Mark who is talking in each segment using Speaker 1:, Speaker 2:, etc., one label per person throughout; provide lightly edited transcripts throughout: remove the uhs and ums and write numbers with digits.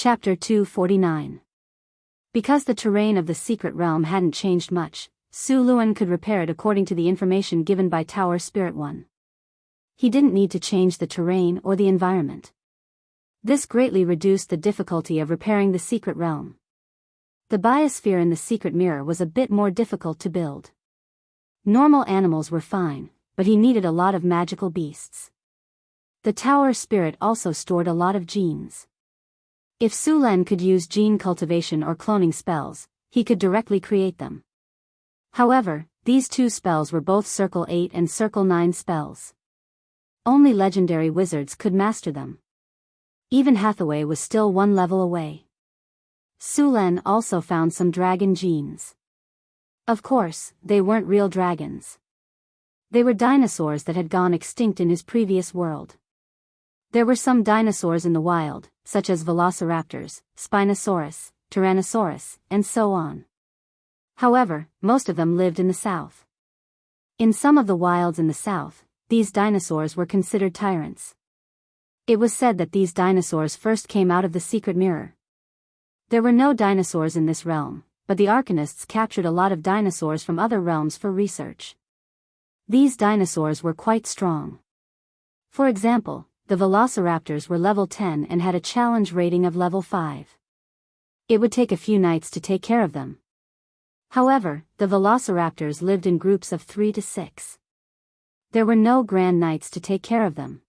Speaker 1: Chapter 249. Because the terrain of the secret realm hadn't changed much, Su Luan could repair it according to the information given by Tower Spirit 1. He didn't need to change the terrain or the environment. This greatly reduced the difficulty of repairing the secret realm. The biosphere in the secret mirror was a bit more difficult to build. Normal animals were fine, but he needed a lot of magical beasts. The Tower Spirit also stored a lot of genes. If Su Len could use gene cultivation or cloning spells, he could directly create them. However, these two spells were both Circle 8 and Circle 9 spells. Only legendary wizards could master them. Even Hathaway was still one level away. Su Len also found some dragon genes. Of course, they weren't real dragons. They were dinosaurs that had gone extinct in his previous world. There were some dinosaurs in the wild, such as velociraptors, Spinosaurus, Tyrannosaurus, and so on. However, most of them lived in the south. In some of the wilds in the south, these dinosaurs were considered tyrants. It was said that these dinosaurs first came out of the secret mirror. There were no dinosaurs in this realm, but the Arcanists captured a lot of dinosaurs from other realms for research. These dinosaurs were quite strong. For example, the velociraptors were level 10 and had a challenge rating of level 5. It would take a few nights to take care of them. However, the velociraptors lived in groups of 3 to 6. There were no grand nights to take care of them.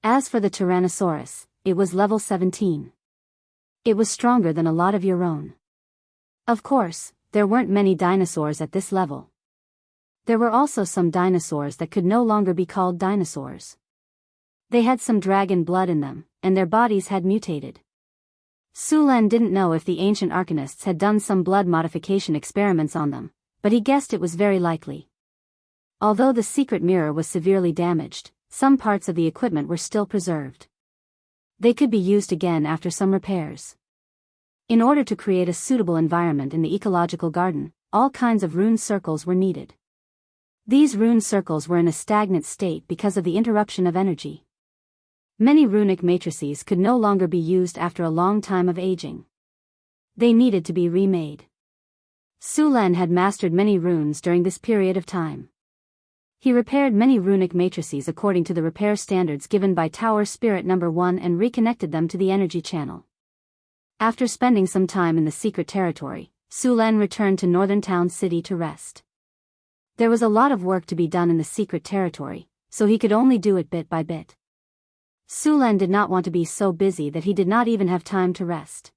Speaker 1: As for the Tyrannosaurus, it was level 17. It was stronger than a lot of your own. Of course, there weren't many dinosaurs at this level. There were also some dinosaurs that could no longer be called dinosaurs. They had some dragon blood in them, and their bodies had mutated. Su Len didn't know if the ancient Arcanists had done some blood modification experiments on them, but he guessed it was very likely. Although the secret mirror was severely damaged, some parts of the equipment were still preserved. They could be used again after some repairs. In order to create a suitable environment in the ecological garden, all kinds of rune circles were needed. These rune circles were in a stagnant state because of the interruption of energy. Many runic matrices could no longer be used after a long time of aging. They needed to be remade. Su Len had mastered many runes during this period of time. He repaired many runic matrices according to the repair standards given by Tower Spirit No. 1 and reconnected them to the energy channel. After spending some time in the secret territory, Su Len returned to Northern Town City to rest. There was a lot of work to be done in the secret territory, so he could only do it bit by bit. Su Len did not want to be so busy that he did not even have time to rest.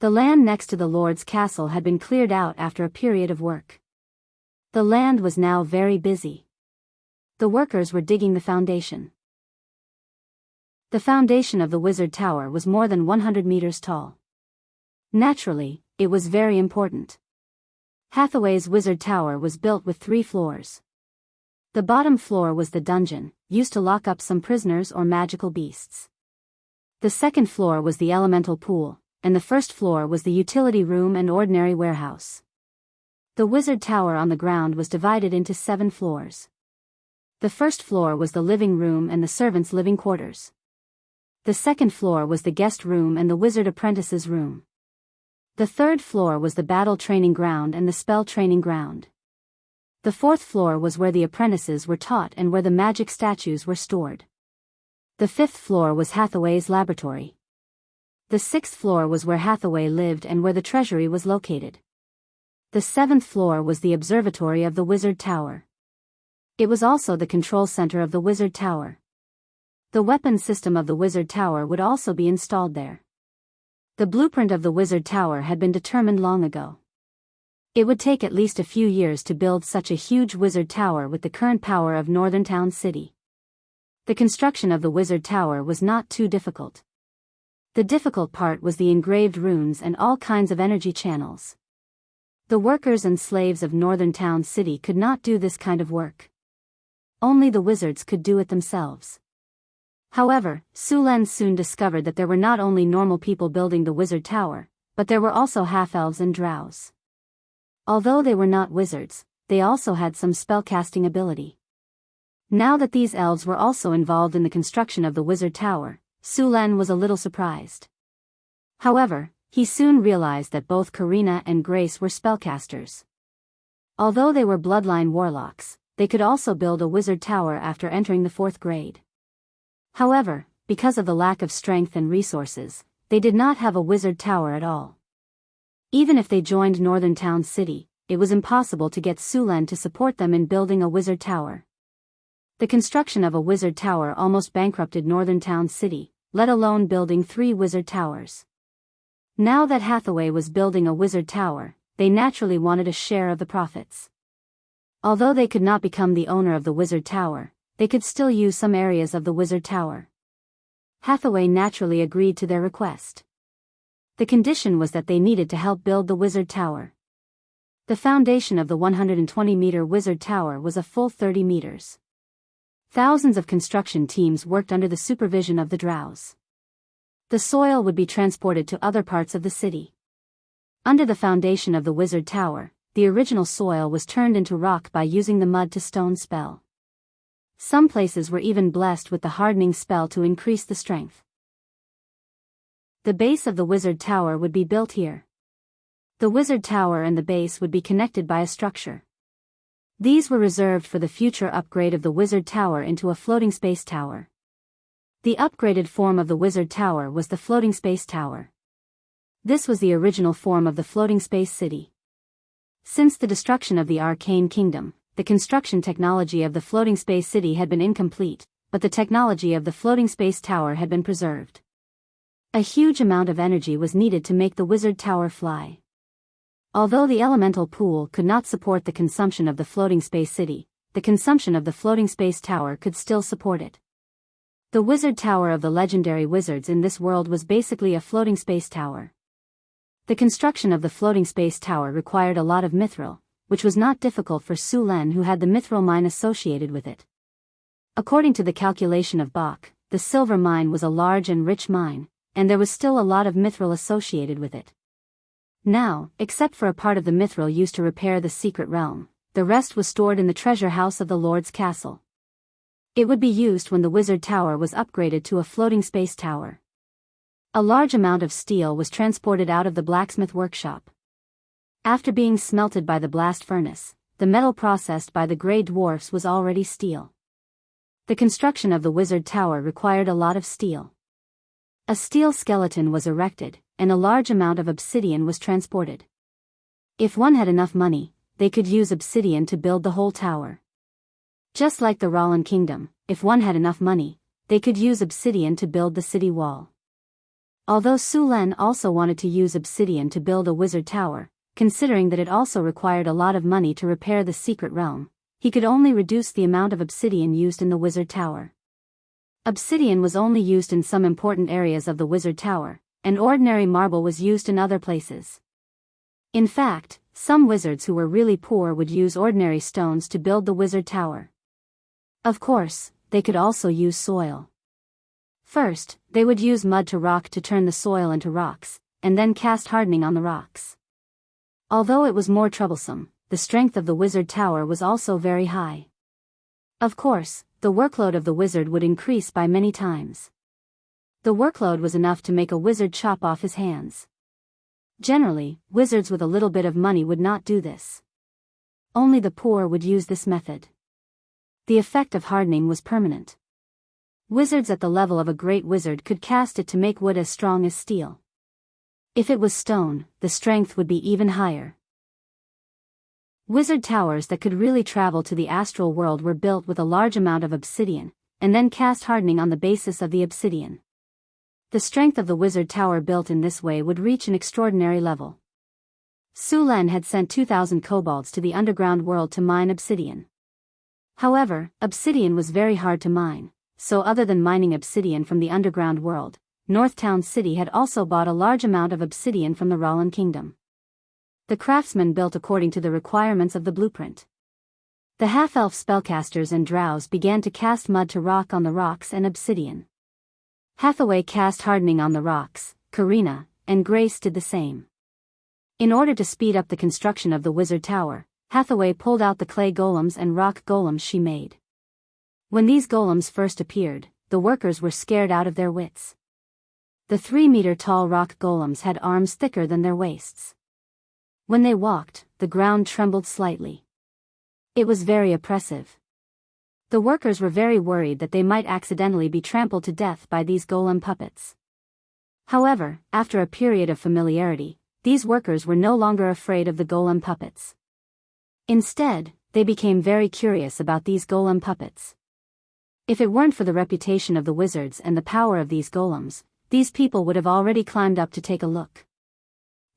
Speaker 1: The land next to the Lord's castle had been cleared out after a period of work. The land was now very busy. The workers were digging the foundation. The foundation of the wizard tower was more than 100 meters tall. Naturally, it was very important. Hathaway's wizard tower was built with 3 floors. The bottom floor was the dungeon, used to lock up some prisoners or magical beasts. The second floor was the elemental pool, and the first floor was the utility room and ordinary warehouse. The wizard tower on the ground was divided into 7 floors. The first floor was the living room and the servants' living quarters. The second floor was the guest room and the wizard apprentice's room. The third floor was the battle training ground and the spell training ground. The fourth floor was where the apprentices were taught and where the magic statues were stored. The fifth floor was Hathaway's laboratory. The sixth floor was where Hathaway lived and where the treasury was located. The seventh floor was the observatory of the wizard tower. It was also the control center of the wizard tower. The weapon system of the wizard tower would also be installed there. The blueprint of the wizard tower had been determined long ago. It would take at least a few years to build such a huge wizard tower with the current power of Northern Town City. The construction of the wizard tower was not too difficult. The difficult part was the engraved runes and all kinds of energy channels. The workers and slaves of Northern Town City could not do this kind of work. Only the wizards could do it themselves. However, Su Len soon discovered that there were not only normal people building the wizard tower, but there were also half-elves and drows. Although they were not wizards, they also had some spellcasting ability. Now that these elves were also involved in the construction of the wizard tower, Su Len was a little surprised. However, he soon realized that both Karina and Grace were spellcasters. Although they were bloodline warlocks, they could also build a wizard tower after entering the 4th grade. However, because of the lack of strength and resources, they did not have a wizard tower at all. Even if they joined Northern Town City, it was impossible to get Sulen to support them in building a wizard tower. The construction of a wizard tower almost bankrupted Northern Town City, let alone building 3 wizard towers. Now that Hathaway was building a wizard tower, they naturally wanted a share of the profits. Although they could not become the owner of the wizard tower, they could still use some areas of the wizard tower. Hathaway naturally agreed to their request. The condition was that they needed to help build the wizard tower. The foundation of the 120-meter wizard tower was a full 30 meters. Thousands of construction teams worked under the supervision of the drows. The soil would be transported to other parts of the city. Under the foundation of the wizard tower, the original soil was turned into rock by using the mud to stone spell. Some places were even blessed with the hardening spell to increase the strength. The base of the wizard tower would be built here. The wizard tower and the base would be connected by a structure. These were reserved for the future upgrade of the wizard tower into a floating space tower. The upgraded form of the wizard tower was the floating space tower. This was the original form of the floating space city. Since the destruction of the Arcane Kingdom, the construction technology of the floating space city had been incomplete, but the technology of the floating space tower had been preserved. A huge amount of energy was needed to make the wizard tower fly. Although the elemental pool could not support the consumption of the floating space city, the consumption of the floating space tower could still support it. The wizard tower of the legendary wizards in this world was basically a floating space tower. The construction of the floating space tower required a lot of mithril, which was not difficult for Sulen, who had the mithril mine associated with it. According to the calculation of Bach, the silver mine was a large and rich mine, and there was still a lot of mithril associated with it. Now, except for a part of the mithril used to repair the secret realm, the rest was stored in the treasure house of the Lord's castle. It would be used when the wizard tower was upgraded to a floating space tower. A large amount of steel was transported out of the blacksmith workshop. After being smelted by the blast furnace, the metal processed by the Grey Dwarfs was already steel. The construction of the wizard tower required a lot of steel. A steel skeleton was erected, and a large amount of obsidian was transported. If one had enough money, they could use obsidian to build the whole tower. Just like the Rollin Kingdom, if one had enough money, they could use obsidian to build the city wall. Although Sulen also wanted to use obsidian to build a wizard tower, considering that it also required a lot of money to repair the secret realm, he could only reduce the amount of obsidian used in the wizard tower. Obsidian was only used in some important areas of the wizard tower, and ordinary marble was used in other places. In fact, some wizards who were really poor would use ordinary stones to build the wizard tower. Of course, they could also use soil. First, they would use mud to rock to turn the soil into rocks, and then cast hardening on the rocks. Although it was more troublesome, the strength of the wizard tower was also very high. Of course, the workload of the wizard would increase by many times. The workload was enough to make a wizard chop off his hands. Generally, wizards with a little bit of money would not do this. Only the poor would use this method. The effect of hardening was permanent. Wizards at the level of a great wizard could cast it to make wood as strong as steel. If it was stone, the strength would be even higher. Wizard towers that could really travel to the astral world were built with a large amount of obsidian, and then cast hardening on the basis of the obsidian. The strength of the wizard tower built in this way would reach an extraordinary level. Sulen had sent 2,000 kobolds to the underground world to mine obsidian. However, obsidian was very hard to mine, so other than mining obsidian from the underground world, Northtown City had also bought a large amount of obsidian from the Rollin Kingdom. The craftsmen built according to the requirements of the blueprint. The half-elf spellcasters and drows began to cast mud to rock on the rocks and obsidian. Hathaway cast hardening on the rocks, Karina and Grace did the same. In order to speed up the construction of the wizard tower, Hathaway pulled out the clay golems and rock golems she made. When these golems first appeared, the workers were scared out of their wits. The 3-meter-tall rock golems had arms thicker than their waists. When they walked, the ground trembled slightly. It was very oppressive. The workers were very worried that they might accidentally be trampled to death by these golem puppets. However, after a period of familiarity, these workers were no longer afraid of the golem puppets. Instead, they became very curious about these golem puppets. If it weren't for the reputation of the wizards and the power of these golems, these people would have already climbed up to take a look.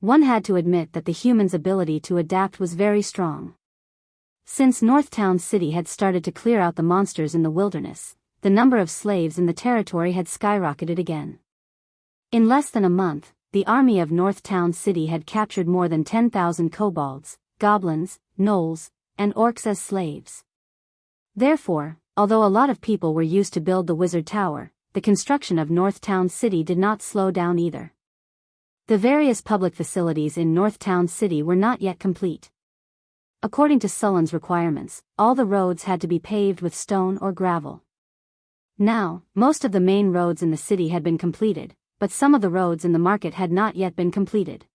Speaker 1: One had to admit that the humans' ability to adapt was very strong. Since Northtown City had started to clear out the monsters in the wilderness, the number of slaves in the territory had skyrocketed again. In less than a month, the army of Northtown City had captured more than 10,000 kobolds, goblins, gnolls, and orcs as slaves. Therefore, although a lot of people were used to build the wizard tower, the construction of Northtown City did not slow down either. The various public facilities in Northtown City were not yet complete. According to Sullen's requirements, all the roads had to be paved with stone or gravel. Now, most of the main roads in the city had been completed, but some of the roads in the market had not yet been completed.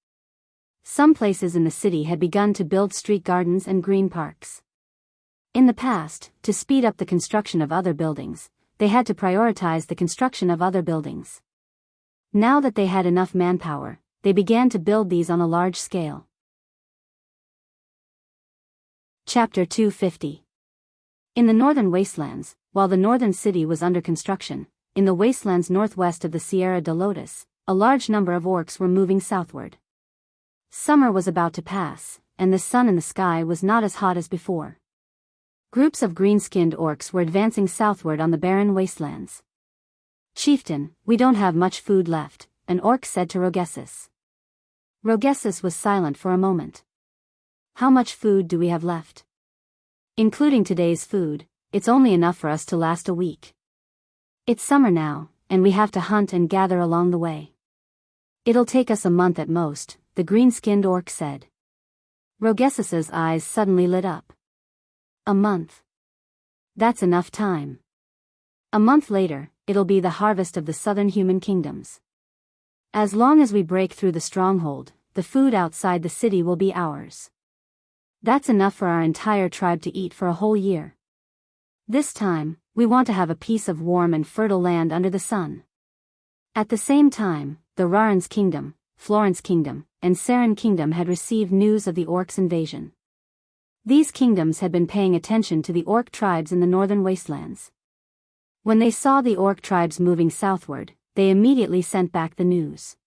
Speaker 1: Some places in the city had begun to build street gardens and green parks. In the past, to speed up the construction of other buildings, they had to prioritize the construction of other buildings. Now that they had enough manpower, they began to build these on a large scale. Chapter 250. In the northern wastelands, while the northern city was under construction, in the wastelands northwest of the Sierra de Lotus, a large number of orcs were moving southward. Summer was about to pass, and the sun in the sky was not as hot as before. Groups of green-skinned orcs were advancing southward on the barren wastelands. "Chieftain, we don't have much food left," an orc said to Rogessus. Rogessus was silent for a moment. "How much food do we have left?" "Including today's food, it's only enough for us to last a week. It's summer now, and we have to hunt and gather along the way. It'll take us a month at most," the green-skinned orc said. Rogessus's eyes suddenly lit up. "A month. That's enough time. A month later, it'll be the harvest of the southern human kingdoms. As long as we break through the stronghold, the food outside the city will be ours. That's enough for our entire tribe to eat for a whole year. This time, we want to have a piece of warm and fertile land under the sun." At the same time, the Raren's kingdom, Florence kingdom, and Saren kingdom had received news of the orcs' invasion. These kingdoms had been paying attention to the orc tribes in the northern wastelands. When they saw the orc tribes moving southward, they immediately sent back the news.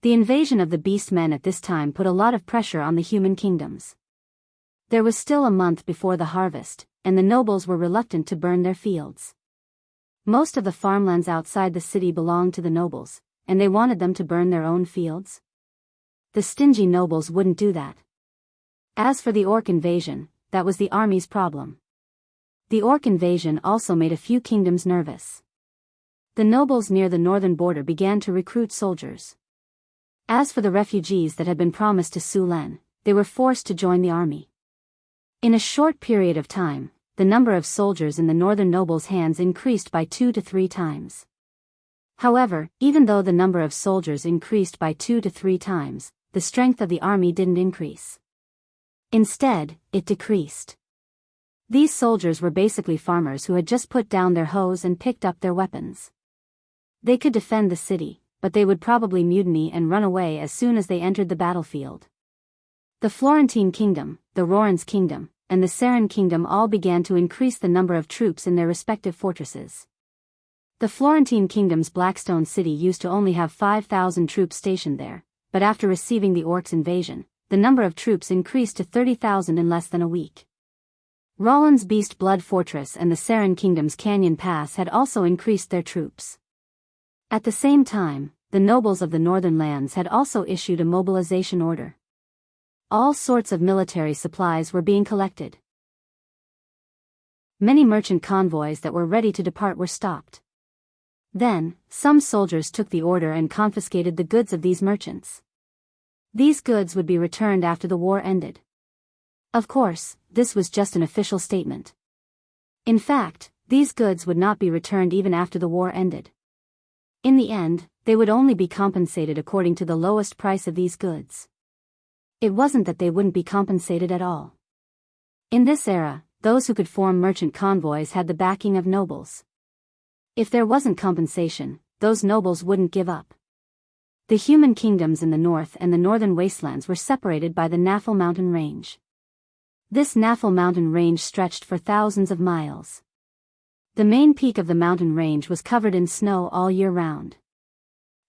Speaker 1: The invasion of the beast men at this time put a lot of pressure on the human kingdoms. There was still a month before the harvest, and the nobles were reluctant to burn their fields. Most of the farmlands outside the city belonged to the nobles, and they wanted them to burn their own fields. The stingy nobles wouldn't do that. As for the orc invasion, that was the army's problem. The orc invasion also made a few kingdoms nervous. The nobles near the northern border began to recruit soldiers. As for the refugees that had been promised to Sulen, they were forced to join the army. In a short period of time, the number of soldiers in the northern nobles' hands increased by 2 to 3 times. However, even though the number of soldiers increased by 2 to 3 times, the strength of the army didn't increase. Instead, it decreased. These soldiers were basically farmers who had just put down their hoes and picked up their weapons. They could defend the city, but they would probably mutiny and run away as soon as they entered the battlefield. The Florentine kingdom, the Raren's kingdom, and the Saren kingdom all began to increase the number of troops in their respective fortresses. The Florentine kingdom's Blackstone city used to only have 5,000 troops stationed there, but after receiving the orcs' invasion, the number of troops increased to 30,000 in less than a week. Roland's Beast Blood Fortress and the Saren kingdom's Canyon Pass had also increased their troops. At the same time, the nobles of the northern lands had also issued a mobilization order. All sorts of military supplies were being collected. Many merchant convoys that were ready to depart were stopped. Then, some soldiers took the order and confiscated the goods of these merchants. These goods would be returned after the war ended. Of course, this was just an official statement. In fact, these goods would not be returned even after the war ended. In the end, they would only be compensated according to the lowest price of these goods. It wasn't that they wouldn't be compensated at all. In this era, those who could form merchant convoys had the backing of nobles. If there wasn't compensation, those nobles wouldn't give up. The human kingdoms in the north and the northern wastelands were separated by the Nafal mountain range. This Nafal mountain range stretched for thousands of miles. The main peak of the mountain range was covered in snow all year round.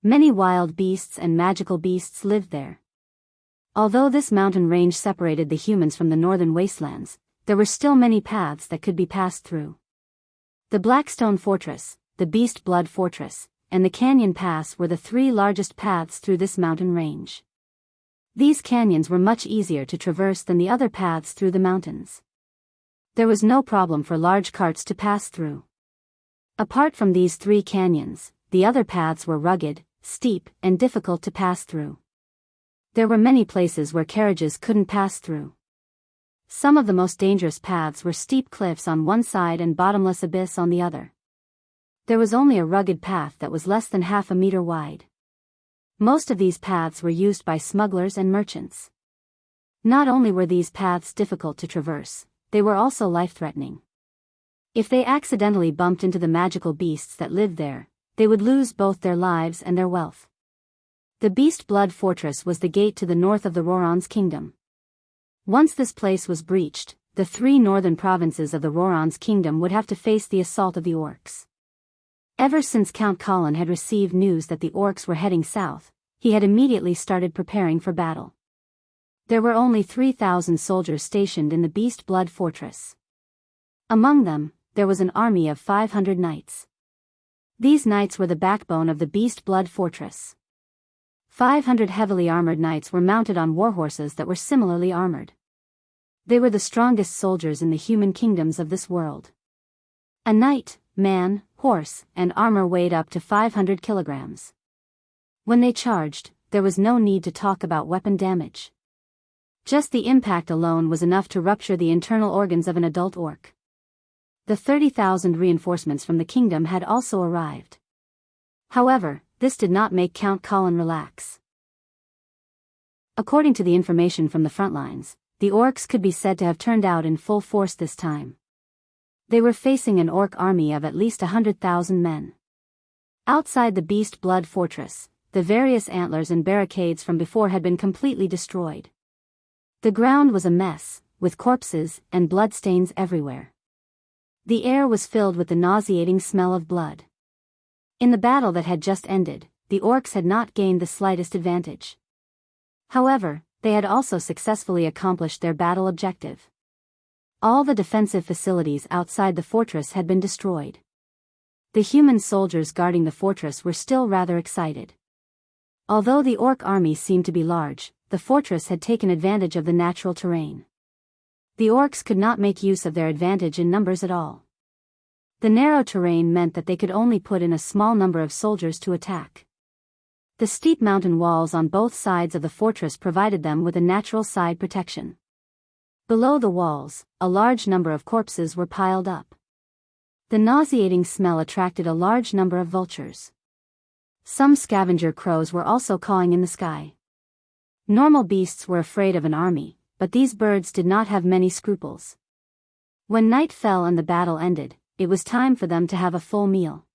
Speaker 1: Many wild beasts and magical beasts lived there. Although this mountain range separated the humans from the northern wastelands, there were still many paths that could be passed through. The Blackstone Fortress, the Beast Blood Fortress, and the Canyon Pass were the three largest paths through this mountain range. These canyons were much easier to traverse than the other paths through the mountains. There was no problem for large carts to pass through. Apart from these three canyons, the other paths were rugged, steep, and difficult to pass through. There were many places where carriages couldn't pass through. Some of the most dangerous paths were steep cliffs on one side and bottomless abyss on the other. There was only a rugged path that was less than half a meter wide. Most of these paths were used by smugglers and merchants. Not only were these paths difficult to traverse, they were also life-threatening. If they accidentally bumped into the magical beasts that lived there, they would lose both their lives and their wealth. The Beast Blood Fortress was the gate to the north of the Rorons' kingdom. Once this place was breached, the three northern provinces of the Rorons' kingdom would have to face the assault of the orcs. Ever since Count Colin had received news that the orcs were heading south, he had immediately started preparing for battle. There were only 3,000 soldiers stationed in the Beast Blood Fortress. Among them, there was an army of 500 knights. These knights were the backbone of the Beast Blood Fortress. 500 heavily armored knights were mounted on warhorses that were similarly armored. They were the strongest soldiers in the human kingdoms of this world. A knight, man, horse, and armor weighed up to 500 kilograms. When they charged, there was no need to talk about weapon damage. Just the impact alone was enough to rupture the internal organs of an adult orc. The 30,000 reinforcements from the kingdom had also arrived. However, this did not make Count Colin relax. According to the information from the front lines, the orcs could be said to have turned out in full force this time. They were facing an orc army of at least 100,000 men. Outside the Beast Blood Fortress, the various antlers and barricades from before had been completely destroyed. The ground was a mess, with corpses and bloodstains everywhere. The air was filled with the nauseating smell of blood. In the battle that had just ended, the orcs had not gained the slightest advantage. However, they had also successfully accomplished their battle objective. All the defensive facilities outside the fortress had been destroyed. The human soldiers guarding the fortress were still rather excited. Although the orc army seemed to be large, the fortress had taken advantage of the natural terrain. The orcs could not make use of their advantage in numbers at all. The narrow terrain meant that they could only put in a small number of soldiers to attack. The steep mountain walls on both sides of the fortress provided them with a natural side protection. Below the walls, a large number of corpses were piled up. The nauseating smell attracted a large number of vultures. Some scavenger crows were also cawing in the sky. Normal beasts were afraid of an army, but these birds did not have many scruples. When night fell and the battle ended, it was time for them to have a full meal.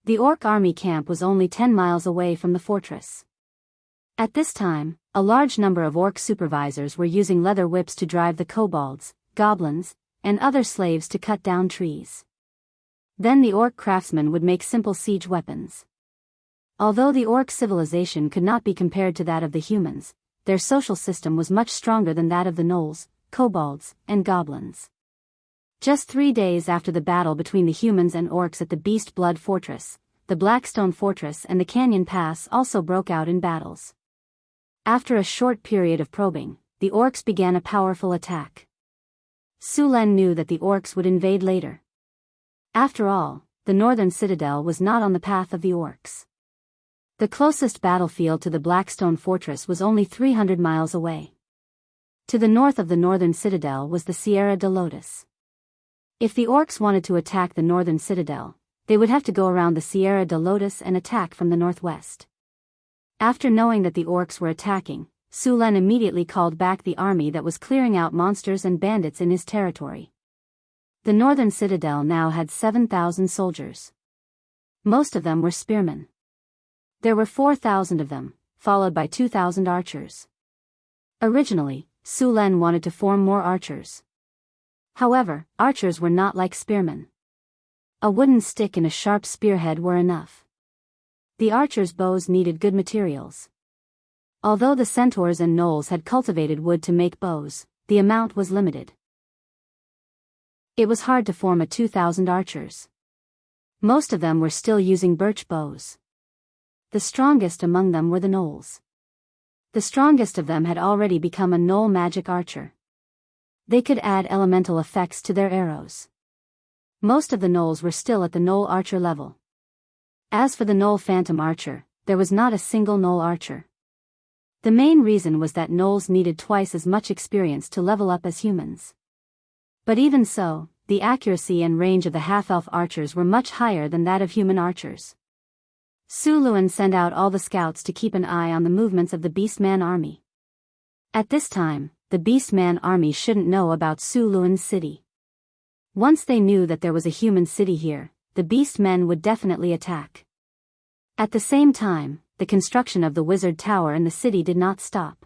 Speaker 1: The orc army camp was only 10 miles away from the fortress. At this time, a large number of orc supervisors were using leather whips to drive the kobolds, goblins, and other slaves to cut down trees. Then the orc craftsmen would make simple siege weapons. Although the orc civilization could not be compared to that of the humans, their social system was much stronger than that of the gnolls, kobolds, and goblins. Just 3 days after the battle between the humans and orcs at the Beast Blood Fortress, the Blackstone Fortress and the Canyon Pass also broke out in battles. After a short period of probing, the orcs began a powerful attack. Sulen knew that the orcs would invade later. After all, the northern citadel was not on the path of the orcs. The closest battlefield to the Blackstone Fortress was only 300 miles away. To the north of the northern citadel was the Sierra de Lotus. If the orcs wanted to attack the northern citadel, they would have to go around the Sierra de Lotus and attack from the northwest. After knowing that the orcs were attacking, Su Len immediately called back the army that was clearing out monsters and bandits in his territory. The northern citadel now had 7,000 soldiers. Most of them were spearmen. There were 4,000 of them, followed by 2,000 archers. Originally, Su Len wanted to form more archers. However, archers were not like spearmen. A wooden stick and a sharp spearhead were enough. The archers' bows needed good materials. Although the centaurs and gnolls had cultivated wood to make bows, the amount was limited. It was hard to form a 2,000 archers. Most of them were still using birch bows. The strongest among them were the gnolls. The strongest of them had already become a gnoll magic archer. They could add elemental effects to their arrows. Most of the gnolls were still at the gnoll archer level. As for the gnoll phantom archer, there was not a single gnoll archer. The main reason was that gnolls needed twice as much experience to level up as humans. But even so, the accuracy and range of the half-elf archers were much higher than that of human archers. Su Luen sent out all the scouts to keep an eye on the movements of the Beastman army. At this time, the Beastman army shouldn't know about Su Luen's city. Once they knew that there was a human city here, the Beastmen would definitely attack. At the same time, the construction of the wizard tower in the city did not stop.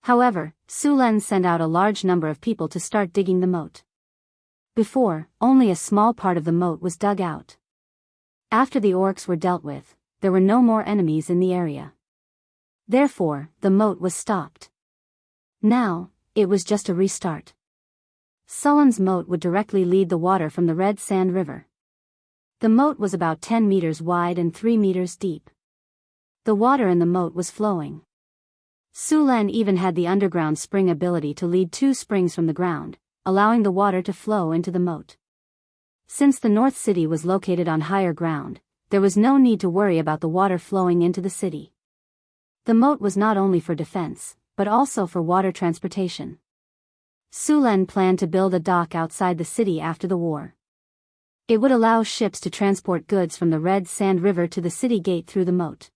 Speaker 1: However, Su Len sent out a large number of people to start digging the moat. Before, only a small part of the moat was dug out. After the orcs were dealt with, there were no more enemies in the area. Therefore, the moat was stopped. Now, it was just a restart. Sullen's moat would directly lead the water from the Red Sand River. The moat was about 10 meters wide and 3 meters deep. The water in the moat was flowing. Su Len even had the underground spring ability to lead 2 springs from the ground, allowing the water to flow into the moat. Since the North City was located on higher ground, there was no need to worry about the water flowing into the city. The moat was not only for defense, but also for water transportation. Su Len planned to build a dock outside the city after the war. It would allow ships to transport goods from the Red Sand River to the city gate through the moat.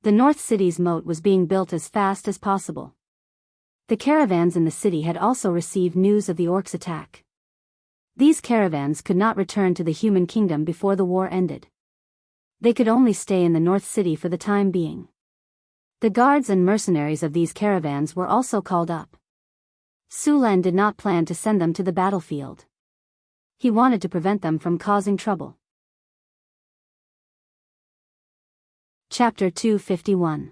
Speaker 1: The North City's moat was being built as fast as possible. The caravans in the city had also received news of the orcs' attack. These caravans could not return to the human kingdom before the war ended. They could only stay in the North City for the time being. The guards and mercenaries of these caravans were also called up. Su Len did not plan to send them to the battlefield. He wanted to prevent them from causing trouble. Chapter 251.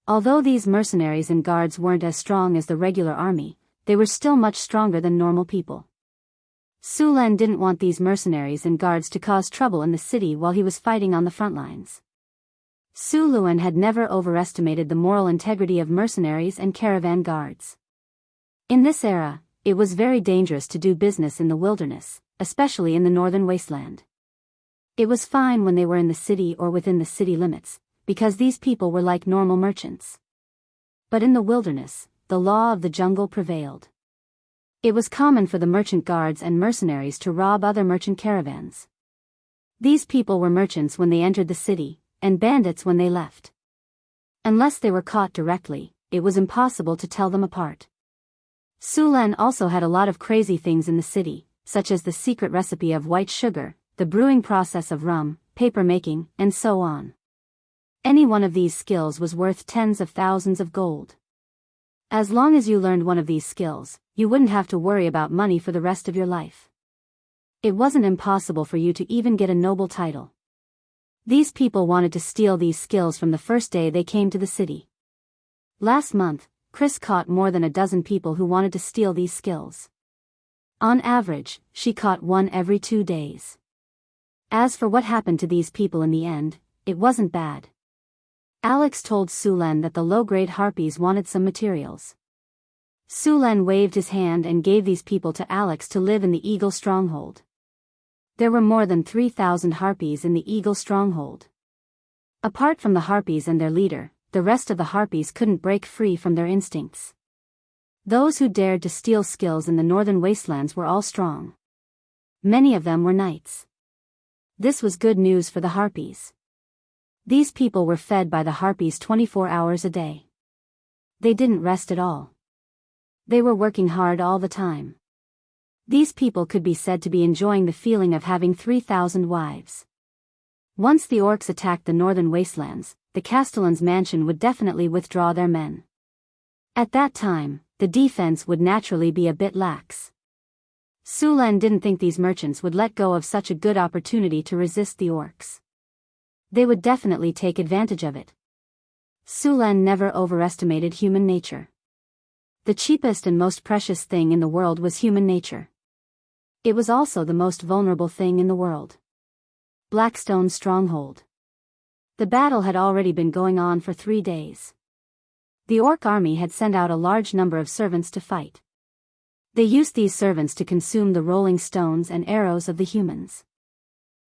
Speaker 1: Although these mercenaries and guards weren't as strong as the regular army, they were still much stronger than normal people. Su Len didn't want these mercenaries and guards to cause trouble in the city while he was fighting on the front lines. Su Luen had never overestimated the moral integrity of mercenaries and caravan guards. In this era, it was very dangerous to do business in the wilderness, especially in the northern wasteland. It was fine when they were in the city or within the city limits, because these people were like normal merchants. But in the wilderness, the law of the jungle prevailed. It was common for the merchant guards and mercenaries to rob other merchant caravans. These people were merchants when they entered the city, and bandits when they left. Unless they were caught directly, it was impossible to tell them apart. Su Len also had a lot of crazy things in the city, such as the secret recipe of white sugar, the brewing process of rum, paper making, and so on. Any one of these skills was worth tens of thousands of gold. As long as you learned one of these skills, you wouldn't have to worry about money for the rest of your life. It wasn't impossible for you to even get a noble title. These people wanted to steal these skills from the first day they came to the city. Last month, Chris caught more than a dozen people who wanted to steal these skills. On average, she caught one every 2 days. As for what happened to these people in the end, it wasn't bad. Alex told Su Len that the low-grade harpies wanted some materials. Su Len waved his hand and gave these people to Alex to live in the Eagle Stronghold. There were more than 3,000 harpies in the Eagle Stronghold. Apart from the harpies and their leader, the rest of the harpies couldn't break free from their instincts. Those who dared to steal skills in the northern wastelands were all strong. Many of them were knights. This was good news for the harpies. These people were fed by the harpies 24 hours a day. They didn't rest at all. They were working hard all the time. These people could be said to be enjoying the feeling of having 3,000 wives. Once the orcs attacked the northern wastelands, the Castellans' mansion would definitely withdraw their men. At that time, the defense would naturally be a bit lax. Sulan didn't think these merchants would let go of such a good opportunity to resist the orcs. They would definitely take advantage of it. Sulan never overestimated human nature. The cheapest and most precious thing in the world was human nature. It was also the most vulnerable thing in the world. Blackstone Stronghold. The battle had already been going on for 3 days. The orc army had sent out a large number of servants to fight. They used these servants to consume the rolling stones and arrows of the humans.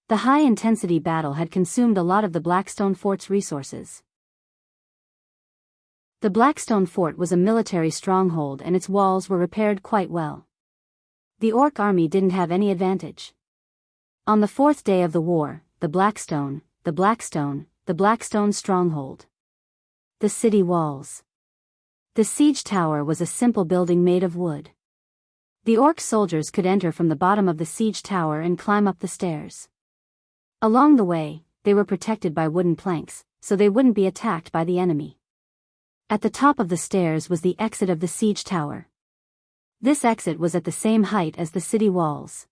Speaker 1: The high-intensity battle had consumed a lot of the Blackstone Fort's resources. The Blackstone Fort was a military stronghold and its walls were repaired quite well. The orc army didn't have any advantage. On the 4th day of the war, the Blackstone Stronghold. The city walls. The siege tower was a simple building made of wood. The orc soldiers could enter from the bottom of the siege tower and climb up the stairs. Along the way, they were protected by wooden planks, so they wouldn't be attacked by the enemy. At the top of the stairs was the exit of the siege tower. This exit was at the same height as the city walls.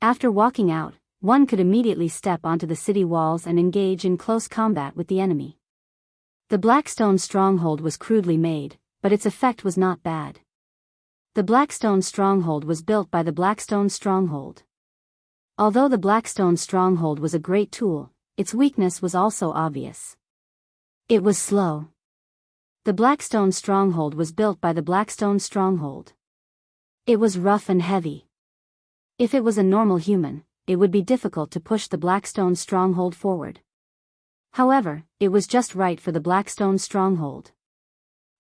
Speaker 1: After walking out, one could immediately step onto the city walls and engage in close combat with the enemy. The Blackstone Stronghold was crudely made, but its effect was not bad. The Blackstone Stronghold was built by the Blackstone Stronghold. Although the Blackstone Stronghold was a great tool, its weakness was also obvious. It was slow. The Blackstone Stronghold was built by the Blackstone Stronghold. It was rough and heavy. If it was a normal human, it would be difficult to push the Blackstone Stronghold forward. However, it was just right for the Blackstone Stronghold.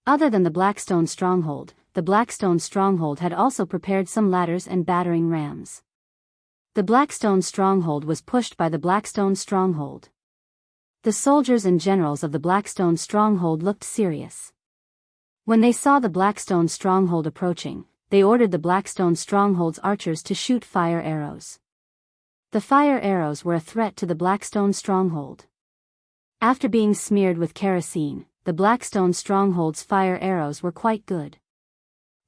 Speaker 1: Other than the Blackstone Stronghold, the Blackstone Stronghold had also prepared some ladders and battering rams. The Blackstone Stronghold was pushed by the Blackstone Stronghold. The soldiers and generals of the Blackstone Stronghold looked serious. When they saw the Blackstone Stronghold approaching, they ordered the Blackstone Stronghold's archers to shoot fire arrows. The fire arrows were a threat to the Blackstone Stronghold. After being smeared with kerosene, the Blackstone Stronghold's fire arrows were quite good.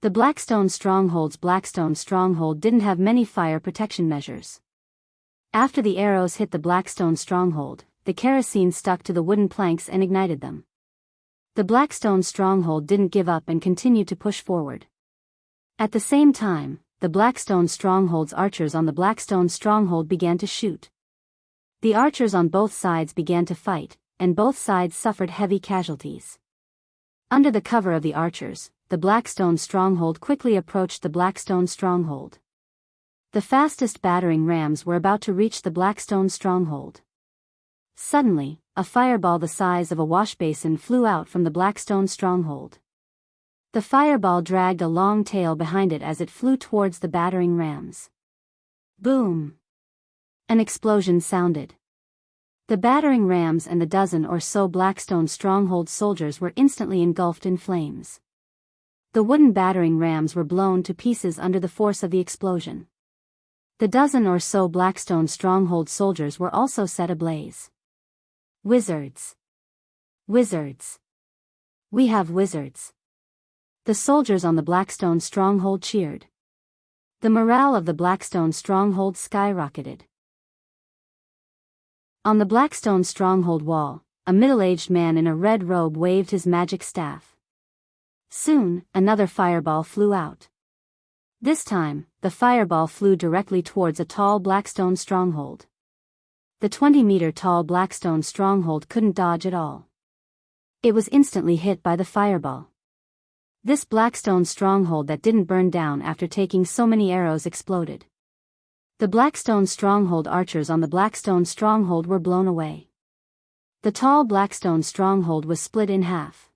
Speaker 1: The Blackstone Stronghold didn't have many fire protection measures. After the arrows hit the Blackstone Stronghold, the kerosene stuck to the wooden planks and ignited them. The Blackstone Stronghold didn't give up and continued to push forward. At the same time, the Blackstone Stronghold's archers on the Blackstone Stronghold began to shoot. The archers on both sides began to fight, and both sides suffered heavy casualties. Under the cover of the archers, the Blackstone Stronghold quickly approached the Blackstone Stronghold. The fastest battering rams were about to reach the Blackstone Stronghold. Suddenly, a fireball the size of a washbasin flew out from the Blackstone Stronghold. The fireball dragged a long tail behind it as it flew towards the battering rams. Boom! An explosion sounded. The battering rams and the dozen or so Blackstone Stronghold soldiers were instantly engulfed in flames. The wooden battering rams were blown to pieces under the force of the explosion. The dozen or so Blackstone Stronghold soldiers were also set ablaze. Wizards! Wizards! We have wizards! The soldiers on the Blackstone Stronghold cheered. The morale of the Blackstone Stronghold skyrocketed. On the Blackstone Stronghold wall, a middle-aged man in a red robe waved his magic staff. Soon, another fireball flew out. This time, the fireball flew directly towards a tall Blackstone Stronghold. The 20-meter-tall Blackstone Stronghold couldn't dodge at all. It was instantly hit by the fireball. This Blackstone Stronghold that didn't burn down after taking so many arrows exploded. The Blackstone Stronghold archers on the Blackstone Stronghold were blown away. The tall Blackstone Stronghold was split in half.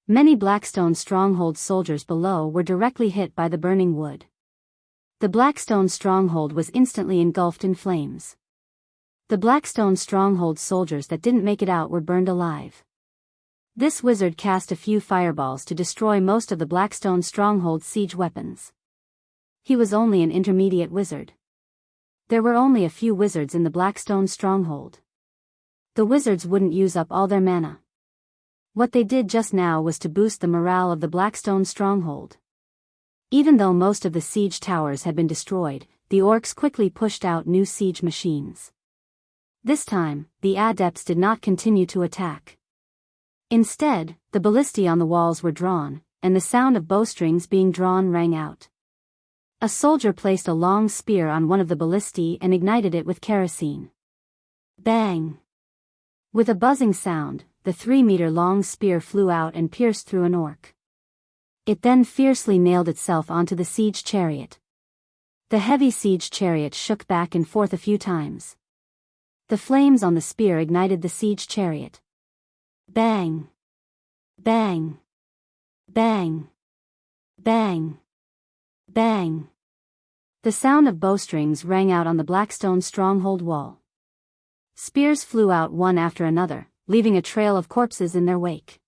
Speaker 1: Many Blackstone Stronghold soldiers below were directly hit by the burning wood. The Blackstone Stronghold was instantly engulfed in flames. The Blackstone stronghold soldiers that didn't make it out were burned alive. This wizard cast a few fireballs to destroy most of the Blackstone stronghold's siege weapons. He was only an intermediate wizard. There were only a few wizards in the Blackstone stronghold. The wizards wouldn't use up all their mana. What they did just now was to boost the morale of the Blackstone stronghold. Even though most of the siege towers had been destroyed, the orcs quickly pushed out new siege machines. This time, the adepts did not continue to attack. Instead, the ballistae on the walls were drawn, and the sound of bowstrings being drawn rang out. A soldier placed a long spear on one of the ballistae and ignited it with kerosene. Bang! With a buzzing sound, the 3-meter-long spear flew out and pierced through an orc. It then fiercely nailed itself onto the siege chariot. The heavy siege chariot shook back and forth a few times. The flames on the spear ignited the siege chariot. Bang! Bang! Bang! Bang! Bang! The sound of bowstrings rang out on the Blackstone stronghold wall. Spears flew out one after another, leaving a trail of corpses in their wake.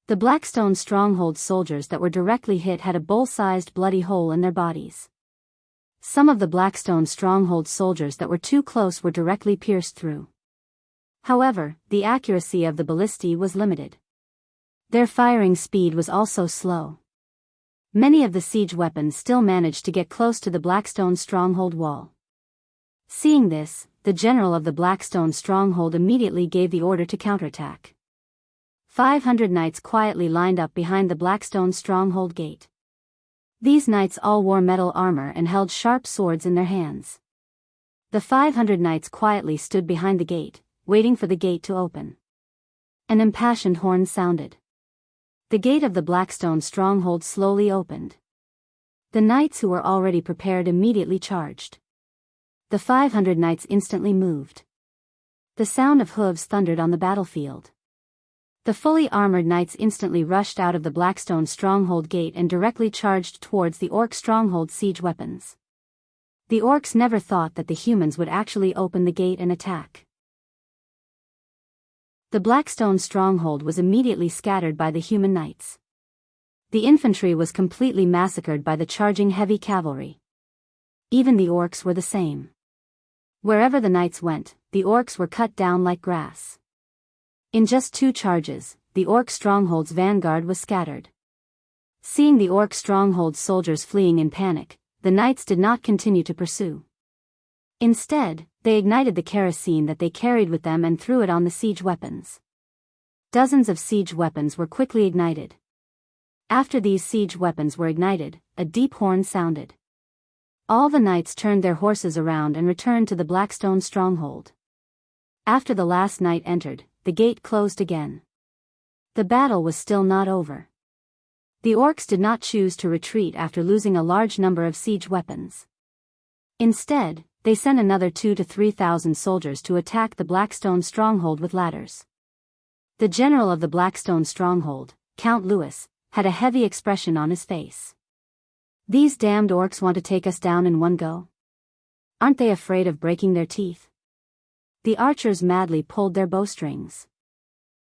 Speaker 1: The Blackstone stronghold soldiers that were directly hit had a bowl-sized bloody hole in their bodies. Some of the Blackstone stronghold soldiers that were too close were directly pierced through. However, the accuracy of the ballistae was limited. Their firing speed was also slow. Many of the siege weapons still managed to get close to the Blackstone stronghold wall. Seeing this, the general of the Blackstone stronghold immediately gave the order to counterattack. 500 knights quietly lined up behind the Blackstone stronghold gate. These knights all wore metal armor and held sharp swords in their hands. The 500 knights quietly stood behind the gate, waiting for the gate to open. An impassioned horn sounded. The gate of the Blackstone stronghold slowly opened. The knights who were already prepared immediately charged. The 500 knights instantly moved. The sound of hooves thundered on the battlefield. The fully armored knights instantly rushed out of the Blackstone stronghold gate and directly charged towards the orc stronghold siege weapons. The orcs never thought that the humans would actually open the gate and attack. The Blackstone stronghold was immediately scattered by the human knights. The infantry was completely massacred by the charging heavy cavalry. Even the orcs were the same. Wherever the knights went, the orcs were cut down like grass. In just 2 charges, the orc stronghold's vanguard was scattered. Seeing the orc stronghold soldiers fleeing in panic, the knights did not continue to pursue. Instead, they ignited the kerosene that they carried with them and threw it on the siege weapons. Dozens of siege weapons were quickly ignited. After these siege weapons were ignited, a deep horn sounded. All the knights turned their horses around and returned to the Blackstone stronghold. After the last knight entered, the gate closed again. The battle was still not over. The orcs did not choose to retreat after losing a large number of siege weapons. Instead, they sent another 2,000 to 3,000 soldiers to attack the Blackstone stronghold with ladders. The general of the Blackstone stronghold, Count Louis, had a heavy expression on his face. These damned orcs want to take us down in one go? Aren't they afraid of breaking their teeth? The archers madly pulled their bowstrings.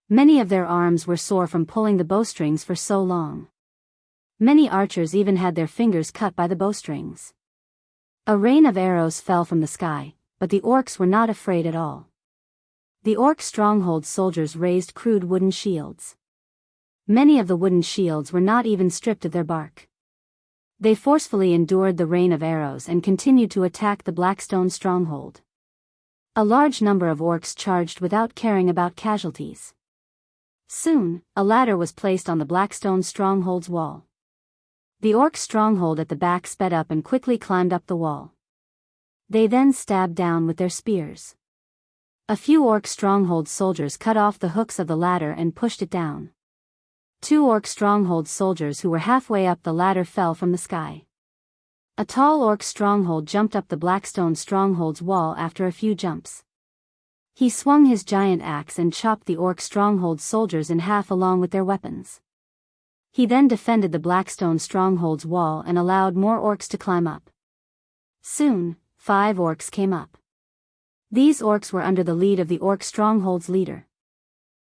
Speaker 1: Many of their arms were sore from pulling the bowstrings for so long. Many archers even had their fingers cut by the bowstrings. A rain of arrows fell from the sky, but the orcs were not afraid at all. The orc stronghold soldiers raised crude wooden shields. Many of the wooden shields were not even stripped of their bark. They forcefully endured the rain of arrows and continued to attack the Blackstone stronghold. A large number of orcs charged without caring about casualties. Soon, a ladder was placed on the Blackstone stronghold's wall. The orc stronghold at the back sped up and quickly climbed up the wall. They then stabbed down with their spears. A few orc stronghold soldiers cut off the hooks of the ladder and pushed it down. 2 orc stronghold soldiers who were halfway up the ladder fell from the sky. A tall orc stronghold jumped up the Blackstone stronghold's wall after a few jumps. He swung his giant axe and chopped the orc stronghold soldiers in half along with their weapons. He then defended the Blackstone stronghold's wall and allowed more orcs to climb up. Soon, 5 orcs came up. These orcs were under the lead of the orc stronghold's leader.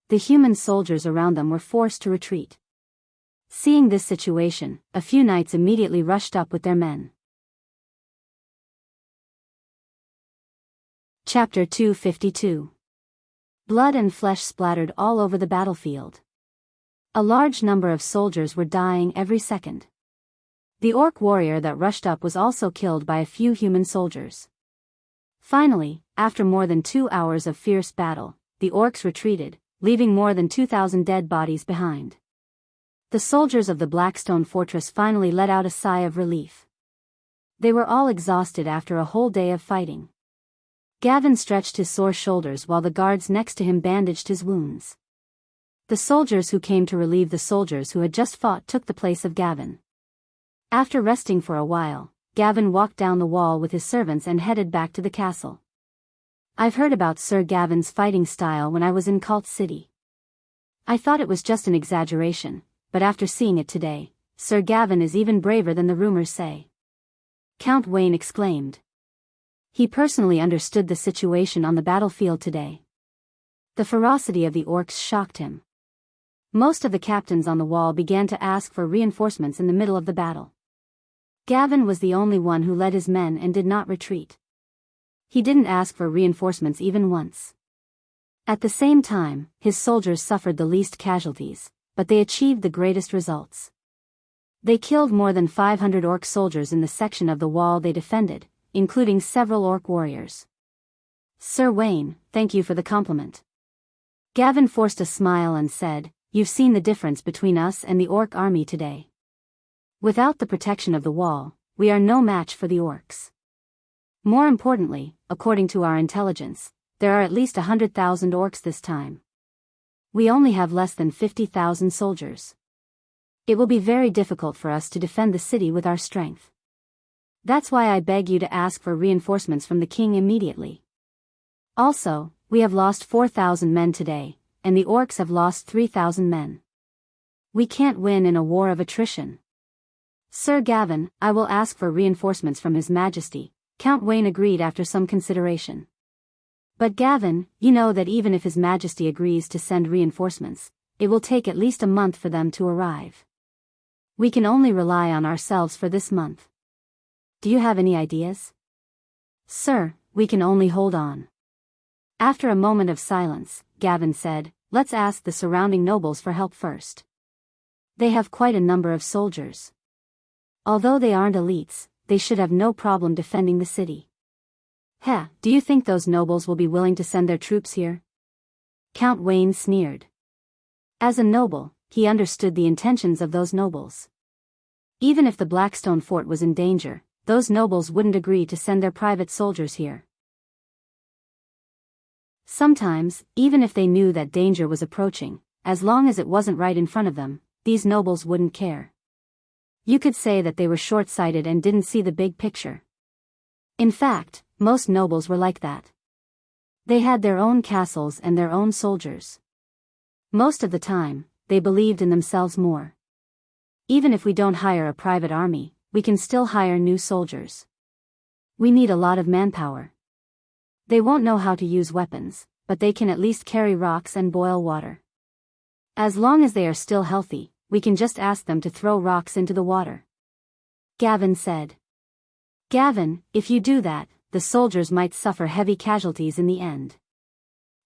Speaker 1: The human soldiers around them were forced to retreat. Seeing this situation, a few knights immediately rushed up with their men. Chapter 252. Blood and flesh splattered all over the battlefield. A large number of soldiers were dying every second. The orc warrior that rushed up was also killed by a few human soldiers. Finally, after more than 2 hours of fierce battle, the orcs retreated, leaving more than 2,000 dead bodies behind. The soldiers of the Blackstone fortress finally let out a sigh of relief. They were all exhausted after a whole day of fighting. Gavin stretched his sore shoulders while the guards next to him bandaged his wounds. The soldiers who came to relieve the soldiers who had just fought took the place of Gavin. After resting for a while, Gavin walked down the wall with his servants and headed back to the castle. I've heard about Sir Gavin's fighting style when I was in Cult City. I thought it was just an exaggeration, but after seeing it today, Sir Gavin is even braver than the rumors say. Count Wayne exclaimed. He personally understood the situation on the battlefield today. The ferocity of the orcs shocked him. Most of the captains on the wall began to ask for reinforcements in the middle of the battle. Gavin was the only one who led his men and did not retreat. He didn't ask for reinforcements even once. At the same time, his soldiers suffered the least casualties, but they achieved the greatest results. They killed more than 500 orc soldiers in the section of the wall they defended, including several orc warriors. Sir Wayne, thank you for the compliment. Gavin forced a smile and said, You've seen the difference between us and the orc army today. Without the protection of the wall, we are no match for the orcs. More importantly, according to our intelligence, there are at least 100,000 orcs this time. We only have less than 50,000 soldiers. It will be very difficult for us to defend the city with our strength. That's why I beg you to ask for reinforcements from the king immediately. Also, we have lost 4,000 men today, and the orcs have lost 3,000 men. We can't win in a war of attrition. Sir Gavin, I will ask for reinforcements from His Majesty, Count Wayne agreed after some consideration. But Gavin, you know that even if His Majesty agrees to send reinforcements, it will take at least a month for them to arrive. We can only rely on ourselves for this month. Do you have any ideas? Sir, we can only hold on. After a moment of silence, Gavin said, Let's ask the surrounding nobles for help first. They have quite a number of soldiers. Although they aren't elites, they should have no problem defending the city. Do you think those nobles will be willing to send their troops here? Count Wayne sneered. As a noble, he understood the intentions of those nobles. Even if the Blackstone fort was in danger, those nobles wouldn't agree to send their private soldiers here. Sometimes, even if they knew that danger was approaching, as long as it wasn't right in front of them, these nobles wouldn't care. You could say that they were short-sighted and didn't see the big picture. In fact, most nobles were like that. They had their own castles and their own soldiers. Most of the time, they believed in themselves more. Even if we don't hire a private army, we can still hire new soldiers. We need a lot of manpower. They won't know how to use weapons, but they can at least carry rocks and boil water. As long as they are still healthy, we can just ask them to throw rocks into the water. Gavin said. Gavin, if you do that, the soldiers might suffer heavy casualties in the end.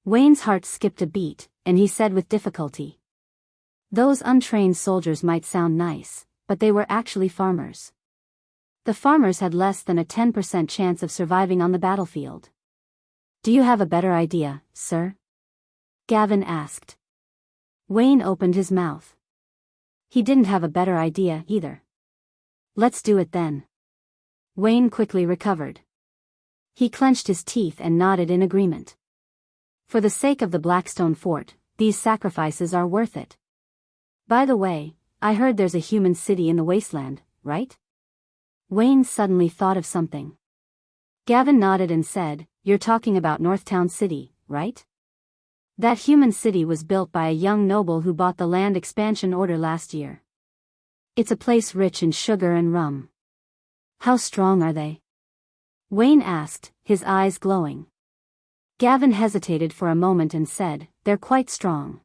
Speaker 1: Wayne's heart skipped a beat, and he said with difficulty. Those untrained soldiers might sound nice, but they were actually farmers. The farmers had less than a 10% chance of surviving on the battlefield. Do you have a better idea, sir? Gavin asked. Wayne opened his mouth. He didn't have a better idea either. Let's do it then. Wayne quickly recovered. He clenched his teeth and nodded in agreement. For the sake of the Blackstone fort, these sacrifices are worth it. By the way, I heard there's a human city in the wasteland, right? Wayne suddenly thought of something. Gavin nodded and said, You're talking about Northtown City, right? That human city was built by a young noble who bought the land expansion order last year. It's a place rich in sugar and rum. How strong are they? Wayne asked, his eyes glowing. Gavin hesitated for a moment and said, "They're quite strong.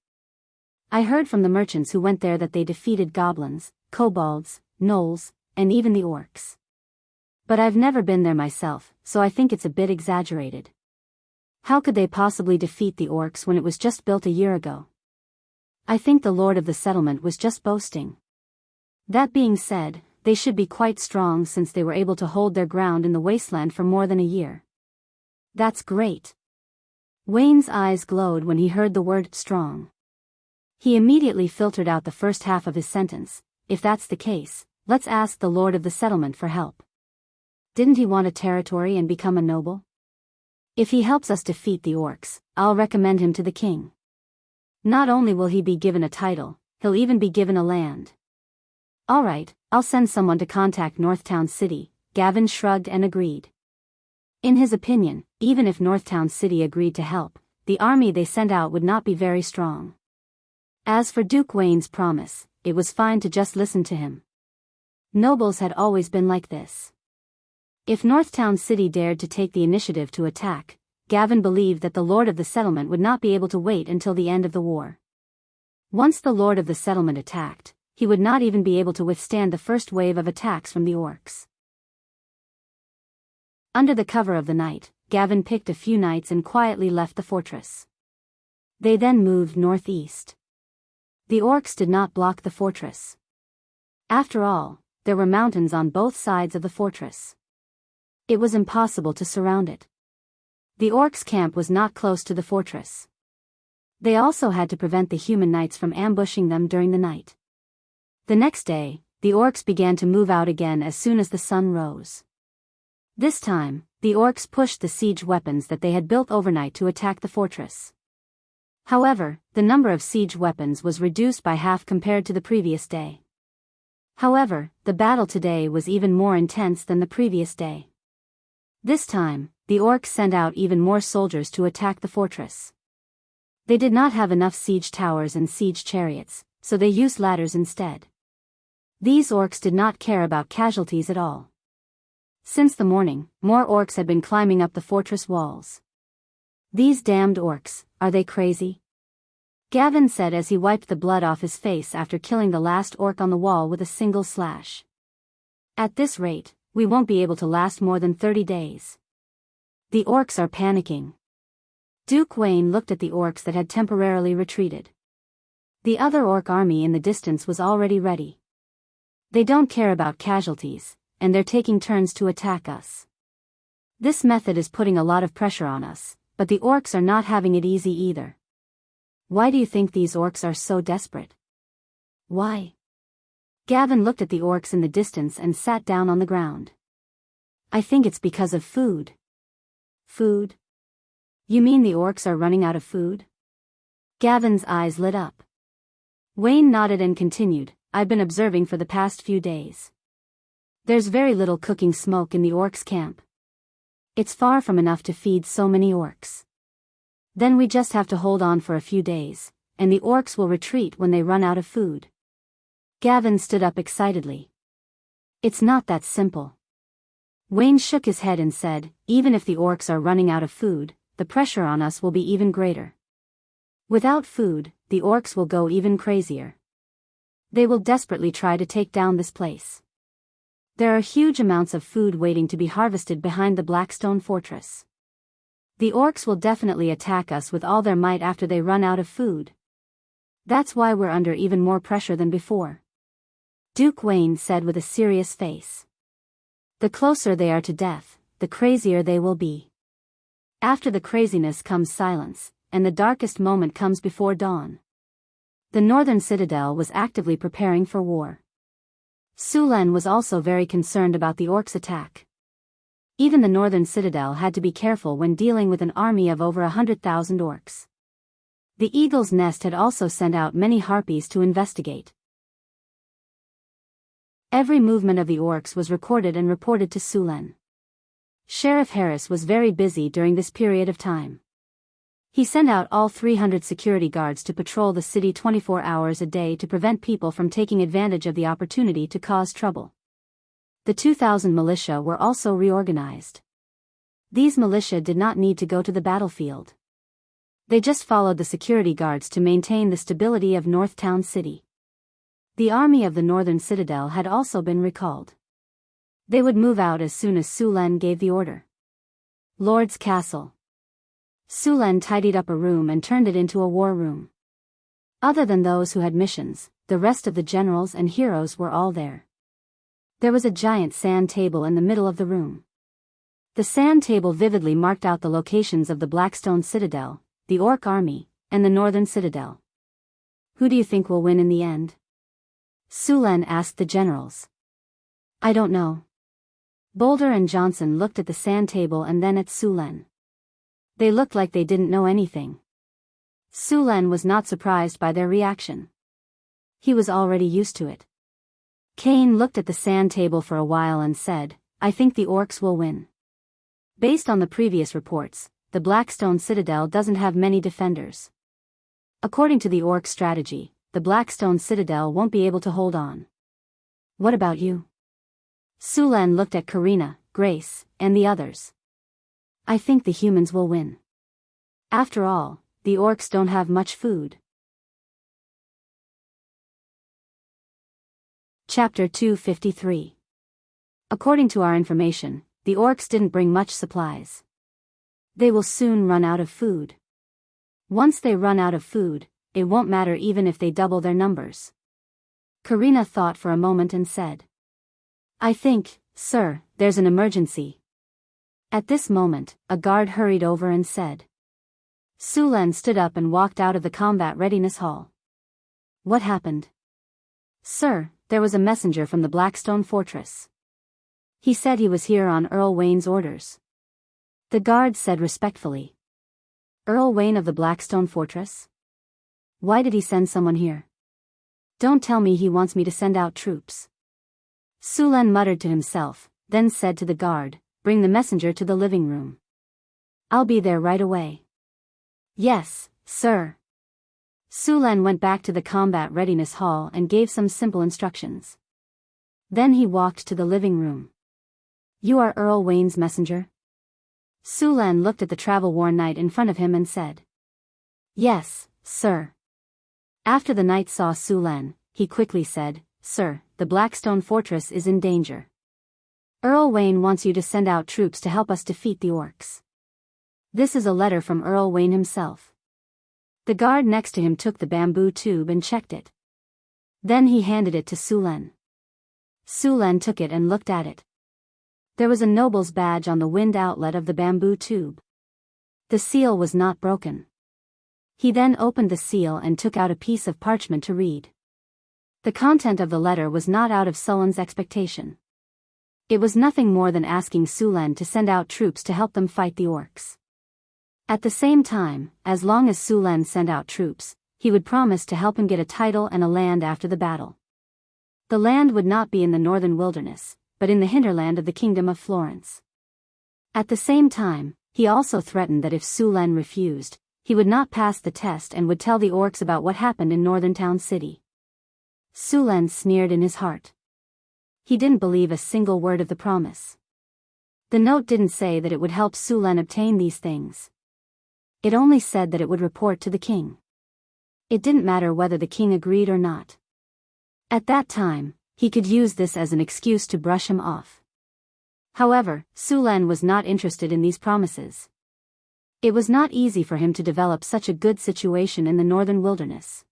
Speaker 1: I heard from the merchants who went there that they defeated goblins, kobolds, gnolls, and even the orcs. But I've never been there myself, so I think it's a bit exaggerated. How could they possibly defeat the orcs when it was just built a year ago? I think the lord of the settlement was just boasting. That being said, they should be quite strong since they were able to hold their ground in the wasteland for more than a year." "That's great." Wayne's eyes glowed when he heard the word strong. He immediately filtered out the first half of his sentence. If that's the case, let's ask the lord of the settlement for help. Didn't he want a territory and become a noble? If he helps us defeat the orcs, I'll recommend him to the king. Not only will he be given a title, he'll even be given a land. All right, I'll send someone to contact Northtown City. Gavin shrugged and agreed. In his opinion, even if Northtown City agreed to help, the army they sent out would not be very strong. As for Duke Wayne's promise, it was fine to just listen to him. Nobles had always been like this. If Northtown City dared to take the initiative to attack, Gavin believed that the lord of the settlement would not be able to wait until the end of the war. Once the lord of the settlement attacked, he would not even be able to withstand the first wave of attacks from the orcs. Under the cover of the night, Gavin picked a few knights and quietly left the fortress. They then moved northeast. The orcs did not block the fortress. After all, there were mountains on both sides of the fortress. It was impossible to surround it. The orcs' camp was not close to the fortress. They also had to prevent the human knights from ambushing them during the night. The next day, the orcs began to move out again as soon as the sun rose. This time, the orcs pushed the siege weapons that they had built overnight to attack the fortress. However, the number of siege weapons was reduced by half compared to the previous day. However, the battle today was even more intense than the previous day. This time, the orcs sent out even more soldiers to attack the fortress. They did not have enough siege towers and siege chariots, so they used ladders instead. These orcs did not care about casualties at all. Since the morning, more orcs had been climbing up the fortress walls. "These damned orcs, are they crazy?" Gavin said as he wiped the blood off his face after killing the last orc on the wall with a single slash. "At this rate, we won't be able to last more than 30 days. The orcs are panicking." Duke Wayne looked at the orcs that had temporarily retreated. The other orc army in the distance was already ready. "They don't care about casualties, and they're taking turns to attack us. This method is putting a lot of pressure on us, but the orcs are not having it easy either. Why do you think these orcs are so desperate?" "Why?" Gavin looked at the orcs in the distance and sat down on the ground. "I think it's because of food." "Food? You mean the orcs are running out of food?" Gavin's eyes lit up. Wayne nodded and continued, "I've been observing for the past few days. There's very little cooking smoke in the orcs' camp. It's far from enough to feed so many orcs. Then we just have to hold on for a few days, and the orcs will retreat when they run out of food." Gavin stood up excitedly. "It's not that simple." Wayne shook his head and said, "Even if the orcs are running out of food, the pressure on us will be even greater. Without food, the orcs will go even crazier. They will desperately try to take down this place. There are huge amounts of food waiting to be harvested behind the Blackstone Fortress. The orcs will definitely attack us with all their might after they run out of food. That's why we're under even more pressure than before," Duke Wayne said with a serious face. "The closer they are to death, the crazier they will be. After the craziness comes silence, and the darkest moment comes before dawn." The northern citadel was actively preparing for war. Sulen was also very concerned about the orcs' attack. Even the northern citadel had to be careful when dealing with an army of over 100,000 orcs. The Eagle's Nest had also sent out many harpies to investigate. Every movement of the orcs was recorded and reported to Sulen. Sheriff Harris was very busy during this period of time. He sent out all 300 security guards to patrol the city 24 hours a day to prevent people from taking advantage of the opportunity to cause trouble. The 2,000 militia were also reorganized. These militia did not need to go to the battlefield. They just followed the security guards to maintain the stability of North Town City. The army of the northern citadel had also been recalled. They would move out as soon as Su Len gave the order. Lord's Castle. Su Len tidied up a room and turned it into a war room. Other than those who had missions, the rest of the generals and heroes were all there. There was a giant sand table in the middle of the room. The sand table vividly marked out the locations of the Blackstone Citadel, the Orc Army, and the Northern Citadel. Who do you think will win in the end? Su Len asked the generals. I don't know. Boulder and Johnson looked at the sand table and then at Su Len. They looked like they didn't know anything. Su Len was not surprised by their reaction. He was already used to it. Kane looked at the sand table for a while and said, I think the orcs will win. Based on the previous reports, the Blackstone Citadel doesn't have many defenders. According to the orc strategy, the Blackstone Citadel won't be able to hold on. What about you? Su Len looked at Karina, Grace, and the others. I think the humans will win. After all, the orcs don't have much food. Chapter 253. According to our information, the orcs didn't bring much supplies. They will soon run out of food. Once they run out of food, it won't matter even if they double their numbers. Karina thought for a moment and said, I think, sir, there's an emergency. At this moment, a guard hurried over and said. Su Len stood up and walked out of the combat readiness hall. What happened? Sir, there was a messenger from the Blackstone Fortress. He said he was here on Earl Wayne's orders. The guard said respectfully. Earl Wayne of the Blackstone Fortress? Why did he send someone here? Don't tell me he wants me to send out troops. Su Len muttered to himself, then said to the guard, bring the messenger to the living room. I'll be there right away. Yes, sir. Su Len went back to the combat readiness hall and gave some simple instructions. Then he walked to the living room. You are Earl Wayne's messenger? Su Len looked at the travel-worn knight in front of him and said. Yes, sir. After the knight saw Su Len, he quickly said, Sir, the Blackstone Fortress is in danger. Earl Wayne wants you to send out troops to help us defeat the orcs. This is a letter from Earl Wayne himself. The guard next to him took the bamboo tube and checked it. Then he handed it to Su Len. Su Len took it and looked at it. There was a noble's badge on the wind outlet of the bamboo tube. The seal was not broken. He then opened the seal and took out a piece of parchment to read. The content of the letter was not out of Su Len's expectation. It was nothing more than asking Su Len to send out troops to help them fight the orcs. At the same time, as long as Su Len sent out troops, he would promise to help him get a title and a land after the battle. The land would not be in the northern wilderness, but in the hinterland of the Kingdom of Florence. At the same time, he also threatened that if Su Len refused, he would not pass the test and would tell the orcs about what happened in Northern Town City. Su Len sneered in his heart. He didn't believe a single word of the promise. The note didn't say that it would help Su Len obtain these things. It only said that it would report to the king. It didn't matter whether the king agreed or not. At that time, he could use this as an excuse to brush him off. However, Su Len was not interested in these promises. It was not easy for him to develop such a good situation in the northern wilderness.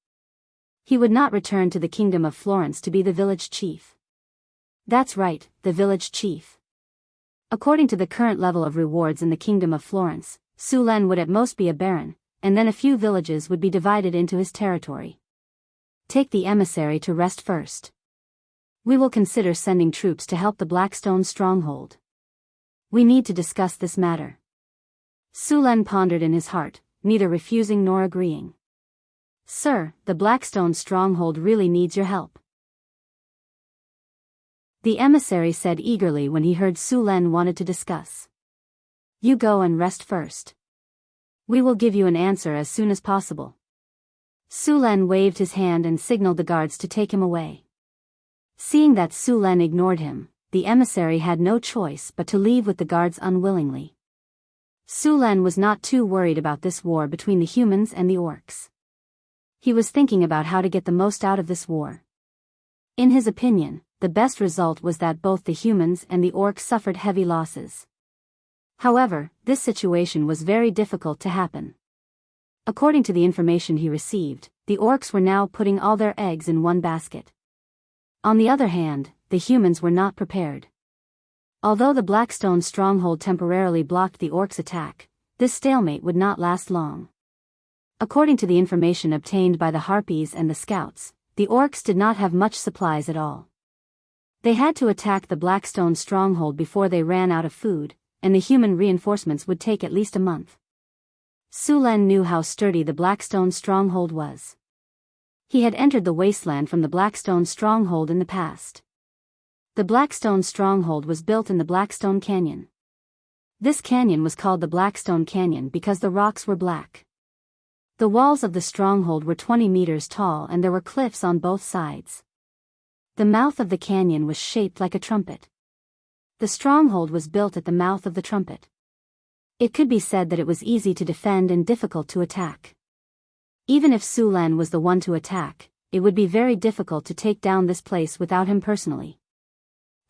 Speaker 1: He would not return to the Kingdom of Florence to be the village chief. That's right, the village chief. According to the current level of rewards in the Kingdom of Florence, Su Len would at most be a baron, and then a few villages would be divided into his territory. Take the emissary to rest first. We will consider sending troops to help the Blackstone stronghold. We need to discuss this matter. Su Len pondered in his heart, neither refusing nor agreeing. Sir, the Blackstone stronghold really needs your help. The emissary said eagerly when he heard Su Len wanted to discuss. You go and rest first. We will give you an answer as soon as possible. Su Len waved his hand and signaled the guards to take him away. Seeing that Su Len ignored him, the emissary had no choice but to leave with the guards unwillingly. Sulan was not too worried about this war between the humans and the orcs. He was thinking about how to get the most out of this war. In his opinion, the best result was that both the humans and the orcs suffered heavy losses. However, this situation was very difficult to happen. According to the information he received, the orcs were now putting all their eggs in one basket. On the other hand, the humans were not prepared. Although the Blackstone stronghold temporarily blocked the orcs' attack, this stalemate would not last long. According to the information obtained by the Harpies and the Scouts, the orcs did not have much supplies at all. They had to attack the Blackstone stronghold before they ran out of food, and the human reinforcements would take at least a month. Sulan knew how sturdy the Blackstone stronghold was. He had entered the wasteland from the Blackstone stronghold in the past. The Blackstone stronghold was built in the Blackstone Canyon. This canyon was called the Blackstone Canyon because the rocks were black. The walls of the stronghold were 20 meters tall and there were cliffs on both sides. The mouth of the canyon was shaped like a trumpet. The stronghold was built at the mouth of the trumpet. It could be said that it was easy to defend and difficult to attack. Even if Sulan was the one to attack, it would be very difficult to take down this place without him personally.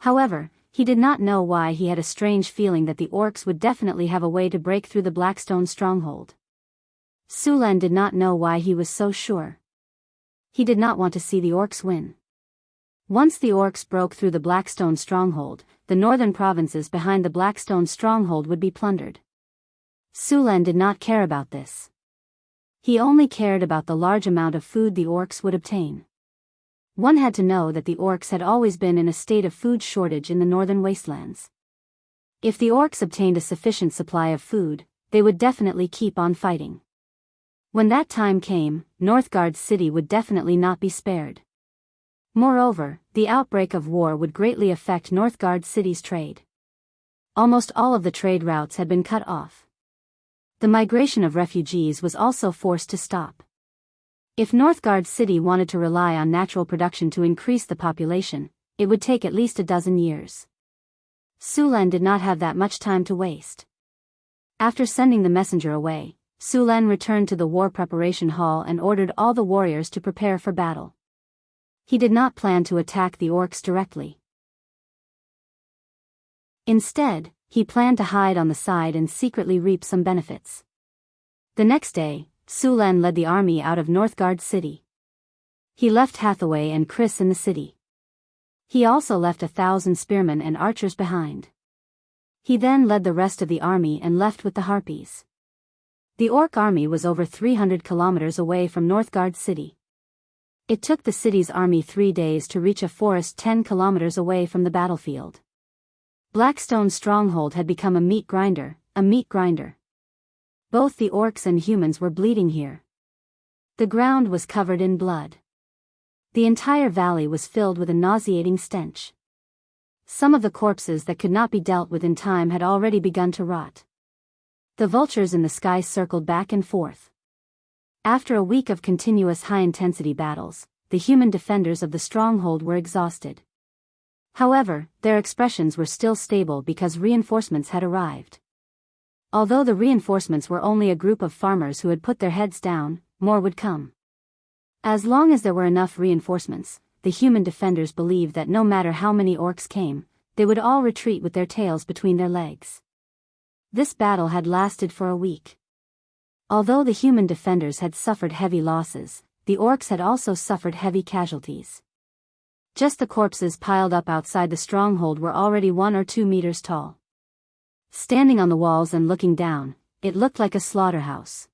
Speaker 1: However, he did not know why he had a strange feeling that the orcs would definitely have a way to break through the Blackstone stronghold. Sulan did not know why he was so sure. He did not want to see the orcs win. Once the orcs broke through the Blackstone stronghold, the northern provinces behind the Blackstone stronghold would be plundered. Sulan did not care about this. He only cared about the large amount of food the orcs would obtain. One had to know that the orcs had always been in a state of food shortage in the northern wastelands. If the orcs obtained a sufficient supply of food, they would definitely keep on fighting. When that time came, Northgard's city would definitely not be spared. Moreover, the outbreak of war would greatly affect Northgard city's trade. Almost all of the trade routes had been cut off. The migration of refugees was also forced to stop. If Northgard city wanted to rely on natural production to increase the population, it would take at least a dozen years. Sulan did not have that much time to waste. After sending the messenger away, Sulan returned to the war preparation hall and ordered all the warriors to prepare for battle. He did not plan to attack the orcs directly. Instead, he planned to hide on the side and secretly reap some benefits. The next day, Sulan led the army out of Northgard city. He left Hathaway and Chris in the city. He also left 1,000 spearmen and archers behind. He then led the rest of the army and left with the Harpies. The orc army was over 300 kilometers away from Northgard city. It took the city's army 3 days to reach a forest 10 kilometers away from the battlefield. Blackstone stronghold had become a meat grinder. Both the orcs and humans were bleeding here. The ground was covered in blood. The entire valley was filled with a nauseating stench. Some of the corpses that could not be dealt with in time had already begun to rot. The vultures in the sky circled back and forth. After a week of continuous high-intensity battles, the human defenders of the stronghold were exhausted. However, their expressions were still stable because reinforcements had arrived. Although the reinforcements were only a group of farmers who had put their heads down, more would come. As long as there were enough reinforcements, the human defenders believed that no matter how many orcs came, they would all retreat with their tails between their legs. This battle had lasted for a week. Although the human defenders had suffered heavy losses, the orcs had also suffered heavy casualties. Just the corpses piled up outside the stronghold were already 1 or 2 meters tall. Standing on the walls and looking down, it looked like a slaughterhouse.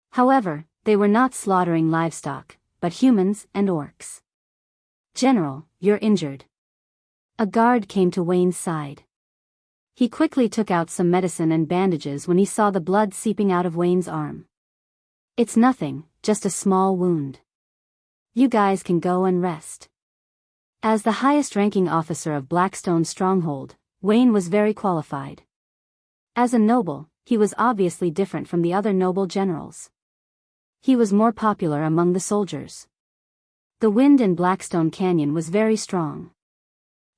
Speaker 1: However, they were not slaughtering livestock, but humans and orcs. "General, you're injured." A guard came to Wayne's side. He quickly took out some medicine and bandages when he saw the blood seeping out of Wayne's arm. "It's nothing, just a small wound. You guys can go and rest." As the highest-ranking officer of Blackstone Stronghold, Wayne was very qualified. As a noble, he was obviously different from the other noble generals. He was more popular among the soldiers. The wind in Blackstone Canyon was very strong.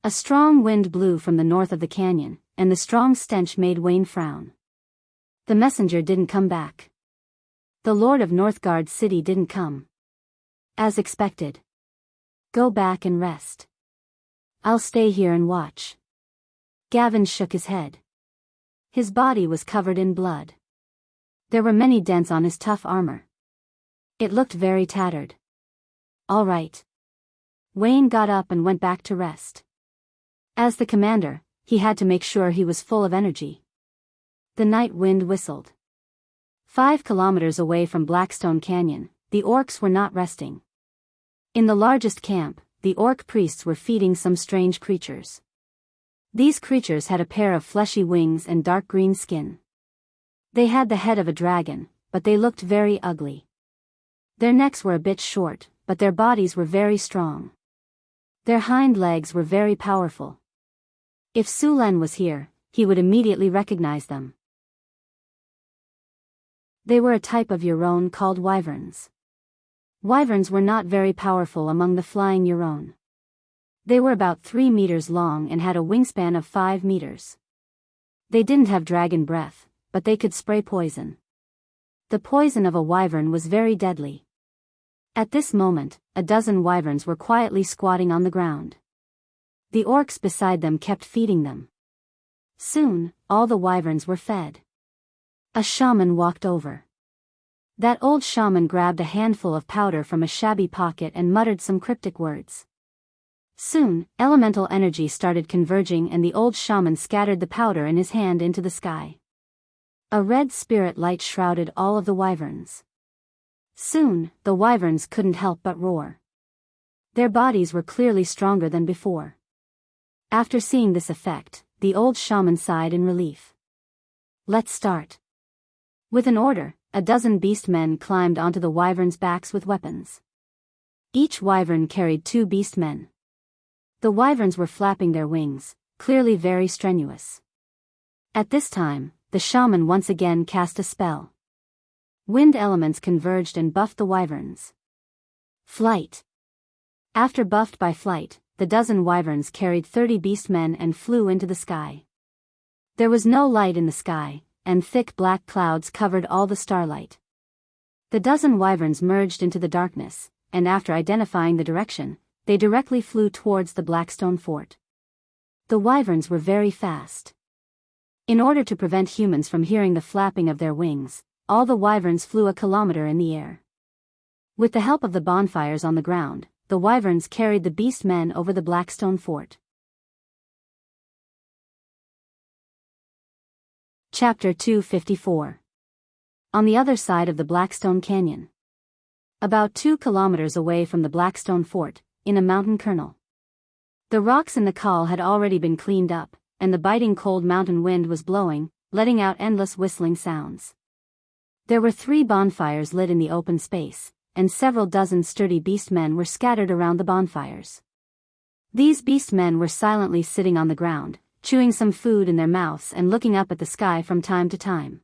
Speaker 1: A strong wind blew from the north of the canyon, and the strong stench made Wayne frown. The messenger didn't come back. The Lord of Northgard City didn't come. As expected. Go back and rest. I'll stay here and watch. Gavin shook his head. His body was covered in blood. There were many dents on his tough armor. It looked very tattered. All right. Wayne got up and went back to rest. As the commander, he had to make sure he was full of energy. The night wind whistled. 5 kilometers away from Blackstone Canyon, the orcs were not resting. In the largest camp, the orc priests were feeding some strange creatures. These creatures had a pair of fleshy wings and dark green skin. They had the head of a dragon, but they looked very ugly. Their necks were a bit short, but their bodies were very strong. Their hind legs were very powerful. If Sulen was here, he would immediately recognize them. They were a type of Euron called wyverns. Wyverns were not very powerful among the flying Euron. They were about 3 meters long and had a wingspan of 5 meters. They didn't have dragon breath, but they could spray poison. The poison of a wyvern was very deadly. At this moment, a dozen wyverns were quietly squatting on the ground. The orcs beside them kept feeding them. Soon, all the wyverns were fed. A shaman walked over. That old shaman grabbed a handful of powder from a shabby pocket and muttered some cryptic words. Soon, elemental energy started converging and the old shaman scattered the powder in his hand into the sky. A red spirit light shrouded all of the wyverns. Soon, the wyverns couldn't help but roar. Their bodies were clearly stronger than before. After seeing this effect, the old shaman sighed in relief. Let's start. With an order, a dozen beastmen climbed onto the wyverns' backs with weapons. Each wyvern carried 2 beastmen. The wyverns were flapping their wings, clearly very strenuous. At this time, the shaman once again cast a spell. Wind elements converged and buffed the wyverns. Flight. After buffed by flight, the dozen wyverns carried 30 beastmen and flew into the sky. There was no light in the sky, and thick black clouds covered all the starlight. The dozen wyverns merged into the darkness, and after identifying the direction, they directly flew towards the Blackstone Fort. The wyverns were very fast. In order to prevent humans from hearing the flapping of their wings, all the wyverns flew a kilometer in the air. With the help of the bonfires on the ground, the wyverns carried the beastmen over the Blackstone Fort. Chapter 254. On the other side of the Blackstone Canyon. About 2 kilometers away from the Blackstone Fort, in a mountain kernel. The rocks in the col had already been cleaned up, and the biting cold mountain wind was blowing, letting out endless whistling sounds. There were 3 bonfires lit in the open space, and several dozen sturdy beastmen were scattered around the bonfires. These beastmen were silently sitting on the ground, chewing some food in their mouths and looking up at the sky from time to time.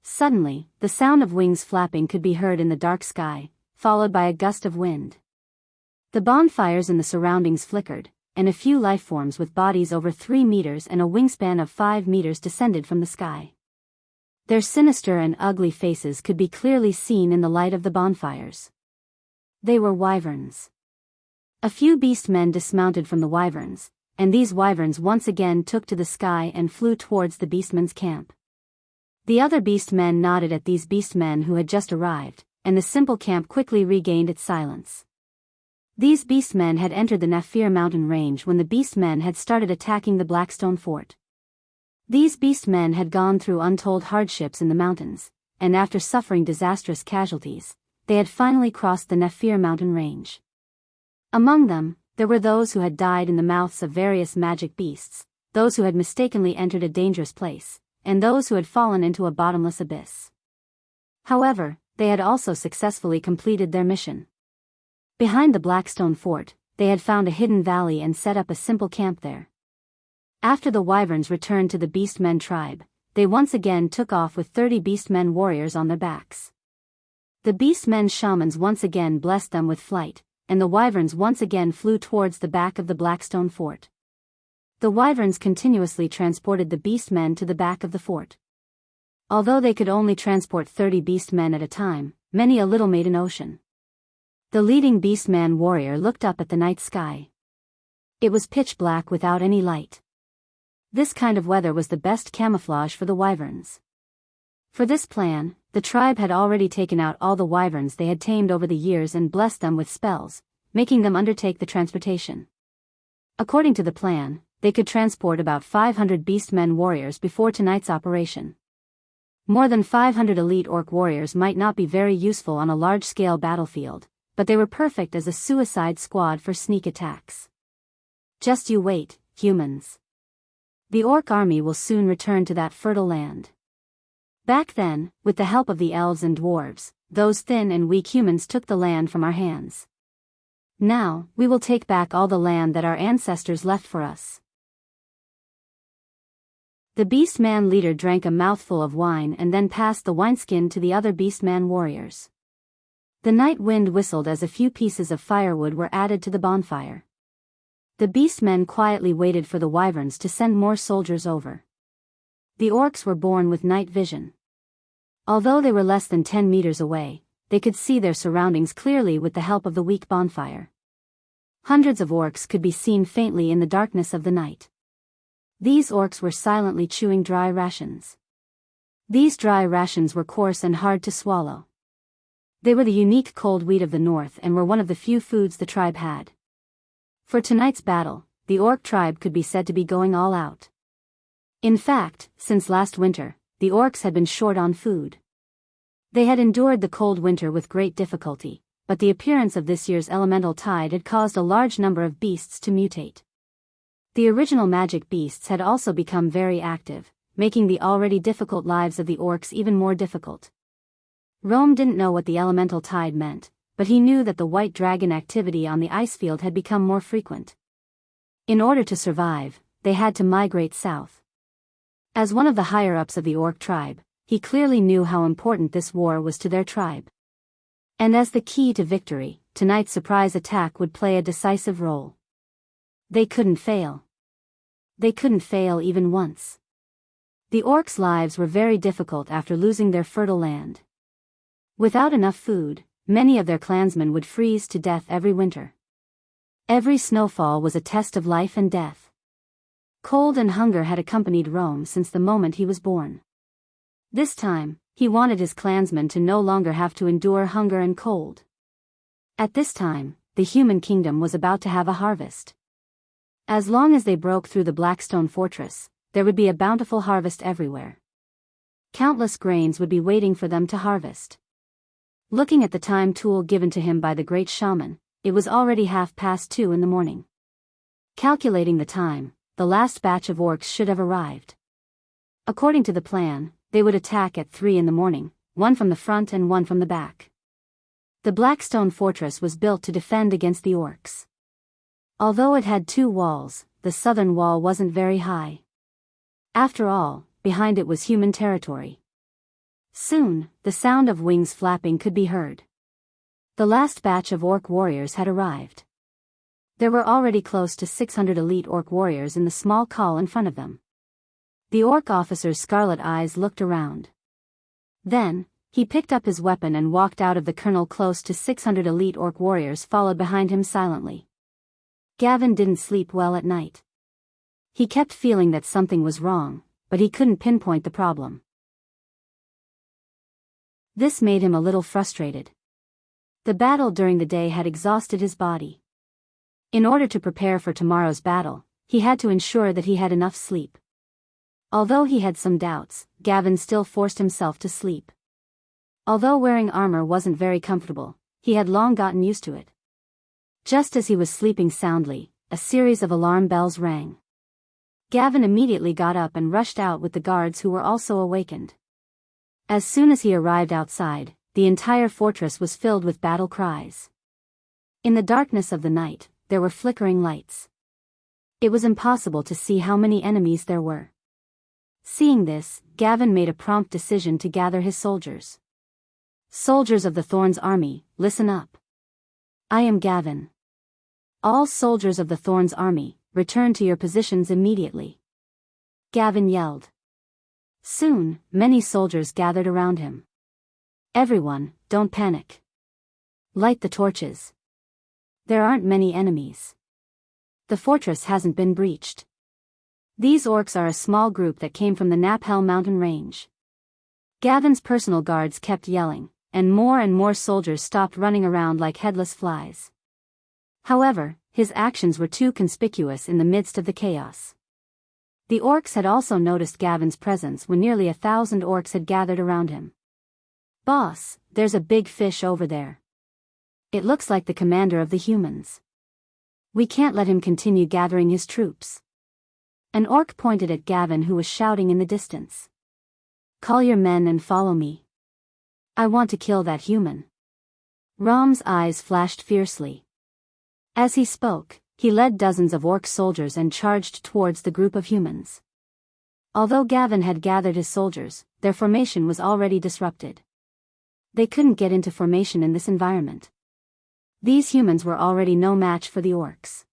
Speaker 1: Suddenly, the sound of wings flapping could be heard in the dark sky, followed by a gust of wind. The bonfires in the surroundings flickered, and a few lifeforms with bodies over 3 meters and a wingspan of 5 meters descended from the sky. Their sinister and ugly faces could be clearly seen in the light of the bonfires. They were wyverns. A few beastmen dismounted from the wyverns, and these wyverns once again took to the sky and flew towards the beastmen's camp. The other beastmen nodded at these beastmen who had just arrived, and the simple camp quickly regained its silence. These beastmen had entered the Nafir mountain range when the beastmen had started attacking the Blackstone Fort. These beastmen had gone through untold hardships in the mountains, and after suffering disastrous casualties, they had finally crossed the Nafir mountain range. Among them, there were those who had died in the mouths of various magic beasts, those who had mistakenly entered a dangerous place, and those who had fallen into a bottomless abyss. However, they had also successfully completed their mission. Behind the Blackstone Fort, they had found a hidden valley and set up a simple camp there. After the wyverns returned to the beastmen tribe, they once again took off with 30 beastmen warriors on their backs. The beastmen shamans once again blessed them with flight, and the wyverns once again flew towards the back of the Blackstone Fort. The wyverns continuously transported the beastmen to the back of the fort. Although they could only transport 30 beastmen at a time, many a little made an ocean. The leading beastman warrior looked up at the night sky. It was pitch black without any light. This kind of weather was the best camouflage for the wyverns. For this plan, the tribe had already taken out all the wyverns they had tamed over the years and blessed them with spells, making them undertake the transportation. According to the plan, they could transport about 500 beastmen warriors before tonight's operation. More than 500 elite orc warriors might not be very useful on a large-scale battlefield, but they were perfect as a suicide squad for sneak attacks. Just you wait, humans. The orc army will soon return to that fertile land. Back then, with the help of the elves and dwarves, those thin and weak humans took the land from our hands. Now, we will take back all the land that our ancestors left for us. The beastman leader drank a mouthful of wine and then passed the wineskin to the other beastman warriors. The night wind whistled as a few pieces of firewood were added to the bonfire. The beastmen quietly waited for the wyverns to send more soldiers over. The orcs were born with night vision. Although they were less than 10 meters away, they could see their surroundings clearly with the help of the weak bonfire. Hundreds of orcs could be seen faintly in the darkness of the night. These orcs were silently chewing dry rations. These dry rations were coarse and hard to swallow. They were the unique cold wheat of the north and were one of the few foods the tribe had. For tonight's battle, the orc tribe could be said to be going all out. In fact, since last winter, the orcs had been short on food. They had endured the cold winter with great difficulty, but the appearance of this year's elemental tide had caused a large number of beasts to mutate. The original magic beasts had also become very active, making the already difficult lives of the orcs even more difficult. Rome didn't know what the elemental tide meant, but he knew that the white dragon activity on the ice field had become more frequent. In order to survive, they had to migrate south. As one of the higher-ups of the orc tribe, he clearly knew how important this war was to their tribe. And as the key to victory, tonight's surprise attack would play a decisive role. They couldn't fail. They couldn't fail even once. The orcs' lives were very difficult after losing their fertile land. Without enough food, many of their clansmen would freeze to death every winter. Every snowfall was a test of life and death. Cold and hunger had accompanied Rome since the moment he was born. This time, he wanted his clansmen to no longer have to endure hunger and cold. At this time, the human kingdom was about to have a harvest. As long as they broke through the Blackstone fortress, there would be a bountiful harvest everywhere. Countless grains would be waiting for them to harvest. Looking at the time tool given to him by the great shaman, it was already 2:30 in the morning. Calculating the time, the last batch of orcs should have arrived. According to the plan, they would attack at 3 in the morning, one from the front and one from the back. The Blackstone fortress was built to defend against the orcs. Although it had 2 walls, the southern wall wasn't very high. After all, behind it was human territory. Soon, the sound of wings flapping could be heard. The last batch of orc warriors had arrived. There were already close to 600 elite orc warriors in the small call in front of them. The orc officer's scarlet eyes looked around. Then, he picked up his weapon and walked out of the kernel. Close to 600 elite orc warriors followed behind him silently. Gavin didn't sleep well at night. He kept feeling that something was wrong, but he couldn't pinpoint the problem. This made him a little frustrated. The battle during the day had exhausted his body. In order to prepare for tomorrow's battle, he had to ensure that he had enough sleep. Although he had some doubts, Gavin still forced himself to sleep. Although wearing armor wasn't very comfortable, he had long gotten used to it. Just as he was sleeping soundly, a series of alarm bells rang. Gavin immediately got up and rushed out with the guards who were also awakened. As soon as he arrived outside, the entire fortress was filled with battle cries. In the darkness of the night, there were flickering lights. It was impossible to see how many enemies there were. Seeing this, Gavin made a prompt decision to gather his soldiers. Soldiers of the Thorn's army, listen up. I am Gavin. All soldiers of the Thorn's army, return to your positions immediately. Gavin yelled. Soon, many soldiers gathered around him. Everyone, don't panic. Light the torches. There aren't many enemies. The fortress hasn't been breached. These orcs are a small group that came from the Naphel mountain range. Gavin's personal guards kept yelling, and more soldiers stopped running around like headless flies. However, his actions were too conspicuous in the midst of the chaos. The orcs had also noticed Gavin's presence when nearly 1,000 orcs had gathered around him. "Boss, there's a big fish over there. It looks like the commander of the humans. We can't let him continue gathering his troops." An orc pointed at Gavin, who was shouting in the distance. "Call your men and follow me. I want to kill that human." Rom's eyes flashed fiercely. As he spoke, he led dozens of orc soldiers and charged towards the group of humans. Although Gavin had gathered his soldiers, their formation was already disrupted. They couldn't get into formation in this environment. These humans were already no match for the orcs.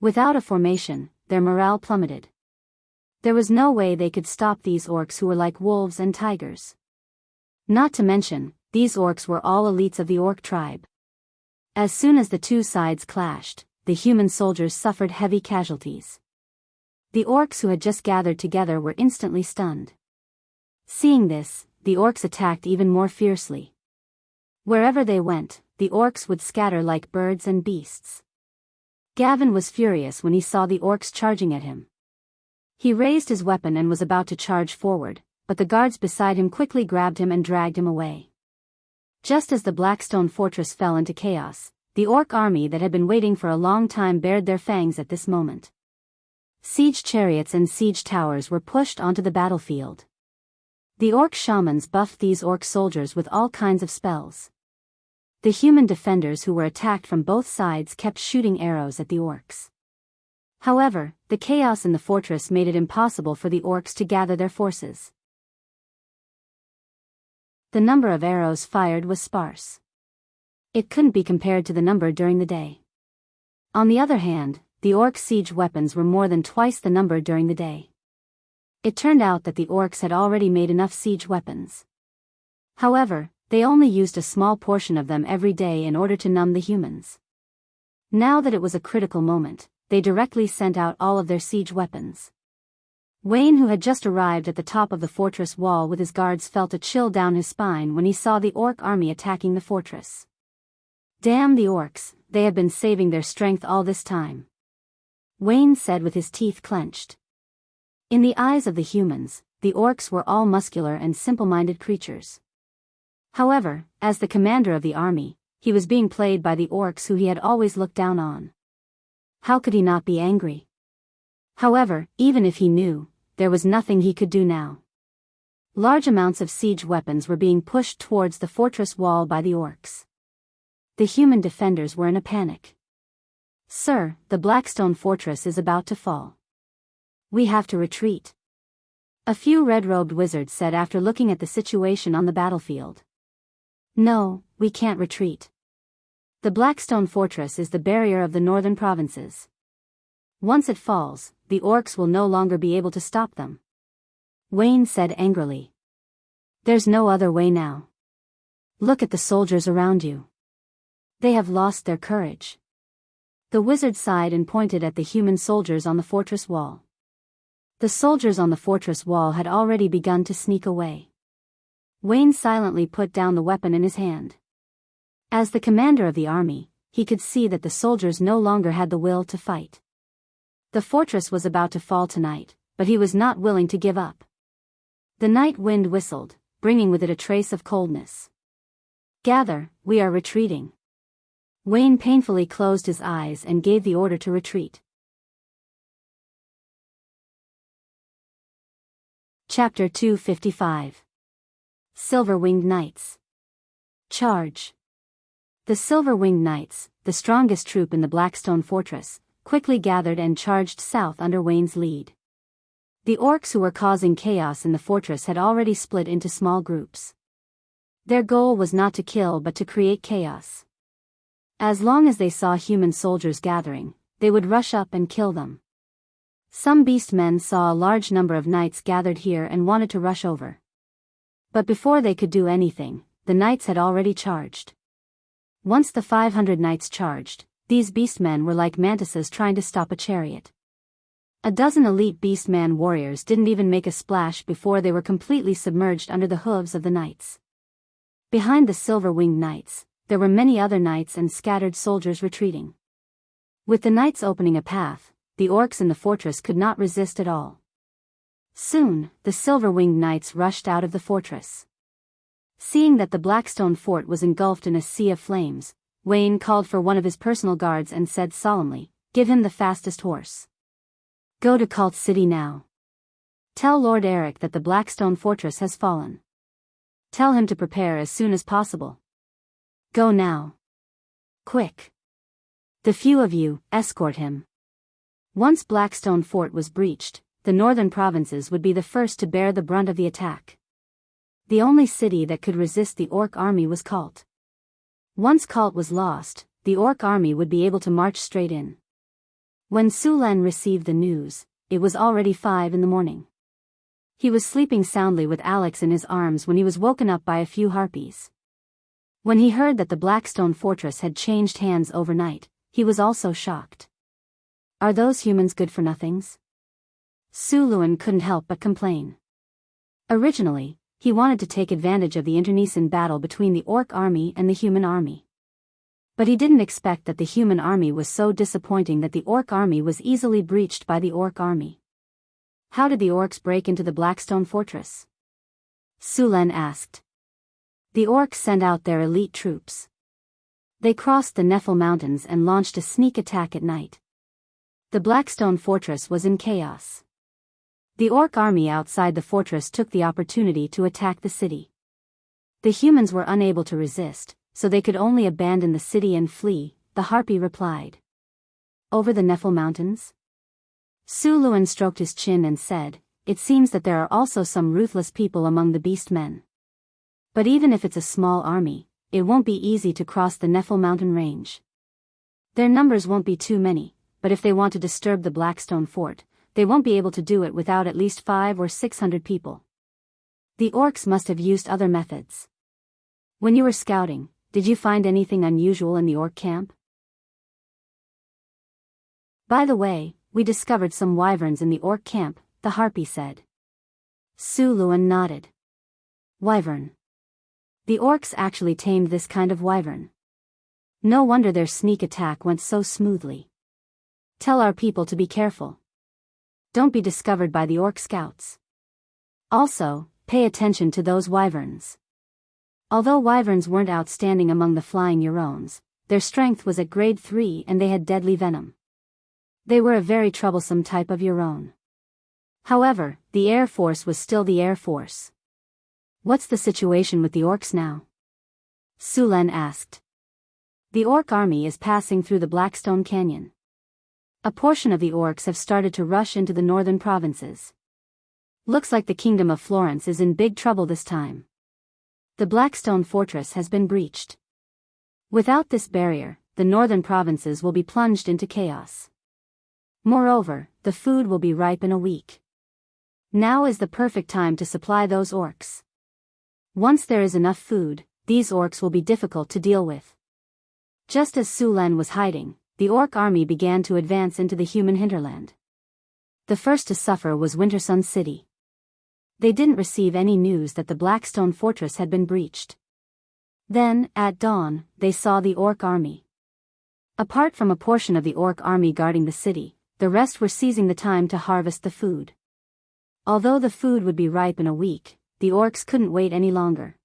Speaker 1: Without a formation, their morale plummeted. There was no way they could stop these orcs, who were like wolves and tigers. Not to mention, these orcs were all elites of the orc tribe. As soon as the two sides clashed, the human soldiers suffered heavy casualties. The orcs who had just gathered together were instantly stunned. Seeing this, the orcs attacked even more fiercely. Wherever they went, the orcs would scatter like birds and beasts. Gavin was furious when he saw the orcs charging at him. He raised his weapon and was about to charge forward, but the guards beside him quickly grabbed him and dragged him away. Just as the Blackstone fortress fell into chaos, the orc army that had been waiting for a long time bared their fangs at this moment. Siege chariots and siege towers were pushed onto the battlefield. The orc shamans buffed these orc soldiers with all kinds of spells. The human defenders who were attacked from both sides kept shooting arrows at the orcs. However, the chaos in the fortress made it impossible for the orcs to gather their forces. The number of arrows fired was sparse. It couldn't be compared to the number during the day. On the other hand, the orc siege weapons were more than twice the number during the day. It turned out that the orcs had already made enough siege weapons. However, they only used a small portion of them every day in order to numb the humans. Now that it was a critical moment, they directly sent out all of their siege weapons. Wayne, who had just arrived at the top of the fortress wall with his guards, felt a chill down his spine when he saw the orc army attacking the fortress. "Damn the orcs, they have been saving their strength all this time," Wayne said with his teeth clenched. In the eyes of the humans, the orcs were all muscular and simple-minded creatures. However, as the commander of the army, he was being played by the orcs who he had always looked down on. How could he not be angry? However, even if he knew, there was nothing he could do now. Large amounts of siege weapons were being pushed towards the fortress wall by the orcs. The human defenders were in a panic. "Sir, the Blackstone fortress is about to fall. We have to retreat," a few red-robed wizards said after looking at the situation on the battlefield. "No, we can't retreat. The Blackstone fortress is the barrier of the northern provinces. Once it falls, the orcs will no longer be able to stop them," Wayne said angrily. "There's no other way now. Look at the soldiers around you. They have lost their courage." The wizard sighed and pointed at the human soldiers on the fortress wall. The soldiers on the fortress wall had already begun to sneak away. Wayne silently put down the weapon in his hand. As the commander of the army, he could see that the soldiers no longer had the will to fight. The fortress was about to fall tonight, but he was not willing to give up. The night wind whistled, bringing with it a trace of coldness. "Gather, we are retreating." Wayne painfully closed his eyes and gave the order to retreat. Chapter 255. Silver-Winged Knights. Charge. The Silver-Winged Knights, the strongest troop in the Blackstone Fortress, quickly gathered and charged south under Wayne's lead. The orcs who were causing chaos in the fortress had already split into small groups. Their goal was not to kill but to create chaos. As long as they saw human soldiers gathering, they would rush up and kill them. Some beastmen saw a large number of knights gathered here and wanted to rush over. But before they could do anything, the knights had already charged. Once the 500 knights charged, these beastmen were like mantises trying to stop a chariot. A dozen elite beastman warriors didn't even make a splash before they were completely submerged under the hooves of the knights. Behind the silver-winged knights, there were many other knights and scattered soldiers retreating. With the knights opening a path, the orcs in the fortress could not resist at all. Soon, the silver-winged knights rushed out of the fortress. Seeing that the Blackstone fort was engulfed in a sea of flames, Wayne called for one of his personal guards and said solemnly, "Give him the fastest horse. Go to Cult City now. Tell Lord Eric that the Blackstone fortress has fallen. Tell him to prepare as soon as possible. Go now. Quick. The few of you, escort him." Once Blackstone Fort was breached, the northern provinces would be the first to bear the brunt of the attack. The only city that could resist the orc army was Cult. Once Cult was lost, the orc army would be able to march straight in. When Sulan received the news, it was already 5 in the morning. He was sleeping soundly with Alex in his arms when he was woken up by a few harpies. When he heard that the Blackstone fortress had changed hands overnight, he was also shocked. Are those humans good-for-nothings? Suluan couldn't help but complain. Originally, he wanted to take advantage of the internecine battle between the orc army and the human army. But he didn't expect that the human army was so disappointing that the orc army was easily breached by the orc army. How did the orcs break into the Blackstone fortress? Sulan asked. The orcs sent out their elite troops. They crossed the Nephil Mountains and launched a sneak attack at night. The Blackstone fortress was in chaos. The orc army outside the fortress took the opportunity to attack the city. The humans were unable to resist, so they could only abandon the city and flee, the harpy replied. Over the Nephil Mountains? Suluan stroked his chin and said, "It seems that there are also some ruthless people among the beast men. But even if it's a small army, it won't be easy to cross the Nephil mountain range. Their numbers won't be too many, but if they want to disturb the Blackstone fort, they won't be able to do it without at least 500 or 600 people. The orcs must have used other methods. When you were scouting, did you find anything unusual in the orc camp?" "By the way, we discovered some wyverns in the orc camp," the harpy said. Suluan nodded. Wyvern. The orcs actually tamed this kind of wyvern. No wonder their sneak attack went so smoothly. Tell our people to be careful. Don't be discovered by the orc scouts. Also, pay attention to those wyverns. Although wyverns weren't outstanding among the flying Eurones, their strength was at grade 3 and they had deadly venom. They were a very troublesome type of Eurone. However, the Air Force was still the Air Force. "What's the situation with the orcs now?" Sulan asked. "The orc army is passing through the Blackstone Canyon. A portion of the orcs have started to rush into the northern provinces. Looks like the Kingdom of Florence is in big trouble this time. The Blackstone fortress has been breached. Without this barrier, the northern provinces will be plunged into chaos. Moreover, the food will be ripe in a week. Now is the perfect time to supply those orcs. Once there is enough food, these orcs will be difficult to deal with." Just as Sulan was hiding, the orc army began to advance into the human hinterland. The first to suffer was Wintersun City. They didn't receive any news that the Blackstone fortress had been breached. Then, at dawn, they saw the orc army. Apart from a portion of the orc army guarding the city, the rest were seizing the time to harvest the food. Although the food would be ripe in a week, the orcs couldn't wait any longer.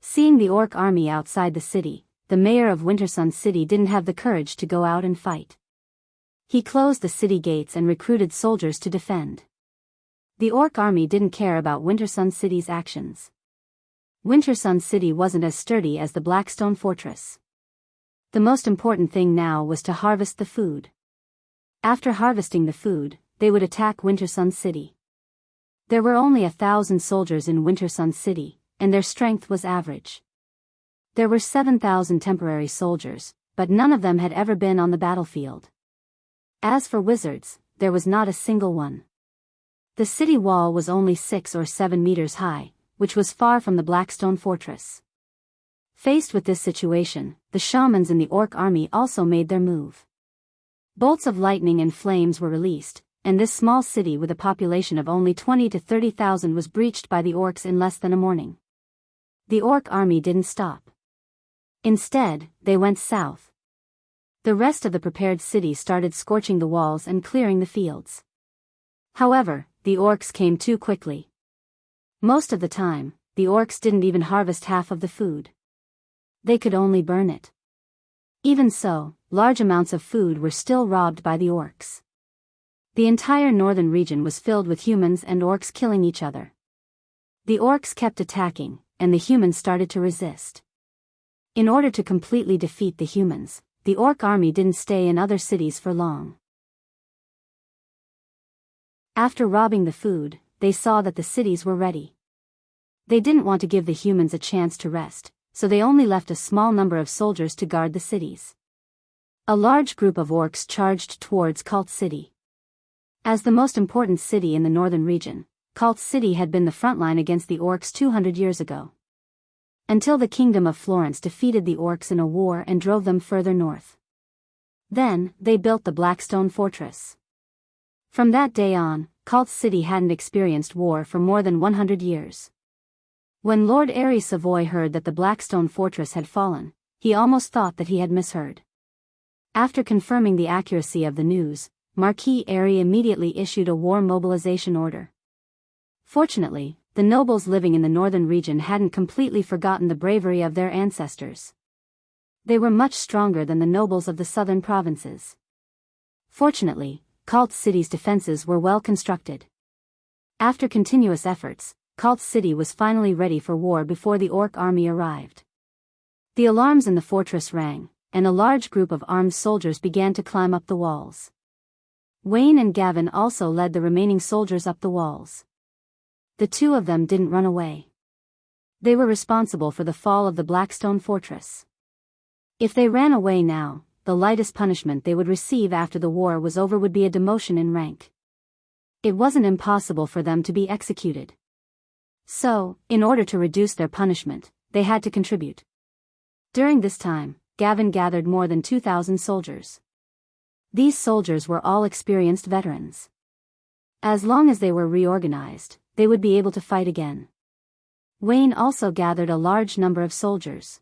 Speaker 1: Seeing the orc army outside the city, the mayor of Wintersun City didn't have the courage to go out and fight. He closed the city gates and recruited soldiers to defend. The orc army didn't care about Wintersun City's actions. Wintersun City wasn't as sturdy as the Blackstone Fortress. The most important thing now was to harvest the food. After harvesting the food, they would attack Wintersun City. There were only 1,000 soldiers in Wintersun City, and their strength was average. There were 7,000 temporary soldiers, but none of them had ever been on the battlefield. As for wizards, there was not a single one. The city wall was only 6 or 7 meters high, which was far from the Blackstone fortress. Faced with this situation, the shamans in the orc army also made their move. Bolts of lightning and flames were released, and this small city with a population of only 20 to 30,000 was breached by the orcs in less than a morning. The orc army didn't stop. Instead, they went south. The rest of the prepared city started scorching the walls and clearing the fields. However, the orcs came too quickly. Most of the time, the orcs didn't even harvest half of the food. They could only burn it. Even so, large amounts of food were still robbed by the orcs. The entire northern region was filled with humans and orcs killing each other. The orcs kept attacking, and the humans started to resist. In order to completely defeat the humans, the orc army didn't stay in other cities for long. After robbing the food, they saw that the cities were ready. They didn't want to give the humans a chance to rest, so they only left a small number of soldiers to guard the cities. A large group of orcs charged towards Cult City. As the most important city in the northern region, Cult City had been the front line against the orcs 200 years ago. Until the Kingdom of Florence defeated the orcs in a war and drove them further north. Then, they built the Blackstone Fortress. From that day on, Cult City hadn't experienced war for more than 100 years. When Lord Airy Savoy heard that the Blackstone Fortress had fallen, he almost thought that he had misheard. After confirming the accuracy of the news, Marquis Airy immediately issued a war mobilization order. Fortunately, the nobles living in the northern region hadn't completely forgotten the bravery of their ancestors. They were much stronger than the nobles of the southern provinces. Fortunately, Cult City's defenses were well constructed. After continuous efforts, Cult City was finally ready for war before the orc army arrived. The alarms in the fortress rang, and a large group of armed soldiers began to climb up the walls. Wayne and Gavin also led the remaining soldiers up the walls. The two of them didn't run away. They were responsible for the fall of the Blackstone Fortress. If they ran away now, the lightest punishment they would receive after the war was over would be a demotion in rank. It wasn't impossible for them to be executed. So, in order to reduce their punishment, they had to contribute. During this time, Gavin gathered more than 2,000 soldiers. These soldiers were all experienced veterans. As long as they were reorganized, they would be able to fight again. Wayne also gathered a large number of soldiers.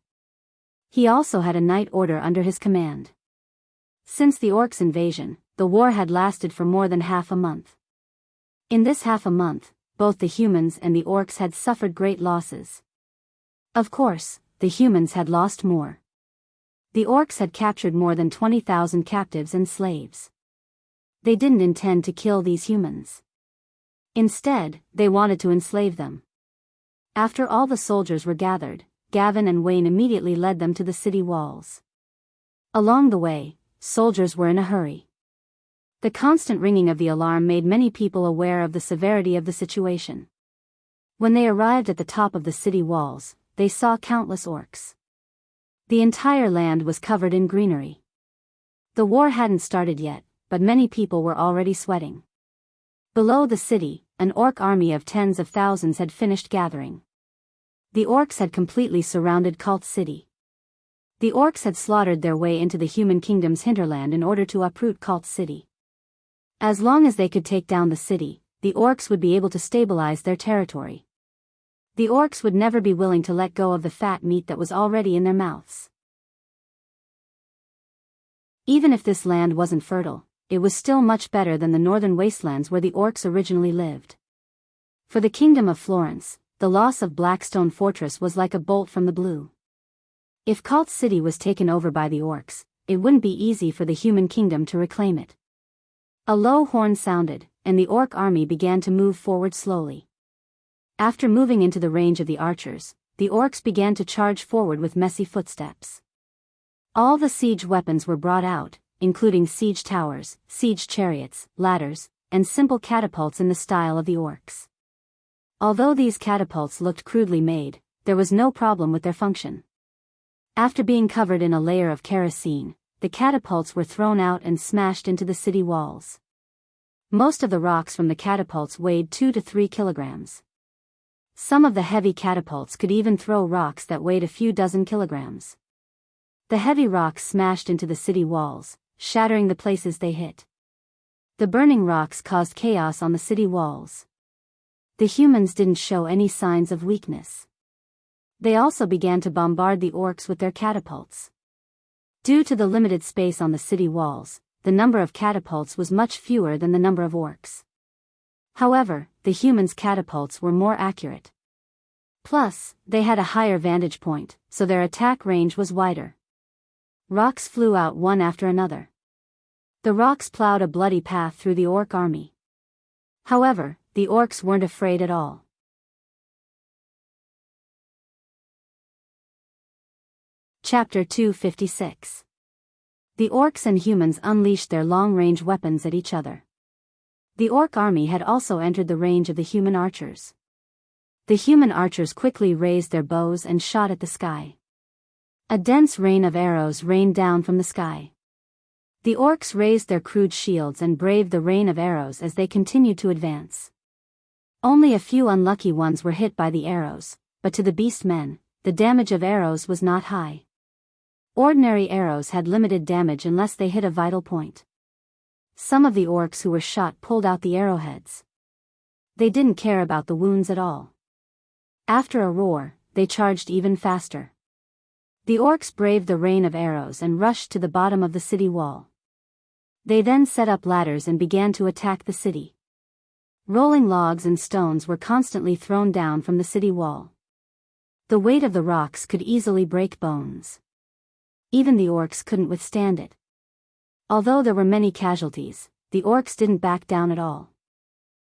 Speaker 1: He also had a knight order under his command. Since the orcs' invasion, the war had lasted for more than half a month. In this half a month, both the humans and the orcs had suffered great losses. Of course, the humans had lost more. The orcs had captured more than 20,000 captives and slaves. They didn't intend to kill these humans. Instead, they wanted to enslave them. After all the soldiers were gathered, Gavin and Wayne immediately led them to the city walls. Along the way, soldiers were in a hurry. The constant ringing of the alarm made many people aware of the severity of the situation. When they arrived at the top of the city walls, they saw countless orcs. The entire land was covered in greenery. The war hadn't started yet, but many people were already sweating. Below the city, an orc army of tens of thousands had finished gathering. The orcs had completely surrounded Cult City. The orcs had slaughtered their way into the human kingdom's hinterland in order to uproot Cult City. As long as they could take down the city, the orcs would be able to stabilize their territory. The orcs would never be willing to let go of the fat meat that was already in their mouths. Even if this land wasn't fertile, it was still much better than the northern wastelands where the orcs originally lived. For the Kingdom of Florence, the loss of Blackstone Fortress was like a bolt from the blue. If Cult City was taken over by the orcs, it wouldn't be easy for the human kingdom to reclaim it. A low horn sounded, and the orc army began to move forward slowly. After moving into the range of the archers, the orcs began to charge forward with messy footsteps. All the siege weapons were brought out, including siege towers, siege chariots, ladders, and simple catapults in the style of the orcs. Although these catapults looked crudely made, there was no problem with their function. After being covered in a layer of kerosene, the catapults were thrown out and smashed into the city walls. Most of the rocks from the catapults weighed 2 to 3 kilograms. Some of the heavy catapults could even throw rocks that weighed a few dozen kilograms. The heavy rocks smashed into the city walls, shattering the places they hit. The burning rocks caused chaos on the city walls. The humans didn't show any signs of weakness. They also began to bombard the orcs with their catapults. Due to the limited space on the city walls, the number of catapults was much fewer than the number of orcs. However, the humans' catapults were more accurate. Plus, they had a higher vantage point, so their attack range was wider. Rocks flew out one after another. The rocks plowed a bloody path through the orc army. However, the orcs weren't afraid at all. Chapter 256. The orcs and humans unleashed their long-range weapons at each other. The orc army had also entered the range of the human archers. The human archers quickly raised their bows and shot at the sky. A dense rain of arrows rained down from the sky. The orcs raised their crude shields and braved the rain of arrows as they continued to advance. Only a few unlucky ones were hit by the arrows, but to the beast men, the damage of arrows was not high. Ordinary arrows had limited damage unless they hit a vital point. Some of the orcs who were shot pulled out the arrowheads. They didn't care about the wounds at all. After a roar, they charged even faster. The orcs braved the rain of arrows and rushed to the bottom of the city wall. They then set up ladders and began to attack the city. Rolling logs and stones were constantly thrown down from the city wall. The weight of the rocks could easily break bones. Even the orcs couldn't withstand it. Although there were many casualties, the orcs didn't back down at all.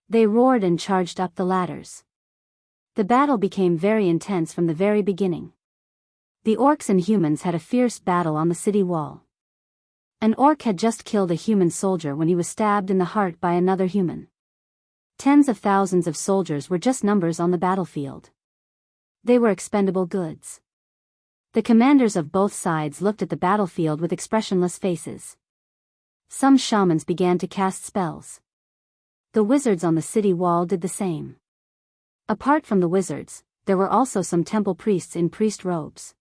Speaker 1: They roared and charged up the ladders. The battle became very intense from the very beginning. The orcs and humans had a fierce battle on the city wall. An orc had just killed a human soldier when he was stabbed in the heart by another human. Tens of thousands of soldiers were just numbers on the battlefield. They were expendable goods. The commanders of both sides looked at the battlefield with expressionless faces. Some shamans began to cast spells. The wizards on the city wall did the same. Apart from the wizards, there were also some temple priests in priest robes.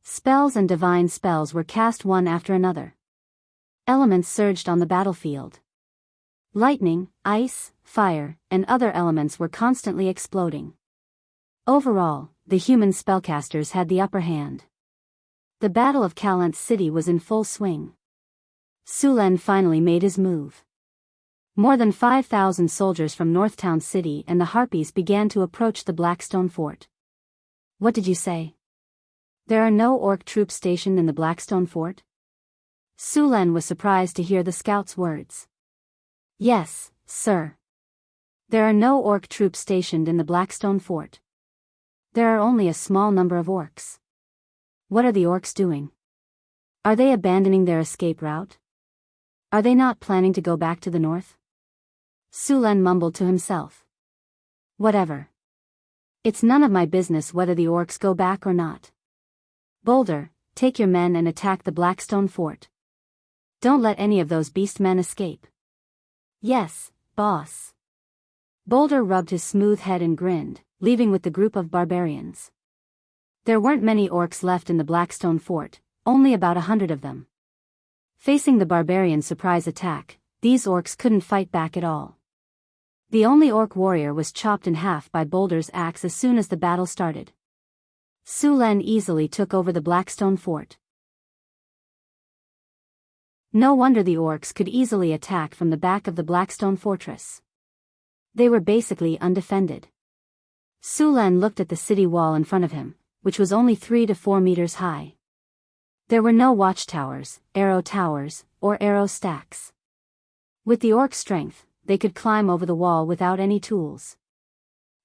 Speaker 1: Spells and divine spells were cast one after another. Elements surged on the battlefield. Lightning, ice, fire, and other elements were constantly exploding. Overall, the human spellcasters had the upper hand. The Battle of Kalant's city was in full swing. Sulen finally made his move. More than 5,000 soldiers from Northtown City and the Harpies began to approach the Blackstone Fort. What did you say? There are no orc troops stationed in the Blackstone Fort? Sulen was surprised to hear the scout's words. Yes, sir. There are no orc troops stationed in the Blackstone Fort. There are only a small number of orcs. What are the orcs doing? Are they abandoning their escape route? Are they not planning to go back to the north? Sulen mumbled to himself. Whatever. It's none of my business whether the orcs go back or not. Boulder, take your men and attack the Blackstone Fort. Don't let any of those beast men escape. Yes, boss. Boulder rubbed his smooth head and grinned, leaving with the group of barbarians. There weren't many orcs left in the Blackstone Fort, only about 100 of them. Facing the barbarians' surprise attack, these orcs couldn't fight back at all. The only orc warrior was chopped in half by Boulder's axe as soon as the battle started. Sulen easily took over the Blackstone Fort. No wonder the orcs could easily attack from the back of the Blackstone Fortress. They were basically undefended. Sulen looked at the city wall in front of him, which was only 3 to 4 meters high. There were no watchtowers, arrow towers, or arrow stacks. With the orc strength, they could climb over the wall without any tools.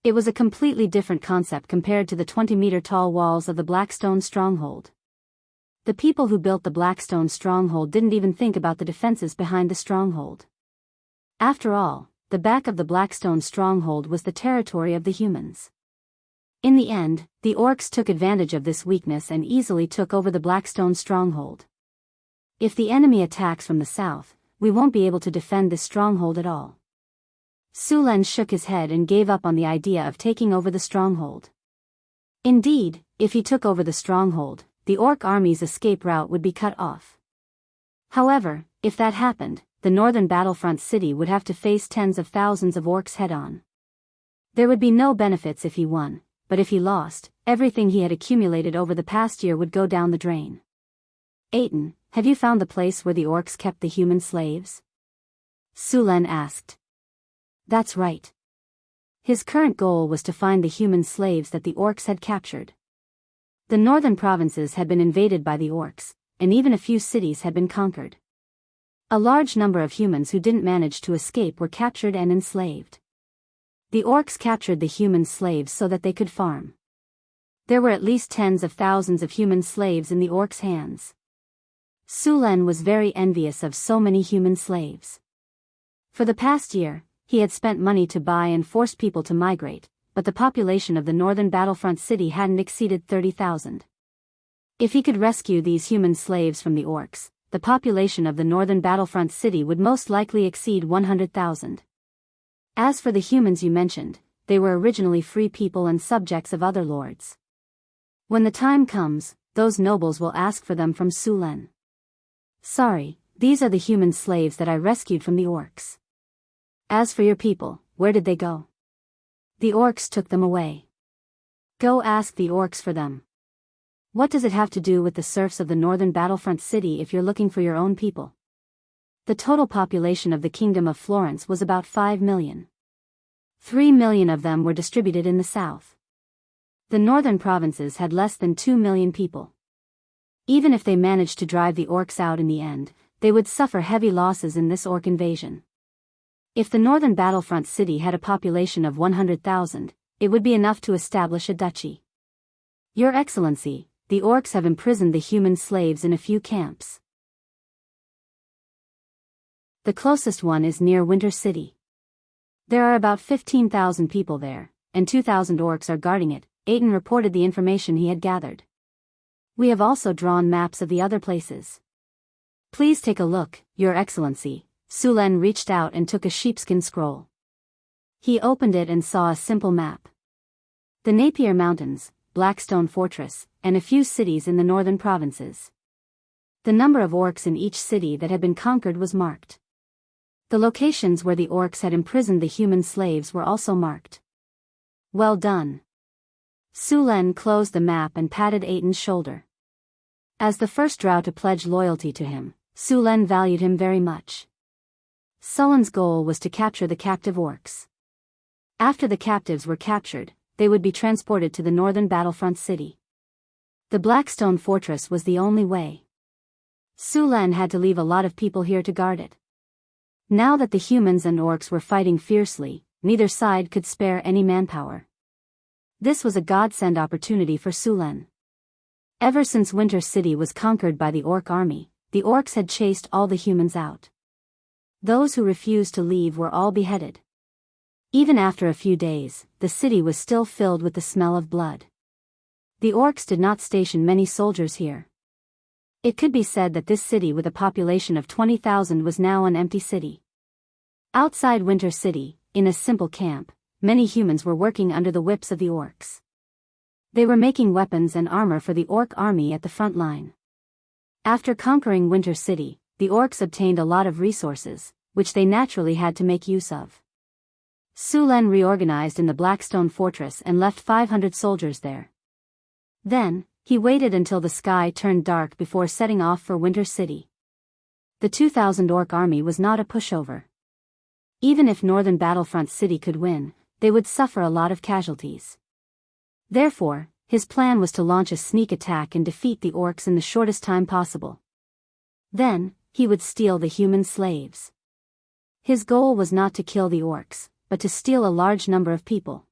Speaker 1: It was a completely different concept compared to the 20-meter-tall walls of the Blackstone stronghold. The people who built the Blackstone stronghold didn't even think about the defenses behind the stronghold. After all, the back of the Blackstone stronghold was the territory of the humans. In the end, the orcs took advantage of this weakness and easily took over the Blackstone stronghold. If the enemy attacks from the south, we won't be able to defend this stronghold at all. Su Len shook his head and gave up on the idea of taking over the stronghold. Indeed, if he took over the stronghold, the orc army's escape route would be cut off. However, if that happened, the northern battlefront city would have to face tens of thousands of orcs head-on. There would be no benefits if he won, but if he lost, everything he had accumulated over the past year would go down the drain. Aiden, have you found the place where the orcs kept the human slaves? Su Len asked. That's right. His current goal was to find the human slaves that the orcs had captured. The northern provinces had been invaded by the orcs, and even a few cities had been conquered. A large number of humans who didn't manage to escape were captured and enslaved. The orcs captured the human slaves so that they could farm. There were at least tens of thousands of human slaves in the orcs' hands. Su Len was very envious of so many human slaves. For the past year, he had spent money to buy and force people to migrate, but the population of the northern battlefront city hadn't exceeded 30,000. If he could rescue these human slaves from the orcs, the population of the northern battlefront city would most likely exceed 100,000. As for the humans you mentioned, they were originally free people and subjects of other lords. When the time comes, those nobles will ask for them from Su Len. Sorry, these are the human slaves that I rescued from the orcs. As for your people, where did they go? The orcs took them away. Go ask the orcs for them. What does it have to do with the serfs of the northern battlefront city if you're looking for your own people? The total population of the Kingdom of Florence was about 5 million. 3 million of them were distributed in the south. The northern provinces had less than 2 million people. Even if they managed to drive the orcs out in the end, they would suffer heavy losses in this orc invasion. If the northern battlefront city had a population of 100,000, it would be enough to establish a duchy. Your Excellency, the orcs have imprisoned the human slaves in a few camps. The closest one is near Winter City. There are about 15,000 people there, and 2,000 orcs are guarding it. Aiden reported the information he had gathered. We have also drawn maps of the other places. Please take a look, Your Excellency. Su Len reached out and took a sheepskin scroll. He opened it and saw a simple map. The Napier Mountains, Blackstone Fortress, and a few cities in the northern provinces. The number of orcs in each city that had been conquered was marked. The locations where the orcs had imprisoned the human slaves were also marked. Well done. Su Len closed the map and patted Aiden's shoulder. As the first drow to pledge loyalty to him, Su Len valued him very much. Sullen's goal was to capture the captive orcs. After the captives were captured, they would be transported to the northern battlefront city. The Blackstone Fortress was the only way. Su Len had to leave a lot of people here to guard it. Now that the humans and orcs were fighting fiercely, neither side could spare any manpower. This was a godsend opportunity for Su Len. Ever since Winter City was conquered by the orc army, the orcs had chased all the humans out. Those who refused to leave were all beheaded. Even after a few days, the city was still filled with the smell of blood. The orcs did not station many soldiers here. It could be said that this city with a population of 20,000 was now an empty city. Outside Winter City, in a simple camp, many humans were working under the whips of the orcs. They were making weapons and armor for the orc army at the front line. After conquering Winter City, the orcs obtained a lot of resources, which they naturally had to make use of. Su Len reorganized in the Blackstone Fortress and left 500 soldiers there. Then, he waited until the sky turned dark before setting off for Winter City. The 2,000 orc army was not a pushover. Even if northern battlefront city could win, they would suffer a lot of casualties. Therefore, his plan was to launch a sneak attack and defeat the orcs in the shortest time possible. Then, he would steal the human slaves. His goal was not to kill the orcs, but to steal a large number of people.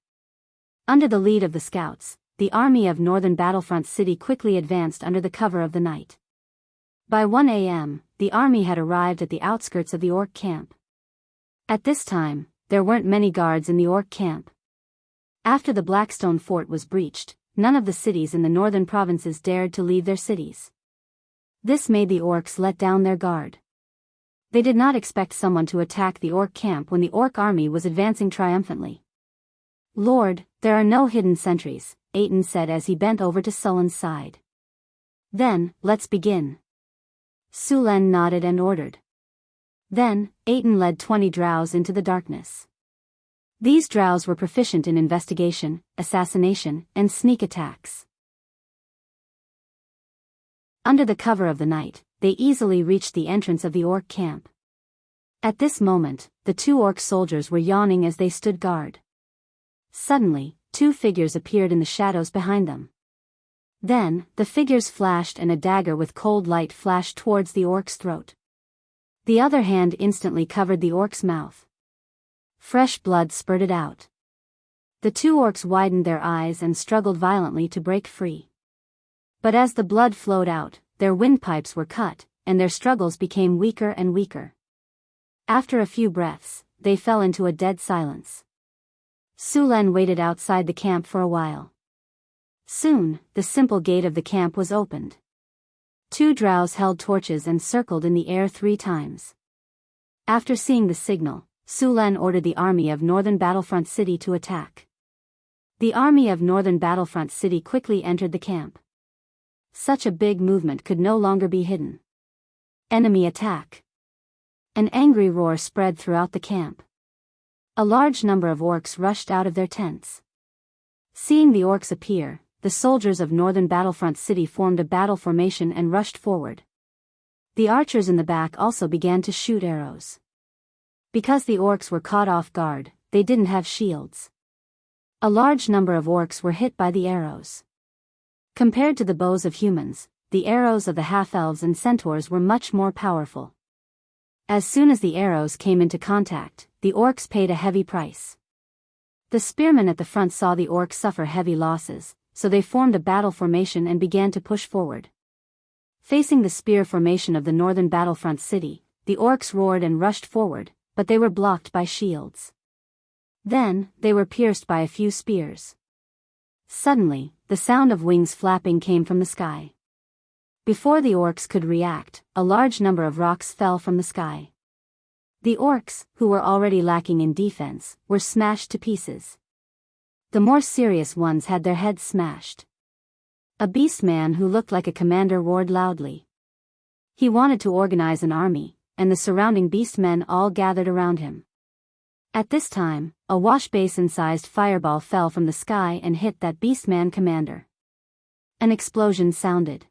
Speaker 1: Under the lead of the scouts, the army of northern battlefront city quickly advanced under the cover of the night. By 1 a.m., the army had arrived at the outskirts of the orc camp. At this time, there weren't many guards in the orc camp. After the Blackstone Fort was breached, none of the cities in the northern provinces dared to leave their cities. This made the orcs let down their guard. They did not expect someone to attack the orc camp when the orc army was advancing triumphantly. "Lord, there are no hidden sentries," Aten said as he bent over to Sulan's side. "Then, let's begin." Sulan nodded and ordered. Then, Aten led 20 drows into the darkness. These drows were proficient in investigation, assassination, and sneak attacks. Under the cover of the night, they easily reached the entrance of the orc camp. At this moment, the 2 orc soldiers were yawning as they stood guard. Suddenly, 2 figures appeared in the shadows behind them. Then, the figures flashed and a dagger with cold light flashed towards the orc's throat. The other hand instantly covered the orc's mouth. Fresh blood spurted out. The 2 orcs widened their eyes and struggled violently to break free. But as the blood flowed out, their windpipes were cut, and their struggles became weaker and weaker. After a few breaths, they fell into a dead silence. Sulan waited outside the camp for a while. Soon, the simple gate of the camp was opened. 2 drows held torches and circled in the air 3 times. After seeing the signal, Sulan ordered the army of Northern Battlefront City to attack. The army of Northern Battlefront City quickly entered the camp. Such a big movement could no longer be hidden. Enemy attack. An angry roar spread throughout the camp. A large number of orcs rushed out of their tents. Seeing the orcs appear, the soldiers of Northern Battlefront City formed a battle formation and rushed forward. The archers in the back also began to shoot arrows. Because the orcs were caught off guard, they didn't have shields. A large number of orcs were hit by the arrows. Compared to the bows of humans, the arrows of the half-elves and centaurs were much more powerful. As soon as the arrows came into contact, the orcs paid a heavy price. The spearmen at the front saw the orcs suffer heavy losses, so they formed a battle formation and began to push forward. Facing the spear formation of the Northern Battlefront City, the orcs roared and rushed forward, but they were blocked by shields. Then, they were pierced by a few spears. Suddenly, the sound of wings flapping came from the sky. Before the orcs could react, a large number of rocks fell from the sky. The orcs, who were already lacking in defense, were smashed to pieces. The more serious ones had their heads smashed. A beastman who looked like a commander roared loudly. He wanted to organize an army, and the surrounding beastmen all gathered around him. At this time, a wash-basin-sized fireball fell from the sky and hit that beastman commander. An explosion sounded.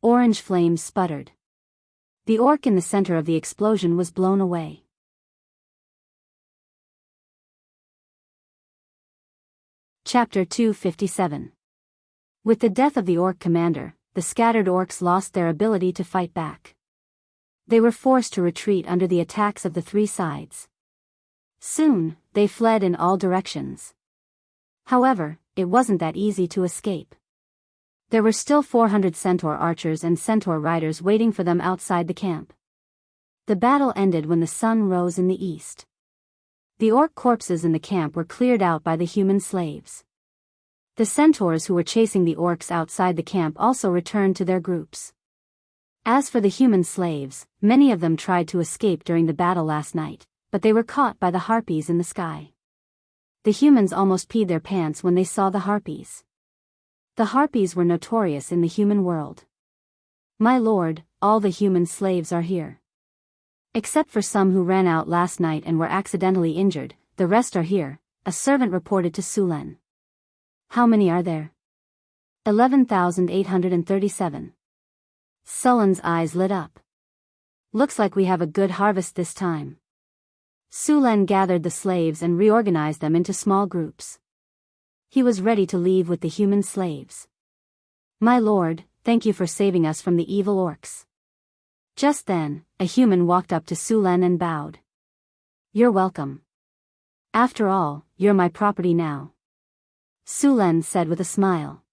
Speaker 1: Orange flames sputtered. The orc in the center of the explosion was blown away. Chapter 257. With the death of the orc commander, the scattered orcs lost their ability to fight back. They were forced to retreat under the attacks of the 3 sides. Soon, they fled in all directions. However, it wasn't that easy to escape. There were still 400 centaur archers and centaur riders waiting for them outside the camp. The battle ended when the sun rose in the east. The orc corpses in the camp were cleared out by the human slaves. The centaurs who were chasing the orcs outside the camp also returned to their groups. As for the human slaves, many of them tried to escape during the battle last night, but they were caught by the harpies in the sky. The humans almost peed their pants when they saw the harpies. The harpies were notorious in the human world. "My lord, all the human slaves are here. Except for some who ran out last night and were accidentally injured, the rest are here," a servant reported to Sulan. "How many are there?" 11,837. Sulan's eyes lit up. "Looks like we have a good harvest this time." Sulan gathered the slaves and reorganized them into small groups. He was ready to leave with the human slaves. "My lord, thank you for saving us from the evil orcs." Just then, a human walked up to Sulan and bowed. "You're welcome. After all, you're my property now." Sulan said with a smile.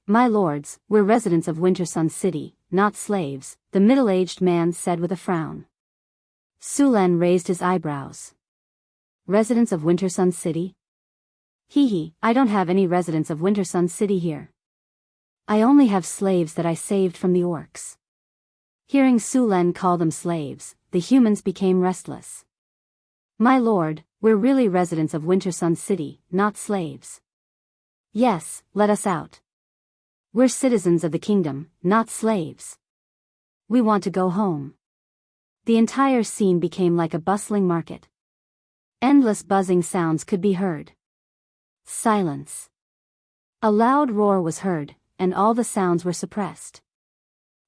Speaker 1: My lords, we're residents of Winter Sun City, not slaves," the middle-aged man said with a frown. Sulan raised his eyebrows. "Residents of Winter Sun City? I don't have any residents of Winter Sun City here. I only have slaves that I saved from the orcs." Hearing Su Len call them slaves, the humans became restless. My lord, we're really residents of Wintersun City, not slaves. Yes, let us out. We're citizens of the kingdom, not slaves. We want to go home. The entire scene became like a bustling market. Endless buzzing sounds could be heard. Silence. A loud roar was heard, and all the sounds were suppressed.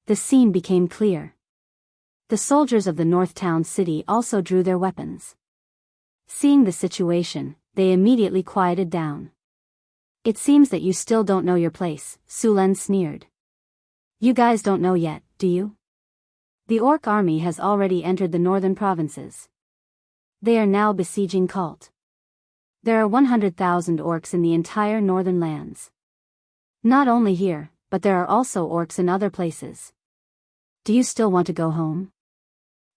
Speaker 1: The scene became clear. The soldiers of the North Town City also drew their weapons. Seeing the situation, they immediately quieted down. It seems that you still don't know your place, Su Len sneered. You guys don't know yet, do you? The orc army has already entered the northern provinces. They are now besieging Cult. There are 100,000 orcs in the entire northern lands. Not only here, but there are also orcs in other places. Do you still want to go home?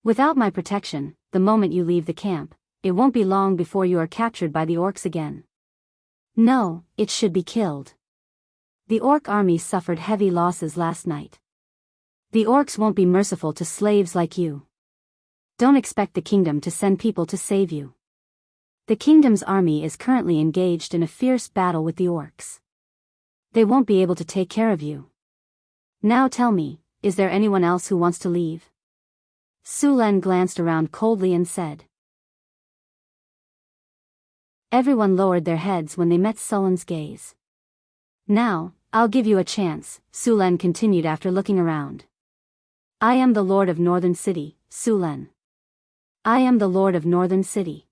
Speaker 1: Without my protection, the moment you leave the camp, it won't be long before you are captured by the orcs again. No, it should be killed. The orc army suffered heavy losses last night. The orcs won't be merciful to slaves like you. Don't expect the kingdom to send people to save you. The kingdom's army is currently engaged in a fierce battle with the orcs. They won't be able to take care of you. Now tell me, is there anyone else who wants to leave? Su Len glanced around coldly and said. Everyone lowered their heads when they met Sullen's gaze. Now, I'll give you a chance, Su Len continued after looking around. I am the Lord of Northern City, Su Len. I am the Lord of Northern City.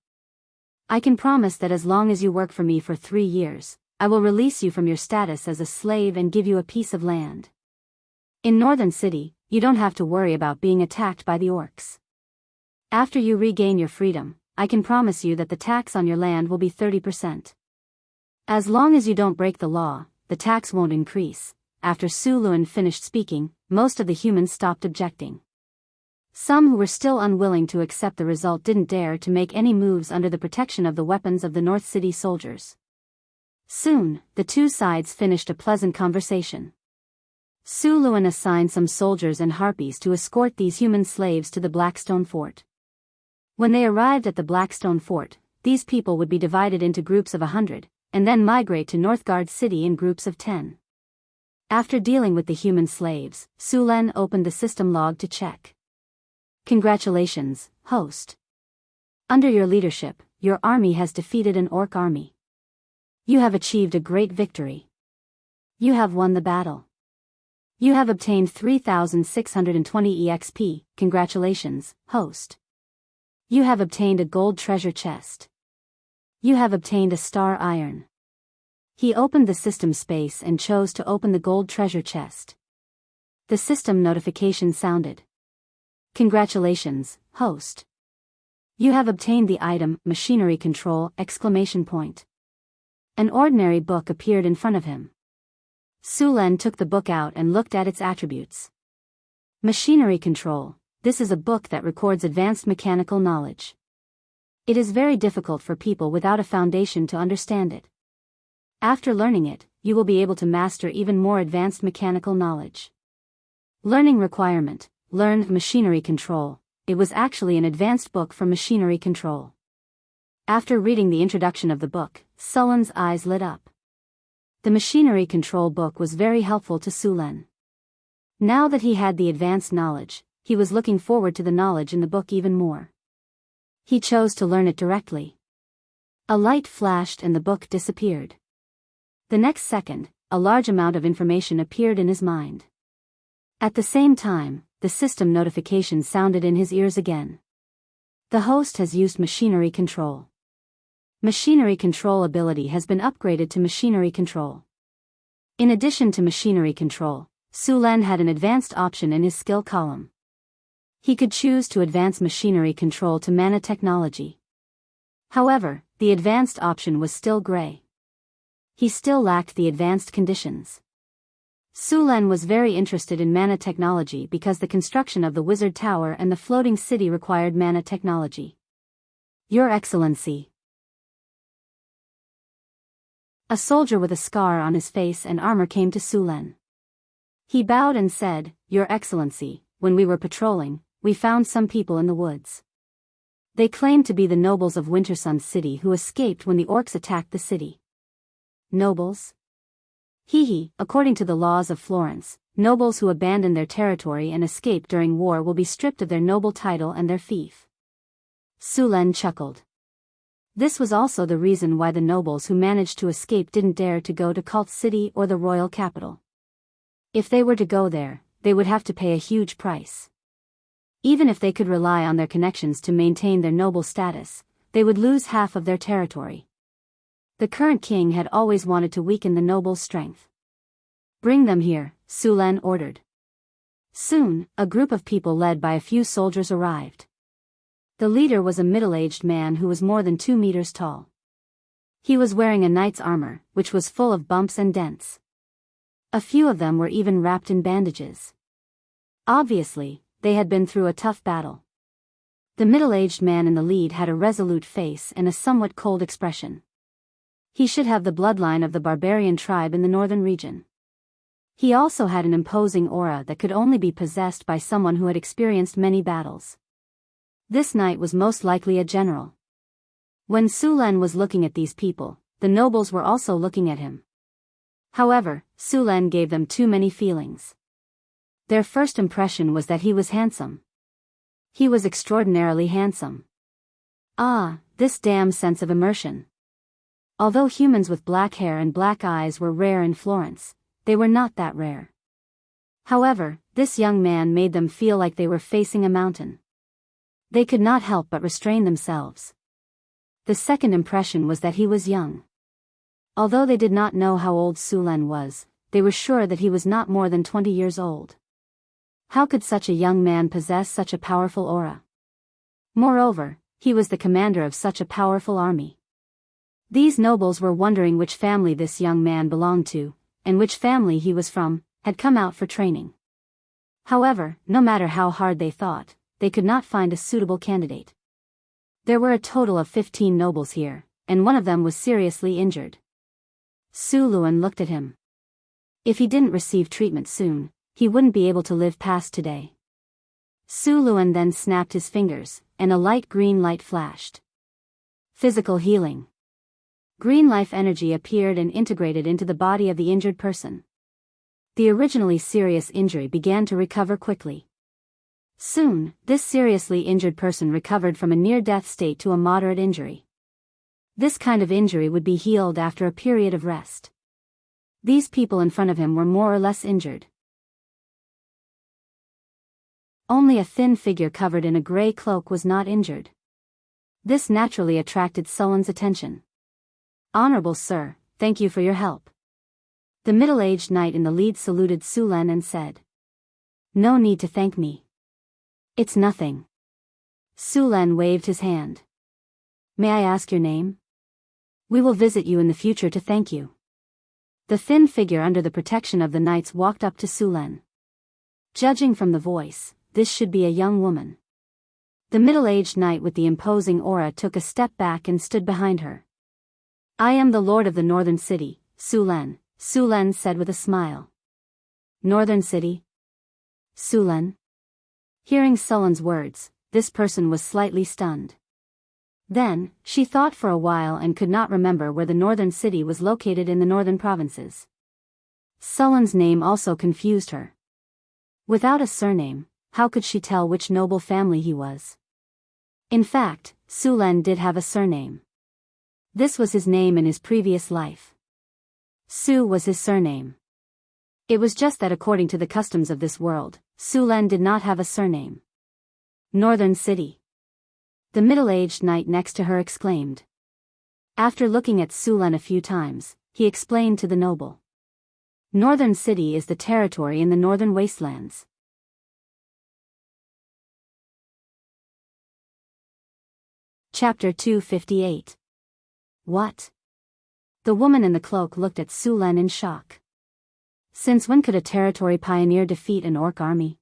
Speaker 1: I can promise that as long as you work for me for 3 years, I will release you from your status as a slave and give you a piece of land. In Northern City, you don't have to worry about being attacked by the orcs. After you regain your freedom, I can promise you that the tax on your land will be 30%. As long as you don't break the law, the tax won't increase. After Su Len finished speaking, most of the humans stopped objecting. Some who were still unwilling to accept the result didn't dare to make any moves under the protection of the weapons of the North City soldiers. Soon, the two sides finished a pleasant conversation. Su Len assigned some soldiers and harpies to escort these human slaves to the Blackstone Fort. When they arrived at the Blackstone Fort, these people would be divided into groups of 100, and then migrate to Northgard City in groups of 10. After dealing with the human slaves, Su Len opened the system log to check. Congratulations, host. Under your leadership, your army has defeated an orc army. You have achieved a great victory. You have won the battle. You have obtained 3,620 EXP, congratulations, host. You have obtained a gold treasure chest. You have obtained a star iron. He opened the system space and chose to open the gold treasure chest. The system notification sounded. Congratulations, host. You have obtained the item, machinery control, exclamation point. An ordinary book appeared in front of him. Su Len took the book out and looked at its attributes. Machinery control. This is a book that records advanced mechanical knowledge. It is very difficult for people without a foundation to understand it. After learning it, you will be able to master even more advanced mechanical knowledge. Learning requirement, learned machinery control. It was actually an advanced book for machinery control. After reading the introduction of the book, Sullen's eyes lit up. The machinery control book was very helpful to Su Len. Now that he had the advanced knowledge, he was looking forward to the knowledge in the book even more. He chose to learn it directly. A light flashed and the book disappeared. The next second, a large amount of information appeared in his mind. At the same time, the system notification sounded in his ears again. The host has used machinery control. Machinery control ability has been upgraded to machinery control. In addition to machinery control, Su Len had an advanced option in his skill column. He could choose to advance machinery control to mana technology. However, the advanced option was still gray. He still lacked the advanced conditions. Su Len was very interested in mana technology because the construction of the wizard tower and the floating city required mana technology. Your Excellency. A soldier with a scar on his face and armor came to Su Len. He bowed and said, Your Excellency, when we were patrolling, we found some people in the woods. They claimed to be the nobles of Wintersun City who escaped when the orcs attacked the city. Nobles? Hee, according to the laws of Florence, nobles who abandon their territory and escape during war will be stripped of their noble title and their fief. Sulen chuckled. This was also the reason why the nobles who managed to escape didn't dare to go to Cult City or the royal capital. If they were to go there, they would have to pay a huge price. Even if they could rely on their connections to maintain their noble status, they would lose half of their territory. The current king had always wanted to weaken the nobles' strength. Bring them here, Sulen ordered. Soon, a group of people led by a few soldiers arrived. The leader was a middle-aged man who was more than 2 meters tall. He was wearing a knight's armor, which was full of bumps and dents. A few of them were even wrapped in bandages. Obviously, they had been through a tough battle. The middle-aged man in the lead had a resolute face and a somewhat cold expression. He should have the bloodline of the barbarian tribe in the northern region. He also had an imposing aura that could only be possessed by someone who had experienced many battles. This knight was most likely a general. When Sulen was looking at these people, the nobles were also looking at him. However, Sulen gave them too many feelings. Their first impression was that he was handsome. He was extraordinarily handsome. Ah, this damn sense of immersion. Although humans with black hair and black eyes were rare in Florence, they were not that rare. However, this young man made them feel like they were facing a mountain. They could not help but restrain themselves. The second impression was that he was young. Although they did not know how old Sulen was, they were sure that he was not more than 20 years old. How could such a young man possess such a powerful aura? Moreover, he was the commander of such a powerful army. These nobles were wondering which family this young man belonged to, and which family he was from, had come out for training. However, no matter how hard they thought, they could not find a suitable candidate. There were a total of 15 nobles here, and one of them was seriously injured. Sulen looked at him. If he didn't receive treatment soon, he wouldn't be able to live past today. Sulen then snapped his fingers, and a light green light flashed. Physical healing. Green life energy appeared and integrated into the body of the injured person. The originally serious injury began to recover quickly. Soon, this seriously injured person recovered from a near-death state to a moderate injury. This kind of injury would be healed after a period of rest. These people in front of him were more or less injured. Only a thin figure covered in a gray cloak was not injured. This naturally attracted Sulen's attention. "Honorable sir, thank you for your help." The middle-aged knight in the lead saluted Sulen and said, "No need to thank me. It's nothing." Sulen waved his hand. "May I ask your name? We will visit you in the future to thank you." The thin figure under the protection of the knights walked up to Sulen. Judging from the voice, this should be a young woman. The middle-aged knight with the imposing aura took a step back and stood behind her. "I am the lord of the northern city, Sulen," Sulen said with a smile. "Northern city? Sulen?" Hearing Sulen's words, this person was slightly stunned. Then, she thought for a while and could not remember where the northern city was located in the northern provinces. Sulen's name also confused her. Without a surname, how could she tell which noble family he was? In fact, Sulen did have a surname. This was his name in his previous life. Su was his surname. It was just that according to the customs of this world, Sulen did not have a surname. "Northern City." The middle-aged knight next to her exclaimed. After looking at Sulen a few times, he explained to the noble. "Northern City is the territory in the northern wastelands." Chapter 258. What? The woman in the cloak looked at Sulen in shock. Since when could a territory pioneer defeat an orc army?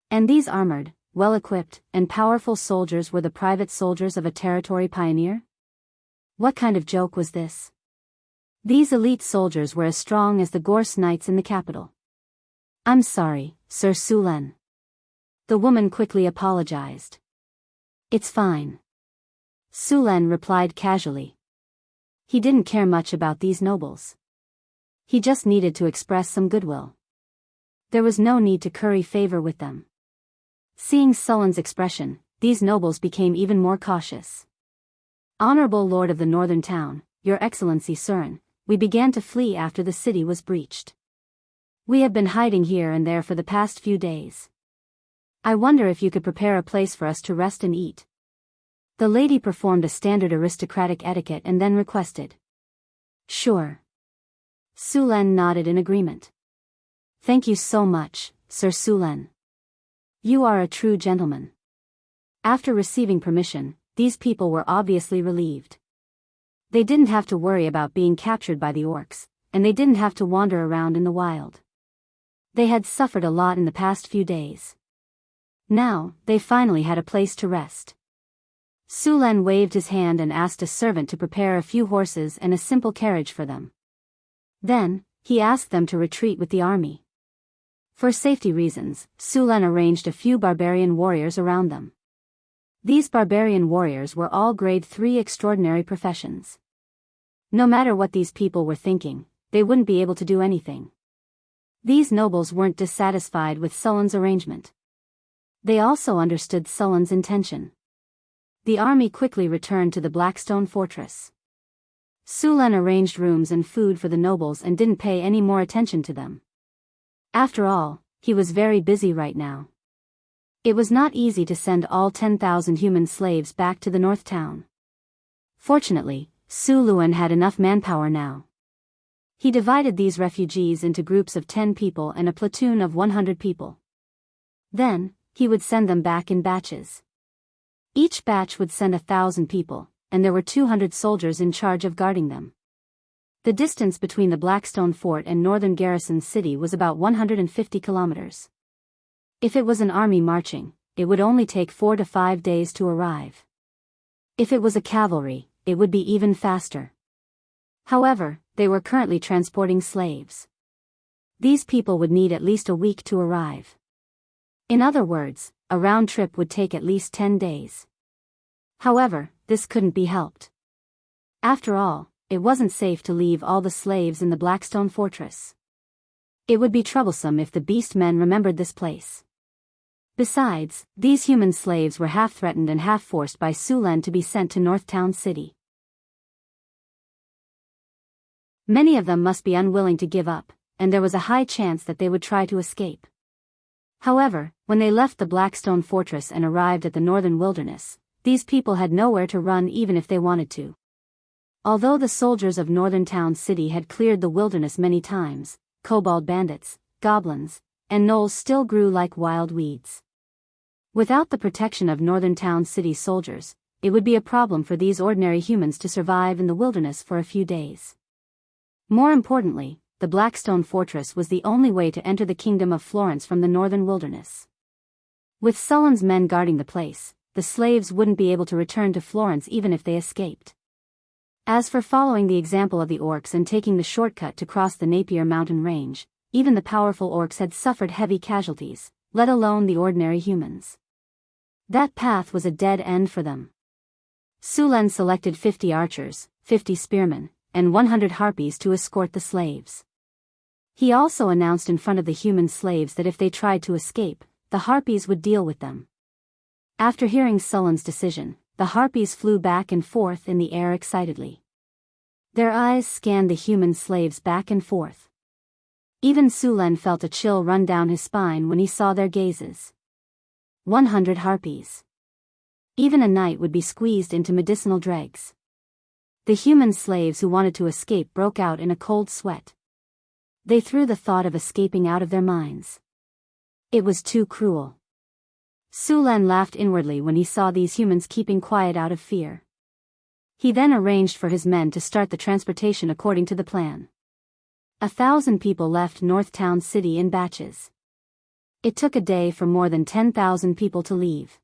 Speaker 1: And these armored, well-equipped, and powerful soldiers were the private soldiers of a territory pioneer? What kind of joke was this? These elite soldiers were as strong as the Gorse Knights in the capital. "I'm sorry, Sir Sulen. The woman quickly apologized. It's fine. Su Len replied casually. He didn't care much about these nobles. He just needed to express some goodwill. There was no need to curry favor with them. Seeing Sullen's expression, these nobles became even more cautious. Honorable Lord of the Northern Town, Your Excellency Suren, we began to flee after the city was breached. We have been hiding here and there for the past few days. I wonder if you could prepare a place for us to rest and eat. The lady performed a standard aristocratic etiquette and then requested. Sure. Su Len nodded in agreement. Thank you so much, Sir Su Len. You are a true gentleman. After receiving permission, these people were obviously relieved. They didn't have to worry about being captured by the orcs, and they didn't have to wander around in the wild. They had suffered a lot in the past few days. Now, they finally had a place to rest. Su Len waved his hand and asked a servant to prepare a few horses and a simple carriage for them. Then, he asked them to retreat with the army. For safety reasons, Su Len arranged a few barbarian warriors around them. These barbarian warriors were all grade 3 extraordinary professions. No matter what these people were thinking, they wouldn't be able to do anything. These nobles weren't dissatisfied with Sullen's arrangement. They also understood Sullen's intention. The army quickly returned to the Blackstone Fortress. Su Len arranged rooms and food for the nobles and didn't pay any more attention to them. After all, he was very busy right now. It was not easy to send all 10,000 human slaves back to the North Town. Fortunately, Su Luen had enough manpower now. He divided these refugees into groups of 10 people and a platoon of 100 people. Then, he would send them back in batches. Each batch would send 1,000 people, and there were 200 soldiers in charge of guarding them. The distance between the Blackstone Fort and northern Garrison City was about 150 kilometers. If it was an army marching, it would only take 4 to 5 days to arrive. If it was a cavalry, it would be even faster. However, they were currently transporting slaves. These people would need at least a week to arrive. In other words, a round trip would take at least 10 days. However, this couldn't be helped. After all, it wasn't safe to leave all the slaves in the Blackstone Fortress. It would be troublesome if the beast men remembered this place. Besides, these human slaves were half threatened and half forced by Su Len to be sent to Northtown City. Many of them must be unwilling to give up, and there was a high chance that they would try to escape. However, when they left the Blackstone Fortress and arrived at the northern wilderness, these people had nowhere to run even if they wanted to. Although the soldiers of Northern Town City had cleared the wilderness many times, kobold bandits, goblins, and gnolls still grew like wild weeds. Without the protection of Northern Town City soldiers, it would be a problem for these ordinary humans to survive in the wilderness for a few days. More importantly, the Blackstone Fortress was the only way to enter the Kingdom of Florence from the northern wilderness. With Sullen's men guarding the place, the slaves wouldn't be able to return to Florence even if they escaped. As for following the example of the orcs and taking the shortcut to cross the Napier Mountain Range, even the powerful orcs had suffered heavy casualties, let alone the ordinary humans. That path was a dead end for them. Su Len selected 50 archers, 50 spearmen, and 100 harpies to escort the slaves. He also announced in front of the human slaves that if they tried to escape, the harpies would deal with them. After hearing Sullen's decision, the harpies flew back and forth in the air excitedly. Their eyes scanned the human slaves back and forth. Even Su Len felt a chill run down his spine when he saw their gazes. 100 harpies. Even a knight would be squeezed into medicinal dregs. The human slaves who wanted to escape broke out in a cold sweat. They threw the thought of escaping out of their minds. It was too cruel. Su Len laughed inwardly when he saw these humans keeping quiet out of fear. He then arranged for his men to start the transportation according to the plan. 1,000 people left Northtown City in batches. It took a day for more than 10,000 people to leave.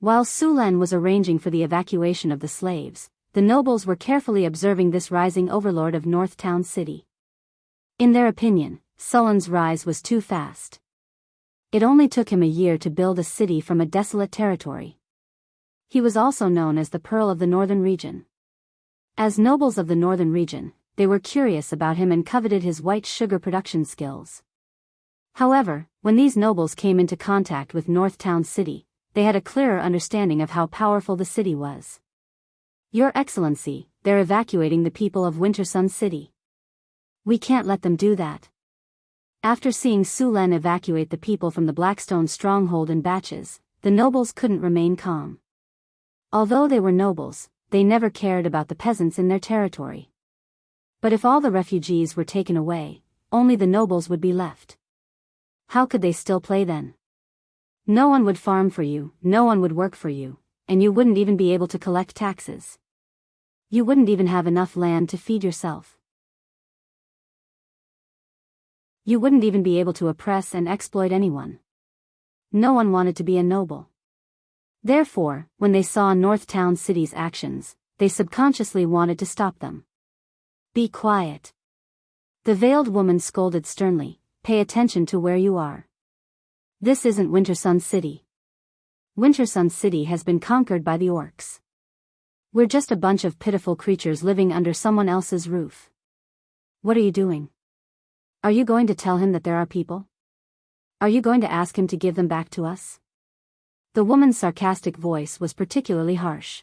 Speaker 1: While Su Len was arranging for the evacuation of the slaves, the nobles were carefully observing this rising overlord of Northtown City. In their opinion, Sullen's rise was too fast. It only took him a year to build a city from a desolate territory. He was also known as the Pearl of the Northern Region. As nobles of the Northern Region, they were curious about him and coveted his white sugar production skills. However, when these nobles came into contact with North Town City, they had a clearer understanding of how powerful the city was. Your Excellency, they're evacuating the people of Winter Sun City. We can't let them do that. After seeing Su Len evacuate the people from the Blackstone stronghold in batches, the nobles couldn't remain calm. Although they were nobles, they never cared about the peasants in their territory. But if all the refugees were taken away, only the nobles would be left. How could they still play then? No one would farm for you, no one would work for you, and you wouldn't even be able to collect taxes. You wouldn't even have enough land to feed yourself. You wouldn't even be able to oppress and exploit anyone. No one wanted to be a noble. Therefore, when they saw North Town City's actions, they subconsciously wanted to stop them. Be quiet. The veiled woman scolded sternly, pay attention to where you are. This isn't Winter Sun City. Winter Sun City has been conquered by the orcs. We're just a bunch of pitiful creatures living under someone else's roof. What are you doing? Are you going to tell him that there are people? Are you going to ask him to give them back to us? The woman's sarcastic voice was particularly harsh.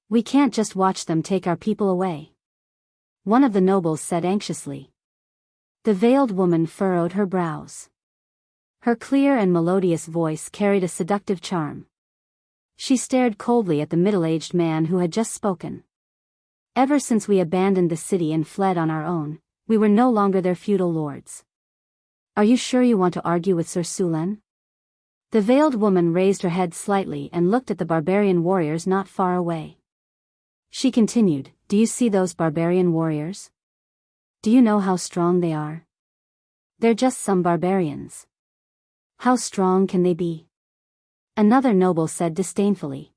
Speaker 1: We can't just watch them take our people away. One of the nobles said anxiously. The veiled woman furrowed her brows. Her clear and melodious voice carried a seductive charm. She stared coldly at the middle-aged man who had just spoken. Ever since we abandoned the city and fled on our own, we were no longer their feudal lords. Are you sure you want to argue with Sir Su Len? The veiled woman raised her head slightly and looked at the barbarian warriors not far away. She continued, do you see those barbarian warriors? Do you know how strong they are? They're just some barbarians. How strong can they be? Another noble said disdainfully.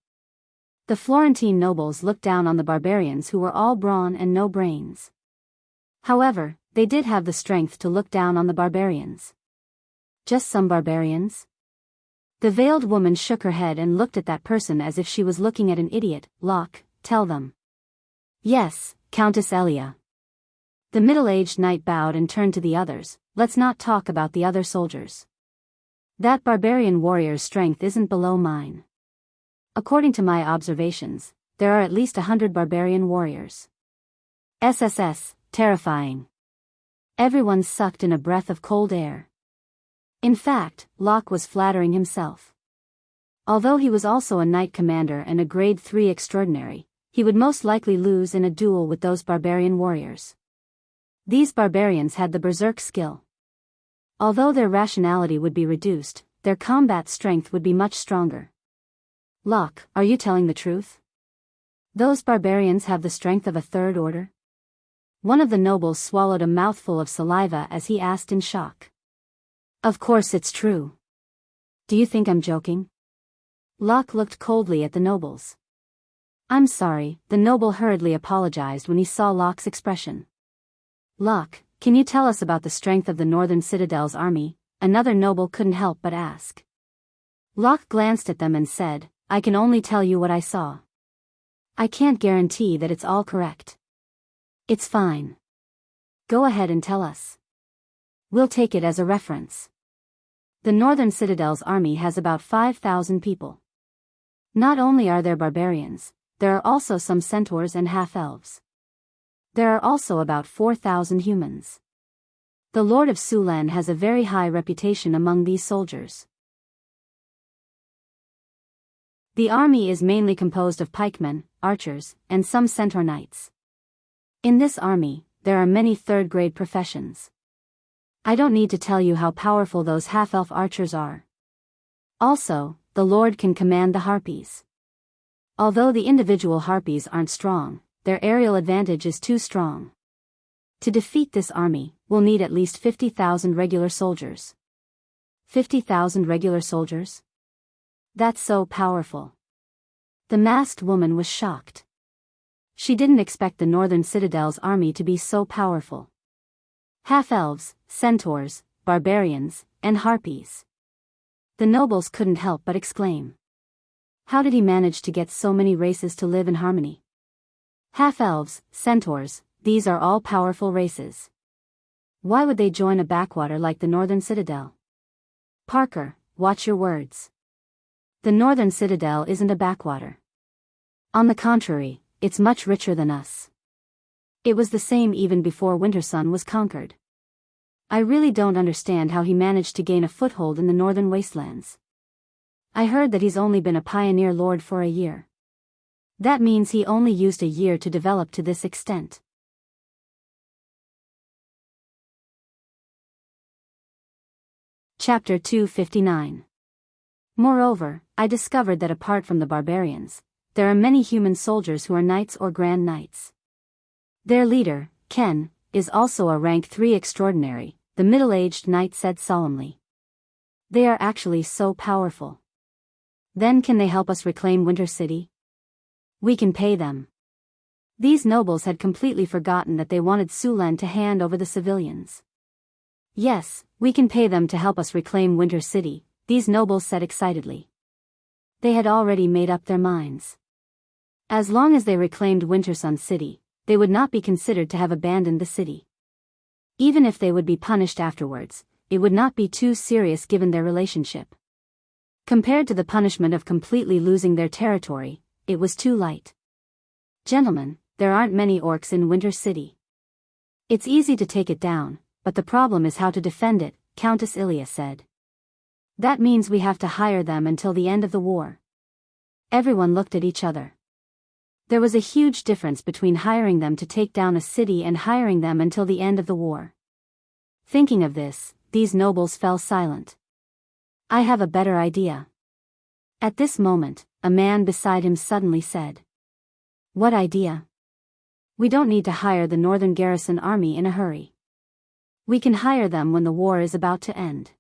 Speaker 1: The Florentine nobles looked down on the barbarians who were all brawn and no brains. However, they did have the strength to look down on the barbarians. Just some barbarians? The veiled woman shook her head and looked at that person as if she was looking at an idiot. Locke, tell them. Yes, Countess Elia. The middle-aged knight bowed and turned to the others. Let's not talk about the other soldiers. That barbarian warrior's strength isn't below mine. According to my observations, there are at least 100 barbarian warriors. SSS, terrifying. Everyone sucked in a breath of cold air. In fact, Locke was flattering himself. Although he was also a knight commander and a grade 3 extraordinary, he would most likely lose in a duel with those barbarian warriors. These barbarians had the berserk skill. Although their rationality would be reduced, their combat strength would be much stronger. Locke, are you telling the truth? Those barbarians have the strength of a third order? One of the nobles swallowed a mouthful of saliva as he asked in shock. Of course it's true. Do you think I'm joking? Locke looked coldly at the nobles. I'm sorry, the noble hurriedly apologized when he saw Locke's expression. Locke, can you tell us about the strength of the Northern Citadel's army? Another noble couldn't help but ask. Locke glanced at them and said, I can only tell you what I saw. I can't guarantee that it's all correct. It's fine. Go ahead and tell us. We'll take it as a reference. The Northern Citadel's army has about 5,000 people. Not only are there barbarians, there are also some centaurs and half-elves. There are also about 4,000 humans. The Lord of Su Len has a very high reputation among these soldiers. The army is mainly composed of pikemen, archers, and some centaur knights. In this army, there are many third-grade professions. I don't need to tell you how powerful those half-elf archers are. Also, the Lord can command the harpies. Although the individual harpies aren't strong, their aerial advantage is too strong. To defeat this army, we'll need at least 50,000 regular soldiers. 50,000 regular soldiers? That's so powerful. The masked woman was shocked. She didn't expect the Northern Citadel's army to be so powerful. Half-elves, centaurs, barbarians, and harpies. The nobles couldn't help but exclaim. How did he manage to get so many races to live in harmony? Half-elves, centaurs, these are all powerful races. Why would they join a backwater like the Northern Citadel? Parker, watch your words. The Northern Citadel isn't a backwater. On the contrary, it's much richer than us. It was the same even before Wintersun was conquered. I really don't understand how he managed to gain a foothold in the northern wastelands. I heard that he's only been a pioneer lord for a year. That means he only used a year to develop to this extent. Chapter 259. Moreover, I discovered that apart from the barbarians, there are many human soldiers who are knights or grand knights. Their leader, Ken, is also a rank 3 extraordinary, the middle-aged knight said solemnly. They are actually so powerful. Then can they help us reclaim Winter City? We can pay them. These nobles had completely forgotten that they wanted Sulan to hand over the civilians. Yes, we can pay them to help us reclaim Winter City, these nobles said excitedly. They had already made up their minds. As long as they reclaimed Wintersun City, they would not be considered to have abandoned the city. Even if they would be punished afterwards, it would not be too serious given their relationship. Compared to the punishment of completely losing their territory, it was too light. Gentlemen, there aren't many orcs in Winter City. It's easy to take it down, but the problem is how to defend it, Countess Ilya said. That means we have to hire them until the end of the war. Everyone looked at each other. There was a huge difference between hiring them to take down a city and hiring them until the end of the war. Thinking of this, these nobles fell silent. I have a better idea. At this moment, a man beside him suddenly said. What idea? We don't need to hire the Northern Garrison Army in a hurry. We can hire them when the war is about to end.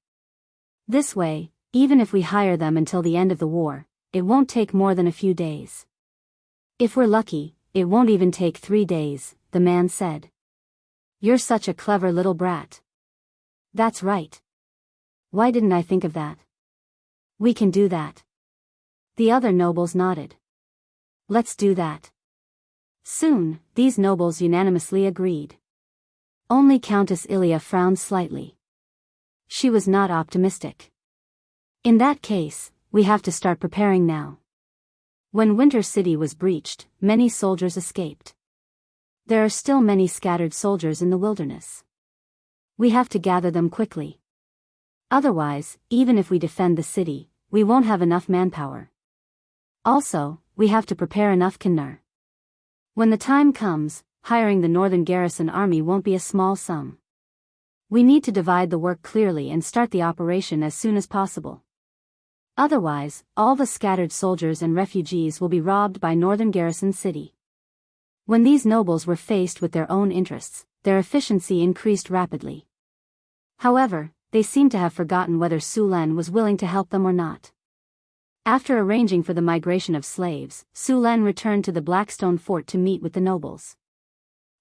Speaker 1: This way, even if we hire them until the end of the war, it won't take more than a few days. If we're lucky, it won't even take 3 days, the man said. You're such a clever little brat. That's right. Why didn't I think of that? We can do that. The other nobles nodded. Let's do that. Soon, these nobles unanimously agreed. Only Countess Ilya frowned slightly. She was not optimistic. In that case, we have to start preparing now. When Winter City was breached, many soldiers escaped. There are still many scattered soldiers in the wilderness. We have to gather them quickly. Otherwise, even if we defend the city, we won't have enough manpower. Also, we have to prepare enough Kinnar. When the time comes, hiring the Northern Garrison Army won't be a small sum. We need to divide the work clearly and start the operation as soon as possible. Otherwise, all the scattered soldiers and refugees will be robbed by Northern Garrison City. When these nobles were faced with their own interests, their efficiency increased rapidly. However, they seemed to have forgotten whether Sulan was willing to help them or not. After arranging for the migration of slaves, Sulan returned to the Blackstone Fort to meet with the nobles.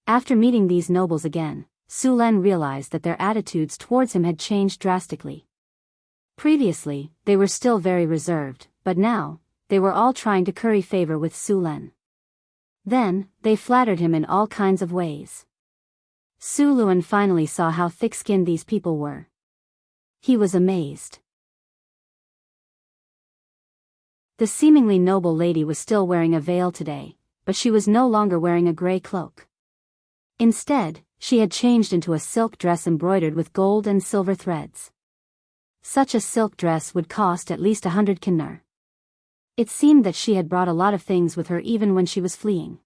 Speaker 1: After meeting these nobles again, Sulan realized that their attitudes towards him had changed drastically. Previously, they were still very reserved, but now, they were all trying to curry favor with Sulan. Then, they flattered him in all kinds of ways. Suluan finally saw how thick-skinned these people were. He was amazed. The seemingly noble lady was still wearing a veil today, but she was no longer wearing a gray cloak. Instead, she had changed into a silk dress embroidered with gold and silver threads. Such a silk dress would cost at least 100 Kinnar. It seemed that she had brought a lot of things with her even when she was fleeing.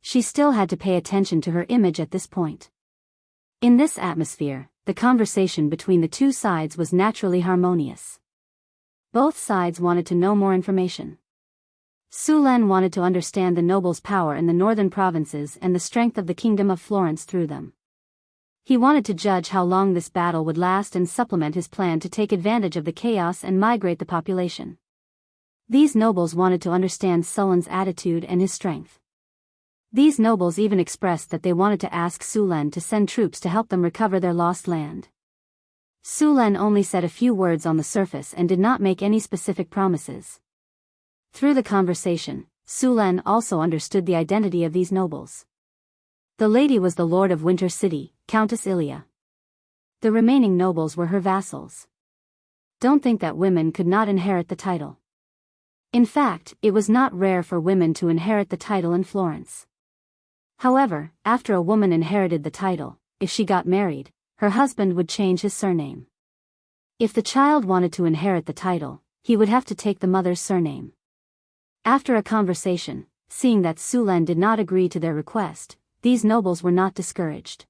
Speaker 1: She still had to pay attention to her image at this point. In this atmosphere, the conversation between the two sides was naturally harmonious. Both sides wanted to know more information. Sulan wanted to understand the nobles' power in the northern provinces and the strength of the kingdom of Florence through them. He wanted to judge how long this battle would last and supplement his plan to take advantage of the chaos and migrate the population. These nobles wanted to understand Sulan's attitude and his strength. These nobles even expressed that they wanted to ask Sulan to send troops to help them recover their lost land. Su Len only said a few words on the surface and did not make any specific promises. Through the conversation, Su Len also understood the identity of these nobles. The lady was the lord of Winter City, Countess Ilya. The remaining nobles were her vassals. Don't think that women could not inherit the title. In fact, it was not rare for women to inherit the title in Florence. However, after a woman inherited the title, if she got married, her husband would change his surname. If the child wanted to inherit the title, he would have to take the mother's surname. After a conversation, seeing that Su Len did not agree to their request, these nobles were not discouraged.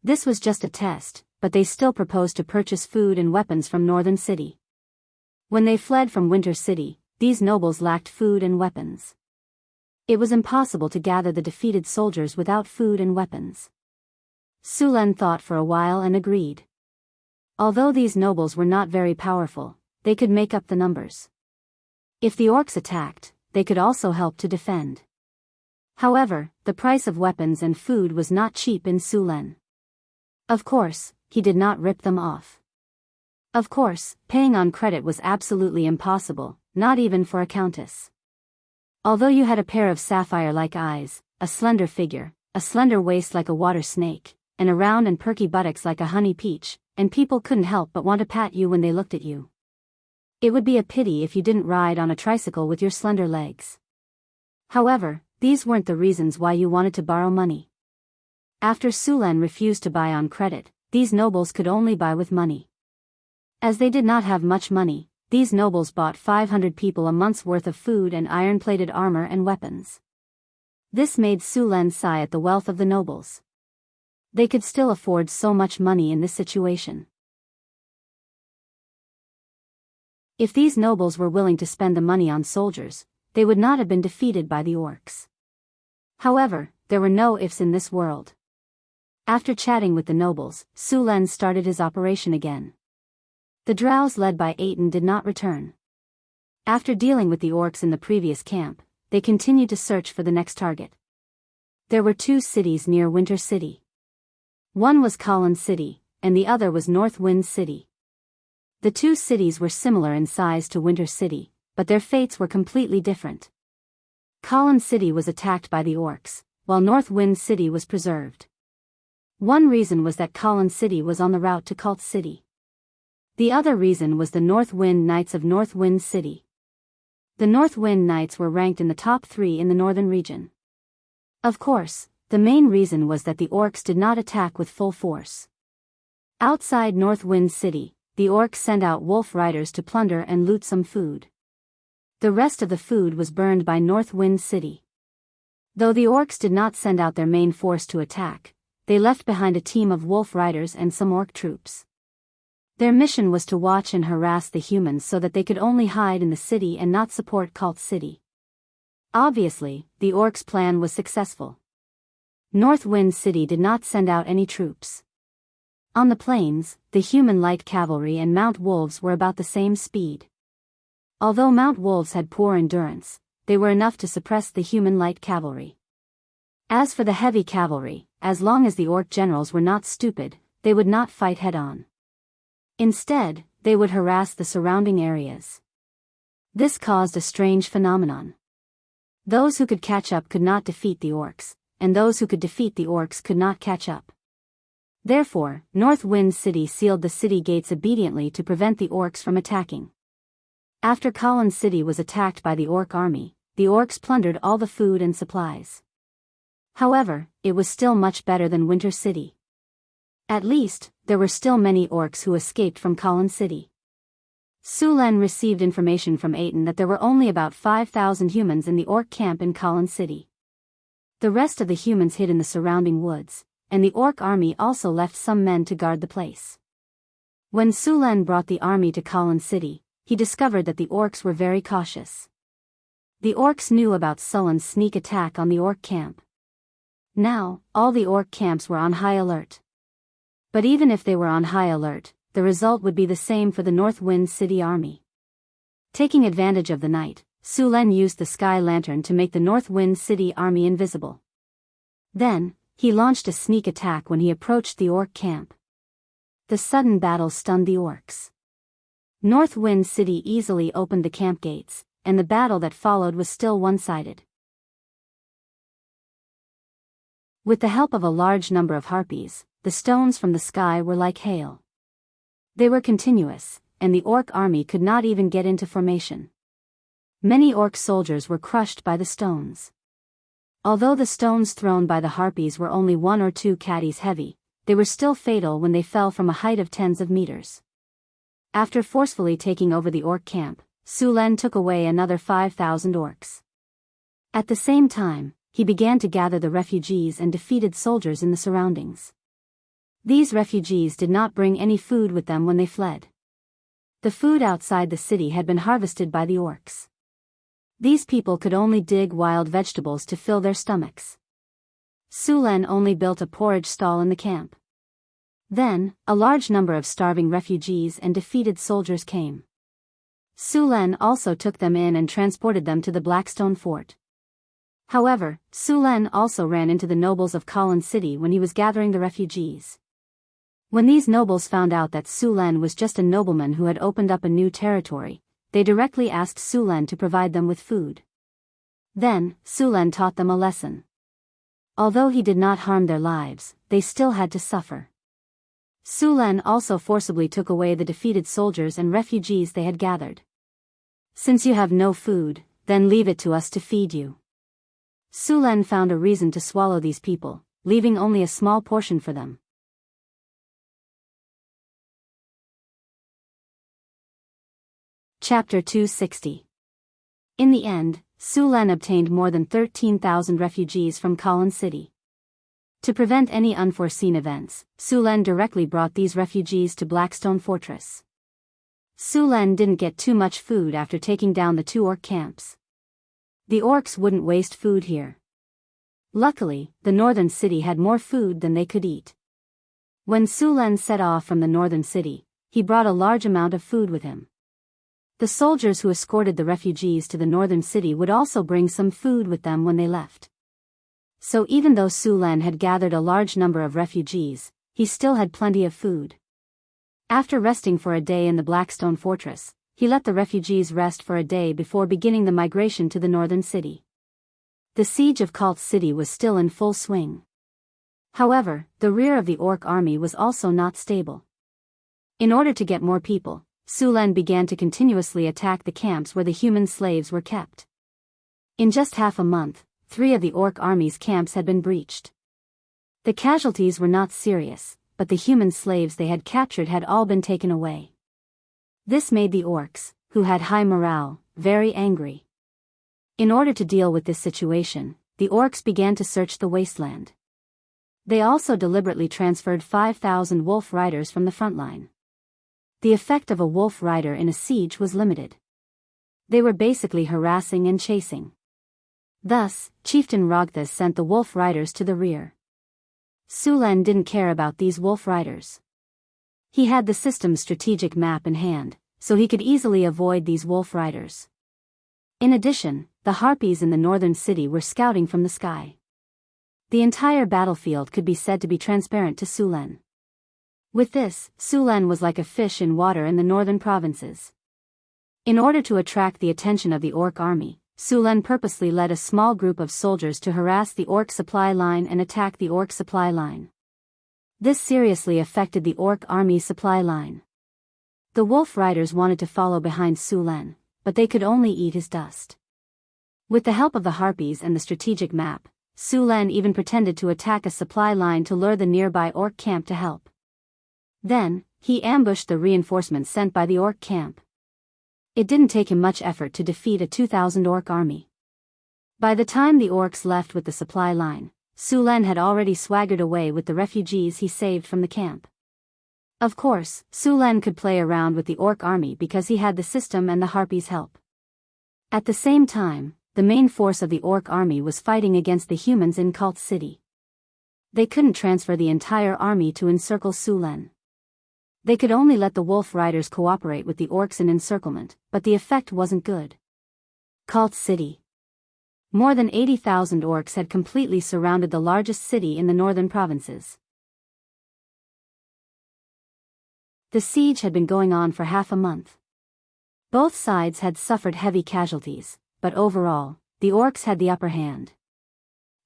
Speaker 1: This was just a test, but they still proposed to purchase food and weapons from Northern City. When they fled from Winter City, these nobles lacked food and weapons. It was impossible to gather the defeated soldiers without food and weapons. Su Len thought for a while and agreed. Although these nobles were not very powerful, they could make up the numbers. If the orcs attacked, they could also help to defend. However, the price of weapons and food was not cheap in Su Len. Of course, he did not rip them off. Of course, paying on credit was absolutely impossible, not even for a countess. Although you had a pair of sapphire-like eyes, a slender figure, a slender waist like a water snake, and a round and perky buttocks like a honey peach, and people couldn't help but want to pat you when they looked at you. It would be a pity if you didn't ride on a tricycle with your slender legs. However, these weren't the reasons why you wanted to borrow money. After Su Len refused to buy on credit, these nobles could only buy with money. As they did not have much money, these nobles bought 500 people a month's worth of food and iron-plated armor and weapons. This made Su Len sigh at the wealth of the nobles. They could still afford so much money in this situation. If these nobles were willing to spend the money on soldiers, they would not have been defeated by the orcs. However, there were no ifs in this world. After chatting with the nobles, Su Len started his operation again. The drows led by Aten did not return. After dealing with the orcs in the previous camp, they continued to search for the next target. There were two cities near Winter City. One was Colin City, and the other was North Wind City. The two cities were similar in size to Winter City, but their fates were completely different. Colin City was attacked by the orcs, while North Wind City was preserved. One reason was that Colin City was on the route to Cult City. The other reason was the North Wind Knights of North Wind City. The North Wind Knights were ranked in the top 3 in the northern region. Of course, the main reason was that the orcs did not attack with full force. Outside North Wind City, the orcs sent out wolf riders to plunder and loot some food. The rest of the food was burned by North Wind City. Though the orcs did not send out their main force to attack, they left behind a team of wolf riders and some orc troops. Their mission was to watch and harass the humans so that they could only hide in the city and not support Cult City. Obviously, the orcs' plan was successful. North Wind City did not send out any troops. On the plains, the human light cavalry and mount wolves were about the same speed. Although mount wolves had poor endurance, they were enough to suppress the human light cavalry. As for the heavy cavalry, as long as the orc generals were not stupid, they would not fight head-on. Instead, they would harass the surrounding areas. This caused a strange phenomenon. Those who could catch up could not defeat the orcs, and those who could defeat the orcs could not catch up. Therefore, North Wind City sealed the city gates obediently to prevent the orcs from attacking. After Colin City was attacked by the orc army, the orcs plundered all the food and supplies. However, it was still much better than Winter City. At least, there were still many orcs who escaped from Colin City. Su Len received information from Aten that there were only about 5,000 humans in the orc camp in Colin City. The rest of the humans hid in the surrounding woods, and the orc army also left some men to guard the place. When Su Len brought the army to Colin City, he discovered that the orcs were very cautious. The orcs knew about Sullen's sneak attack on the orc camp. Now, all the orc camps were on high alert. But even if they were on high alert, the result would be the same for the North Wind City army. Taking advantage of the night, Su Len used the sky lantern to make the North Wind City army invisible. Then, he launched a sneak attack when he approached the orc camp. the sudden battle stunned the orcs. North Wind City easily opened the camp gates, and the battle that followed was still one-sided. With the help of a large number of harpies, the stones from the sky were like hail. They were continuous, and the orc army could not even get into formation. Many orc soldiers were crushed by the stones. Although the stones thrown by the harpies were only 1 or 2 caddies heavy, they were still fatal when they fell from a height of tens of meters. After forcefully taking over the orc camp, Su Len took away another 5,000 orcs. At the same time, he began to gather the refugees and defeated soldiers in the surroundings. These refugees did not bring any food with them when they fled. The food outside the city had been harvested by the orcs. These people could only dig wild vegetables to fill their stomachs. Su Len only built a porridge stall in the camp. Then, a large number of starving refugees and defeated soldiers came. Su Len also took them in and transported them to the Blackstone Fort. However, Su Len also ran into the nobles of Colin City when he was gathering the refugees. When these nobles found out that Su Len was just a nobleman who had opened up a new territory, they directly asked Su Len to provide them with food. Then, Su Len taught them a lesson. Although he did not harm their lives, they still had to suffer. Su Len also forcibly took away the defeated soldiers and refugees they had gathered. Since you have no food, then leave it to us to feed you. Su Len found a reason to swallow these people, leaving only a small portion for them. Chapter 260. In the end, Su Len obtained more than 13,000 refugees from Colin City. To prevent any unforeseen events, Su Len directly brought these refugees to Blackstone Fortress. Su Len didn't get too much food after taking down the 2 orc camps. The orcs wouldn't waste food here. Luckily, the northern city had more food than they could eat. When Su Len set off from the northern city, he brought a large amount of food with him. The soldiers who escorted the refugees to the northern city would also bring some food with them when they left. So even though Su Len had gathered a large number of refugees, he still had plenty of food. After resting for a day in the Blackstone Fortress, he let the refugees rest for a day before beginning the migration to the northern city. The siege of Cult City was still in full swing. However, the rear of the orc army was also not stable. In order to get more people, Su Len began to continuously attack the camps where the human slaves were kept. In just half a month, 3 of the orc army's camps had been breached. The casualties were not serious, but the human slaves they had captured had all been taken away. This made the orcs, who had high morale, very angry. In order to deal with this situation, the orcs began to search the wasteland. They also deliberately transferred 5,000 wolf riders from the front line. The effect of a wolf rider in a siege was limited. They were basically harassing and chasing. Thus, Chieftain Rogthas sent the wolf riders to the rear. Su Len didn't care about these wolf riders. He had the system's strategic map in hand, so he could easily avoid these wolf riders. In addition, the harpies in the northern city were scouting from the sky. The entire battlefield could be said to be transparent to Su Len. With this, Su Len was like a fish in water in the northern provinces. In order to attract the attention of the orc army, Su Len purposely led a small group of soldiers to harass the orc supply line and attack the orc supply line. This seriously affected the orc army's supply line. The wolf riders wanted to follow behind Su Len, but they could only eat his dust. With the help of the harpies and the strategic map, Su Len even pretended to attack a supply line to lure the nearby orc camp to help. Then, he ambushed the reinforcements sent by the orc camp. It didn't take him much effort to defeat a 2,000 orc army. By the time the orcs left with the supply line, Su Len had already swaggered away with the refugees he saved from the camp. Of course, Su Len could play around with the orc army because he had the system and the harpies' help. At the same time, the main force of the orc army was fighting against the humans in Cult City. They couldn't transfer the entire army to encircle Su Len. They could only let the wolf riders cooperate with the orcs in encirclement, but the effect wasn't good. Cult City. More than 80,000 orcs had completely surrounded the largest city in the northern provinces. The siege had been going on for half a month. Both sides had suffered heavy casualties, but overall, the orcs had the upper hand.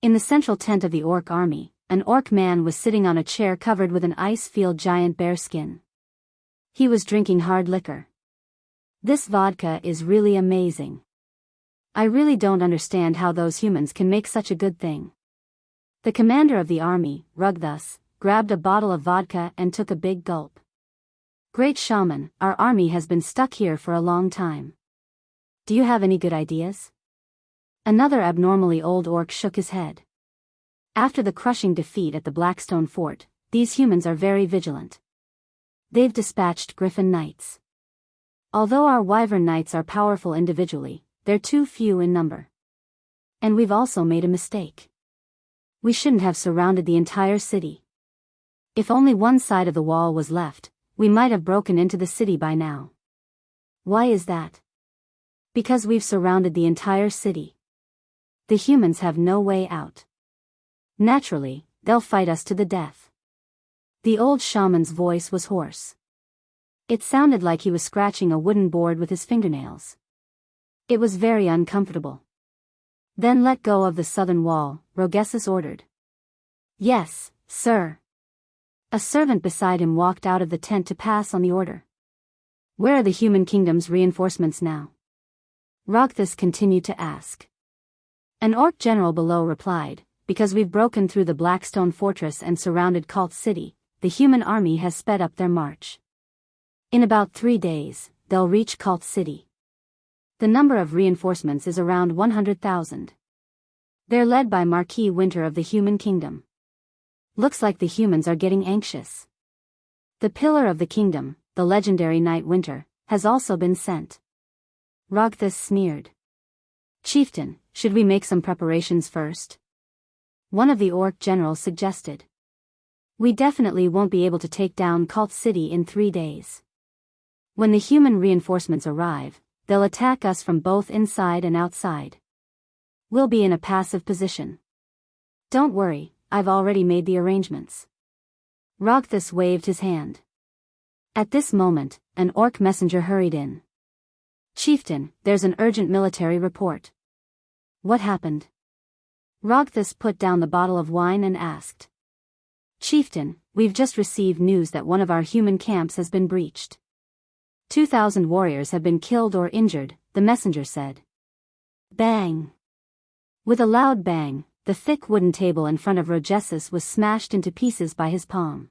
Speaker 1: In the central tent of the orc army, an orc man was sitting on a chair covered with an ice-field giant bear skin. He was drinking hard liquor. This vodka is really amazing. I really don't understand how those humans can make such a good thing. The commander of the army, Rugthus, grabbed a bottle of vodka and took a big gulp. Great shaman, our army has been stuck here for a long time. Do you have any good ideas? Another abnormally old orc shook his head. After the crushing defeat at the Blackstone Fort, these humans are very vigilant. They've dispatched Griffin Knights. Although our Wyvern Knights are powerful individually, they're too few in number. And we've also made a mistake. We shouldn't have surrounded the entire city. If only one side of the wall was left, we might have broken into the city by now. Why is that? Because we've surrounded the entire city. The humans have no way out. Naturally, they'll fight us to the death. The old shaman's voice was hoarse. It sounded like he was scratching a wooden board with his fingernails. It was very uncomfortable. Then let go of the southern wall, Rogessus ordered. Yes, sir. A servant beside him walked out of the tent to pass on the order. Where are the human kingdom's reinforcements now? Rogthus continued to ask. An orc general below replied, because we've broken through the Blackstone Fortress and surrounded Cult City, the human army has sped up their march. In about 3 days, they'll reach Cult City. The number of reinforcements is around 100,000. They're led by Marquis Winter of the Human Kingdom. Looks like the humans are getting anxious. The Pillar of the Kingdom, the legendary Knight Winter, has also been sent. Rogthus sneered. Chieftain, should we make some preparations first? One of the orc generals suggested. We definitely won't be able to take down Cult City in 3 days. When the human reinforcements arrive, they'll attack us from both inside and outside. We'll be in a passive position. Don't worry, I've already made the arrangements. Rogthus waved his hand. At this moment, an orc messenger hurried in. Chieftain, there's an urgent military report. What happened? Rogthus put down the bottle of wine and asked. Chieftain, we've just received news that one of our human camps has been breached. 2,000 warriors have been killed or injured, the messenger said. Bang! With a loud bang, the thick wooden table in front of Rogessus was smashed into pieces by his palm.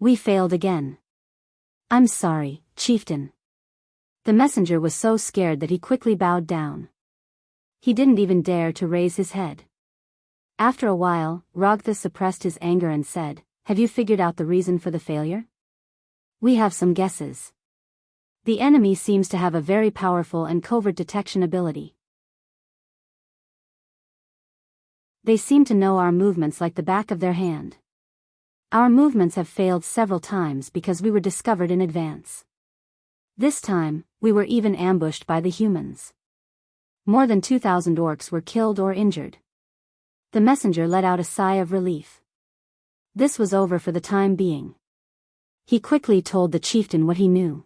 Speaker 1: We failed again. I'm sorry, Chieftain. The messenger was so scared that he quickly bowed down. He didn't even dare to raise his head. After a while, Rogthus suppressed his anger and said, Have you figured out the reason for the failure? We have some guesses. The enemy seems to have a very powerful and covert detection ability. They seem to know our movements like the back of their hand. Our movements have failed several times because we were discovered in advance. This time, we were even ambushed by the humans. More than 2,000 orcs were killed or injured. The messenger let out a sigh of relief. This was over for the time being. He quickly told the chieftain what he knew.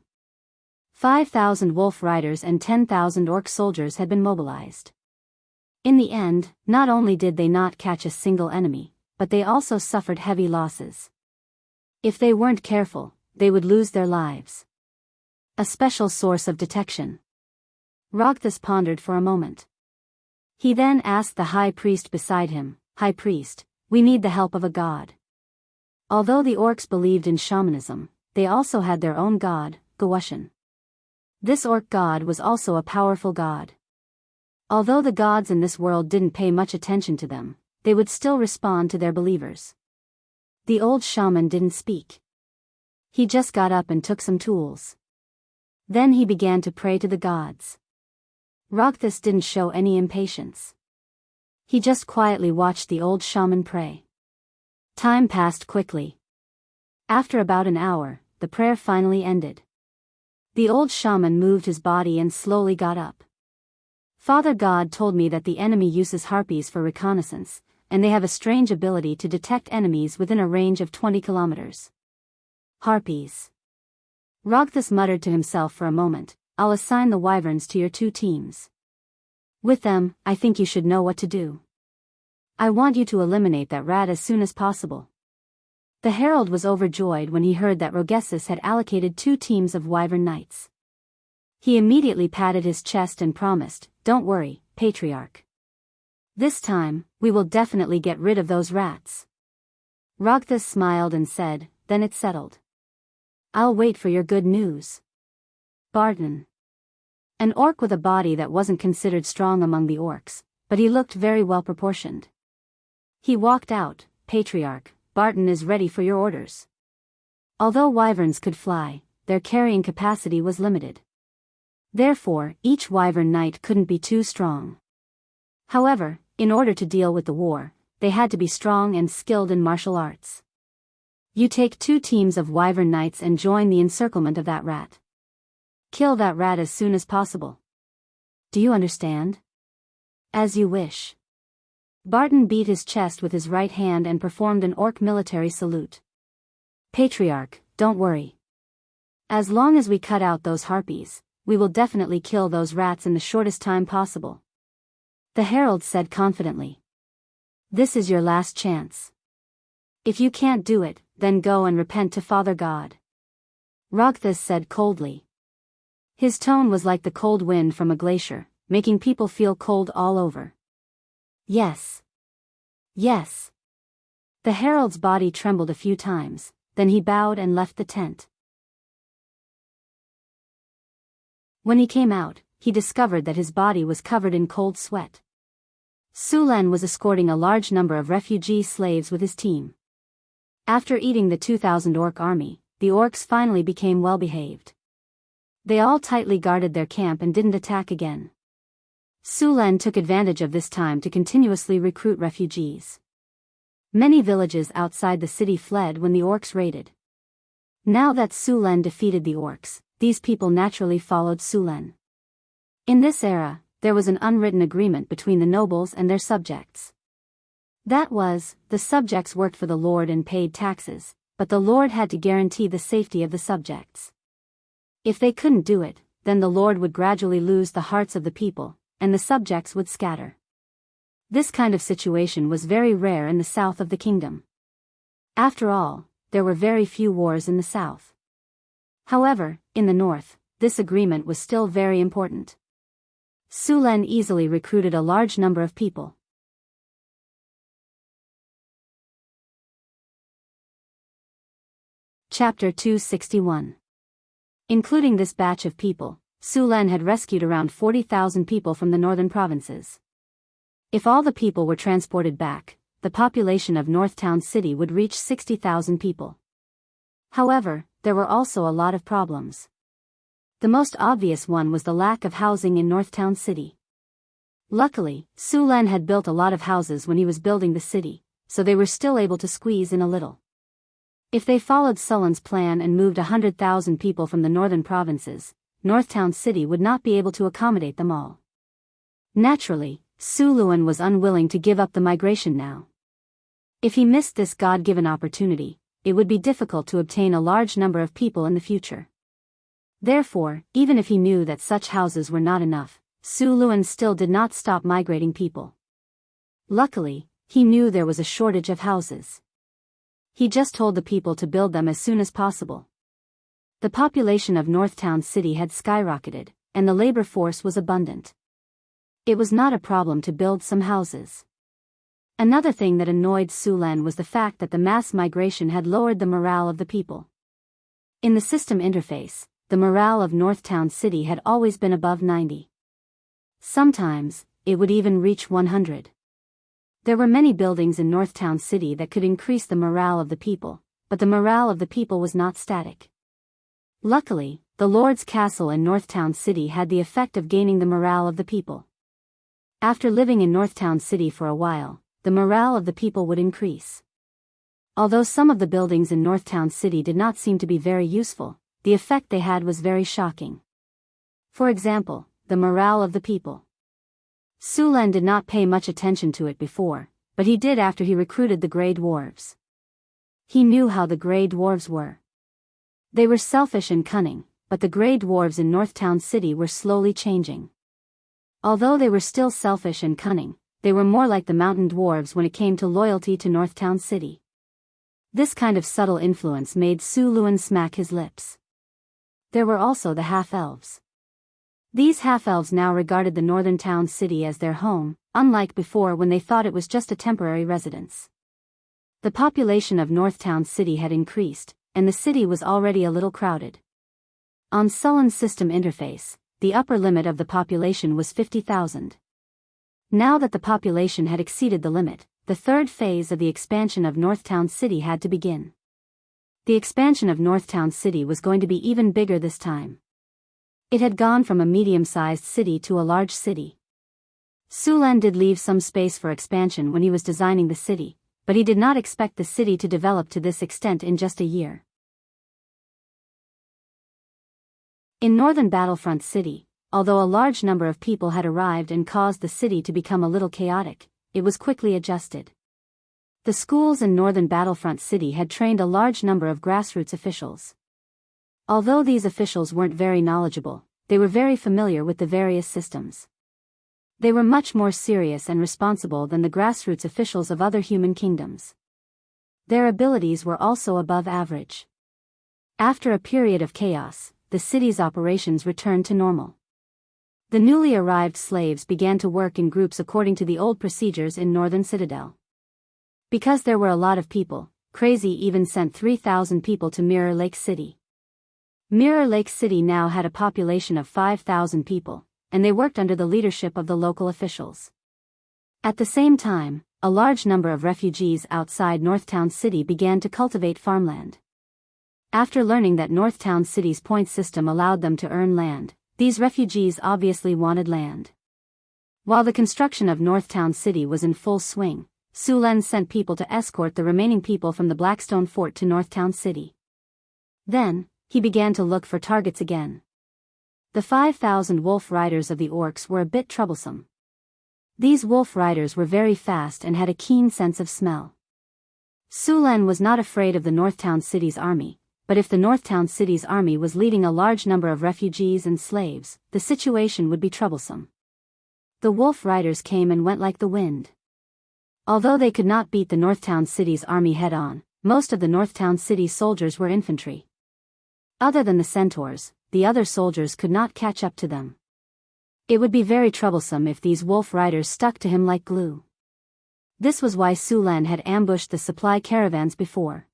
Speaker 1: 5,000 wolf riders and 10,000 orc soldiers had been mobilized. In the end, not only did they not catch a single enemy, but they also suffered heavy losses. If they weren't careful, they would lose their lives. A special source of detection. Rogthus pondered for a moment. He then asked the high priest beside him, High priest, we need the help of a god. Although the orcs believed in shamanism, they also had their own god, Gawushan. This orc god was also a powerful god. Although the gods in this world didn't pay much attention to them, they would still respond to their believers. The old shaman didn't speak. He just got up and took some tools. Then he began to pray to the gods. Rogthus didn't show any impatience. He just quietly watched the old shaman pray. Time passed quickly. After about an hour, the prayer finally ended. The old shaman moved his body and slowly got up. Father God told me that the enemy uses harpies for reconnaissance, and they have a strange ability to detect enemies within a range of 20 kilometers. Harpies. Rogthus muttered to himself for a moment, I'll assign the wyverns to your 2 teams. With them, I think you should know what to do. I want you to eliminate that rat as soon as possible. The herald was overjoyed when he heard that Rogessus had allocated 2 teams of wyvern knights. He immediately patted his chest and promised, Don't worry, Patriarch. This time, we will definitely get rid of those rats. Rogthus smiled and said, Then it's settled. I'll wait for your good news. Barton. An orc with a body that wasn't considered strong among the orcs, but he looked very well proportioned. He walked out, Patriarch, Barton is ready for your orders. Although wyverns could fly, their carrying capacity was limited. Therefore, each wyvern knight couldn't be too strong. However, in order to deal with the war, they had to be strong and skilled in martial arts. You take 2 teams of wyvern knights and join the encirclement of that rat. Kill that rat as soon as possible. Do you understand? As you wish. Barton beat his chest with his right hand and performed an orc military salute. Patriarch, don't worry. As long as we cut out those harpies, we will definitely kill those rats in the shortest time possible. The herald said confidently. This is your last chance. If you can't do it, then go and repent to Father God. Rogthus said coldly. His tone was like the cold wind from a glacier, making people feel cold all over. Yes. Yes. The herald's body trembled a few times, then he bowed and left the tent. When he came out, he discovered that his body was covered in cold sweat. Sulen was escorting a large number of refugee slaves with his team. After eating the 2,000 orc army, the orcs finally became well-behaved. They all tightly guarded their camp and didn't attack again. Sulen took advantage of this time to continuously recruit refugees. Many villages outside the city fled when the orcs raided. Now that Sulen defeated the orcs, these people naturally followed Sulen. In this era, there was an unwritten agreement between the nobles and their subjects. That was, the subjects worked for the lord and paid taxes, but the lord had to guarantee the safety of the subjects. If they couldn't do it, then the lord would gradually lose the hearts of the people, and the subjects would scatter. This kind of situation was very rare in the south of the kingdom. After all, there were very few wars in the south. However, in the north, this agreement was still very important. Sulen easily recruited a large number of people. Chapter 261. Including this batch of people, Sulen had rescued around 40,000 people from the northern provinces. If all the people were transported back, the population of Northtown City would reach 60,000 people. However, there were also a lot of problems. The most obvious one was the lack of housing in Northtown City. Luckily, Sulen had built a lot of houses when he was building the city, so they were still able to squeeze in a little. If they followed Sulen's plan and moved 100,000 people from the northern provinces, Northtown City would not be able to accommodate them all. Naturally, Sulen was unwilling to give up the migration now. If he missed this God-given opportunity, it would be difficult to obtain a large number of people in the future. Therefore, even if he knew that such houses were not enough, Sulen still did not stop migrating people. Luckily, he knew there was a shortage of houses. He just told the people to build them as soon as possible. The population of Northtown City had skyrocketed, and the labor force was abundant. It was not a problem to build some houses. Another thing that annoyed Sulen was the fact that the mass migration had lowered the morale of the people. In the system interface, the morale of Northtown City had always been above 90. Sometimes, it would even reach 100. There were many buildings in Northtown City that could increase the morale of the people, but the morale of the people was not static. Luckily, the Lord's Castle in Northtown City had the effect of gaining the morale of the people. After living in Northtown City for a while, the morale of the people would increase. Although some of the buildings in Northtown City did not seem to be very useful, the effect they had was very shocking. For example, the morale of the people. Sulen did not pay much attention to it before, but he did after he recruited the Grey Dwarves. He knew how the Grey Dwarves were. They were selfish and cunning, but the gray dwarves in Northtown City were slowly changing. Although they were still selfish and cunning, they were more like the mountain dwarves when it came to loyalty to Northtown City. This kind of subtle influence made Su Luan smack his lips. There were also the half-elves. These half-elves now regarded the northern town city as their home, unlike before when they thought it was just a temporary residence. The population of Northtown City had increased, and the city was already a little crowded. On Sullen's system interface, the upper limit of the population was 50,000. Now that the population had exceeded the limit, the third phase of the expansion of Northtown City had to begin. The expansion of Northtown City was going to be even bigger this time. It had gone from a medium-sized city to a large city. Sulan did leave some space for expansion when he was designing the city, but he did not expect the city to develop to this extent in just a year. In northern Battlefront City, although a large number of people had arrived and caused the city to become a little chaotic, it was quickly adjusted. The schools in northern Battlefront City had trained a large number of grassroots officials. Although these officials weren't very knowledgeable, they were very familiar with the various systems. They were much more serious and responsible than the grassroots officials of other human kingdoms. Their abilities were also above average. After a period of chaos, the city's operations returned to normal. The newly arrived slaves began to work in groups according to the old procedures in Northern Citadel. Because there were a lot of people, Crazy even sent 3,000 people to Mirror Lake City. Mirror Lake City now had a population of 5,000 people, and they worked under the leadership of the local officials. At the same time, a large number of refugees outside Northtown City began to cultivate farmland. After learning that Northtown City's point system allowed them to earn land, these refugees obviously wanted land. While the construction of Northtown City was in full swing, Sulen sent people to escort the remaining people from the Blackstone Fort to Northtown City. Then, he began to look for targets again. The 5,000 wolf riders of the orcs were a bit troublesome. These wolf riders were very fast and had a keen sense of smell. Sulen was not afraid of the Northtown City's army, but if the Northtown City's army was leading a large number of refugees and slaves, the situation would be troublesome. The wolf riders came and went like the wind. Although they could not beat the Northtown City's army head-on, most of the Northtown City soldiers were infantry. Other than the centaurs, the other soldiers could not catch up to them. It would be very troublesome if these wolf riders stuck to him like glue. This was why Sulen had ambushed the supply caravans before.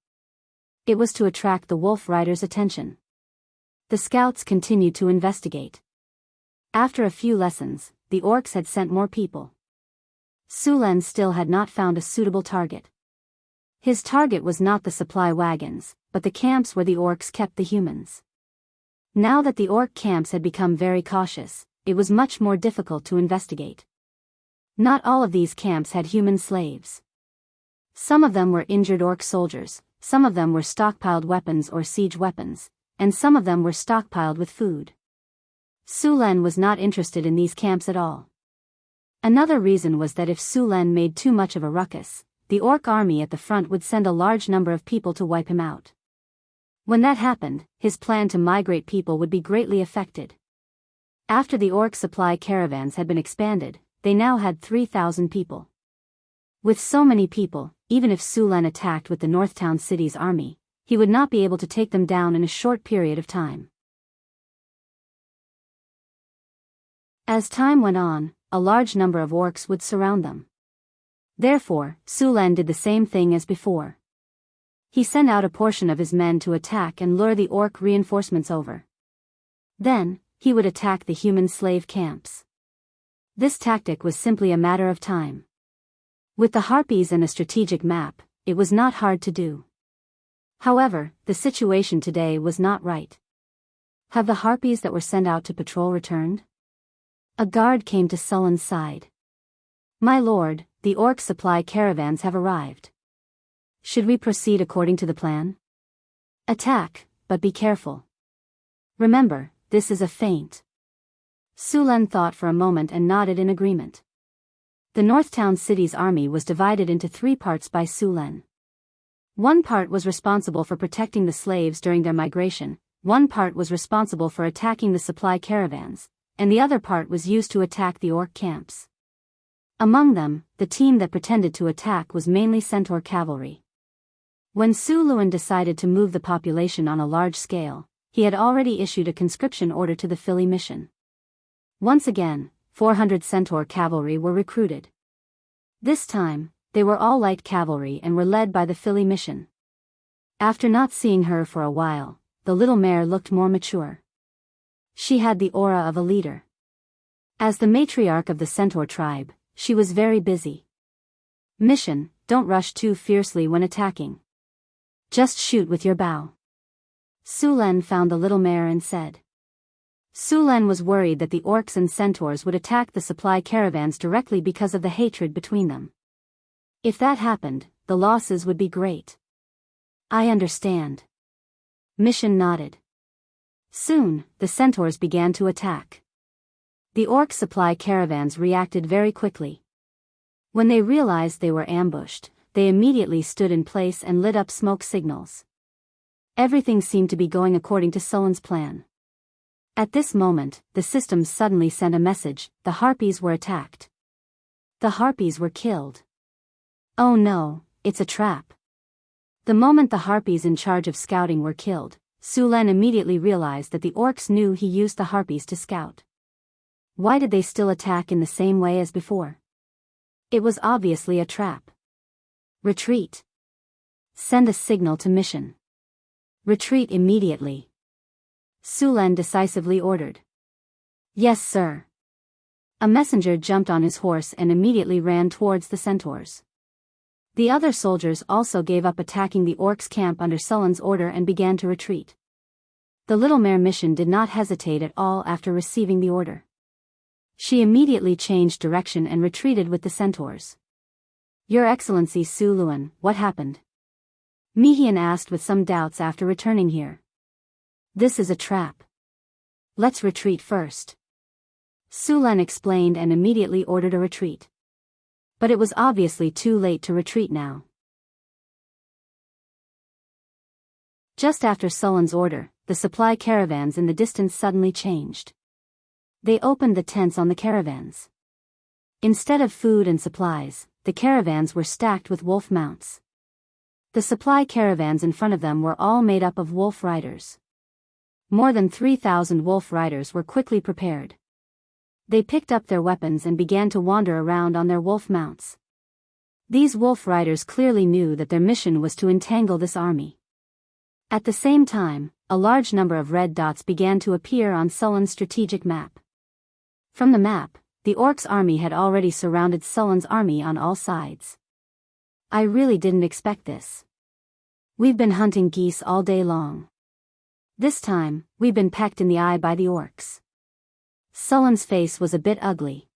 Speaker 1: It was to attract the wolf riders' attention. The scouts continued to investigate. After a few lessons, the orcs had sent more people. Sulen still had not found a suitable target. His target was not the supply wagons, but the camps where the orcs kept the humans. Now that the orc camps had become very cautious, it was much more difficult to investigate. Not all of these camps had human slaves. Some of them were injured orc soldiers, some of them were stockpiled weapons or siege weapons, and some of them were stockpiled with food. Sulen was not interested in these camps at all. Another reason was that if Sulen made too much of a ruckus, the orc army at the front would send a large number of people to wipe him out. When that happened, his plan to migrate people would be greatly affected. After the orc supply caravans had been expanded, they now had 3,000 people. With so many people, even if Sulen attacked with the Northtown City's army, he would not be able to take them down in a short period of time. As time went on, a large number of orcs would surround them. Therefore, Sulen did the same thing as before. He sent out a portion of his men to attack and lure the orc reinforcements over. Then, he would attack the human slave camps. This tactic was simply a matter of time. With the harpies and a strategic map, it was not hard to do. However, the situation today was not right. Have the harpies that were sent out to patrol returned? A guard came to Sullen's side. My lord, the orc supply caravans have arrived. Should we proceed according to the plan? Attack, but be careful. Remember, this is a feint. Sulen thought for a moment and nodded in agreement. The Northtown City's army was divided into 3 parts by Sulen. One part was responsible for protecting the slaves during their migration, one part was responsible for attacking the supply caravans, and the other part was used to attack the orc camps. Among them, the team that pretended to attack was mainly centaur cavalry. When Su Luan decided to move the population on a large scale, he had already issued a conscription order to the Philly mission. Once again, 400 centaur cavalry were recruited. This time, they were all light cavalry and were led by the Philly mission. After not seeing her for a while, the little mare looked more mature. She had the aura of a leader. As the matriarch of the centaur tribe, she was very busy. Mission: don't rush too fiercely when attacking. Just shoot with your bow. Su Len found the little mare and said. Su Len was worried that the orcs and centaurs would attack the supply caravans directly because of the hatred between them. If that happened, the losses would be great. I understand. Mission nodded. Soon, the centaurs began to attack. The orc supply caravans reacted very quickly. When they realized they were ambushed, they immediately stood in place and lit up smoke signals. Everything seemed to be going according to Sullen's plan. At this moment, the systems suddenly sent a message: the harpies were attacked. The harpies were killed. Oh no, it's a trap. The moment the harpies in charge of scouting were killed, Su Len immediately realized that the orcs knew he used the harpies to scout. Why did they still attack in the same way as before? It was obviously a trap. Retreat. Send a signal to mission. Retreat immediately. Su Len decisively ordered. Yes, sir. A messenger jumped on his horse and immediately ran towards the centaurs. The other soldiers also gave up attacking the orcs' camp under Sullen's order and began to retreat. The little mare mission did not hesitate at all after receiving the order. She immediately changed direction and retreated with the centaurs. Your Excellency Su Luan, what happened? Mihian asked with some doubts after returning here. This is a trap. Let's retreat first. Su Len explained and immediately ordered a retreat. But it was obviously too late to retreat now. Just after Sullen's order, the supply caravans in the distance suddenly changed. They opened the tents on the caravans. Instead of food and supplies, the caravans were stacked with wolf mounts. The supply caravans in front of them were all made up of wolf riders. More than 3,000 wolf riders were quickly prepared. They picked up their weapons and began to wander around on their wolf mounts. These wolf riders clearly knew that their mission was to entangle this army. At the same time, a large number of red dots began to appear on Sullen's strategic map. From the map, the orcs' army had already surrounded Sullen's army on all sides. I really didn't expect this. We've been hunting geese all day long. This time, we've been pecked in the eye by the orcs. Sullen's face was a bit ugly.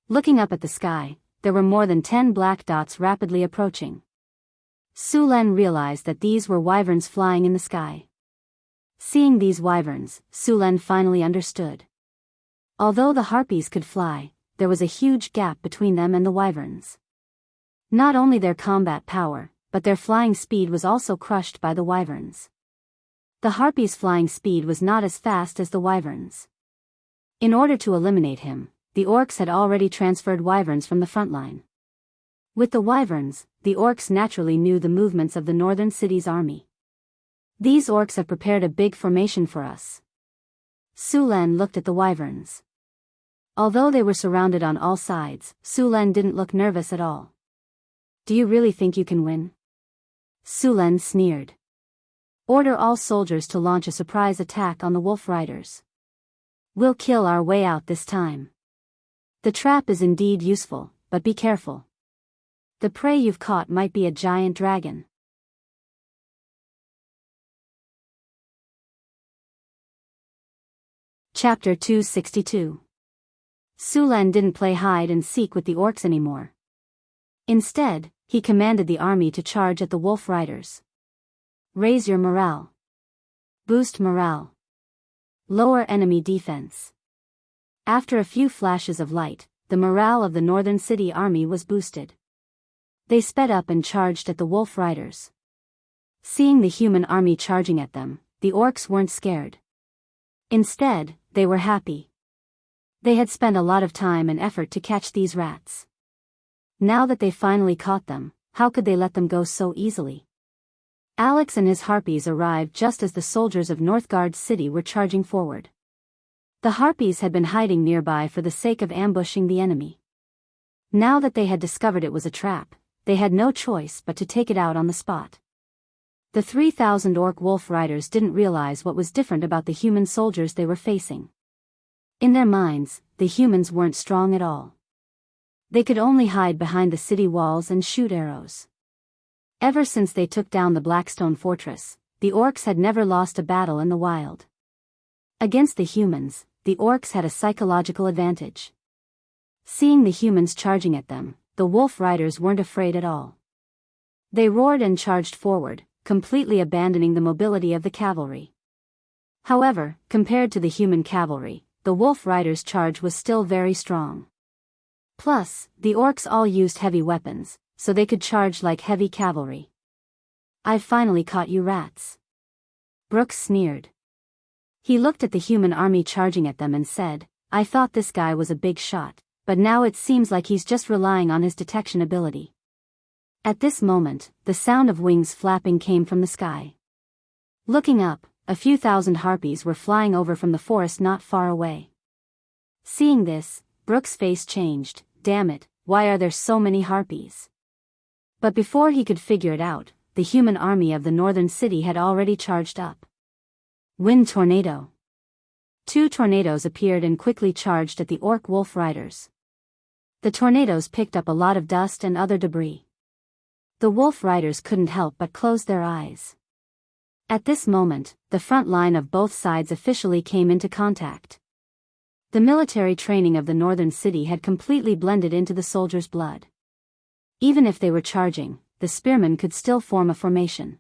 Speaker 1: Looking up at the sky, there were more than 10 black dots rapidly approaching. Su Len realized that these were wyverns flying in the sky. Seeing these wyverns, Su Len finally understood. Although the harpies could fly, there was a huge gap between them and the wyverns. Not only their combat power, but their flying speed was also crushed by the wyverns. The harpies' flying speed was not as fast as the wyverns. In order to eliminate him, the orcs had already transferred wyverns from the front line. With the wyverns, the orcs naturally knew the movements of the northern city's army. These orcs have prepared a big formation for us. Su Len looked at the wyverns. Although they were surrounded on all sides, Su Len didn't look nervous at all. Do you really think you can win? Su Len sneered. Order all soldiers to launch a surprise attack on the wolf riders. We'll kill our way out this time. The trap is indeed useful, but be careful. The prey you've caught might be a giant dragon. Chapter 262. Su Len didn't play hide and seek with the orcs anymore. Instead, he commanded the army to charge at the wolf riders. Raise your morale. Boost morale. Lower enemy defense. After a few flashes of light, the morale of the northern city army was boosted. They sped up and charged at the wolf riders. Seeing the human army charging at them, the orcs weren't scared. Instead, they were happy. They had spent a lot of time and effort to catch these rats. Now that they finally caught them, how could they let them go so easily? Alex and his harpies arrived just as the soldiers of Northgard City were charging forward. The harpies had been hiding nearby for the sake of ambushing the enemy. Now that they had discovered it was a trap, they had no choice but to take it out on the spot. The 3,000 orc wolf riders didn't realize what was different about the human soldiers they were facing. In their minds, the humans weren't strong at all. They could only hide behind the city walls and shoot arrows. Ever since they took down the Blackstone Fortress, the orcs had never lost a battle in the wild. Against the humans, the orcs had a psychological advantage. Seeing the humans charging at them, the wolf riders weren't afraid at all. They roared and charged forward, completely abandoning the mobility of the cavalry. However, compared to the human cavalry, the wolf riders' charge was still very strong. Plus, the orcs all used heavy weapons, so they could charge like heavy cavalry. "I've finally caught you rats." Brooks sneered. He looked at the human army charging at them and said, "I thought this guy was a big shot, but now it seems like he's just relying on his detection ability." At this moment, the sound of wings flapping came from the sky. Looking up, a few thousand harpies were flying over from the forest not far away. Seeing this, Brooks' face changed. Damn it, why are there so many harpies? But before he could figure it out, the human army of the northern city had already charged up. Wind tornado. 2 tornadoes appeared and quickly charged at the orc wolf riders. The tornadoes picked up a lot of dust and other debris. The wolf riders couldn't help but close their eyes. At this moment, the front line of both sides officially came into contact. The military training of the northern city had completely blended into the soldiers' blood. Even if they were charging, the spearmen could still form a formation.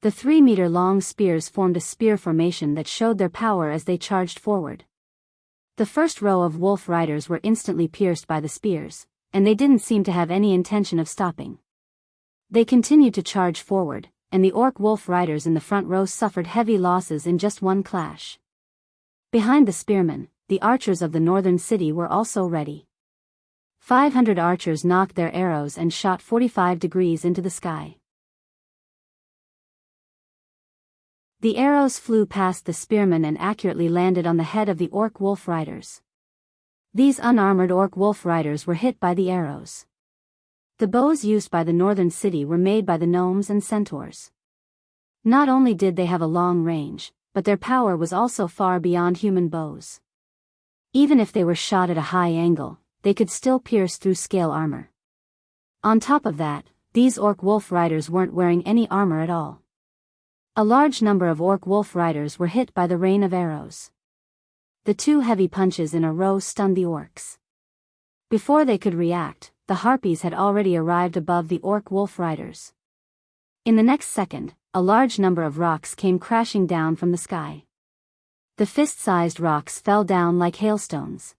Speaker 1: The 3-meter-long spears formed a spear formation that showed their power as they charged forward. The first row of wolf riders were instantly pierced by the spears, and they didn't seem to have any intention of stopping. They continued to charge forward, and the orc wolf riders in the front row suffered heavy losses in just one clash. Behind the spearmen, the archers of the northern city were also ready. 500 archers knocked their arrows and shot 45 degrees into the sky. The arrows flew past the spearmen and accurately landed on the head of the orc wolf riders. These unarmored orc wolf riders were hit by the arrows. The bows used by the northern city were made by the gnomes and centaurs. Not only did they have a long range, but their power was also far beyond human bows. Even if they were shot at a high angle, they could still pierce through scale armor. On top of that, these orc wolf riders weren't wearing any armor at all. A large number of orc wolf riders were hit by the rain of arrows. The 2 heavy punches in a row stunned the orcs. Before they could react, the harpies had already arrived above the orc wolf riders. In the next second, a large number of rocks came crashing down from the sky. The fist-sized rocks fell down like hailstones.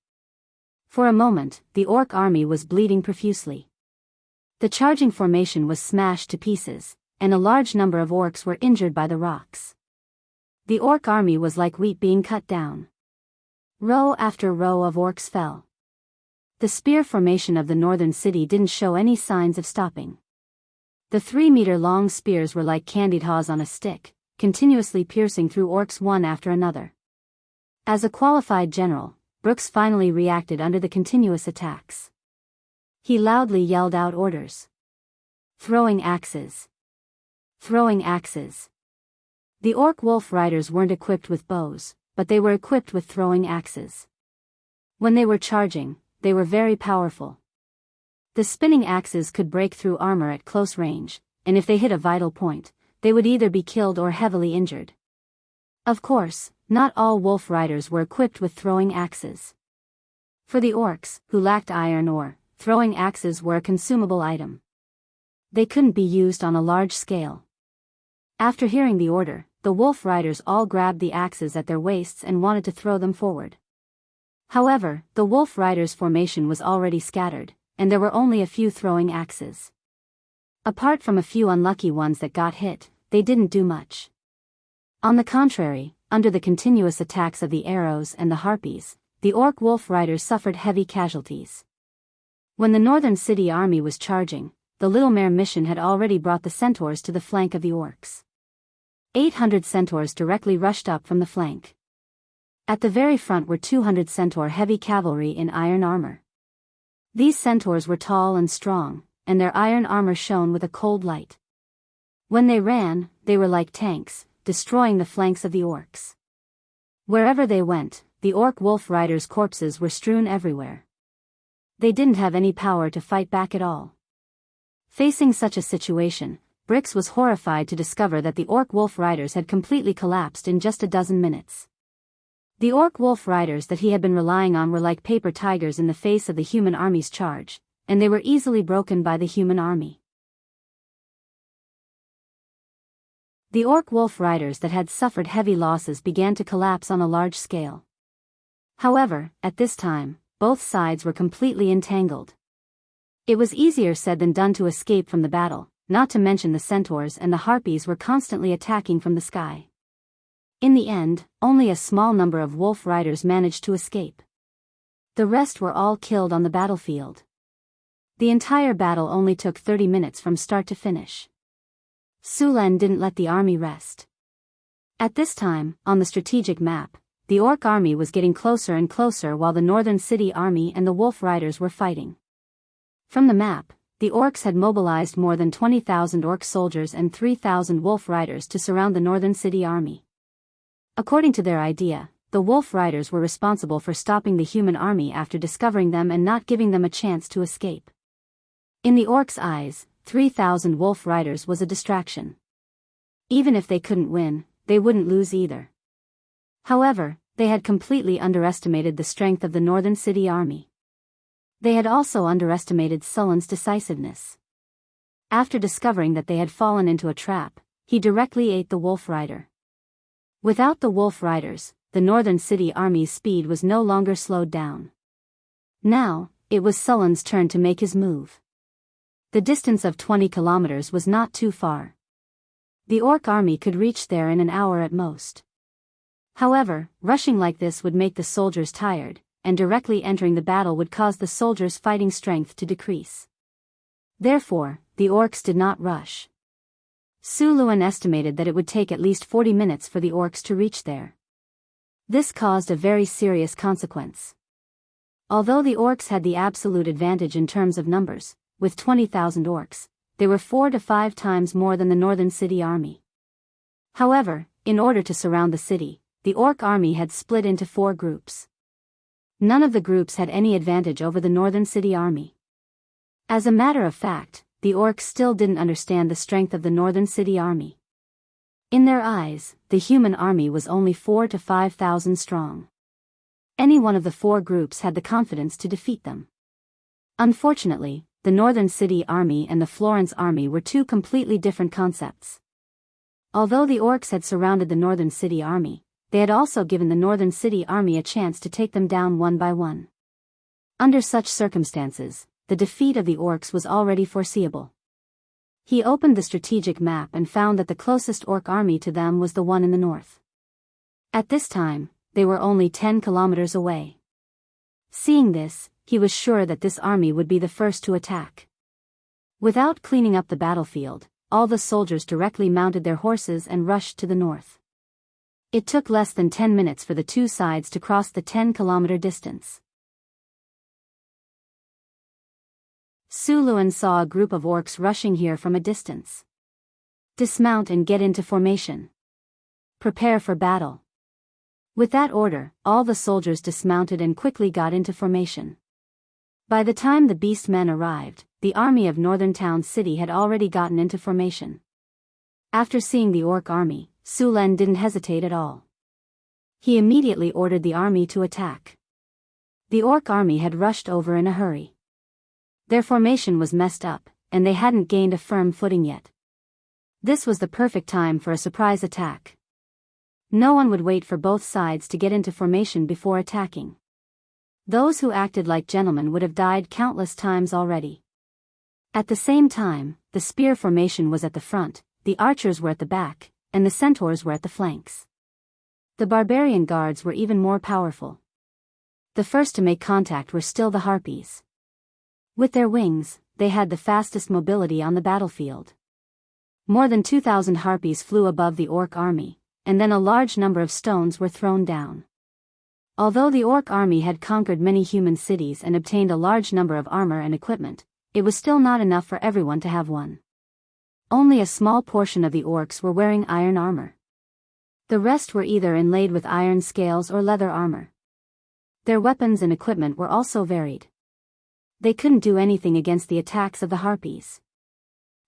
Speaker 1: For a moment, the orc army was bleeding profusely. The charging formation was smashed to pieces, and a large number of orcs were injured by the rocks. The orc army was like wheat being cut down. Row after row of orcs fell. The spear formation of the northern city didn't show any signs of stopping. The 3-meter-long spears were like candied haws on a stick, continuously piercing through orcs one after another. As a qualified general, Brooks finally reacted under the continuous attacks. He loudly yelled out orders. Throwing axes. Throwing axes. The orc wolf riders weren't equipped with bows, but they were equipped with throwing axes. When they were charging, they were very powerful. The spinning axes could break through armor at close range, and if they hit a vital point, they would either be killed or heavily injured. Of course, not all wolf riders were equipped with throwing axes. For the orcs, who lacked iron ore, throwing axes were a consumable item. They couldn't be used on a large scale. After hearing the order, the wolf riders all grabbed the axes at their waists and wanted to throw them forward. However, the wolf riders' formation was already scattered, and there were only a few throwing axes. Apart from a few unlucky ones that got hit, they didn't do much. On the contrary, under the continuous attacks of the arrows and the harpies, the orc wolf riders suffered heavy casualties. When the northern city army was charging, the Little Mare mission had already brought the centaurs to the flank of the orcs. 800 centaurs directly rushed up from the flank. At the very front were 200 centaur heavy cavalry in iron armor. These centaurs were tall and strong, and their iron armor shone with a cold light. When they ran, they were like tanks, destroying the flanks of the orcs. Wherever they went, the orc wolf riders' corpses were strewn everywhere. They didn't have any power to fight back at all. Facing such a situation, Brix was horrified to discover that the orc wolf riders had completely collapsed in just a dozen minutes. The orc wolf riders that he had been relying on were like paper tigers in the face of the human army's charge, and they were easily broken by the human army. The orc wolf riders that had suffered heavy losses began to collapse on a large scale. However, at this time, both sides were completely entangled. It was easier said than done to escape from the battle, not to mention the centaurs and the harpies were constantly attacking from the sky. In the end, only a small number of wolf riders managed to escape. The rest were all killed on the battlefield. The entire battle only took 30 minutes from start to finish. Sulen didn't let the army rest. At this time, on the strategic map, the orc army was getting closer and closer while the northern city army and the wolf riders were fighting. From the map, the orcs had mobilized more than 20,000 orc soldiers and 3,000 wolf riders to surround the northern city army. According to their idea, the wolf riders were responsible for stopping the human army after discovering them and not giving them a chance to escape. In the orcs' eyes, 3,000 wolf riders was a distraction. Even if they couldn't win, they wouldn't lose either. However, they had completely underestimated the strength of the northern city army. They had also underestimated Sullen's decisiveness. After discovering that they had fallen into a trap, he directly ate the wolf rider. Without the wolf riders, the northern city army's speed was no longer slowed down. Now, it was Sullen's turn to make his move. The distance of 20 kilometers was not too far. The orc army could reach there in an hour at most. However, rushing like this would make the soldiers tired, and directly entering the battle would cause the soldiers' fighting strength to decrease. Therefore, the orcs did not rush. Suluan estimated that it would take at least 40 minutes for the orcs to reach there. This caused a very serious consequence. Although the orcs had the absolute advantage in terms of numbers, with 20,000 orcs, they were 4 to 5 times more than the northern city army. However, in order to surround the city, the orc army had split into 4 groups. None of the groups had any advantage over the northern city army. As a matter of fact, the orcs still didn't understand the strength of the northern city army. In their eyes, the human army was only 4 to 5,000 strong. Any one of the 4 groups had the confidence to defeat them. Unfortunately, the northern city army and the Florence army were 2 completely different concepts. Although the orcs had surrounded the northern city army, they had also given the northern city army a chance to take them down one by one. Under such circumstances, the defeat of the orcs was already foreseeable. He opened the strategic map and found that the closest orc army to them was the one in the north. At this time, they were only 10 kilometers away. Seeing this, he was sure that this army would be the first to attack. Without cleaning up the battlefield, all the soldiers directly mounted their horses and rushed to the north. It took less than 10 minutes for the 2 sides to cross the 10-kilometer distance. Suluan saw a group of orcs rushing here from a distance. Dismount and get into formation. Prepare for battle. With that order, all the soldiers dismounted and quickly got into formation. By the time the beast men arrived, the army of Northern Town City had already gotten into formation. After seeing the orc army, Sulen didn't hesitate at all. He immediately ordered the army to attack. The orc army had rushed over in a hurry. Their formation was messed up, and they hadn't gained a firm footing yet. This was the perfect time for a surprise attack. No one would wait for both sides to get into formation before attacking. Those who acted like gentlemen would have died countless times already. At the same time, the spear formation was at the front, the archers were at the back, and the centaurs were at the flanks. The barbarian guards were even more powerful. The first to make contact were still the harpies. With their wings, they had the fastest mobility on the battlefield. More than 2,000 harpies flew above the orc army, and then a large number of stones were thrown down. Although the orc army had conquered many human cities and obtained a large number of armor and equipment, it was still not enough for everyone to have one. Only a small portion of the orcs were wearing iron armor. The rest were either inlaid with iron scales or leather armor. Their weapons and equipment were also varied. They couldn't do anything against the attacks of the harpies.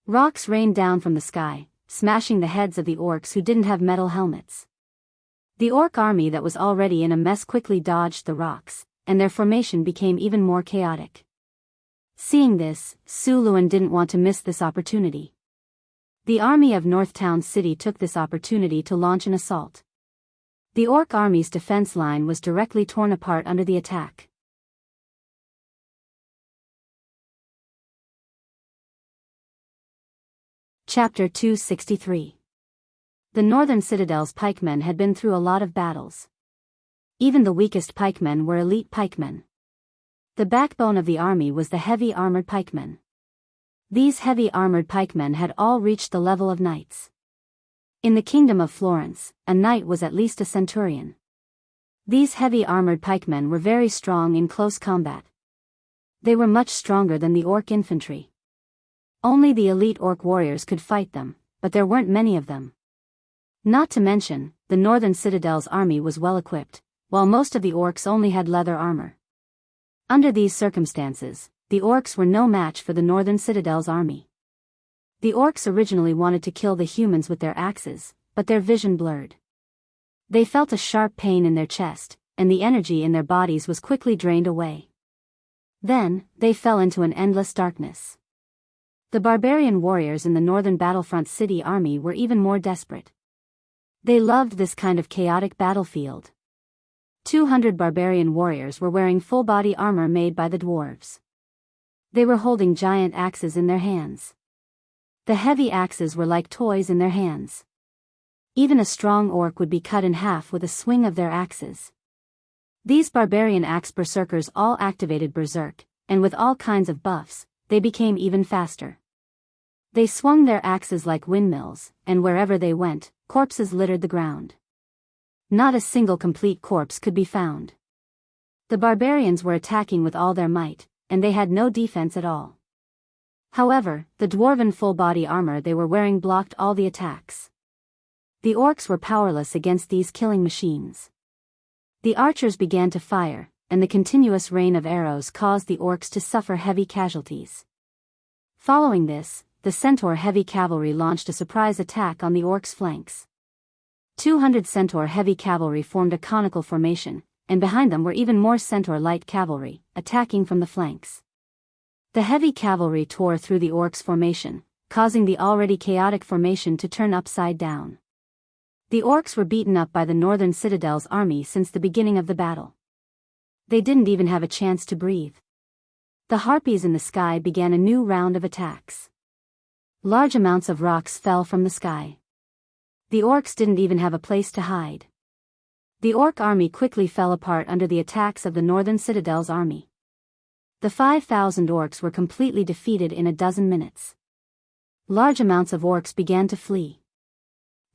Speaker 1: Rocks rained down from the sky, smashing the heads of the orcs who didn't have metal helmets. The orc army that was already in a mess quickly dodged the rocks, and their formation became even more chaotic. Seeing this, Su Luan didn't want to miss this opportunity. The army of Northtown City took this opportunity to launch an assault. The orc army's defense line was directly torn apart under the attack. Chapter 263. The northern citadel's pikemen had been through a lot of battles. Even the weakest pikemen were elite pikemen. The backbone of the army was the heavy armored pikemen. These heavy armored pikemen had all reached the level of knights. In the kingdom of Florence, a knight was at least a centurion. These heavy armored pikemen were very strong in close combat. They were much stronger than the orc infantry. Only the elite orc warriors could fight them, but there weren't many of them. Not to mention, the northern citadel's army was well equipped, while most of the orcs only had leather armor. Under these circumstances, the orcs were no match for the northern citadel's army. The orcs originally wanted to kill the humans with their axes, but their vision blurred. They felt a sharp pain in their chest, and the energy in their bodies was quickly drained away. Then, they fell into an endless darkness. The barbarian warriors in the northern battlefront city army were even more desperate. They loved this kind of chaotic battlefield. 200 barbarian warriors were wearing full-body armor made by the dwarves. They were holding giant axes in their hands. The heavy axes were like toys in their hands. Even a strong orc would be cut in half with a swing of their axes. These barbarian axe berserkers all activated berserk, and with all kinds of buffs, they became even faster. They swung their axes like windmills, and wherever they went, corpses littered the ground. Not a single complete corpse could be found. The barbarians were attacking with all their might, and they had no defense at all. However, the dwarven full-body armor they were wearing blocked all the attacks. The orcs were powerless against these killing machines. The archers began to fire, and the continuous rain of arrows caused the orcs to suffer heavy casualties. Following this, the centaur heavy cavalry launched a surprise attack on the orcs' flanks. 200 centaur heavy cavalry formed a conical formation, and behind them were even more centaur light cavalry, attacking from the flanks. The heavy cavalry tore through the orcs' formation, causing the already chaotic formation to turn upside down. The orcs were beaten up by the northern citadel's army since the beginning of the battle. They didn't even have a chance to breathe. The harpies in the sky began a new round of attacks. Large amounts of rocks fell from the sky. The orcs didn't even have a place to hide. The orc army quickly fell apart under the attacks of the northern citadel's army. The 5,000 orcs were completely defeated in a dozen minutes. Large amounts of orcs began to flee.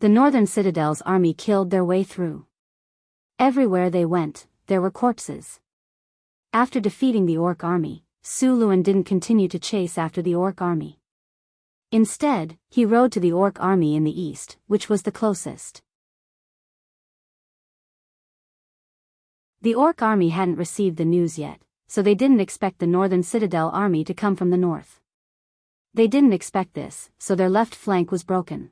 Speaker 1: The northern citadel's army killed their way through. Everywhere they went, there were corpses. After defeating the orc army, Su Luan didn't continue to chase after the orc army. Instead, he rode to the orc army in the east, which was the closest. The orc army hadn't received the news yet, so they didn't expect the northern citadel army to come from the north. They didn't expect this, so their left flank was broken.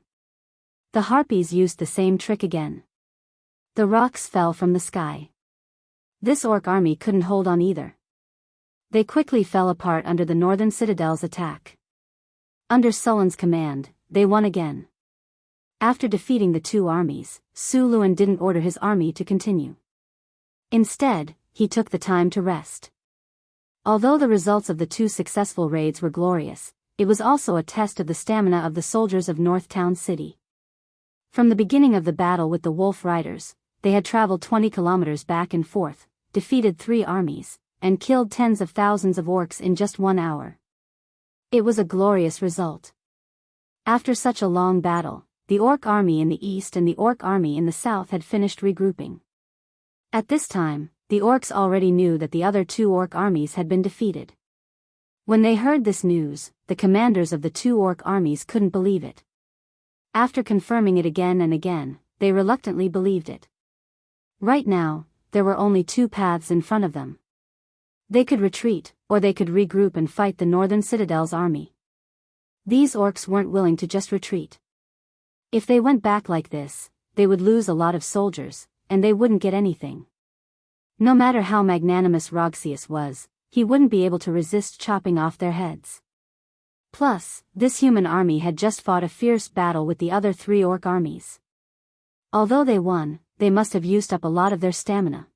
Speaker 1: The harpies used the same trick again. The rocks fell from the sky. This orc army couldn't hold on either. They quickly fell apart under the northern citadel's attack. Under Sullen's command, they won again. After defeating the two armies, Su Luan didn't order his army to continue. Instead, he took the time to rest. Although the results of the two successful raids were glorious, it was also a test of the stamina of the soldiers of North Town City. From the beginning of the battle with the Wolf Riders, they had traveled 20 kilometers back and forth, defeated 3 armies, and killed tens of thousands of orcs in just 1 hour. It was a glorious result. After such a long battle, the orc army in the east and the orc army in the south had finished regrouping. At this time, the orcs already knew that the other 2 orc armies had been defeated. When they heard this news, the commanders of the 2 orc armies couldn't believe it. After confirming it again and again, they reluctantly believed it. Right now, there were only 2 paths in front of them. They could retreat, or they could regroup and fight the Northern Citadel's army. These orcs weren't willing to just retreat. If they went back like this, they would lose a lot of soldiers, and they wouldn't get anything. No matter how magnanimous Wuxia was, he wouldn't be able to resist chopping off their heads. Plus, this human army had just fought a fierce battle with the other 3 orc armies. Although they won, they must have used up a lot of their stamina.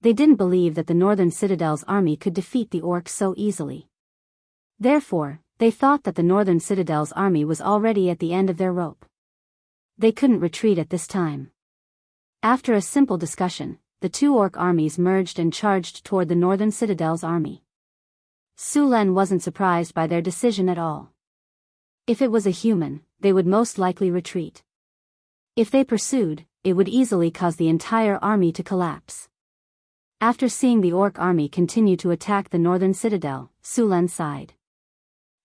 Speaker 1: They didn't believe that the Northern Citadel's army could defeat the orcs so easily. Therefore, they thought that the Northern Citadel's army was already at the end of their rope. They couldn't retreat at this time. After a simple discussion, the 2 orc armies merged and charged toward the Northern Citadel's army. Su Len wasn't surprised by their decision at all. If it was a human, they would most likely retreat. If they pursued, it would easily cause the entire army to collapse. After seeing the orc army continue to attack the Northern Citadel, Su Len sighed.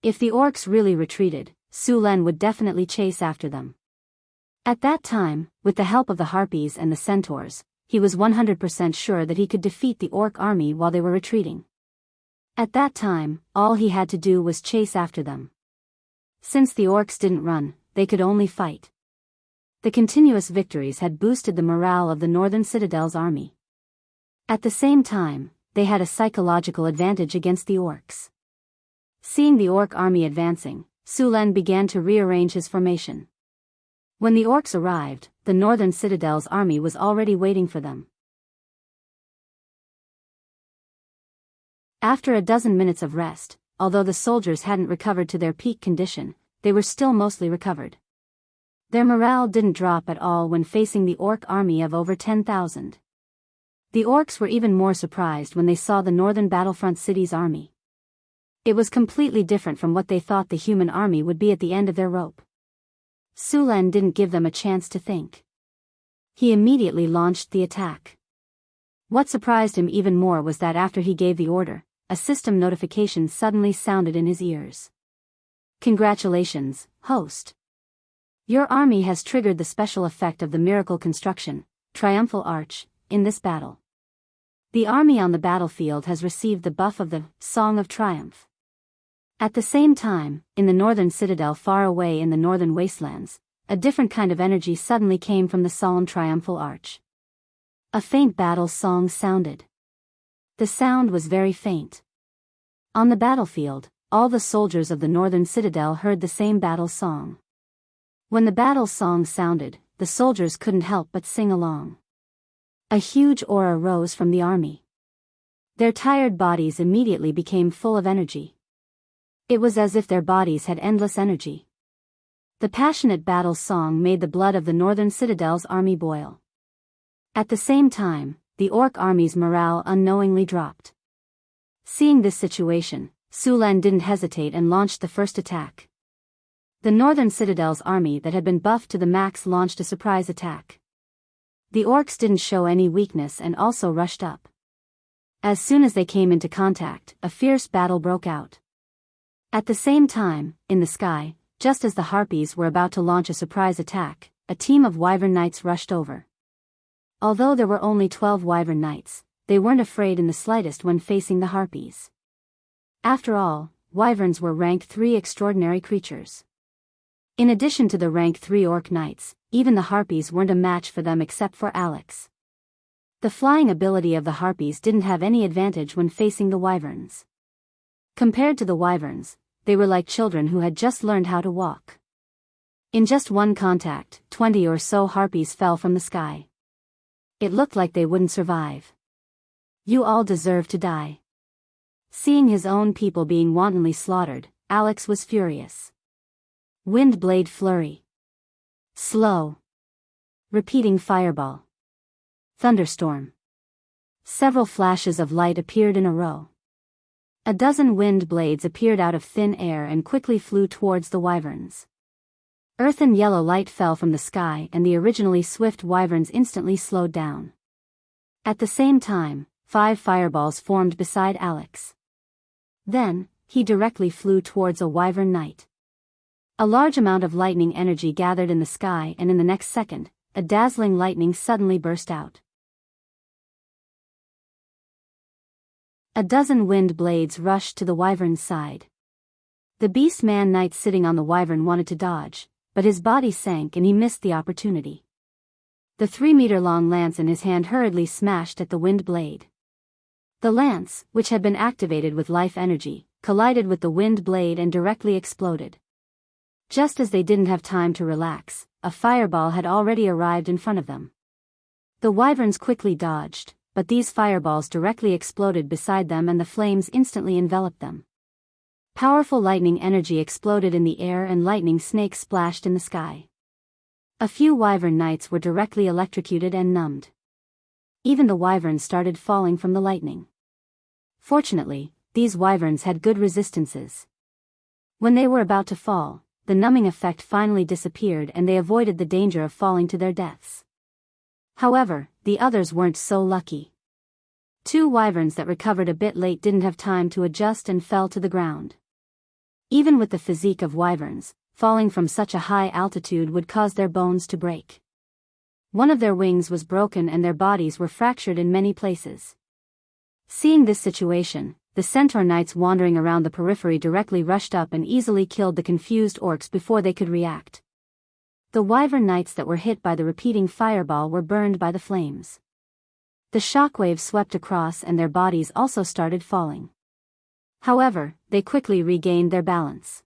Speaker 1: If the orcs really retreated, Su Len would definitely chase after them. At that time, with the help of the harpies and the centaurs, he was 100% sure that he could defeat the orc army while they were retreating. At that time, all he had to do was chase after them. Since the orcs didn't run, they could only fight. The continuous victories had boosted the morale of the Northern Citadel's army. At the same time, they had a psychological advantage against the orcs. Seeing the orc army advancing, Su Len began to rearrange his formation. When the orcs arrived, the Northern Citadel's army was already waiting for them. After a dozen minutes of rest, although the soldiers hadn't recovered to their peak condition, they were still mostly recovered. Their morale didn't drop at all when facing the orc army of over 10,000. The orcs were even more surprised when they saw the Northern Battlefront City's army. It was completely different from what they thought the human army would be at the end of their rope. Su Len didn't give them a chance to think. He immediately launched the attack. What surprised him even more was that after he gave the order, a system notification suddenly sounded in his ears. Congratulations, host. Your army has triggered the special effect of the miracle construction, Triumphal Arch, in this battle. The army on the battlefield has received the buff of the Song of Triumph. At the same time, in the Northern Citadel far away in the northern wastelands, a different kind of energy suddenly came from the solemn Triumphal Arch. A faint battle song sounded. The sound was very faint. On the battlefield, all the soldiers of the Northern Citadel heard the same battle song. When the battle song sounded, the soldiers couldn't help but sing along. A huge aura rose from the army. Their tired bodies immediately became full of energy. It was as if their bodies had endless energy. The passionate battle song made the blood of the Northern Citadel's army boil. At the same time, the orc army's morale unknowingly dropped. Seeing this situation, Su Len didn't hesitate and launched the first attack. The Northern Citadel's army that had been buffed to the max launched a surprise attack. The orcs didn't show any weakness and also rushed up. As soon as they came into contact, a fierce battle broke out. At the same time, in the sky, just as the harpies were about to launch a surprise attack, a team of wyvern knights rushed over. Although there were only 12 wyvern knights, they weren't afraid in the slightest when facing the harpies. After all, wyverns were rank 3 extraordinary creatures. In addition to the rank 3 orc knights, even the harpies weren't a match for them except for Alex. The flying ability of the harpies didn't have any advantage when facing the wyverns. Compared to the wyverns, they were like children who had just learned how to walk. In just one contact, 20 or so harpies fell from the sky. It looked like they wouldn't survive. You all deserve to die. Seeing his own people being wantonly slaughtered, Alex was furious. Wind blade flurry. Slow. Repeating fireball. Thunderstorm. Several flashes of light appeared in a row. A dozen wind blades appeared out of thin air and quickly flew towards the wyverns. Earth and yellow light fell from the sky, and the originally swift wyverns instantly slowed down. At the same time, 5 fireballs formed beside Alex. Then, he directly flew towards a wyvern knight. A large amount of lightning energy gathered in the sky, and in the next second, a dazzling lightning suddenly burst out. A dozen wind blades rushed to the wyvern's side. The beast-man knight sitting on the wyvern wanted to dodge, but his body sank and he missed the opportunity. The 3-meter-long lance in his hand hurriedly smashed at the wind blade. The lance, which had been activated with life energy, collided with the wind blade and directly exploded. Just as they didn't have time to relax, a fireball had already arrived in front of them. The wyverns quickly dodged, but these fireballs directly exploded beside them and the flames instantly enveloped them. Powerful lightning energy exploded in the air and lightning snakes splashed in the sky. A few wyvern knights were directly electrocuted and numbed. Even the wyverns started falling from the lightning. Fortunately, these wyverns had good resistances. When they were about to fall, the numbing effect finally disappeared and they avoided the danger of falling to their deaths. However, the others weren't so lucky. 2 wyverns that recovered a bit late didn't have time to adjust and fell to the ground. Even with the physique of wyverns, falling from such a high altitude would cause their bones to break. One of their wings was broken and their bodies were fractured in many places. Seeing this situation, the centaur knights wandering around the periphery directly rushed up and easily killed the confused orcs before they could react. The wyvern knights that were hit by the repeating fireball were burned by the flames. The shockwave swept across and their bodies also started falling. However, they quickly regained their balance.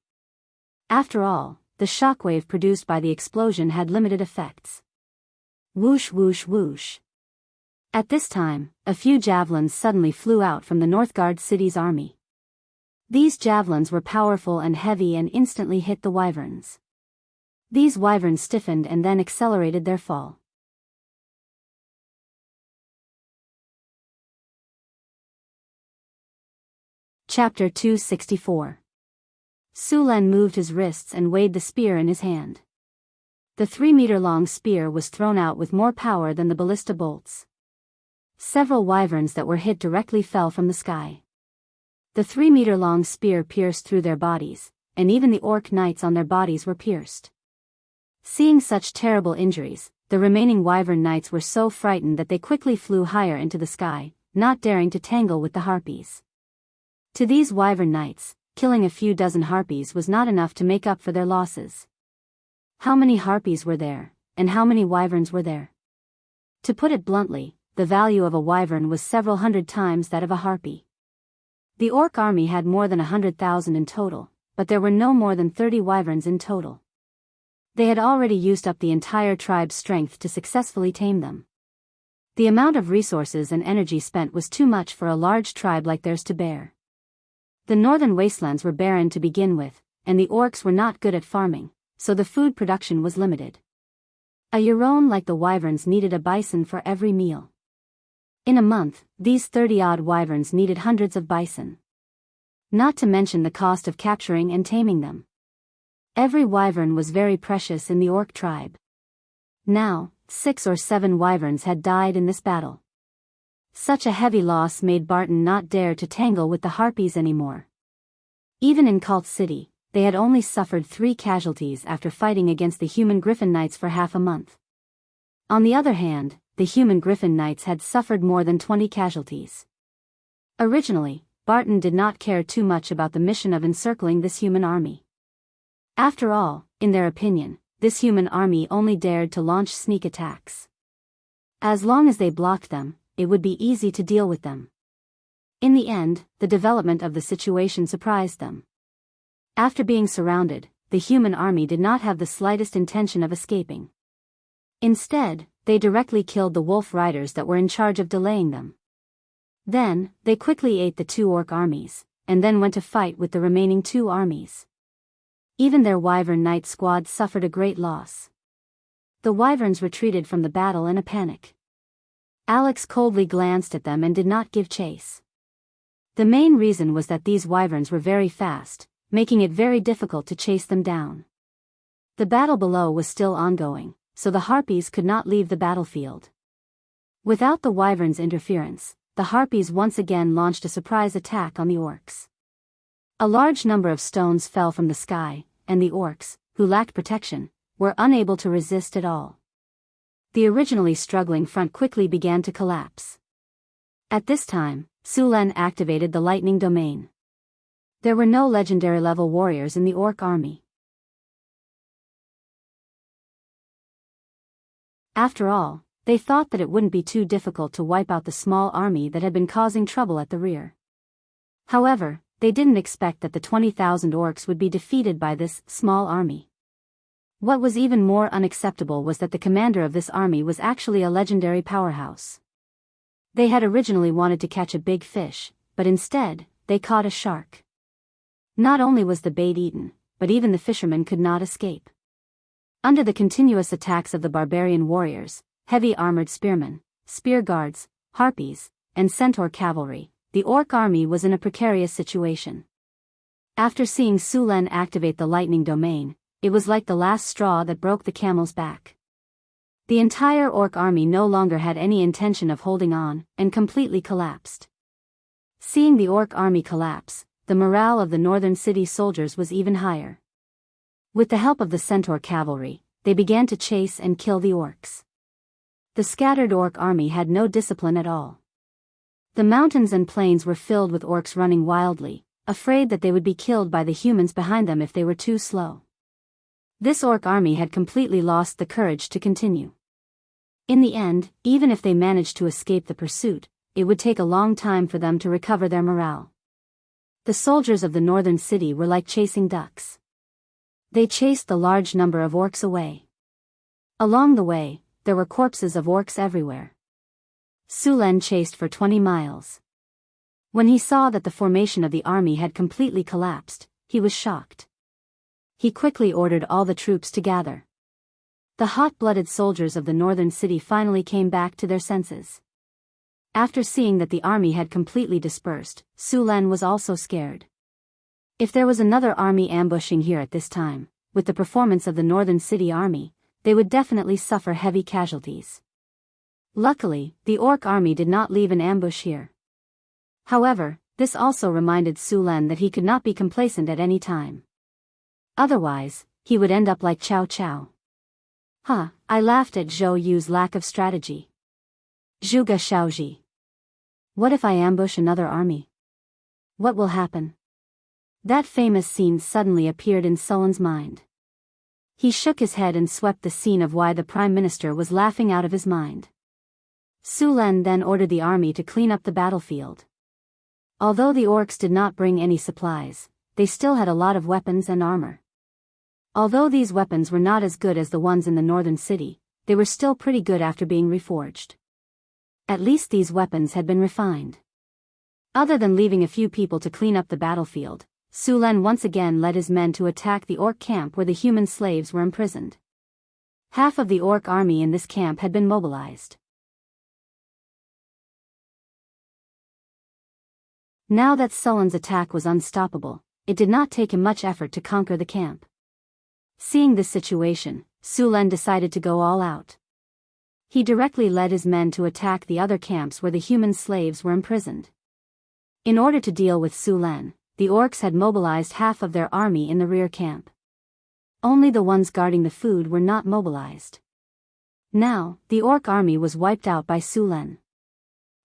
Speaker 1: After all, the shockwave produced by the explosion had limited effects. Whoosh whoosh whoosh. At this time, a few javelins suddenly flew out from the Northgard city's army. These javelins were powerful and heavy and instantly hit the wyverns. These wyverns stiffened and then accelerated their fall. Chapter 264. Su Len moved his wrists and weighed the spear in his hand. The 3-meter-long spear was thrown out with more power than the ballista bolts. Several wyverns that were hit directly fell from the sky. The 3-meter-long spear pierced through their bodies, and even the orc knights on their bodies were pierced. Seeing such terrible injuries, the remaining wyvern knights were so frightened that they quickly flew higher into the sky, not daring to tangle with the harpies. To these wyvern knights, killing a few dozen harpies was not enough to make up for their losses. How many harpies were there, and how many wyverns were there? To put it bluntly, the value of a wyvern was several hundred times that of a harpy. The orc army had more than 100,000 in total, but there were no more than 30 wyverns in total. They had already used up the entire tribe's strength to successfully tame them. The amount of resources and energy spent was too much for a large tribe like theirs to bear. The northern wastelands were barren to begin with, and the orcs were not good at farming, so the food production was limited. A Euron like the wyverns needed a bison for every meal. In a month, these 30-odd wyverns needed hundreds of bison. Not to mention the cost of capturing and taming them. Every wyvern was very precious in the orc tribe. Now, 6 or 7 wyverns had died in this battle. Such a heavy loss made Barton not dare to tangle with the harpies anymore. Even in Cult City, they had only suffered 3 casualties after fighting against the human griffin knights for half a month. On the other hand, the human griffin knights had suffered more than 20 casualties. Originally, Barton did not care too much about the mission of encircling this human army. After all, in their opinion, this human army only dared to launch sneak attacks. As long as they blocked them, it would be easy to deal with them. In the end, the development of the situation surprised them. After being surrounded, the human army did not have the slightest intention of escaping. Instead, they directly killed the wolf riders that were in charge of delaying them. Then, they quickly ate the 2 orc armies, and then went to fight with the remaining 2 armies. Even their Wyvern Knight squad suffered a great loss. The Wyverns retreated from the battle in a panic. Alex coldly glanced at them and did not give chase. The main reason was that these Wyverns were very fast, making it very difficult to chase them down. The battle below was still ongoing, so the Harpies could not leave the battlefield. Without the Wyverns' interference, the Harpies once again launched a surprise attack on the orcs. A large number of stones fell from the sky, and the orcs, who lacked protection, were unable to resist at all. The originally struggling front quickly began to collapse. At this time, Su Len activated the lightning domain. There were no legendary level warriors in the orc army. After all, they thought that it wouldn't be too difficult to wipe out the small army that had been causing trouble at the rear. However, they didn't expect that the 20,000 orcs would be defeated by this small army. What was even more unacceptable was that the commander of this army was actually a legendary powerhouse. They had originally wanted to catch a big fish, but instead, they caught a shark. Not only was the bait eaten, but even the fishermen could not escape. Under the continuous attacks of the barbarian warriors, heavy armored spearmen, spear guards, harpies, and centaur cavalry, the orc army was in a precarious situation. After seeing Su Len activate the lightning domain, it was like the last straw that broke the camel's back. The entire orc army no longer had any intention of holding on, and completely collapsed. Seeing the orc army collapse, the morale of the northern city soldiers was even higher. With the help of the centaur cavalry, they began to chase and kill the orcs. The scattered orc army had no discipline at all. The mountains and plains were filled with orcs running wildly, afraid that they would be killed by the humans behind them if they were too slow. This orc army had completely lost the courage to continue. In the end, even if they managed to escape the pursuit, it would take a long time for them to recover their morale. The soldiers of the northern city were like chasing ducks. They chased the large number of orcs away. Along the way, there were corpses of orcs everywhere. Su Len chased for 20 miles. When he saw that the formation of the army had completely collapsed, he was shocked. He quickly ordered all the troops to gather. The hot-blooded soldiers of the northern city finally came back to their senses. After seeing that the army had completely dispersed, Su Len was also scared. If there was another army ambushing here at this time, with the performance of the northern city army, they would definitely suffer heavy casualties. Luckily, the orc army did not leave an ambush here. However, this also reminded Su Len that he could not be complacent at any time. Otherwise, he would end up like Cao Cao. I laughed at Zhou Yu's lack of strategy. Zhuge Shaoji. What if I ambush another army? What will happen? That famous scene suddenly appeared in Sulan's mind. He shook his head and swept the scene of why the Prime Minister was laughing out of his mind. Su Len then ordered the army to clean up the battlefield. Although the orcs did not bring any supplies, they still had a lot of weapons and armor. Although these weapons were not as good as the ones in the northern city, they were still pretty good after being reforged. At least these weapons had been refined. Other than leaving a few people to clean up the battlefield, Su Len once again led his men to attack the orc camp where the human slaves were imprisoned. Half of the orc army in this camp had been mobilized. Now that Sulan's attack was unstoppable, it did not take him much effort to conquer the camp. Seeing this situation, Su Len decided to go all out. He directly led his men to attack the other camps where the human slaves were imprisoned. In order to deal with Su Len, the orcs had mobilized half of their army in the rear camp. Only the ones guarding the food were not mobilized. Now, the orc army was wiped out by Su Len.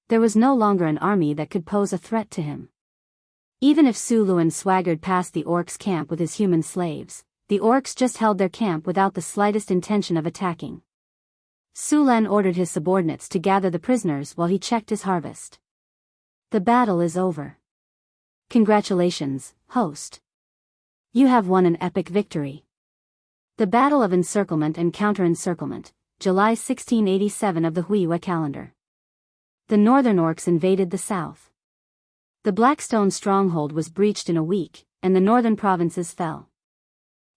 Speaker 1: There was no longer an army that could pose a threat to him. Even if Su Luen swaggered past the orcs' camp with his human slaves, the orcs just held their camp without the slightest intention of attacking. Su Len ordered his subordinates to gather the prisoners while he checked his harvest. The battle is over. Congratulations, host. You have won an epic victory. The Battle of Encirclement and Counter-Encirclement, July 1687 of the Huiyue calendar. The northern orcs invaded the south. The Blackstone stronghold was breached in a week, and the northern provinces fell.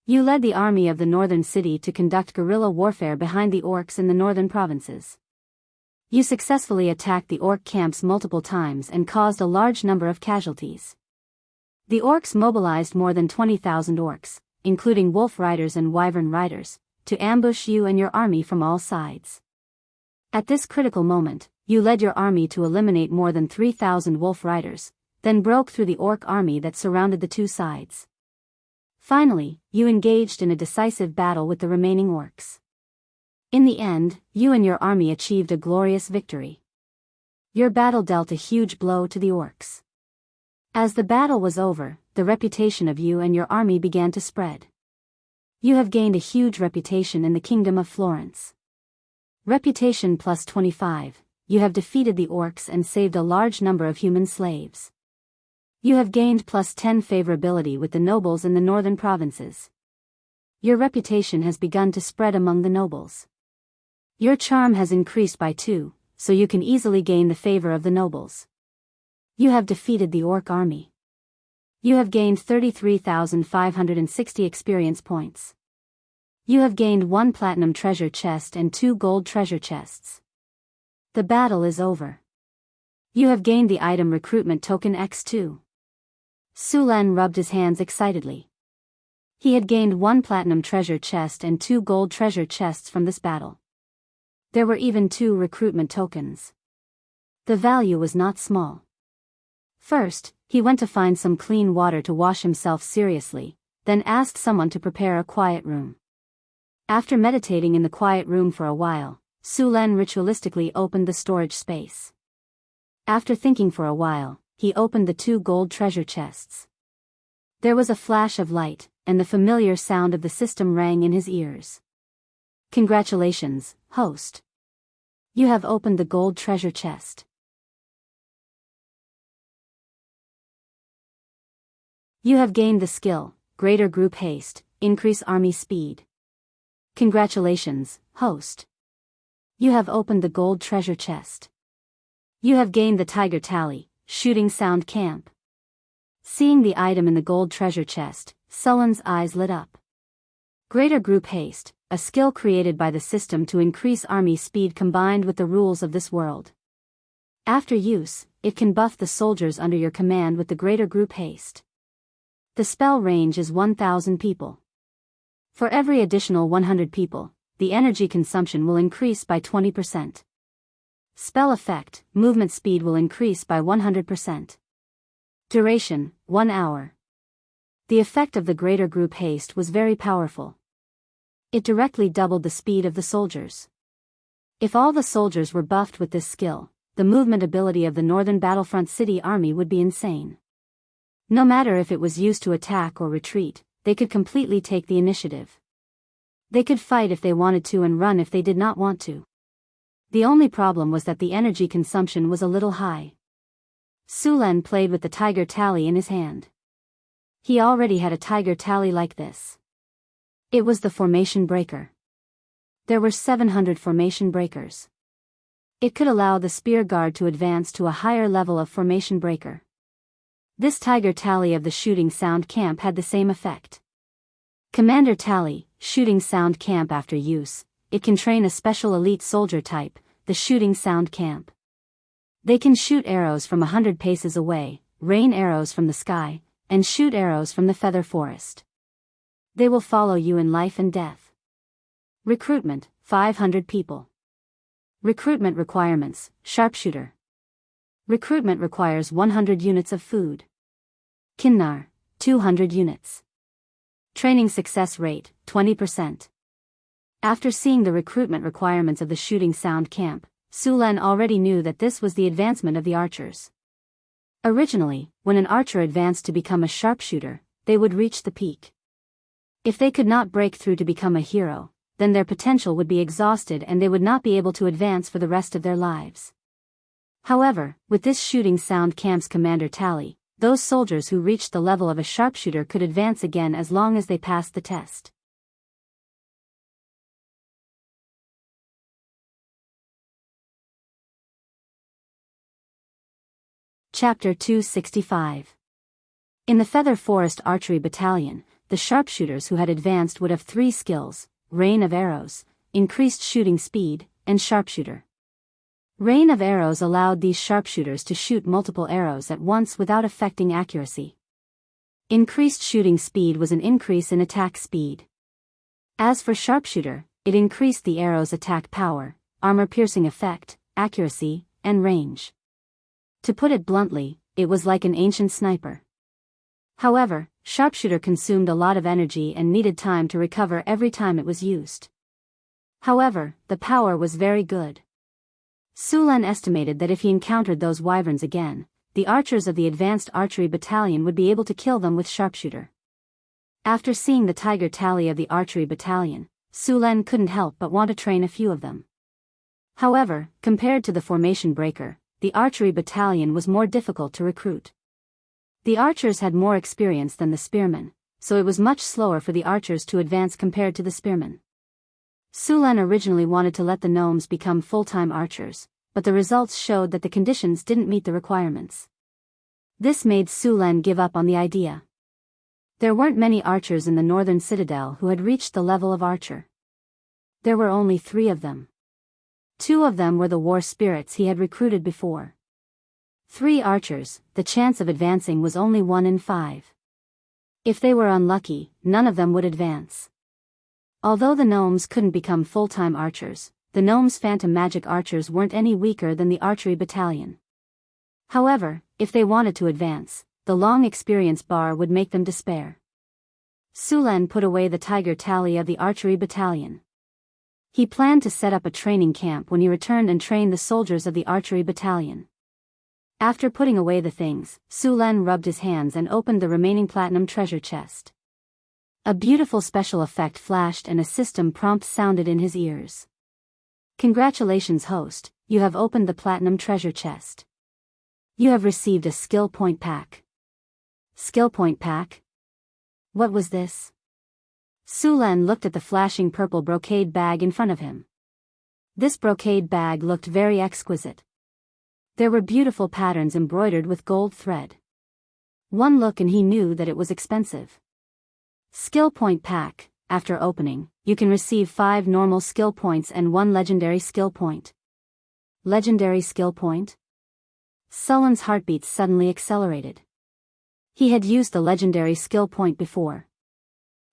Speaker 1: You led the army of the northern city to conduct guerrilla warfare behind the orcs in the northern provinces. You successfully attacked the orc camps multiple times and caused a large number of casualties. The orcs mobilized more than 20,000 orcs, including wolf riders and wyvern riders, to ambush you and your army from all sides. At this critical moment, you led your army to eliminate more than 3,000 wolf riders, then broke through the orc army that surrounded the two sides. Finally, you engaged in a decisive battle with the remaining orcs. In the end, you and your army achieved a glorious victory. Your battle dealt a huge blow to the orcs. As the battle was over, the reputation of you and your army began to spread. You have gained a huge reputation in the Kingdom of Florence. Reputation plus 25, you have defeated the orcs and saved a large number of human slaves. You have gained plus 10 favorability with the nobles in the northern provinces. Your reputation has begun to spread among the nobles. Your charm has increased by 2, so you can easily gain the favor of the nobles. You have defeated the orc army. You have gained 33,560 experience points. You have gained 1 platinum treasure chest and 2 gold treasure chests. The battle is over. You have gained the item recruitment token X2. Su Len rubbed his hands excitedly. He had gained 1 platinum treasure chest and 2 gold treasure chests from this battle. There were even 2 recruitment tokens. The value was not small. First, he went to find some clean water to wash himself seriously, then asked someone to prepare a quiet room. After meditating in the quiet room for a while, Su Len ritualistically opened the storage space. After thinking for a while, he opened the 2 gold treasure chests. There was a flash of light, and the familiar sound of the system rang in his ears. Congratulations, host. You have opened the gold treasure chest. You have gained the skill, Greater Group Haste, Increase Army Speed. Congratulations, host. You have opened the gold treasure chest. You have gained the Tiger Tally, Shooting Sound Camp. Seeing the item in the gold treasure chest, Sullen's eyes lit up. Greater Group Haste, a skill created by the system to increase army speed combined with the rules of this world. After use, it can buff the soldiers under your command with the Greater Group Haste. The spell range is 1,000 people. For every additional 100 people, the energy consumption will increase by 20%. Spell effect, movement speed will increase by 100%. Duration, 1 hour. The effect of the Greater Group Haste was very powerful. It directly doubled the speed of the soldiers. If all the soldiers were buffed with this skill, the movement ability of the Northern Battlefront City Army would be insane. No matter if it was used to attack or retreat, they could completely take the initiative. They could fight if they wanted to and run if they did not want to. The only problem was that the energy consumption was a little high. Su Len played with the Tiger Tally in his hand. He already had a Tiger Tally like this. It was the Formation Breaker. There were 700 Formation Breakers. It could allow the Spear Guard to advance to a higher level of Formation Breaker. This Tiger Tally of the Shooting Sound Camp had the same effect. Commander Tally, Shooting Sound Camp. After use, it can train a special elite soldier type, the Shooting Sound Camp. They can shoot arrows from 100 paces away, rain arrows from the sky, and shoot arrows from the feather forest. They will follow you in life and death. Recruitment, 500 people. Recruitment requirements, Sharpshooter. Recruitment requires 100 units of food. Kinnar, 200 units. Training success rate, 20%. After seeing the recruitment requirements of the Shooting Sound Camp, Su Len already knew that this was the advancement of the archers. Originally, when an archer advanced to become a sharpshooter, they would reach the peak. If they could not break through to become a hero, then their potential would be exhausted and they would not be able to advance for the rest of their lives. However, with this Shooting Sound Camp's commander Tally, those soldiers who reached the level of a sharpshooter could advance again as long as they passed the test. Chapter 265. In the Feather Forest Archery Battalion, the sharpshooters who had advanced would have 3 skills: Rain of Arrows, increased shooting speed, and Sharpshooter. Rain of Arrows allowed these sharpshooters to shoot multiple arrows at once without affecting accuracy. Increased shooting speed was an increase in attack speed. As for Sharpshooter, it increased the arrow's attack power, armor-piercing effect, accuracy, and range. To put it bluntly, it was like an ancient sniper. However, Sharpshooter consumed a lot of energy and needed time to recover every time it was used. However, the power was very good. Su Len estimated that if he encountered those wyverns again, the archers of the Advanced Archery Battalion would be able to kill them with Sharpshooter. After seeing the tiger tally of the Archery Battalion, Su Len couldn't help but want to train a few of them. However, compared to the Formation Breaker, the Archery Battalion was more difficult to recruit. The archers had more experience than the spearmen, so it was much slower for the archers to advance compared to the spearmen. Su Len originally wanted to let the gnomes become full-time archers, but the results showed that the conditions didn't meet the requirements. This made Su Len give up on the idea. There weren't many archers in the northern citadel who had reached the level of archer. There were only 3 of them. 2 of them were the war spirits he had recruited before. 3 archers, the chance of advancing was only 1 in 5. If they were unlucky, none of them would advance. Although the gnomes couldn't become full-time archers, the gnomes' phantom magic archers weren't any weaker than the archery battalion. However, if they wanted to advance, the long experience bar would make them despair. Su Len put away the tiger tally of the archery battalion. He planned to set up a training camp when he returned and train the soldiers of the archery battalion. After putting away the things, Su Len rubbed his hands and opened the remaining platinum treasure chest. A beautiful special effect flashed and a system prompt sounded in his ears. Congratulations, host, you have opened the platinum treasure chest. You have received a skill point pack. Skill point pack? What was this? Su Len looked at the flashing purple brocade bag in front of him. This brocade bag looked very exquisite. There were beautiful patterns embroidered with gold thread. One look and he knew that it was expensive. Skill point pack. After opening, you can receive 5 normal skill points and 1 legendary skill point. Legendary skill point? Sullen's heartbeats suddenly accelerated. He had used the legendary skill point before.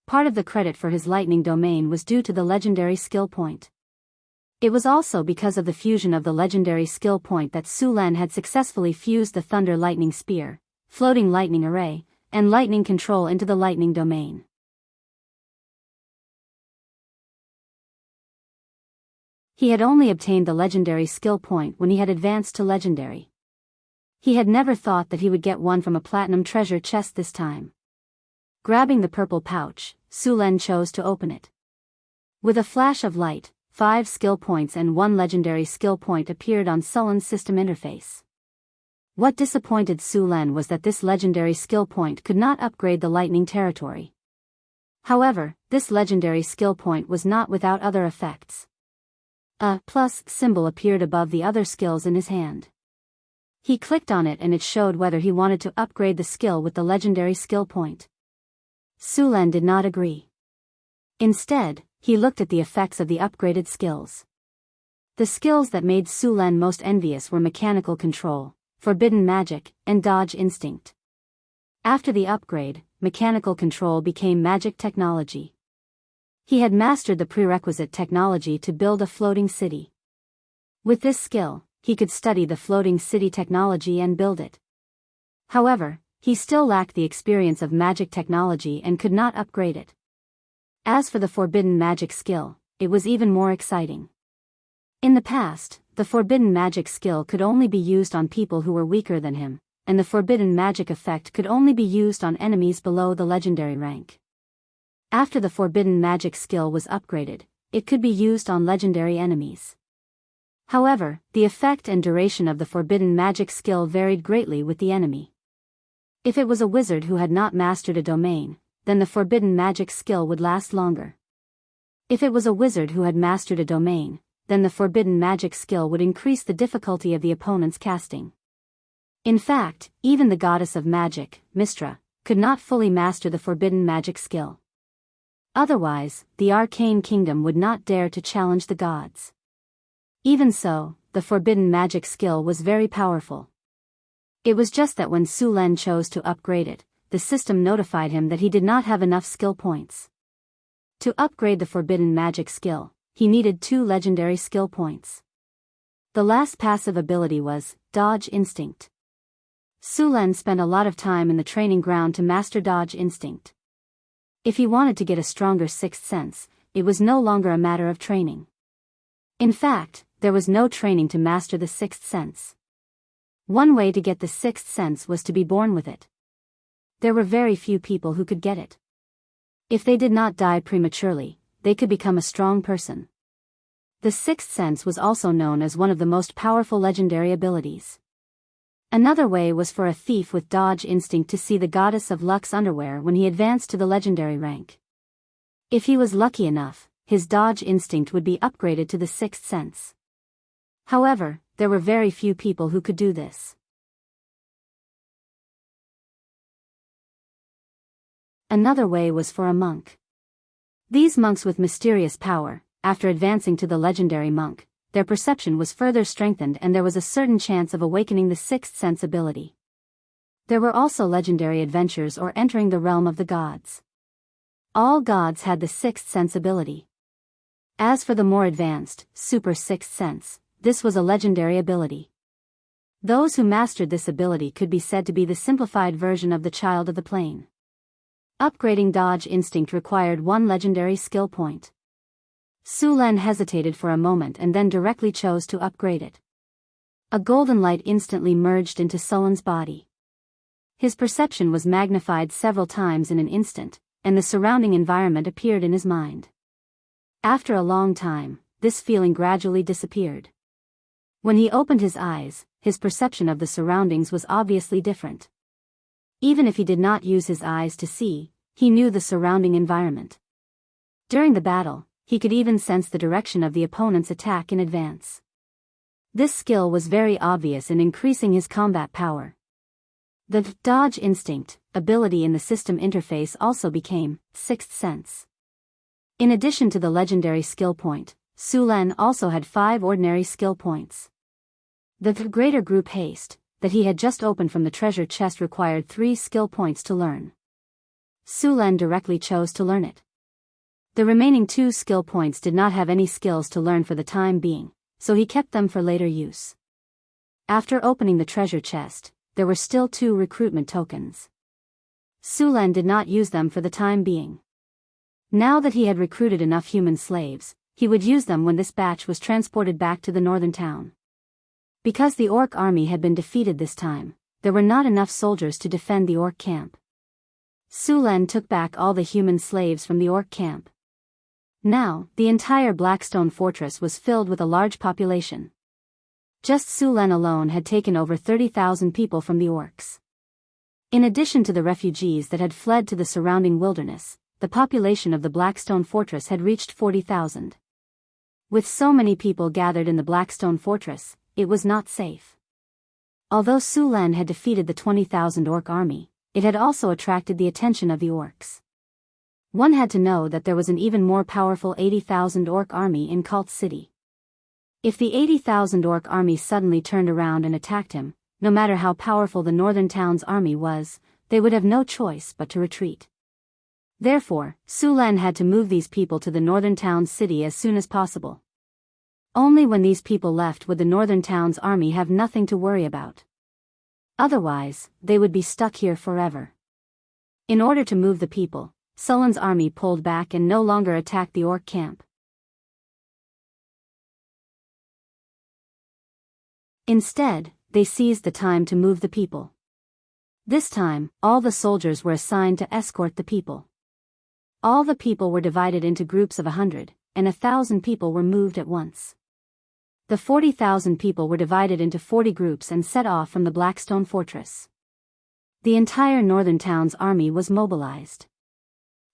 Speaker 1: Part of the credit for his lightning domain was due to the legendary skill point. It was also because of the fusion of the legendary skill point that Su Len had successfully fused the Thunder Lightning Spear, Floating Lightning Array, and Lightning Control into the lightning domain. He had only obtained the legendary skill point when he had advanced to legendary. He had never thought that he would get one from a platinum treasure chest this time. Grabbing the purple pouch, Su Len chose to open it. With a flash of light, 5 skill points and 1 legendary skill point appeared on Sullen's system interface. What disappointed Su Len was that this legendary skill point could not upgrade the lightning territory. However, this legendary skill point was not without other effects. A plus symbol appeared above the other skills in his hand. He clicked on it and it showed whether he wanted to upgrade the skill with the legendary skill point. Su Len did not agree. Instead, he looked at the effects of the upgraded skills. The skills that made Su Len most envious were Mechanical Control, Forbidden Magic, and Dodge Instinct. After the upgrade, Mechanical Control became Magic Technology. He had mastered the prerequisite technology to build a floating city. With this skill, he could study the floating city technology and build it. However, he still lacked the experience of magic technology and could not upgrade it. As for the Forbidden Magic skill, it was even more exciting. In the past, the Forbidden Magic skill could only be used on people who were weaker than him, and the Forbidden Magic effect could only be used on enemies below the legendary rank. After the Forbidden Magic skill was upgraded, it could be used on legendary enemies. However, the effect and duration of the Forbidden Magic skill varied greatly with the enemy. If it was a wizard who had not mastered a domain, then the Forbidden Magic skill would last longer. If it was a wizard who had mastered a domain, then the Forbidden Magic skill would increase the difficulty of the opponent's casting. In fact, even the goddess of magic, Mistra, could not fully master the forbidden magic skill. Otherwise, the arcane kingdom would not dare to challenge the gods. Even so, the forbidden magic skill was very powerful. It was just that when Su Len chose to upgrade it, the system notified him that he did not have enough skill points. To upgrade the forbidden magic skill, he needed 2 legendary skill points. The last passive ability was Dodge Instinct. Su Len spent a lot of time in the training ground to master Dodge Instinct. If he wanted to get a stronger sixth sense, it was no longer a matter of training. In fact, there was no training to master the sixth sense. One way to get the sixth sense was to be born with it. There were very few people who could get it. If they did not die prematurely, they could become a strong person. The sixth sense was also known as one of the most powerful legendary abilities. Another way was for a thief with Dodge Instinct to see the goddess of luck's underwear when he advanced to the legendary rank. If he was lucky enough, his Dodge Instinct would be upgraded to the sixth sense. However, there were very few people who could do this. Another way was for a monk. These monks with mysterious power, after advancing to the legendary monk, their perception was further strengthened and there was a certain chance of awakening the sixth sense ability. There were also legendary adventures or entering the realm of the gods. All gods had the sixth sense ability. As for the more advanced, super sixth sense, this was a legendary ability. Those who mastered this ability could be said to be the simplified version of the child of the plain. Upgrading Dodge Instinct required 1 legendary skill point. Su Len hesitated for a moment and then directly chose to upgrade it. A golden light instantly merged into Su Len's body. His perception was magnified several times in an instant, and the surrounding environment appeared in his mind. After a long time, this feeling gradually disappeared. When he opened his eyes, his perception of the surroundings was obviously different. Even if he did not use his eyes to see, he knew the surrounding environment. During the battle, he could even sense the direction of the opponent's attack in advance. This skill was very obvious in increasing his combat power. The Dodge Instinct ability in the system interface also became Sixth Sense. In addition to the legendary skill point, Su Len also had 5 ordinary skill points. The Greater Group Haste that he had just opened from the treasure chest required 3 skill points to learn. Su Len directly chose to learn it. The remaining 2 skill points did not have any skills to learn for the time being, so he kept them for later use. After opening the treasure chest, there were still 2 recruitment tokens. Su Len did not use them for the time being. Now that he had recruited enough human slaves, he would use them when this batch was transported back to the northern town. Because the orc army had been defeated this time, there were not enough soldiers to defend the orc camp. Su Len took back all the human slaves from the orc camp. Now, the entire Blackstone fortress was filled with a large population. Just Su Len alone had taken over 30,000 people from the orcs. In addition to the refugees that had fled to the surrounding wilderness, the population of the Blackstone fortress had reached 40,000. With so many people gathered in the Blackstone fortress, it was not safe. Although Su Len had defeated the 20,000 orc army, it had also attracted the attention of the orcs. One had to know that there was an even more powerful 80,000 orc army in Cult City. If the 80,000 orc army suddenly turned around and attacked him, no matter how powerful the northern town's army was, they would have no choice but to retreat. Therefore, Su Len had to move these people to the northern town's city as soon as possible. Only when these people left would the northern town's army have nothing to worry about. Otherwise, they would be stuck here forever. In order to move the people, Su Len's army pulled back and no longer attacked the orc camp. Instead, they seized the time to move the people. This time, all the soldiers were assigned to escort the people. All the people were divided into groups of 100, and 1,000 people were moved at once. The 40,000 people were divided into 40 groups and set off from the Blackstone fortress. The entire northern town's army was mobilized.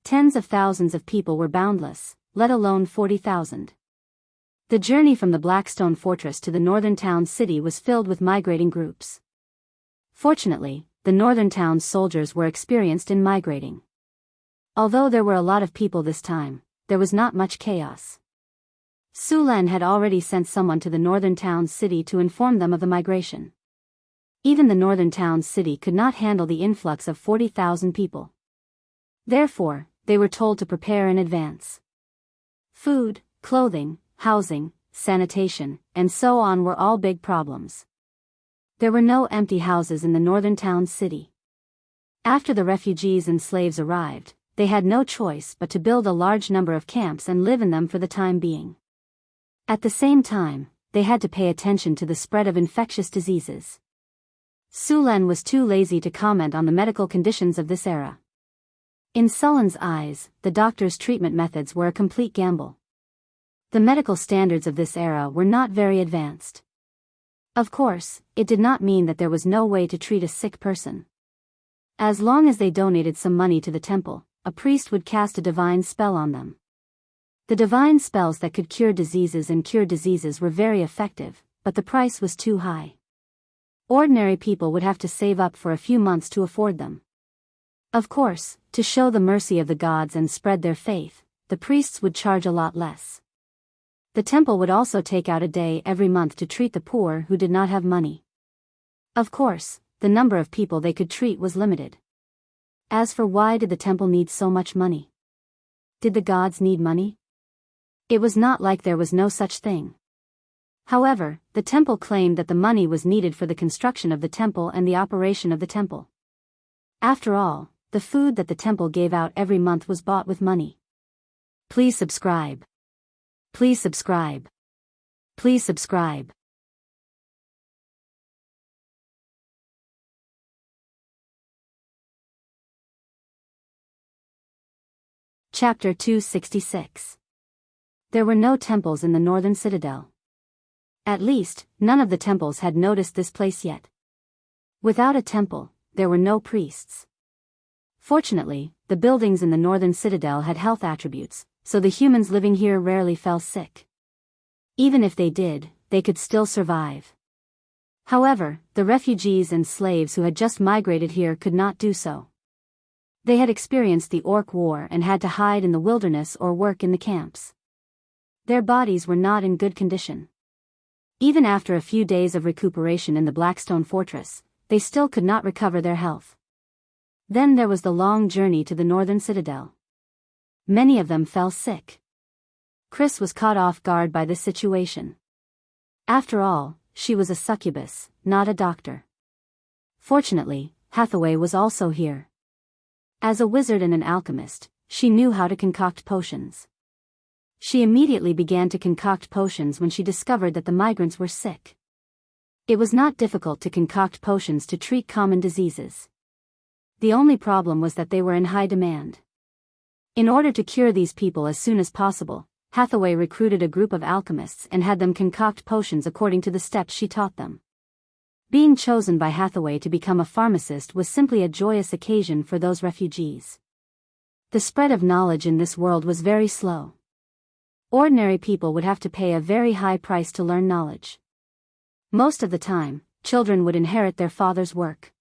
Speaker 1: Tens of thousands of people were boundless, let alone 40,000. The journey from the Blackstone fortress to the northern town city was filled with migrating groups. Fortunately, the northern town's soldiers were experienced in migrating. Although there were a lot of people this time, there was not much chaos. Su Len had already sent someone to the northern town's city to inform them of the migration. Even the northern town's city could not handle the influx of 40,000 people. Therefore, they were told to prepare in advance. Food, clothing, housing, sanitation, and so on were all big problems. There were no empty houses in the northern town's city. After the refugees and slaves arrived, they had no choice but to build a large number of camps and live in them for the time being. At the same time, they had to pay attention to the spread of infectious diseases. Su Len was too lazy to comment on the medical conditions of this era. In Sulen's eyes, the doctor's treatment methods were a complete gamble. The medical standards of this era were not very advanced. Of course, it did not mean that there was no way to treat a sick person. As long as they donated some money to the temple, a priest would cast a divine spell on them. The divine spells that could cure diseases and cure diseases were very effective, but the price was too high. Ordinary people would have to save up for a few months to afford them. Of course, to show the mercy of the gods and spread their faith, the priests would charge a lot less. The temple would also take out a day every month to treat the poor who did not have money. Of course, the number of people they could treat was limited. As for why did the temple need so much money? Did the gods need money? It was not like there was no such thing. However, the temple claimed that the money was needed for the construction of the temple and the operation of the temple. After all, the food that the temple gave out every month was bought with money. Please subscribe. Please subscribe. Please subscribe. Chapter 266. There were no temples in the northern citadel. At least, none of the temples had noticed this place yet. Without a temple, there were no priests. Fortunately, the buildings in the northern citadel had health attributes, so the humans living here rarely fell sick. Even if they did, they could still survive. However, the refugees and slaves who had just migrated here could not do so. They had experienced the Orc War and had to hide in the wilderness or work in the camps. Their bodies were not in good condition. Even after a few days of recuperation in the Blackstone Fortress, they still could not recover their health. Then there was the long journey to the northern citadel. Many of them fell sick. Chris was caught off guard by this situation. After all, she was a succubus, not a doctor. Fortunately, Hathaway was also here. As a wizard and an alchemist, she knew how to concoct potions. She immediately began to concoct potions when she discovered that the migrants were sick. It was not difficult to concoct potions to treat common diseases. The only problem was that they were in high demand. In order to cure these people as soon as possible, Hathaway recruited a group of alchemists and had them concoct potions according to the steps she taught them. Being chosen by Hathaway to become a pharmacist was simply a joyous occasion for those refugees. The spread of knowledge in this world was very slow. Ordinary people would have to pay a very high price to learn knowledge. Most of the time, children would inherit their father's work.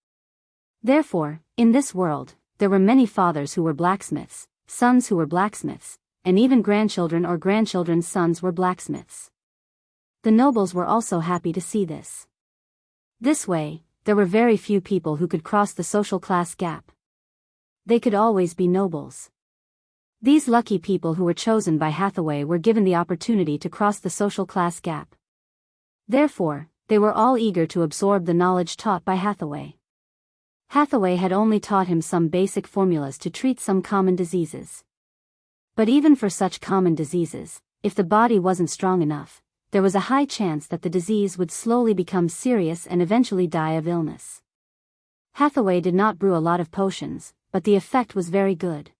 Speaker 1: Therefore, in this world, there were many fathers who were blacksmiths, sons who were blacksmiths, and even grandchildren or grandchildren's sons were blacksmiths. The nobles were also happy to see this. This way, there were very few people who could cross the social class gap. They could always be nobles. These lucky people who were chosen by Hathaway were given the opportunity to cross the social class gap. Therefore, they were all eager to absorb the knowledge taught by Hathaway. Hathaway had only taught him some basic formulas to treat some common diseases. But even for such common diseases, if the body wasn't strong enough, there was a high chance that the disease would slowly become serious and eventually die of illness. Hathaway did not brew a lot of potions, but the effect was very good.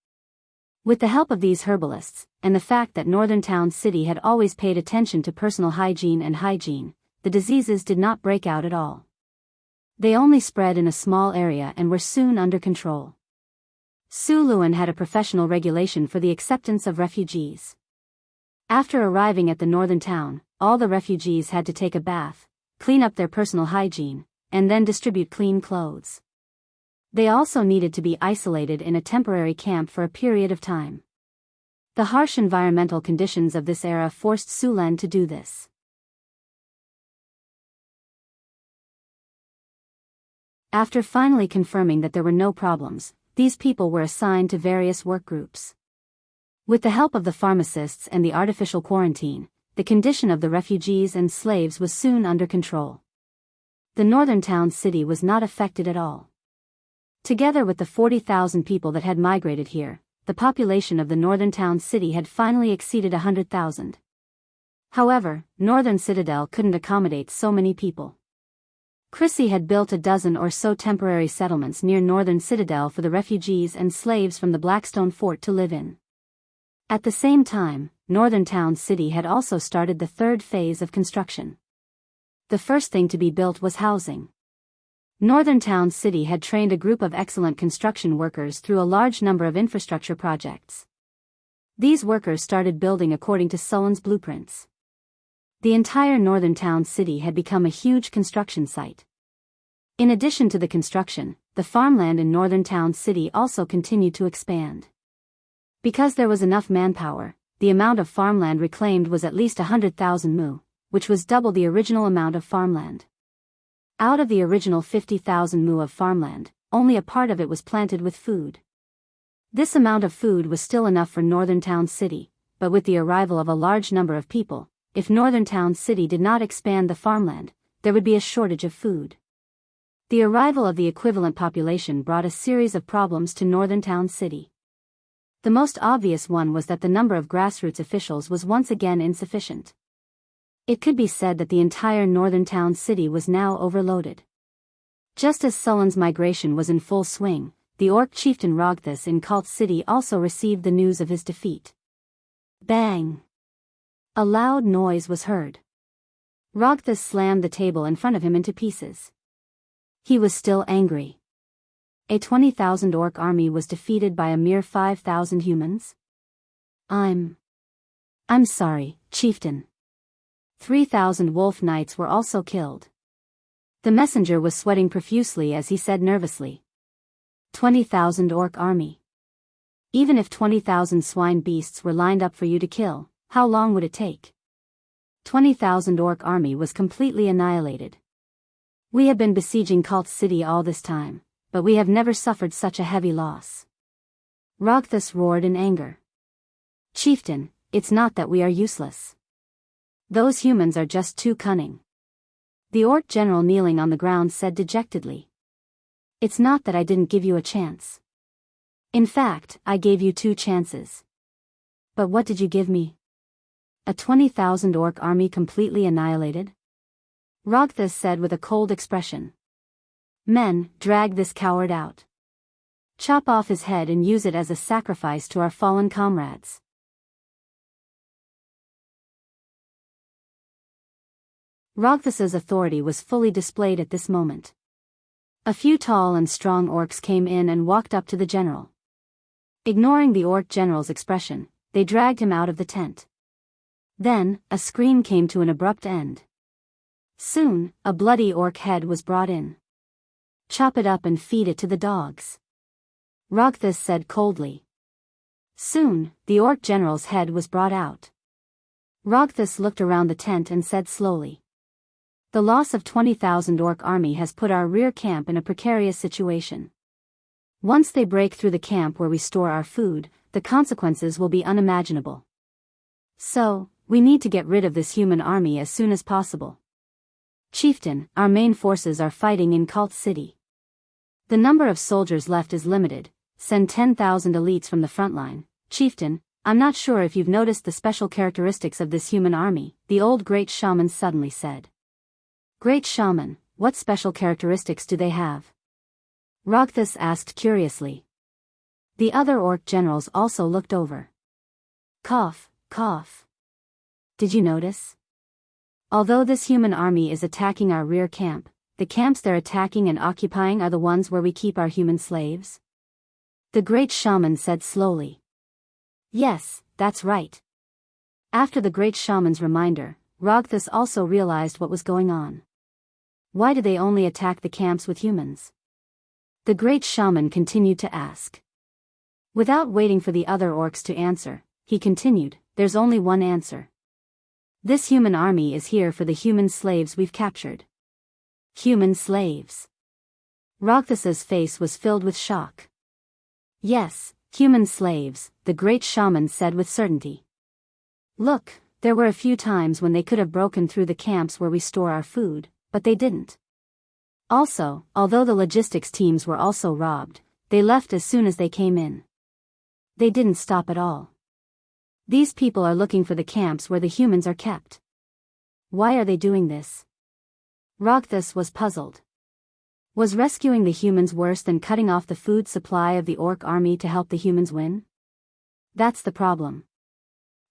Speaker 1: With the help of these herbalists, and the fact that Northern Town City had always paid attention to personal hygiene and hygiene, the diseases did not break out at all. They only spread in a small area and were soon under control. Su Luan had a professional regulation for the acceptance of refugees. After arriving at the northern town, all the refugees had to take a bath, clean up their personal hygiene, and then distribute clean clothes. They also needed to be isolated in a temporary camp for a period of time. The harsh environmental conditions of this era forced Sulen to do this. After finally confirming that there were no problems, these people were assigned to various work groups. With the help of the pharmacists and the artificial quarantine, the condition of the refugees and slaves was soon under control. The northern town city was not affected at all. Together with the 40,000 people that had migrated here, the population of the northern town city had finally exceeded 100,000. However, Northern Citadel couldn't accommodate so many people. Chrissy had built a dozen or so temporary settlements near Northern Citadel for the refugees and slaves from the Blackstone Fort to live in. At the same time, Northern Town City had also started the third phase of construction. The first thing to be built was housing. Northern Town City had trained a group of excellent construction workers through a large number of infrastructure projects. These workers started building according to Sulen's blueprints. The entire Northern Town City had become a huge construction site. In addition to the construction, the farmland in Northern Town City also continued to expand. Because there was enough manpower, the amount of farmland reclaimed was at least 100,000 mu, which was double the original amount of farmland. Out of the original 50,000 mu of farmland, only a part of it was planted with food. This amount of food was still enough for Northern Town City, but with the arrival of a large number of people, if Northern Town City did not expand the farmland, there would be a shortage of food. The arrival of the equivalent population brought a series of problems to Northern Town City. The most obvious one was that the number of grassroots officials was once again insufficient. It could be said that the entire Northern Town City was now overloaded. Just as Sulen's migration was in full swing, the orc chieftain Rogthus in Cult City also received the news of his defeat. Bang! A loud noise was heard. Rogthus slammed the table in front of him into pieces. He was still angry. A 20,000 orc army was defeated by a mere 5,000 humans? I'm sorry, chieftain. 3,000 wolf knights were also killed. The messenger was sweating profusely as he said nervously. 20,000 orc army. Even if 20,000 swine beasts were lined up for you to kill, how long would it take? 20,000 orc army was completely annihilated. We have been besieging Cult City all this time, but we have never suffered such a heavy loss. Rogthus roared in anger. Chieftain, it's not that we are useless. Those humans are just too cunning. The orc general kneeling on the ground said dejectedly. It's not that I didn't give you a chance. In fact, I gave you 2 chances. But what did you give me? A 20,000 orc army completely annihilated? Rogthus said with a cold expression. Men, drag this coward out. Chop off his head and use it as a sacrifice to our fallen comrades. Rogthus's authority was fully displayed at this moment. A few tall and strong orcs came in and walked up to the general. Ignoring the orc general's expression, they dragged him out of the tent. Then, a scream came to an abrupt end. Soon, a bloody orc head was brought in. Chop it up and feed it to the dogs. Rogthus said coldly. Soon, the orc general's head was brought out. Rogthus looked around the tent and said slowly. The loss of 20,000 orc army has put our rear camp in a precarious situation. Once they break through the camp where we store our food, the consequences will be unimaginable. So, we need to get rid of this human army as soon as possible. Chieftain, our main forces are fighting in Cult City. The number of soldiers left is limited. Send 10,000 elites from the front line. Chieftain, I'm not sure if you've noticed the special characteristics of this human army, the old great shaman suddenly said. Great shaman, what special characteristics do they have? Rogthus asked curiously. The other orc generals also looked over. Cough, cough. Did you notice? Although this human army is attacking our rear camp, the camps they're attacking and occupying are the ones where we keep our human slaves? The great shaman said slowly. Yes, that's right. After the great shaman's reminder, Rogthus also realized what was going on. Why do they only attack the camps with humans? The great shaman continued to ask. Without waiting for the other orcs to answer, he continued, there's only one answer. This human army is here for the human slaves we've captured. Human slaves. Rogthas's face was filled with shock. Yes, human slaves, the great shaman said with certainty. Look, there were a few times when they could have broken through the camps where we store our food, but they didn't. Also, although the logistics teams were also robbed, they left as soon as they came in. They didn't stop at all. These people are looking for the camps where the humans are kept. Why are they doing this? Rogthas was puzzled. Was rescuing the humans worse than cutting off the food supply of the orc army to help the humans win? That's the problem.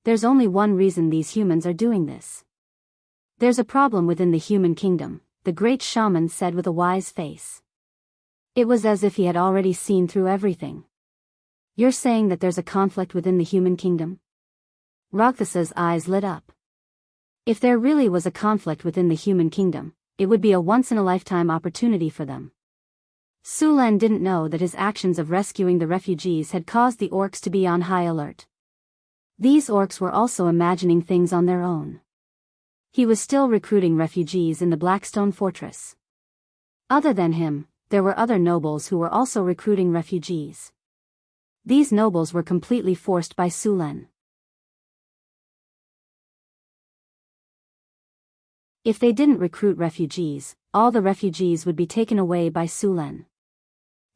Speaker 1: There's only one reason these humans are doing this. There's a problem within the human kingdom, the great shaman said with a wise face. It was as if he had already seen through everything. You're saying that there's a conflict within the human kingdom? Rogthas's eyes lit up. If there really was a conflict within the human kingdom, it would be a once-in-a-lifetime opportunity for them. Sulan didn't know that his actions of rescuing the refugees had caused the orcs to be on high alert. These orcs were also imagining things on their own. He was still recruiting refugees in the Blackstone Fortress. Other than him, there were other nobles who were also recruiting refugees. These nobles were completely forced by Sulan. If they didn't recruit refugees, all the refugees would be taken away by Sulan.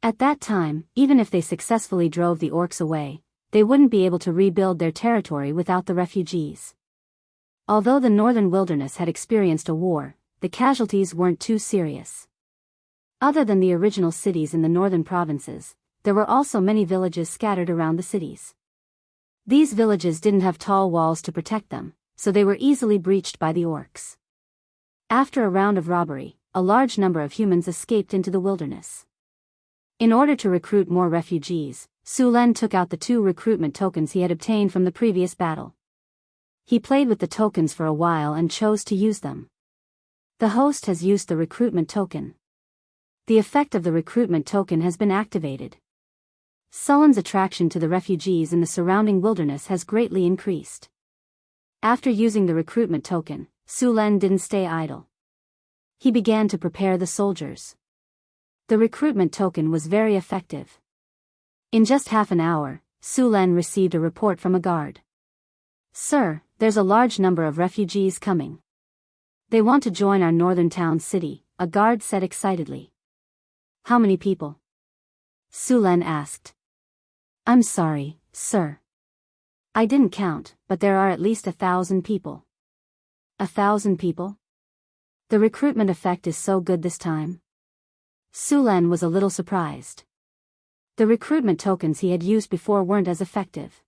Speaker 1: At that time, even if they successfully drove the orcs away, they wouldn't be able to rebuild their territory without the refugees. Although the northern wilderness had experienced a war, the casualties weren't too serious. Other than the original cities in the northern provinces, there were also many villages scattered around the cities. These villages didn't have tall walls to protect them, so they were easily breached by the orcs. After a round of robbery, a large number of humans escaped into the wilderness. In order to recruit more refugees, Sulan took out the 2 recruitment tokens he had obtained from the previous battle. He played with the tokens for a while and chose to use them. The host has used the recruitment token. The effect of the recruitment token has been activated. Sulan's attraction to the refugees in the surrounding wilderness has greatly increased. After using the recruitment token, Sulan didn't stay idle. He began to prepare the soldiers. The recruitment token was very effective. In just half an hour, Sulan received a report from a guard. Sir, there's a large number of refugees coming. They want to join our northern town city, a guard said excitedly. How many people? Sulan asked. I'm sorry, sir. I didn't count, but there are at least 1,000 people. 1,000 people? The recruitment effect is so good this time. Sulan was a little surprised. The recruitment tokens he had used before weren't as effective.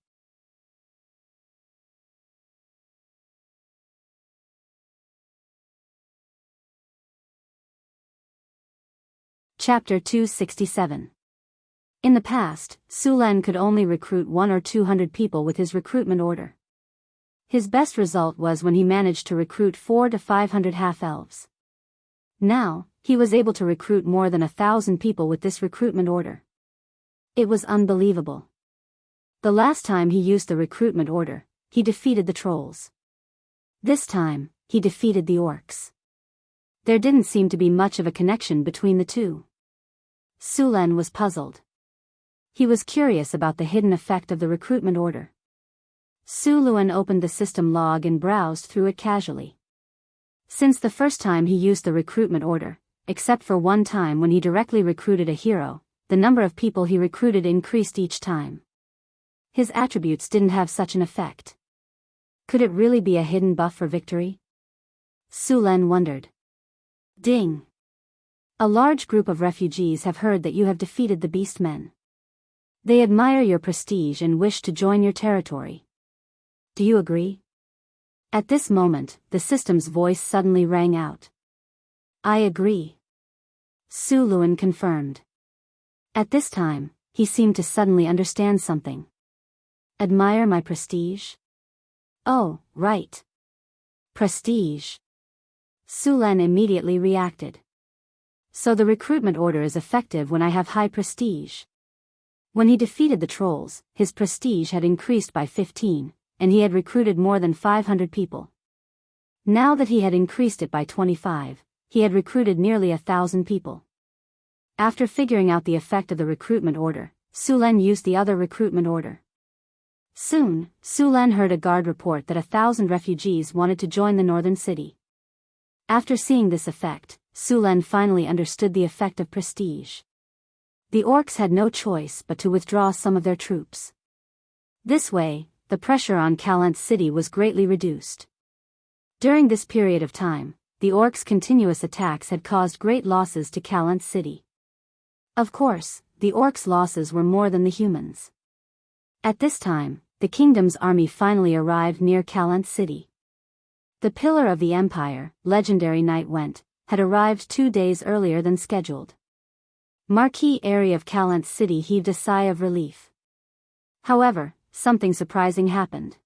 Speaker 1: Chapter 267. In the past, Sulan could only recruit 100 or 200 people with his recruitment order. His best result was when he managed to recruit 400 to 500 half-elves. Now, he was able to recruit more than 1,000 people with this recruitment order. It was unbelievable. The last time he used the recruitment order, he defeated the trolls. This time, he defeated the orcs. There didn't seem to be much of a connection between the two. Sulan was puzzled. He was curious about the hidden effect of the recruitment order. Suluan opened the system log and browsed through it casually. Since the first time he used the recruitment order, except for one time when he directly recruited a hero, the number of people he recruited increased each time. His attributes didn't have such an effect. Could it really be a hidden buff for victory? Sulan wondered. Ding! A large group of refugees have heard that you have defeated the beastmen. They admire your prestige and wish to join your territory. Do you agree? At this moment, the system's voice suddenly rang out. I agree. Suluan confirmed. At this time, he seemed to suddenly understand something. Admire my prestige? Oh, right. Prestige. Sulan immediately reacted. So the recruitment order is effective when I have high prestige. When he defeated the trolls, his prestige had increased by 15, and he had recruited more than 500 people. Now that he had increased it by 25, he had recruited nearly 1,000 people. After figuring out the effect of the recruitment order, Su Len used the other recruitment order. Soon, Su Len heard a guard report that 1,000 refugees wanted to join the northern city. After seeing this effect, Su Len finally understood the effect of prestige. The orcs had no choice but to withdraw some of their troops. This way, the pressure on Calant's city was greatly reduced. During this period of time, the orcs' continuous attacks had caused great losses to Calant's city. Of course, the orcs' losses were more than the humans. At this time, the kingdom's army finally arrived near Calant's city. The Pillar of the Empire, legendary knight Went, had arrived 2 days earlier than scheduled. Marquis Airy of Calant's city heaved a sigh of relief. However, something surprising happened.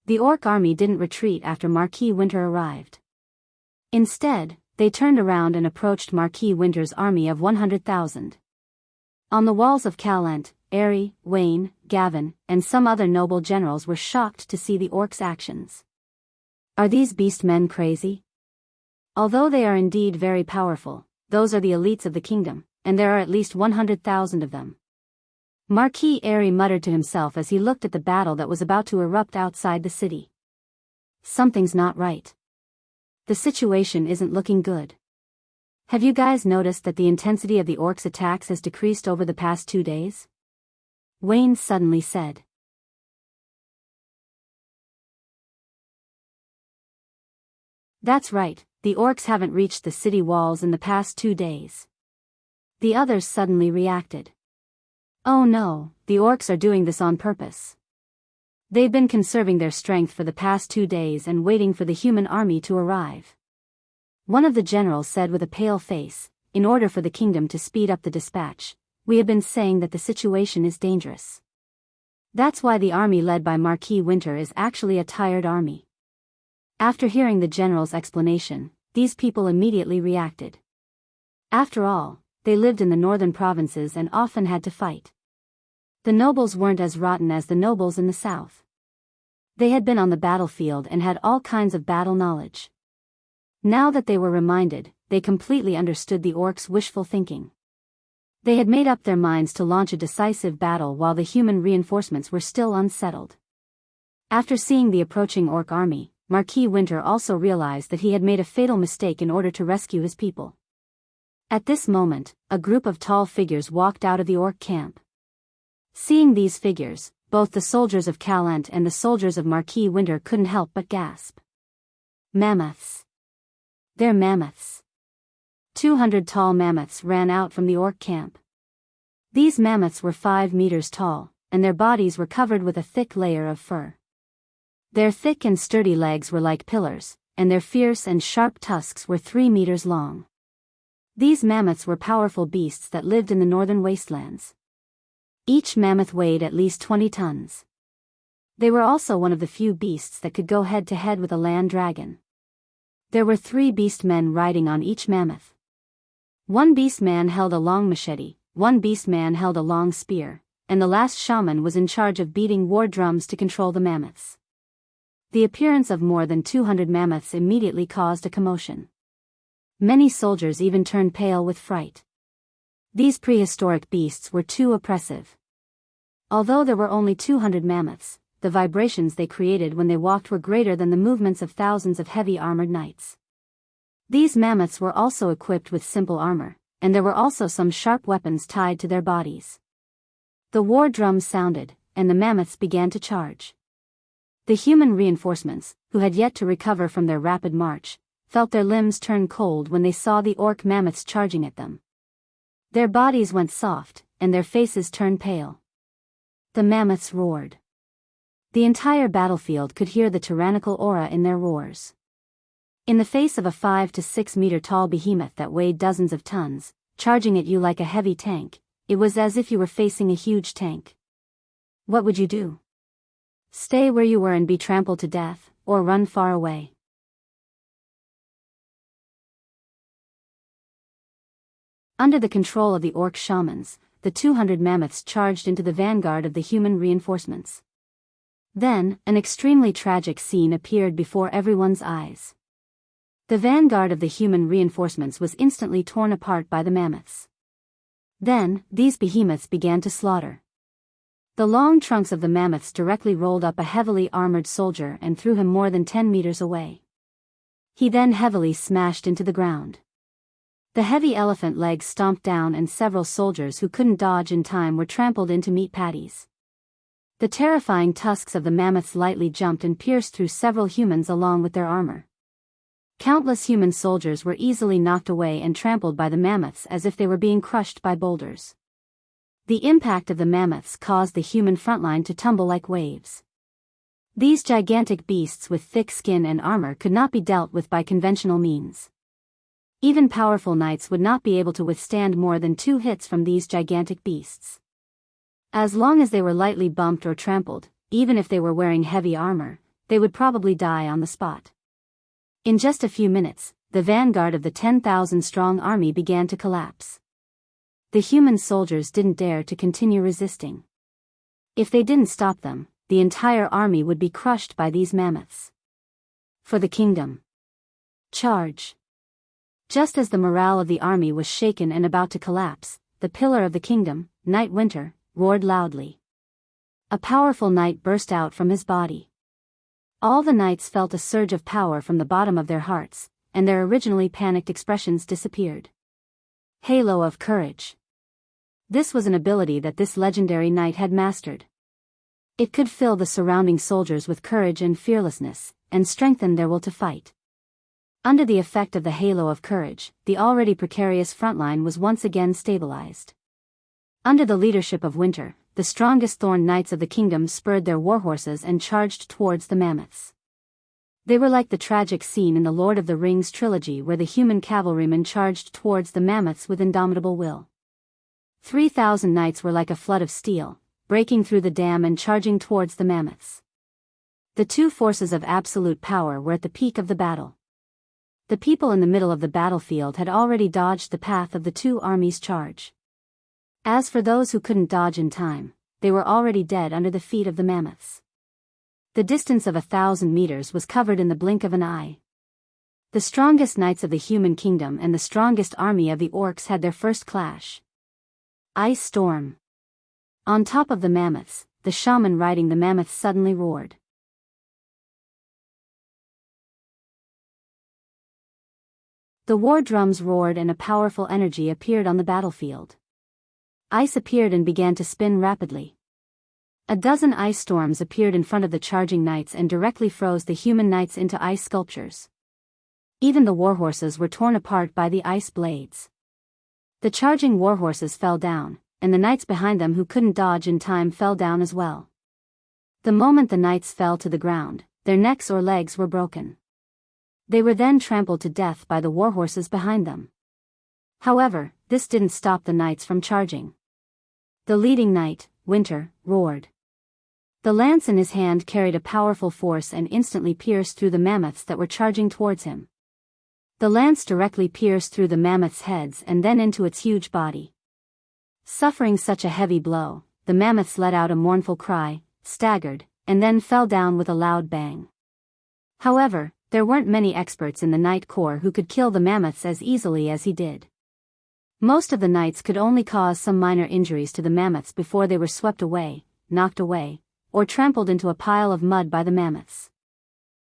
Speaker 1: The orc army didn't retreat after Marquis Winter arrived. Instead, they turned around and approached Marquis Winter's army of 100,000. On the walls of Calant, Airy, Wayne, Gavin, and some other noble generals were shocked to see the orcs' actions. Are these beast men crazy? Although they are indeed very powerful, those are the elites of the kingdom, and there are at least 100,000 of them. Marquis Airy muttered to himself as he looked at the battle that was about to erupt outside the city. Something's not right. The situation isn't looking good. Have you guys noticed that the intensity of the orcs' attacks has decreased over the past 2 days? Wayne suddenly said. That's right, the orcs haven't reached the city walls in the past 2 days. The others suddenly reacted. Oh no, the orcs are doing this on purpose. They've been conserving their strength for the past 2 days and waiting for the human army to arrive. One of the generals said with a pale face, in order for the kingdom to speed up the dispatch, we have been saying that the situation is dangerous. That's why the army led by Marquis Winter is actually a tired army. After hearing the general's explanation, these people immediately reacted. After all, they lived in the northern provinces and often had to fight. The nobles weren't as rotten as the nobles in the south. They had been on the battlefield and had all kinds of battle knowledge. Now that they were reminded, they completely understood the orcs' wishful thinking. They had made up their minds to launch a decisive battle while the human reinforcements were still unsettled. After seeing the approaching orc army, Marquis Winter also realized that he had made a fatal mistake in order to rescue his people. At this moment, a group of tall figures walked out of the orc camp. Seeing these figures, both the soldiers of Calant and the soldiers of Marquis Winter couldn't help but gasp. Mammoths. They're mammoths. 200 tall mammoths ran out from the orc camp. These mammoths were 5 meters tall, and their bodies were covered with a thick layer of fur. Their thick and sturdy legs were like pillars, and their fierce and sharp tusks were 3 meters long. These mammoths were powerful beasts that lived in the northern wastelands. Each mammoth weighed at least 20 tons. They were also one of the few beasts that could go head-to-head with a land dragon. There were 3 beast men riding on each mammoth. One beast man held a long machete, one beast man held a long spear, and the last shaman was in charge of beating war drums to control the mammoths. The appearance of more than 200 mammoths immediately caused a commotion. Many soldiers even turned pale with fright. These prehistoric beasts were too oppressive. Although there were only 200 mammoths, the vibrations they created when they walked were greater than the movements of thousands of heavy armored knights. These mammoths were also equipped with simple armor, and there were also some sharp weapons tied to their bodies. The war drums sounded, and the mammoths began to charge. The human reinforcements, who had yet to recover from their rapid march, felt their limbs turn cold when they saw the orc mammoths charging at them. Their bodies went soft, and their faces turned pale. The mammoths roared. The entire battlefield could hear the tyrannical aura in their roars. In the face of a 5 to 6 meter tall behemoth that weighed dozens of tons, charging at you like a heavy tank, it was as if you were facing a huge tank. What would you do? Stay where you were and be trampled to death, or run far away? Under the control of the orc shamans, the 200 mammoths charged into the vanguard of the human reinforcements. Then, an extremely tragic scene appeared before everyone's eyes. The vanguard of the human reinforcements was instantly torn apart by the mammoths. Then, these behemoths began to slaughter. The long trunks of the mammoths directly rolled up a heavily armored soldier and threw him more than 10 meters away. He then heavily smashed into the ground. The heavy elephant legs stomped down and several soldiers who couldn't dodge in time were trampled into meat patties. The terrifying tusks of the mammoths lightly jumped and pierced through several humans along with their armor. Countless human soldiers were easily knocked away and trampled by the mammoths as if they were being crushed by boulders. The impact of the mammoths caused the human frontline to tumble like waves. These gigantic beasts with thick skin and armor could not be dealt with by conventional means. Even powerful knights would not be able to withstand more than 2 hits from these gigantic beasts. As long as they were lightly bumped or trampled, even if they were wearing heavy armor, they would probably die on the spot. In just a few minutes, the vanguard of the 10,000-strong army began to collapse. The human soldiers didn't dare to continue resisting. If they didn't stop them, the entire army would be crushed by these mammoths. For the kingdom. Charge! Just as the morale of the army was shaken and about to collapse, the pillar of the kingdom, Knight Winter, roared loudly. A powerful knight burst out from his body. All the knights felt a surge of power from the bottom of their hearts, and their originally panicked expressions disappeared. Halo of Courage. This was an ability that this legendary knight had mastered. It could fill the surrounding soldiers with courage and fearlessness, and strengthen their will to fight. Under the effect of the Halo of Courage, the already precarious frontline was once again stabilized. Under the leadership of Winter, the strongest Thorn Knights of the kingdom spurred their warhorses and charged towards the mammoths. They were like the tragic scene in the Lord of the Rings trilogy where the human cavalrymen charged towards the mammoths with indomitable will. 3,000 knights were like a flood of steel, breaking through the dam and charging towards the mammoths. The two forces of absolute power were at the peak of the battle. The people in the middle of the battlefield had already dodged the path of the two armies' charge. As for those who couldn't dodge in time, they were already dead under the feet of the mammoths. The distance of 1,000 meters was covered in the blink of an eye. The strongest knights of the human kingdom and the strongest army of the orcs had their first clash. Ice Storm. On top of the mammoths, the shaman riding the mammoths suddenly roared. The war drums roared and a powerful energy appeared on the battlefield. Ice appeared and began to spin rapidly. A dozen ice storms appeared in front of the charging knights and directly froze the human knights into ice sculptures. Even the warhorses were torn apart by the ice blades. The charging warhorses fell down, and the knights behind them who couldn't dodge in time fell down as well. The moment the knights fell to the ground, their necks or legs were broken. They were then trampled to death by the warhorses behind them. However, this didn't stop the knights from charging. The leading knight, Winter, roared. The lance in his hand carried a powerful force and instantly pierced through the mammoths that were charging towards him. The lance directly pierced through the mammoths' heads and then into its huge body. Suffering such a heavy blow, the mammoths let out a mournful cry, staggered, and then fell down with a loud bang. However, there weren't many experts in the Knight Corps who could kill the mammoths as easily as he did. Most of the knights could only cause some minor injuries to the mammoths before they were swept away, knocked away, or trampled into a pile of mud by the mammoths.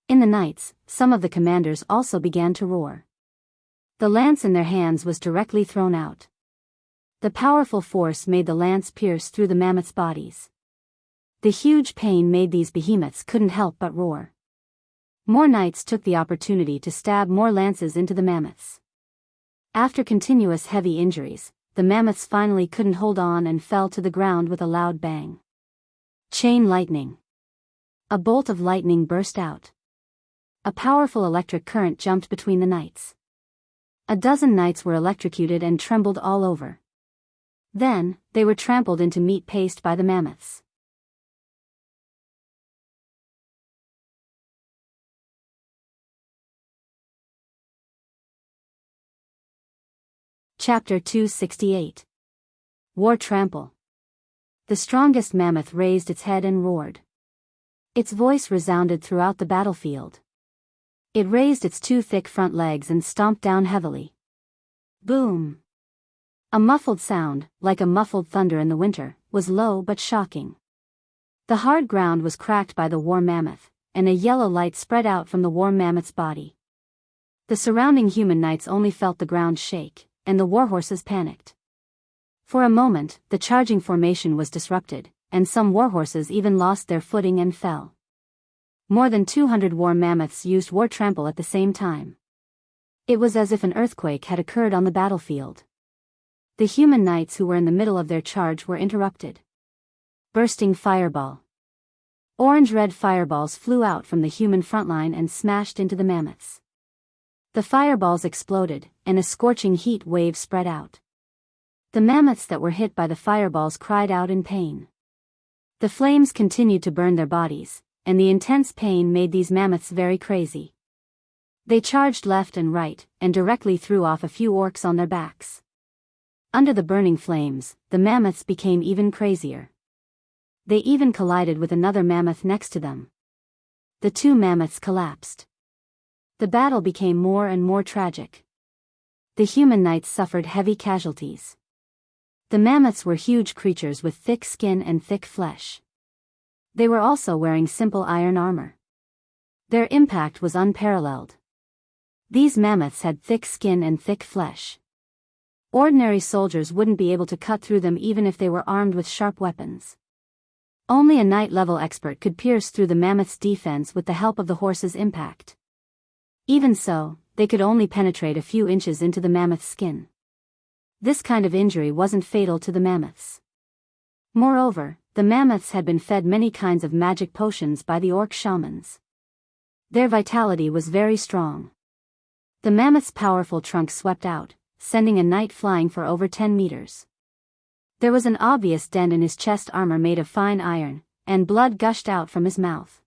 Speaker 1: In the knights, some of the commanders also began to roar. The lance in their hands was directly thrown out. The powerful force made the lance pierce through the mammoths' bodies. The huge pain made these behemoths couldn't help but roar. More knights took the opportunity to stab more lances into the mammoths. After continuous heavy injuries, the mammoths finally couldn't hold on and fell to the ground with a loud bang. Chain lightning. A bolt of lightning burst out. A powerful electric current jumped between the knights. A dozen knights were electrocuted and trembled all over. Then, they were trampled into meat paste by the mammoths. Chapter 268. War Trample. The strongest mammoth raised its head and roared. Its voice resounded throughout the battlefield. It raised its two thick front legs and stomped down heavily. Boom! A muffled sound, like a muffled thunder in the winter, was low but shocking. The hard ground was cracked by the war mammoth, and a yellow light spread out from the war mammoth's body. The surrounding human knights only felt the ground shake, and the warhorses panicked. For a moment, the charging formation was disrupted, and some warhorses even lost their footing and fell. More than 200 war mammoths used war trample at the same time. It was as if an earthquake had occurred on the battlefield. The human knights who were in the middle of their charge were interrupted. Bursting fireball. Orange-red fireballs flew out from the human frontline and smashed into the mammoths. The fireballs exploded, and a scorching heat wave spread out. The mammoths that were hit by the fireballs cried out in pain. The flames continued to burn their bodies, and the intense pain made these mammoths very crazy. They charged left and right, and directly threw off a few orcs on their backs. Under the burning flames, the mammoths became even crazier. They even collided with another mammoth next to them. The two mammoths collapsed. The battle became more and more tragic. The human knights suffered heavy casualties. The mammoths were huge creatures with thick skin and thick flesh. They were also wearing simple iron armor. Their impact was unparalleled. These mammoths had thick skin and thick flesh. Ordinary soldiers wouldn't be able to cut through them even if they were armed with sharp weapons. Only a knight-level expert could pierce through the mammoth's defense with the help of the horse's impact. Even so, they could only penetrate a few inches into the mammoth's skin. This kind of injury wasn't fatal to the mammoths. Moreover, the mammoths had been fed many kinds of magic potions by the orc shamans. Their vitality was very strong. The mammoth's powerful trunk swept out, sending a knight flying for over 10 meters. There was an obvious dent in his chest armor made of fine iron, and blood gushed out from his mouth.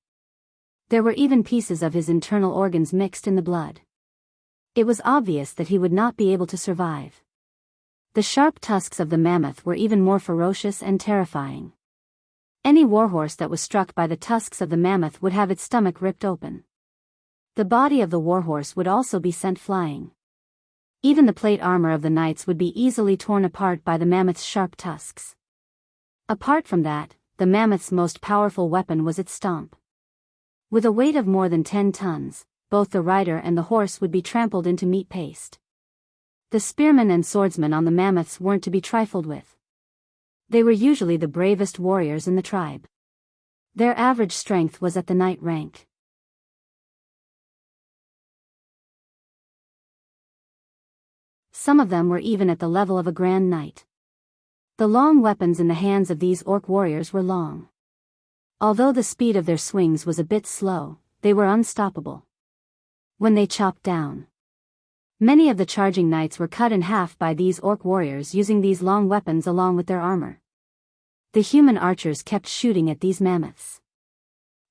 Speaker 1: There were even pieces of his internal organs mixed in the blood. It was obvious that he would not be able to survive. The sharp tusks of the mammoth were even more ferocious and terrifying. Any warhorse that was struck by the tusks of the mammoth would have its stomach ripped open. The body of the warhorse would also be sent flying. Even the plate armor of the knights would be easily torn apart by the mammoth's sharp tusks. Apart from that, the mammoth's most powerful weapon was its stomp. With a weight of more than 10 tons, both the rider and the horse would be trampled into meat paste. The spearmen and swordsmen on the mammoths weren't to be trifled with. They were usually the bravest warriors in the tribe. Their average strength was at the knight rank. Some of them were even at the level of a grand knight. The long weapons in the hands of these orc warriors were long. Although the speed of their swings was a bit slow, they were unstoppable. When they chopped down, many of the charging knights were cut in half by these orc warriors using these long weapons along with their armor. The human archers kept shooting at these mammoths.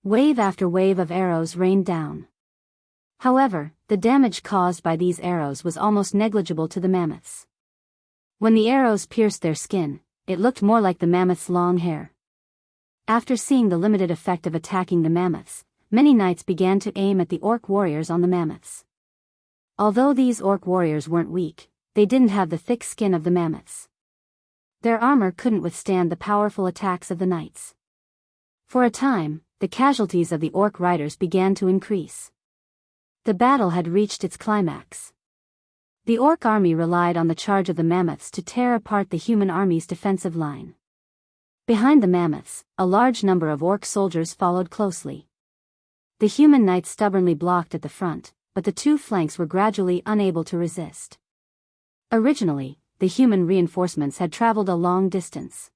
Speaker 1: Wave after wave of arrows rained down. However, the damage caused by these arrows was almost negligible to the mammoths. When the arrows pierced their skin, it looked more like the mammoth's long hair. After seeing the limited effect of attacking the mammoths, many knights began to aim at the orc warriors on the mammoths. Although these orc warriors weren't weak, they didn't have the thick skin of the mammoths. Their armor couldn't withstand the powerful attacks of the knights. For a time, the casualties of the orc riders began to increase. The battle had reached its climax. The orc army relied on the charge of the mammoths to tear apart the human army's defensive line. Behind the mammoths, a large number of orc soldiers followed closely. The human knights stubbornly blocked at the front, but the two flanks were gradually unable to resist. Originally, the human reinforcements had traveled a long distance.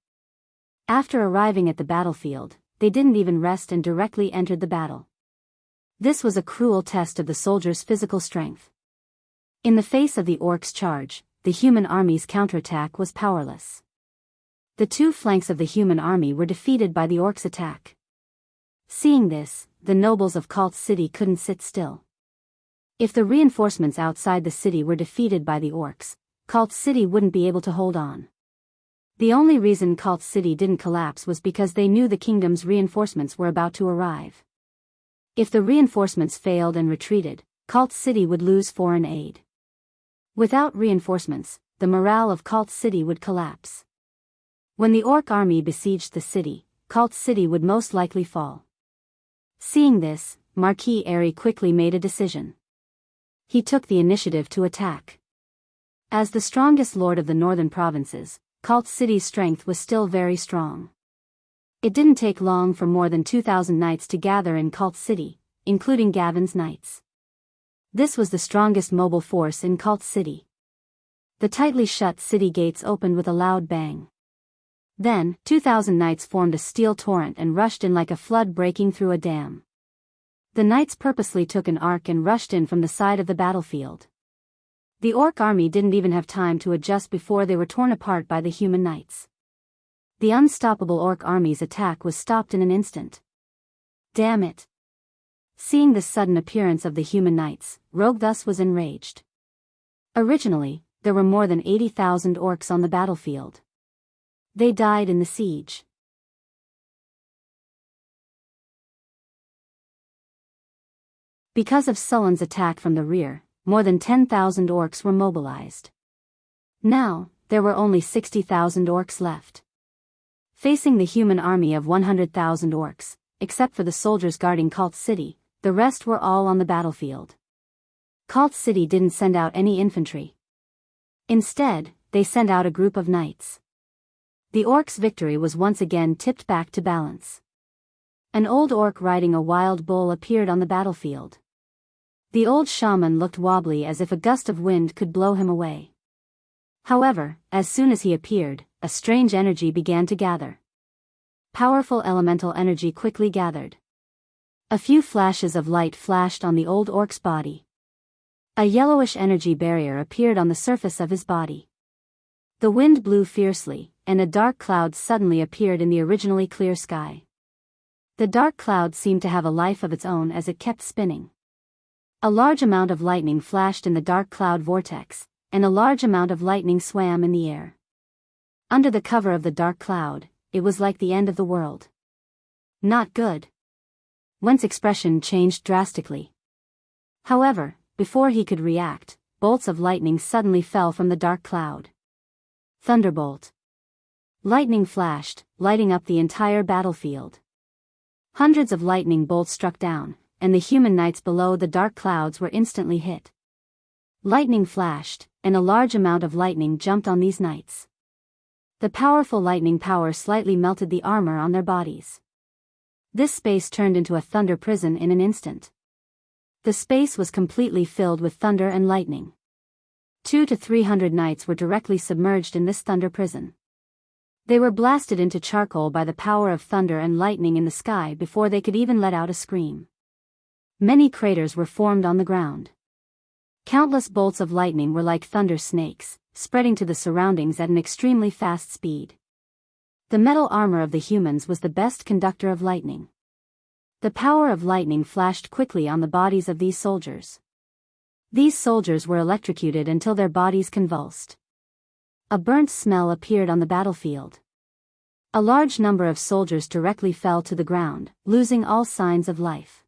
Speaker 1: After arriving at the battlefield, they didn't even rest and directly entered the battle. This was a cruel test of the soldiers' physical strength. In the face of the orcs' charge, the human army's counterattack was powerless. The two flanks of the human army were defeated by the orcs' attack. Seeing this, the nobles of Cult City couldn't sit still. If the reinforcements outside the city were defeated by the orcs, Cult City wouldn't be able to hold on. The only reason Cult City didn't collapse was because they knew the kingdom's reinforcements were about to arrive. If the reinforcements failed and retreated, Cult City would lose foreign aid. Without reinforcements, the morale of Cult City would collapse. When the orc army besieged the city, Cult City would most likely fall. Seeing this, Marquis Airy quickly made a decision. He took the initiative to attack. As the strongest lord of the northern provinces, Cult City's strength was still very strong. It didn't take long for more than 2,000 knights to gather in Cult City, including Gavin's knights. This was the strongest mobile force in Cult City. The tightly shut city gates opened with a loud bang. Then, 2,000 knights formed a steel torrent and rushed in like a flood breaking through a dam. The knights purposely took an arc and rushed in from the side of the battlefield. The orc army didn't even have time to adjust before they were torn apart by the human knights. The unstoppable orc army's attack was stopped in an instant. Damn it! Seeing the sudden appearance of the human knights, Rogue thus was enraged. Originally, there were more than 80,000 orcs on the battlefield. They died in the siege. Because of Sullen's attack from the rear, more than 10,000 orcs were mobilized. Now, there were only 60,000 orcs left. Facing the human army of 100,000 orcs, except for the soldiers guarding Cult City, the rest were all on the battlefield. Cult City didn't send out any infantry. Instead, they sent out a group of knights. The orcs' victory was once again tipped back to balance. An old orc riding a wild bull appeared on the battlefield. The old shaman looked wobbly as if a gust of wind could blow him away. However, as soon as he appeared, a strange energy began to gather. Powerful elemental energy quickly gathered. A few flashes of light flashed on the old orc's body. A yellowish energy barrier appeared on the surface of his body. The wind blew fiercely, and a dark cloud suddenly appeared in the originally clear sky. The dark cloud seemed to have a life of its own as it kept spinning. A large amount of lightning flashed in the dark cloud vortex, and a large amount of lightning swam in the air. Under the cover of the dark cloud, it was like the end of the world. Not good. Wen's expression changed drastically. However, before he could react, bolts of lightning suddenly fell from the dark cloud. Thunderbolt. Lightning flashed, lighting up the entire battlefield. Hundreds of lightning bolts struck down, and the human knights below the dark clouds were instantly hit. Lightning flashed, and a large amount of lightning jumped on these knights. The powerful lightning power slightly melted the armor on their bodies. This space turned into a thunder prison in an instant. The space was completely filled with thunder and lightning. 200 to 300 knights were directly submerged in this thunder prison. They were blasted into charcoal by the power of thunder and lightning in the sky before they could even let out a scream. Many craters were formed on the ground. Countless bolts of lightning were like thunder snakes, spreading to the surroundings at an extremely fast speed. The metal armor of the humans was the best conductor of lightning. The power of lightning flashed quickly on the bodies of these soldiers. These soldiers were electrocuted until their bodies convulsed. A burnt smell appeared on the battlefield. A large number of soldiers directly fell to the ground, losing all signs of life.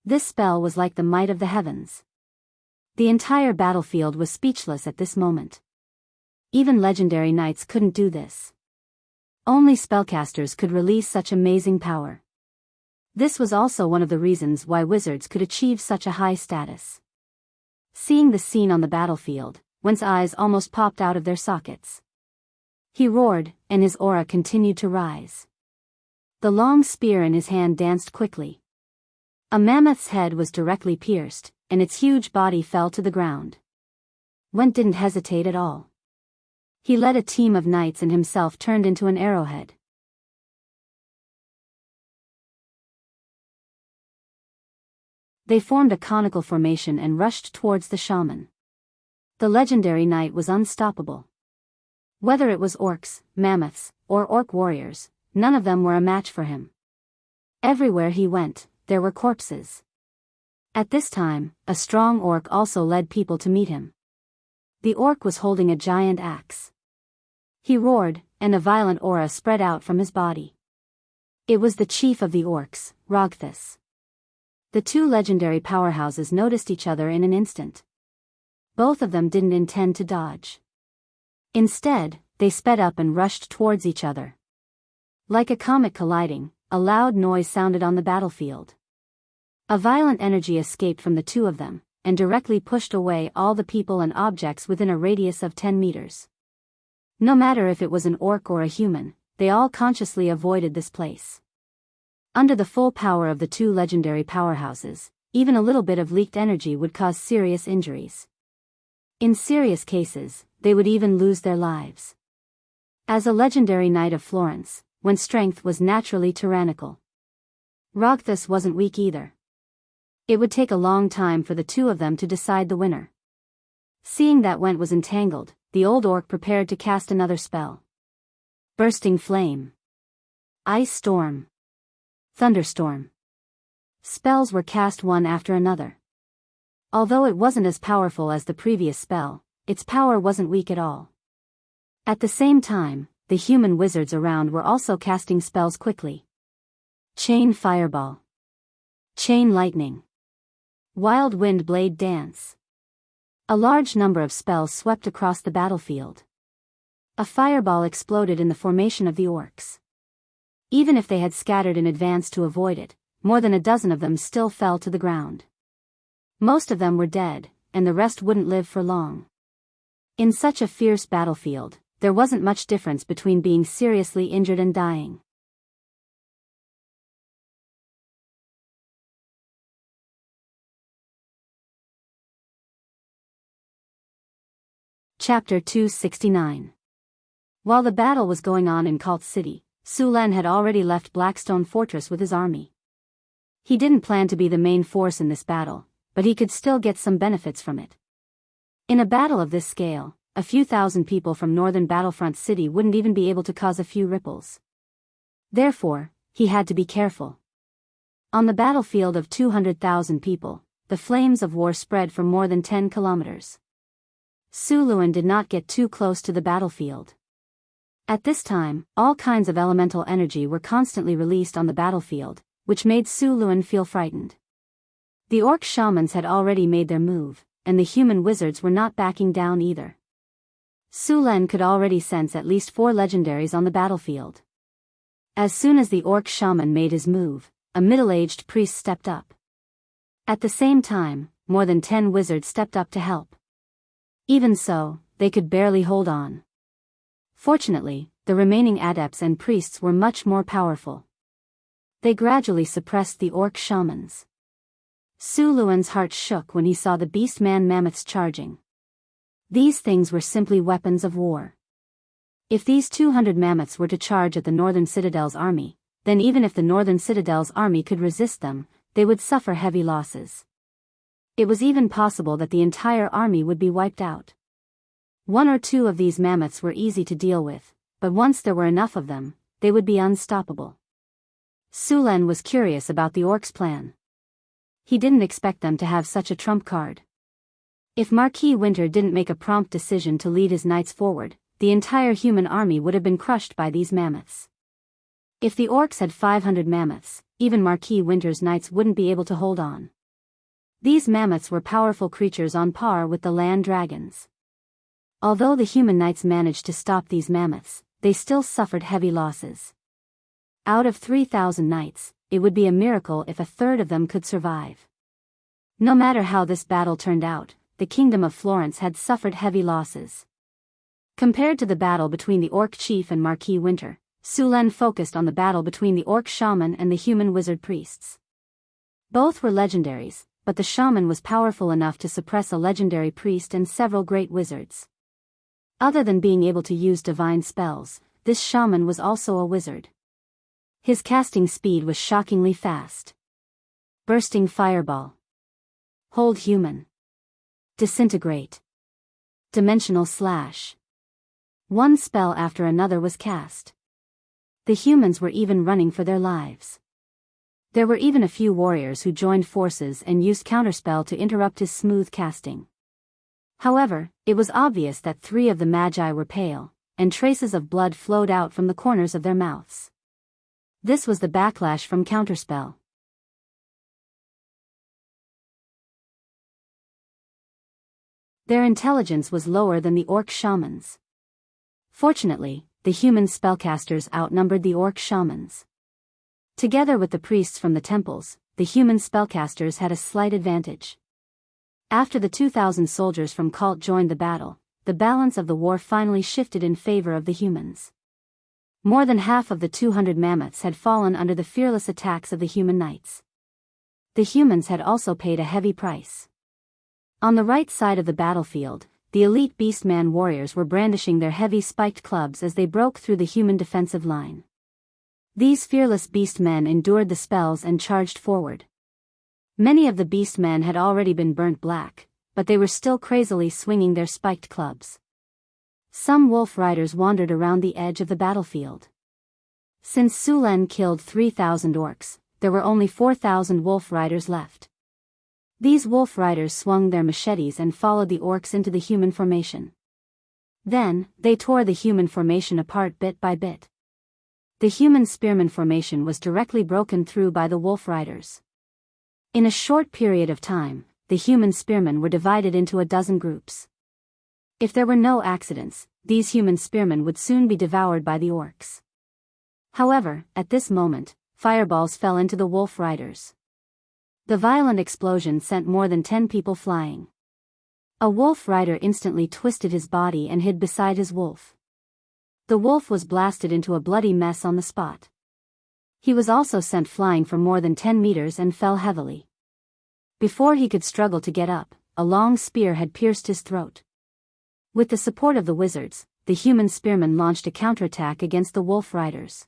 Speaker 1: This spell was like the might of the heavens. The entire battlefield was speechless at this moment. Even legendary knights couldn't do this. Only spellcasters could release such amazing power. This was also one of the reasons why wizards could achieve such a high status. Seeing the scene on the battlefield, Wen's eyes almost popped out of their sockets. He roared, and his aura continued to rise. The long spear in his hand danced quickly. A mammoth's head was directly pierced, and its huge body fell to the ground. Wen didn't hesitate at all. He led a team of knights and himself turned into an arrowhead. They formed a conical formation and rushed towards the shaman. The legendary knight was unstoppable. Whether it was orcs, mammoths, or orc warriors, none of them were a match for him. Everywhere he went, there were corpses. At this time, a strong orc also led people to meet him. The orc was holding a giant axe. He roared, and a violent aura spread out from his body. It was the chief of the orcs, Rogthus. The two legendary powerhouses noticed each other in an instant. Both of them didn't intend to dodge. Instead, they sped up and rushed towards each other. Like a comet colliding, a loud noise sounded on the battlefield. A violent energy escaped from the two of them, and directly pushed away all the people and objects within a radius of 10 meters. No matter if it was an orc or a human, they all consciously avoided this place. Under the full power of the two legendary powerhouses, even a little bit of leaked energy would cause serious injuries. In serious cases, they would even lose their lives. As a legendary knight of Florence, when strength was naturally tyrannical, Rogthus wasn't weak either. It would take a long time for the two of them to decide the winner. Seeing that Went was entangled, the old orc prepared to cast another spell. Bursting Flame, Ice Storm, Thunderstorm. Spells were cast one after another. Although it wasn't as powerful as the previous spell, its power wasn't weak at all. At the same time, the human wizards around were also casting spells quickly. Chain Fireball, Chain Lightning, Wild Wind Blade Dance. A large number of spells swept across the battlefield. A fireball exploded in the formation of the orcs. Even if they had scattered in advance to avoid it, more than a dozen of them still fell to the ground. Most of them were dead, and the rest wouldn't live for long. In such a fierce battlefield, there wasn't much difference between being seriously injured and dying. Chapter 269. While the battle was going on in Cult City, Su Len had already left Blackstone Fortress with his army. He didn't plan to be the main force in this battle, but he could still get some benefits from it. In a battle of this scale, a few thousand people from northern Battlefront City wouldn't even be able to cause a few ripples. Therefore, he had to be careful. On the battlefield of 200,000 people, the flames of war spread for more than 10 kilometers. Su Luen did not get too close to the battlefield. At this time, all kinds of elemental energy were constantly released on the battlefield, which made Su Luen feel frightened. The orc shamans had already made their move, and the human wizards were not backing down either. Su Len could already sense at least 4 legendaries on the battlefield. As soon as the orc shaman made his move, a middle-aged priest stepped up. At the same time, more than 10 wizards stepped up to help. Even so, they could barely hold on. Fortunately, the remaining adepts and priests were much more powerful. They gradually suppressed the orc shamans. Su Luen's heart shook when he saw the beast-man mammoths charging. These things were simply weapons of war. If these 200 mammoths were to charge at the Northern Citadel's army, then even if the Northern Citadel's army could resist them, they would suffer heavy losses. It was even possible that the entire army would be wiped out. 1 or 2 of these mammoths were easy to deal with, but once there were enough of them, they would be unstoppable. Su Len was curious about the orcs' plan. He didn't expect them to have such a trump card. If Marquis Winter didn't make a prompt decision to lead his knights forward, the entire human army would have been crushed by these mammoths. If the orcs had 500 mammoths, even Marquis Winter's knights wouldn't be able to hold on. These mammoths were powerful creatures on par with the land dragons. Although the human knights managed to stop these mammoths, they still suffered heavy losses. Out of 3,000 knights, it would be a miracle if a third of them could survive. No matter how this battle turned out, the Kingdom of Florence had suffered heavy losses. Compared to the battle between the orc chief and Marquis Winter, Su Len focused on the battle between the orc shaman and the human wizard priests. Both were legendaries, but the shaman was powerful enough to suppress a legendary priest and several great wizards. Other than being able to use divine spells, this shaman was also a wizard. His casting speed was shockingly fast. Bursting Fireball, Hold Human, Disintegrate, Dimensional Slash. One spell after another was cast. The humans were even running for their lives. There were even a few warriors who joined forces and used counterspell to interrupt his smooth casting. However, it was obvious that 3 of the magi were pale, and traces of blood flowed out from the corners of their mouths. This was the backlash from counterspell. Their intelligence was lower than the orc shamans. Fortunately, the human spellcasters outnumbered the orc shamans. Together with the priests from the temples, the human spellcasters had a slight advantage. After the 2,000 soldiers from Cult joined the battle, the balance of the war finally shifted in favor of the humans. More than half of the 200 mammoths had fallen under the fearless attacks of the human knights. The humans had also paid a heavy price. On the right side of the battlefield, the elite beastman warriors were brandishing their heavy spiked clubs as they broke through the human defensive line. These fearless beastmen endured the spells and charged forward. Many of the beastmen had already been burnt black, but they were still crazily swinging their spiked clubs. Some wolf riders wandered around the edge of the battlefield. Since Sulen killed 3,000 orcs, there were only 4,000 wolf riders left. These wolf riders swung their machetes and followed the orcs into the human formation. Then, they tore the human formation apart bit by bit. The human spearman formation was directly broken through by the wolf riders. In a short period of time, the human spearmen were divided into a dozen groups. If there were no accidents, these human spearmen would soon be devoured by the orcs. However, at this moment, fireballs fell into the wolf riders. The violent explosion sent more than 10 people flying. A wolf rider instantly twisted his body and hid beside his wolf. The wolf was blasted into a bloody mess on the spot. He was also sent flying for more than 10 meters and fell heavily. Before he could struggle to get up, a long spear had pierced his throat. With the support of the wizards, the human spearmen launched a counterattack against the wolf riders.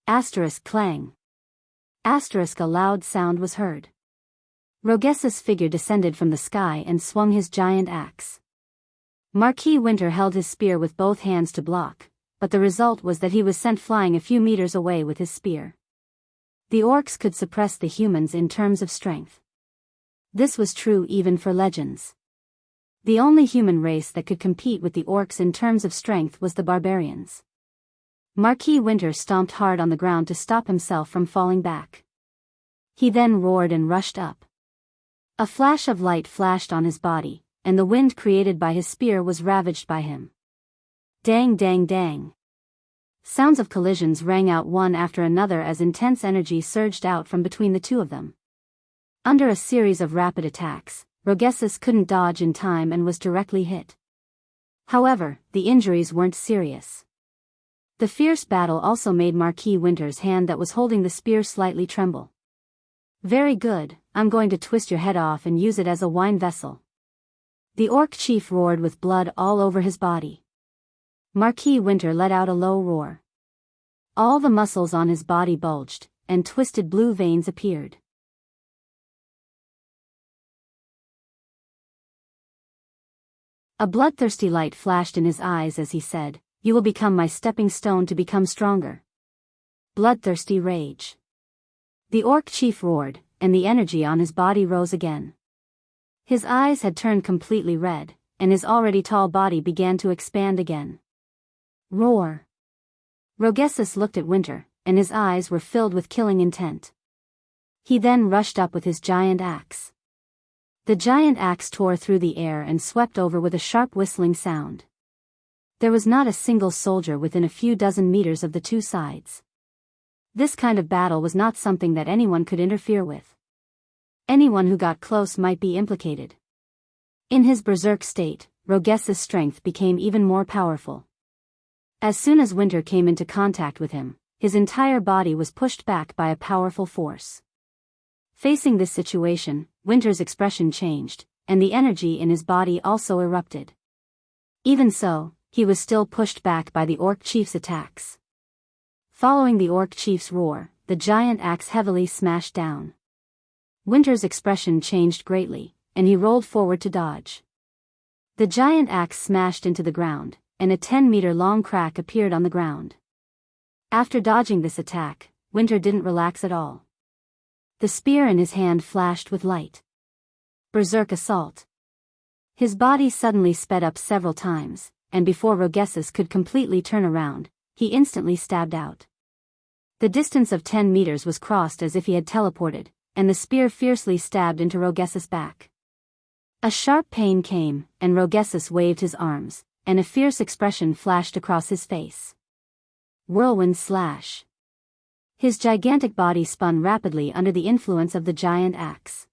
Speaker 1: Asterisk clang. Asterisk a loud sound was heard. Roges's figure descended from the sky and swung his giant axe. Marquis Winter held his spear with both hands to block, but the result was that he was sent flying a few meters away with his spear. The orcs could suppress the humans in terms of strength. This was true even for legends. The only human race that could compete with the orcs in terms of strength was the barbarians. Marquis Winter stomped hard on the ground to stop himself from falling back. He then roared and rushed up. A flash of light flashed on his body, and the wind created by his spear was ravaged by him. Dang dang dang. Sounds of collisions rang out one after another as intense energy surged out from between the two of them. Under a series of rapid attacks, Rogessus couldn't dodge in time and was directly hit. However, the injuries weren't serious. The fierce battle also made Marquis Winter's hand that was holding the spear slightly tremble. Very good, I'm going to twist your head off and use it as a wine vessel. The orc chief roared with blood all over his body. Marquis Winter let out a low roar. All the muscles on his body bulged, and twisted blue veins appeared. A bloodthirsty light flashed in his eyes as he said, "You will become my stepping stone to become stronger." Bloodthirsty rage. The orc chief roared, and the energy on his body rose again. His eyes had turned completely red, and his already tall body began to expand again. Roar. Rogessus looked at Winter, and his eyes were filled with killing intent. He then rushed up with his giant axe. The giant axe tore through the air and swept over with a sharp whistling sound. There was not a single soldier within a few dozen meters of the two sides. This kind of battle was not something that anyone could interfere with. Anyone who got close might be implicated. In his berserk state, Rogessus' strength became even more powerful. As soon as Winter came into contact with him, his entire body was pushed back by a powerful force. Facing this situation, Winter's expression changed, and the energy in his body also erupted. Even so, he was still pushed back by the orc chief's attacks. Following the orc chief's roar, the giant axe heavily smashed down. Winter's expression changed greatly, and he rolled forward to dodge. The giant axe smashed into the ground, and a 10-meter-long crack appeared on the ground. After dodging this attack, Winter didn't relax at all. The spear in his hand flashed with light. Berserk assault. His body suddenly sped up several times, and before Rogessus could completely turn around, he instantly stabbed out. The distance of 10 meters was crossed as if he had teleported, and the spear fiercely stabbed into Rogessus' back. A sharp pain came, and Rogessus waved his arms, and a fierce expression flashed across his face. Whirlwind slash. His gigantic body spun rapidly under the influence of the giant axe.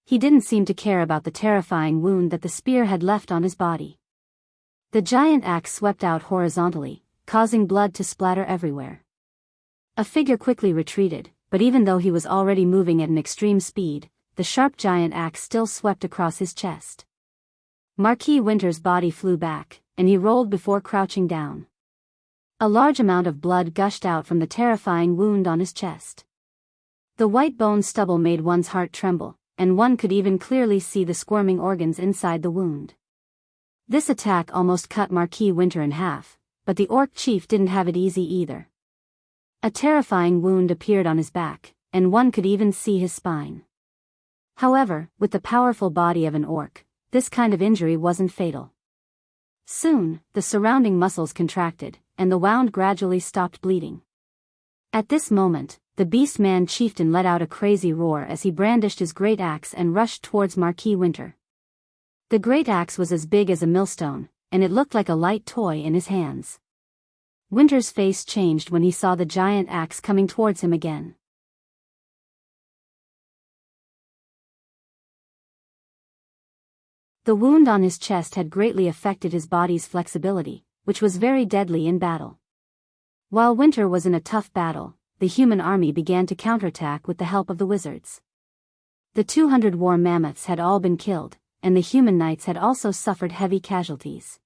Speaker 1: He didn't seem to care about the terrifying wound that the spear had left on his body. The giant axe swept out horizontally, causing blood to splatter everywhere. A figure quickly retreated, but even though he was already moving at an extreme speed, the sharp giant axe still swept across his chest. Marquis Winter's body flew back, and he rolled before crouching down. A large amount of blood gushed out from the terrifying wound on his chest. The white bone stubble made one's heart tremble, and one could even clearly see the squirming organs inside the wound. This attack almost cut Marquis Winter in half, but the orc chief didn't have it easy either. A terrifying wound appeared on his back, and one could even see his spine. However, with the powerful body of an orc, this kind of injury wasn't fatal. Soon, the surrounding muscles contracted, and the wound gradually stopped bleeding. At this moment, the Beastman chieftain let out a crazy roar as he brandished his great axe and rushed towards Marquis Winter. The great axe was as big as a millstone, and it looked like a light toy in his hands. Winter's face changed when he saw the giant axe coming towards him again. The wound on his chest had greatly affected his body's flexibility, which was very deadly in battle. While Winter was in a tough battle, the human army began to counterattack with the help of the wizards. The 200 war mammoths had all been killed, and the human knights had also suffered heavy casualties.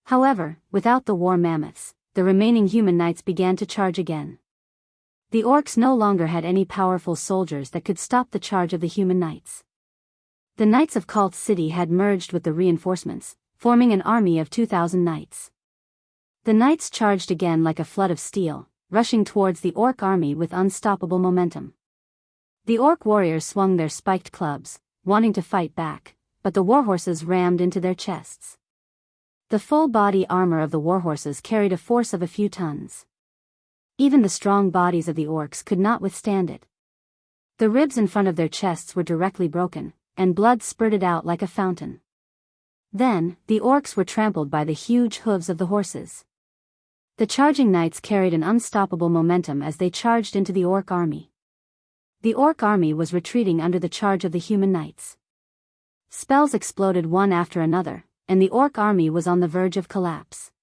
Speaker 1: However, without the war mammoths, the remaining human knights began to charge again. The orcs no longer had any powerful soldiers that could stop the charge of the human knights. The knights of Cult City had merged with the reinforcements, forming an army of 2,000 knights. The knights charged again like a flood of steel, rushing towards the orc army with unstoppable momentum. The orc warriors swung their spiked clubs, wanting to fight back, but the warhorses rammed into their chests. The full body armor of the warhorses carried a force of a few tons. Even the strong bodies of the orcs could not withstand it. The ribs in front of their chests were directly broken, and blood spurted out like a fountain. Then, the orcs were trampled by the huge hooves of the horses. The charging knights carried an unstoppable momentum as they charged into the orc army. The orc army was retreating under the charge of the human knights. Spells exploded one after another, and the orc army was on the verge of collapse.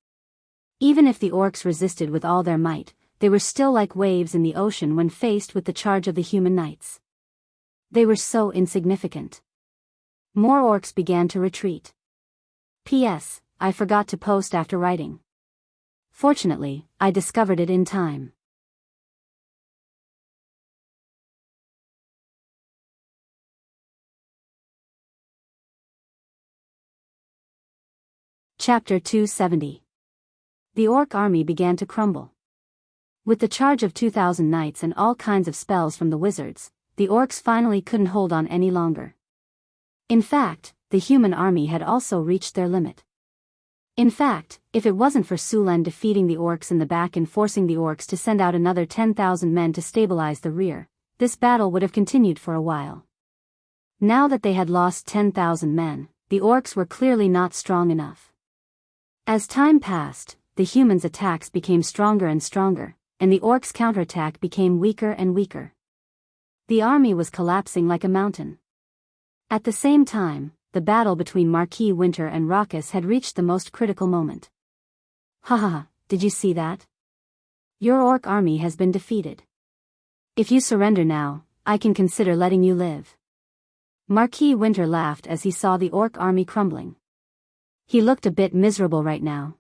Speaker 1: Even if the orcs resisted with all their might, they were still like waves in the ocean when faced with the charge of the human knights. They were so insignificant. More orcs began to retreat. P.S. I forgot to post after writing. Fortunately, I discovered it in time. Chapter 270. The orc army began to crumble. With the charge of 2,000 knights and all kinds of spells from the wizards, the orcs finally couldn't hold on any longer. In fact, the human army had also reached their limit. In fact, if it wasn't for Sulen defeating the orcs in the back and forcing the orcs to send out another 10,000 men to stabilize the rear, this battle would have continued for a while. Now that they had lost 10,000 men, the orcs were clearly not strong enough. As time passed, the humans' attacks became stronger and stronger, and the orcs' counterattack became weaker and weaker. The army was collapsing like a mountain. At the same time, the battle between Marquis Winter and Raucus had reached the most critical moment. Ha, did you see that? Your orc army has been defeated. If you surrender now, I can consider letting you live. Marquis Winter laughed as he saw the orc army crumbling. He looked a bit miserable right now.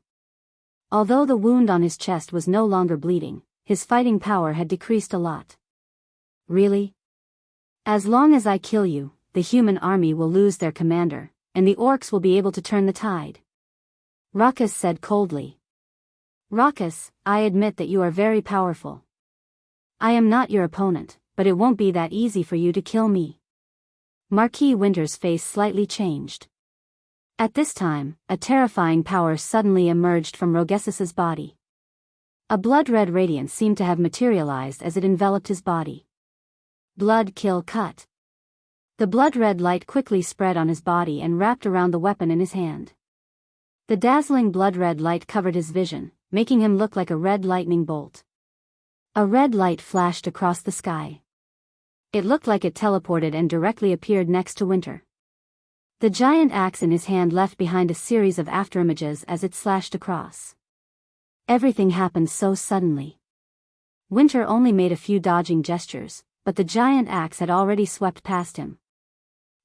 Speaker 1: Although the wound on his chest was no longer bleeding, his fighting power had decreased a lot. Really? As long as I kill you, the human army will lose their commander, and the orcs will be able to turn the tide. Raucus said coldly. Raucus, I admit that you are very powerful. I am not your opponent, but it won't be that easy for you to kill me. Marquis Winter's face slightly changed. At this time, a terrifying power suddenly emerged from Rogesis's body. A blood-red radiance seemed to have materialized as it enveloped his body. Blood kill cut. The blood-red light quickly spread on his body and wrapped around the weapon in his hand. The dazzling blood-red light covered his vision, making him look like a red lightning bolt. A red light flashed across the sky. It looked like it teleported and directly appeared next to Winter. The giant axe in his hand left behind a series of afterimages as it slashed across. Everything happened so suddenly. Winter only made a few dodging gestures, but the giant axe had already swept past him.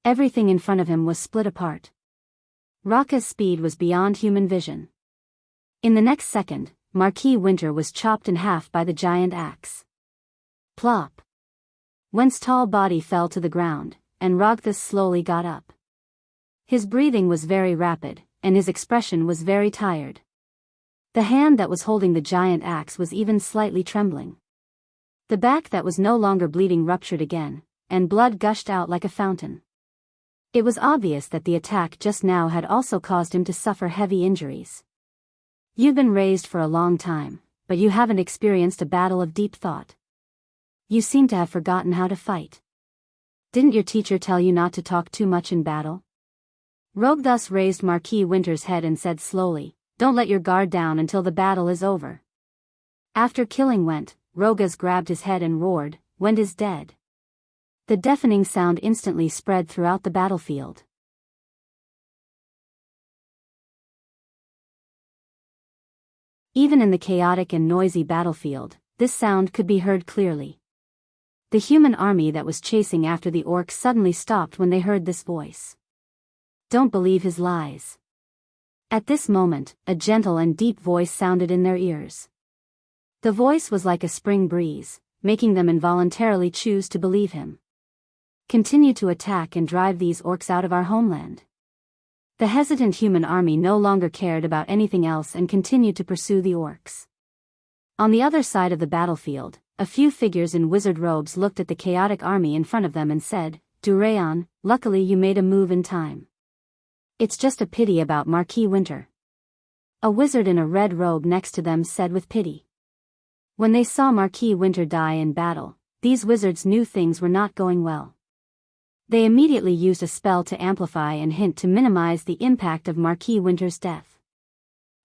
Speaker 1: Everything in front of him was split apart. Raka's speed was beyond human vision. In the next second, Marquis Winter was chopped in half by the giant axe. Plop! Wen's tall body fell to the ground, and Ragthas slowly got up. His breathing was very rapid, and his expression was very tired. The hand that was holding the giant axe was even slightly trembling. The back that was no longer bleeding ruptured again, and blood gushed out like a fountain. It was obvious that the attack just now had also caused him to suffer heavy injuries. You've been raised for a long time, but you haven't experienced a battle of deep thought. You seem to have forgotten how to fight. Didn't your teacher tell you not to talk too much in battle? Rogue thus raised Marquis Winter's head and said slowly, "Don't let your guard down until the battle is over." After killing Went, Rogas grabbed his head and roared, "Went is dead." The deafening sound instantly spread throughout the battlefield. Even in the chaotic and noisy battlefield, this sound could be heard clearly. The human army that was chasing after the orcs suddenly stopped when they heard this voice. Don't believe his lies. At this moment, a gentle and deep voice sounded in their ears. The voice was like a spring breeze, making them involuntarily choose to believe him. Continue to attack and drive these orcs out of our homeland. The hesitant human army no longer cared about anything else and continued to pursue the orcs. On the other side of the battlefield, a few figures in wizard robes looked at the chaotic army in front of them and said, "Durayon, luckily you made a move in time. It's just a pity about Marquis Winter." A wizard in a red robe next to them said with pity. When they saw Marquis Winter die in battle, these wizards knew things were not going well. They immediately used a spell to amplify and hint to minimize the impact of Marquis Winter's death.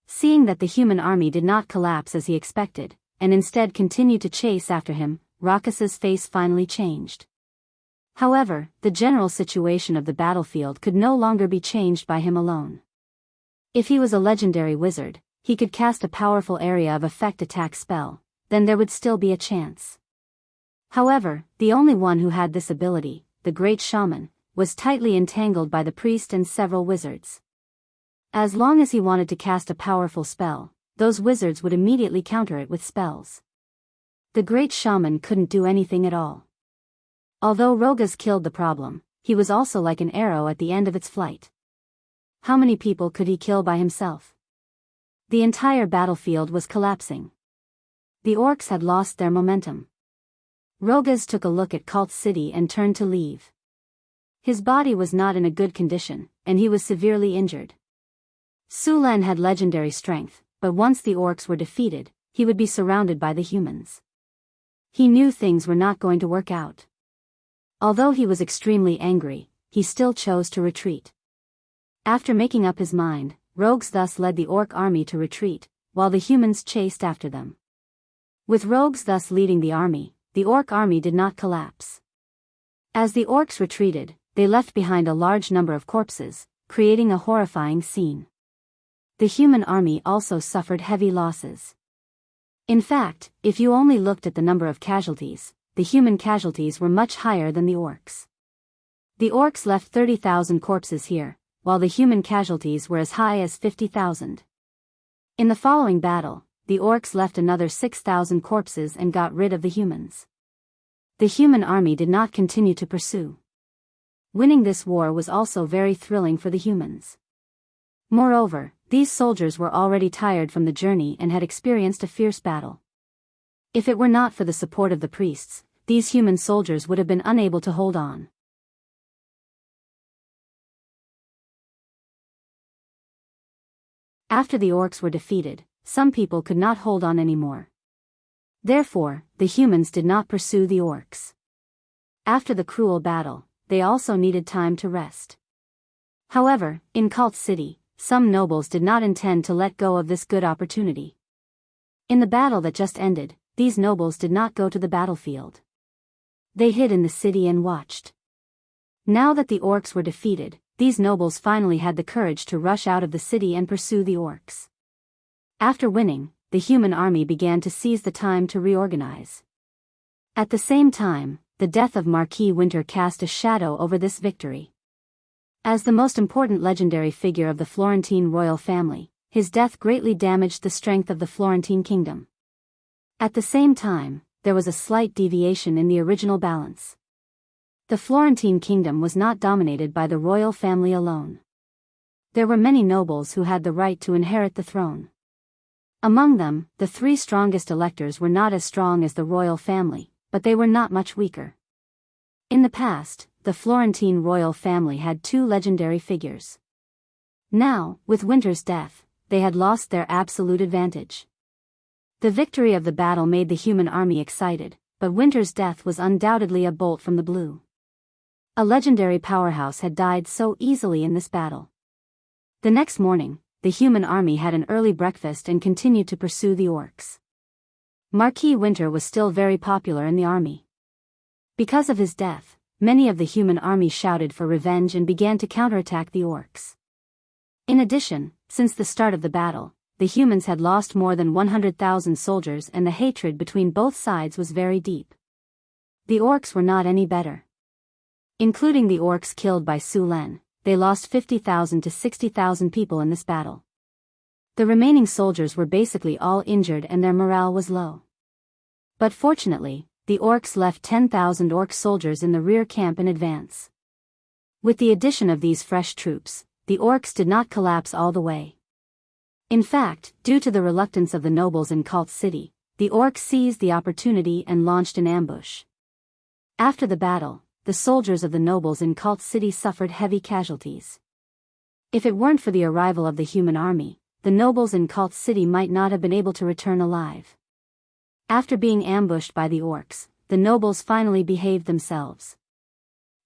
Speaker 1: Seeing that the human army did not collapse as he expected, and instead continued to chase after him, Rakas's face finally changed. However, the general situation of the battlefield could no longer be changed by him alone. If he was a legendary wizard, he could cast a powerful area of effect attack spell, then there would still be a chance. However, the only one who had this ability, the great shaman, was tightly entangled by the priest and several wizards. As long as he wanted to cast a powerful spell, those wizards would immediately counter it with spells. The great shaman couldn't do anything at all. Although Rogas killed the problem, he was also like an arrow at the end of its flight. How many people could he kill by himself? The entire battlefield was collapsing. The orcs had lost their momentum. Rogas took a look at Cult City and turned to leave. His body was not in a good condition, and he was severely injured. Sulan had legendary strength, but once the orcs were defeated, he would be surrounded by the humans. He knew things were not going to work out. Although he was extremely angry, he still chose to retreat. After making up his mind, Rogues thus led the orc army to retreat, while the humans chased after them. With Rogues thus leading the army, the orc army did not collapse. As the orcs retreated, they left behind a large number of corpses, creating a horrifying scene. The human army also suffered heavy losses. In fact, if you only looked at the number of casualties, the human casualties were much higher than the orcs. The orcs left 30,000 corpses here, while the human casualties were as high as 50,000. In the following battle, the orcs left another 6,000 corpses and got rid of the humans. The human army did not continue to pursue. Winning this war was also very thrilling for the humans. Moreover, these soldiers were already tired from the journey and had experienced a fierce battle. If it were not for the support of the priests, these human soldiers would have been unable to hold on. After the orcs were defeated, some people could not hold on anymore. Therefore, the humans did not pursue the orcs. After the cruel battle, they also needed time to rest. However, in Cult City, some nobles did not intend to let go of this good opportunity. In the battle that just ended, these nobles did not go to the battlefield. They hid in the city and watched. Now that the orcs were defeated, these nobles finally had the courage to rush out of the city and pursue the orcs. After winning, the human army began to seize the time to reorganize. At the same time, the death of Marquis Winter cast a shadow over this victory. As the most important legendary figure of the Florentine royal family, his death greatly damaged the strength of the Florentine kingdom. At the same time, there was a slight deviation in the original balance. The Florentine kingdom was not dominated by the royal family alone. There were many nobles who had the right to inherit the throne. Among them, the three strongest electors were not as strong as the royal family, but they were not much weaker. In the past, the Florentine royal family had two legendary figures. Now, with Winter's death, they had lost their absolute advantage. The victory of the battle made the human army excited, but Winter's death was undoubtedly a bolt from the blue. A legendary powerhouse had died so easily in this battle. The next morning, the human army had an early breakfast and continued to pursue the orcs. Marquis Winter was still very popular in the army. Because of his death, many of the human army shouted for revenge and began to counterattack the orcs. In addition, since the start of the battle, the humans had lost more than 100,000 soldiers and the hatred between both sides was very deep. The orcs were not any better. Including the orcs killed by Su Len, they lost 50,000 to 60,000 people in this battle. The remaining soldiers were basically all injured and their morale was low. But fortunately, the orcs left 10,000 orc soldiers in the rear camp in advance. With the addition of these fresh troops, the orcs did not collapse all the way. In fact, due to the reluctance of the nobles in Cult City, the orcs seized the opportunity and launched an ambush. After the battle, the soldiers of the nobles in Cult City suffered heavy casualties. If it weren't for the arrival of the human army, the nobles in Cult City might not have been able to return alive. After being ambushed by the orcs, the nobles finally behaved themselves.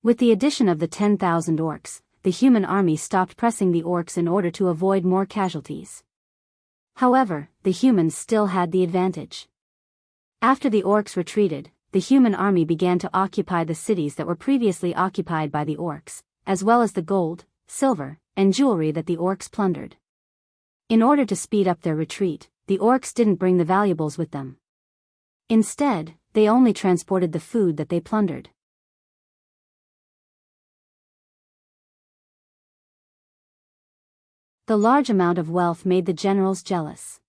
Speaker 1: With the addition of the 10,000 orcs, the human army stopped pressing the orcs in order to avoid more casualties. However, the humans still had the advantage. After the orcs retreated, the human army began to occupy the cities that were previously occupied by the orcs, as well as the gold, silver, and jewelry that the orcs plundered. In order to speed up their retreat, the orcs didn't bring the valuables with them. Instead, they only transported the food that they plundered. The large amount of wealth made the generals jealous.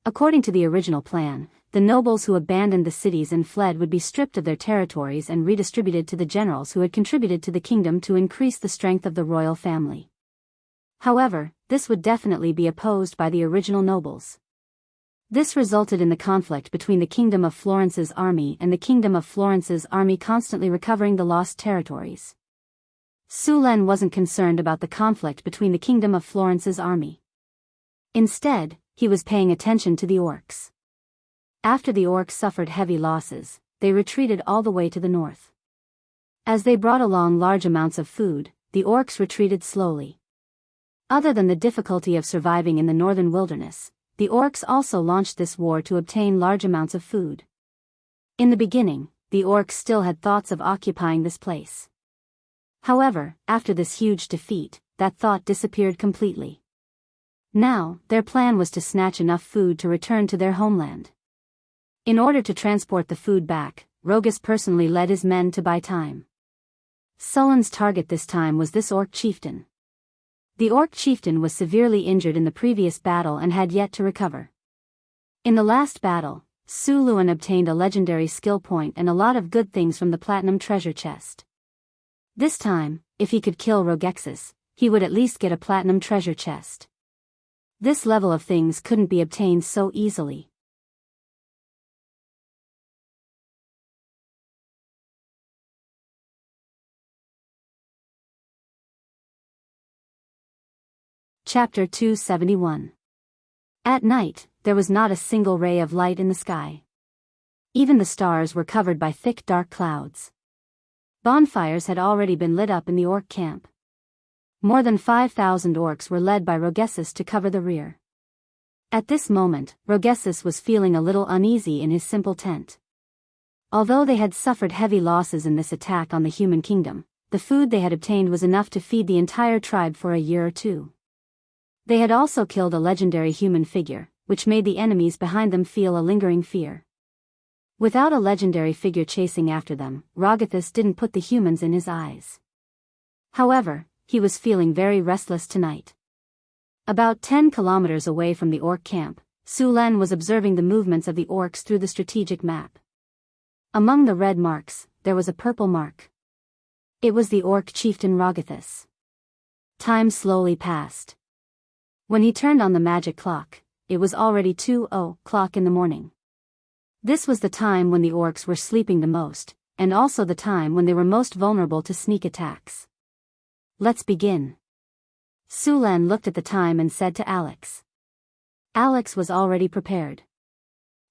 Speaker 1: According to the original plan, the nobles who abandoned the cities and fled would be stripped of their territories and redistributed to the generals who had contributed to the kingdom to increase the strength of the royal family. However, this would definitely be opposed by the original nobles. This resulted in the conflict between the Kingdom of Florence's army and the Kingdom of Florence's army constantly recovering the lost territories. Su Len wasn't concerned about the conflict between the Kingdom of Florence's army. Instead, he was paying attention to the orcs. After the orcs suffered heavy losses, they retreated all the way to the north. As they brought along large amounts of food, the orcs retreated slowly. Other than the difficulty of surviving in the northern wilderness, the orcs also launched this war to obtain large amounts of food. In the beginning, the orcs still had thoughts of occupying this place. However, after this huge defeat, that thought disappeared completely. Now, their plan was to snatch enough food to return to their homeland. In order to transport the food back, Rogus personally led his men to buy time. Sullen's target this time was this orc chieftain. The orc chieftain was severely injured in the previous battle and had yet to recover. In the last battle, Su Luan obtained a legendary skill point and a lot of good things from the platinum treasure chest. This time, if he could kill Rogexus, he would at least get a platinum treasure chest. This level of things couldn't be obtained so easily. Chapter 271. At night, there was not a single ray of light in the sky. Even the stars were covered by thick dark clouds. Bonfires had already been lit up in the orc camp. More than 5,000 orcs were led by Rogesis to cover the rear. At this moment, Rogesis was feeling a little uneasy in his simple tent. Although they had suffered heavy losses in this attack on the human kingdom, the food they had obtained was enough to feed the entire tribe for a year or two. They had also killed a legendary human figure, which made the enemies behind them feel a lingering fear. Without a legendary figure chasing after them, Rogesis didn't put the humans in his eyes. However, he was feeling very restless tonight. About 10 kilometers away from the orc camp, Su Len was observing the movements of the orcs through the strategic map. Among the red marks, there was a purple mark. It was the orc chieftain Rogesis. Time slowly passed. When he turned on the magic clock, it was already 2:00 in the morning. This was the time when the orcs were sleeping the most, and also the time when they were most vulnerable to sneak attacks. Let's begin. Su Len looked at the time and said to Alex. Alex was already prepared.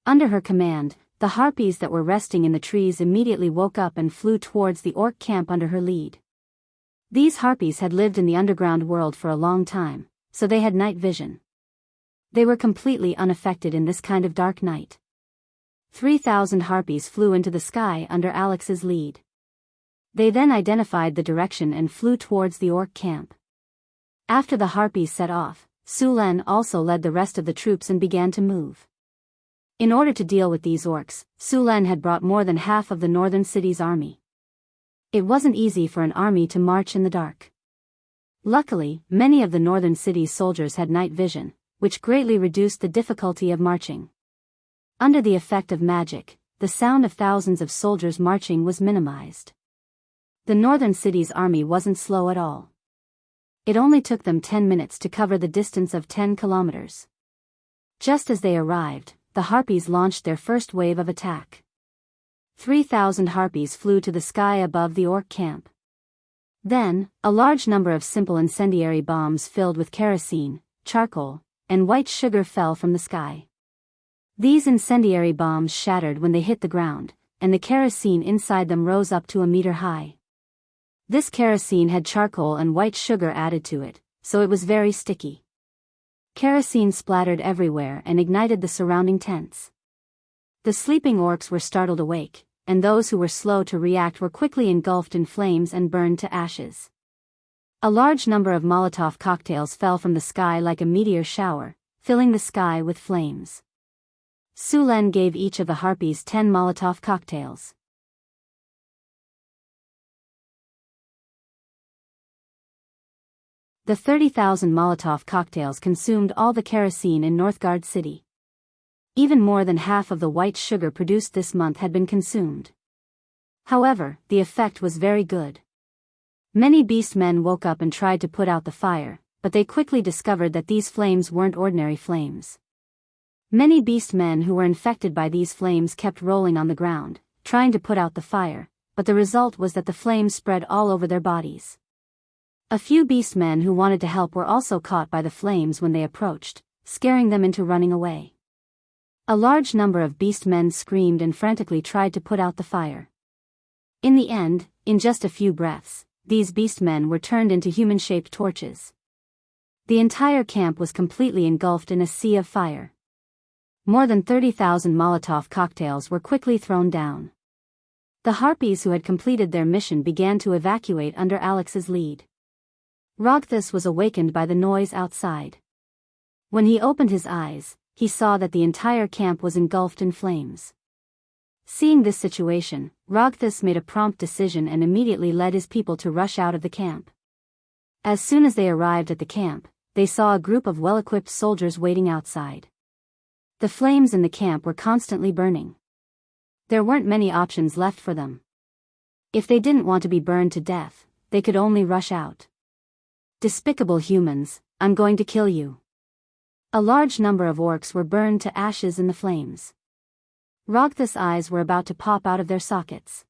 Speaker 1: Under her command, the harpies that were resting in the trees immediately woke up and flew towards the orc camp under her lead. These harpies had lived in the underground world for a long time, so they had night vision. They were completely unaffected in this kind of dark night. 3,000 harpies flew into the sky under Alex's lead. They then identified the direction and flew towards the orc camp. After the harpies set off, Su Len also led the rest of the troops and began to move. In order to deal with these orcs, Su Len had brought more than half of the northern city's army. It wasn't easy for an army to march in the dark. Luckily, many of the northern city's soldiers had night vision, which greatly reduced the difficulty of marching. Under the effect of magic, the sound of thousands of soldiers marching was minimized. The northern city's army wasn't slow at all. It only took them 10 minutes to cover the distance of 10 kilometers. Just as they arrived, the harpies launched their first wave of attack. 3,000 harpies flew to the sky above the orc camp. Then, a large number of simple incendiary bombs filled with kerosene, charcoal, and white sugar fell from the sky. These incendiary bombs shattered when they hit the ground, and the kerosene inside them rose up to a meter high. This kerosene had charcoal and white sugar added to it, so it was very sticky. Kerosene splattered everywhere and ignited the surrounding tents. The sleeping orcs were startled awake, and those who were slow to react were quickly engulfed in flames and burned to ashes. A large number of Molotov cocktails fell from the sky like a meteor shower, filling the sky with flames. Su Len gave each of the harpies 10 Molotov cocktails. The 30,000 Molotov cocktails consumed all the kerosene in Northgard City. Even more than half of the white sugar produced this month had been consumed. However, the effect was very good. Many beastmen woke up and tried to put out the fire, but they quickly discovered that these flames weren't ordinary flames. Many beastmen who were infected by these flames kept rolling on the ground, trying to put out the fire, but the result was that the flames spread all over their bodies. A few beastmen who wanted to help were also caught by the flames when they approached, scaring them into running away. A large number of beastmen screamed and frantically tried to put out the fire. In the end, in just a few breaths, these beastmen were turned into human-shaped torches. The entire camp was completely engulfed in a sea of fire. More than 30,000 Molotov cocktails were quickly thrown down. The harpies who had completed their mission began to evacuate under Alex's lead. Rogesis was awakened by the noise outside. When he opened his eyes, he saw that the entire camp was engulfed in flames. Seeing this situation, Rogesis made a prompt decision and immediately led his people to rush out of the camp. As soon as they arrived at the camp, they saw a group of well-equipped soldiers waiting outside. The flames in the camp were constantly burning. There weren't many options left for them. If they didn't want to be burned to death, they could only rush out. Despicable humans, I'm going to kill you. A large number of orcs were burned to ashes in the flames. Rogesis' eyes were about to pop out of their sockets.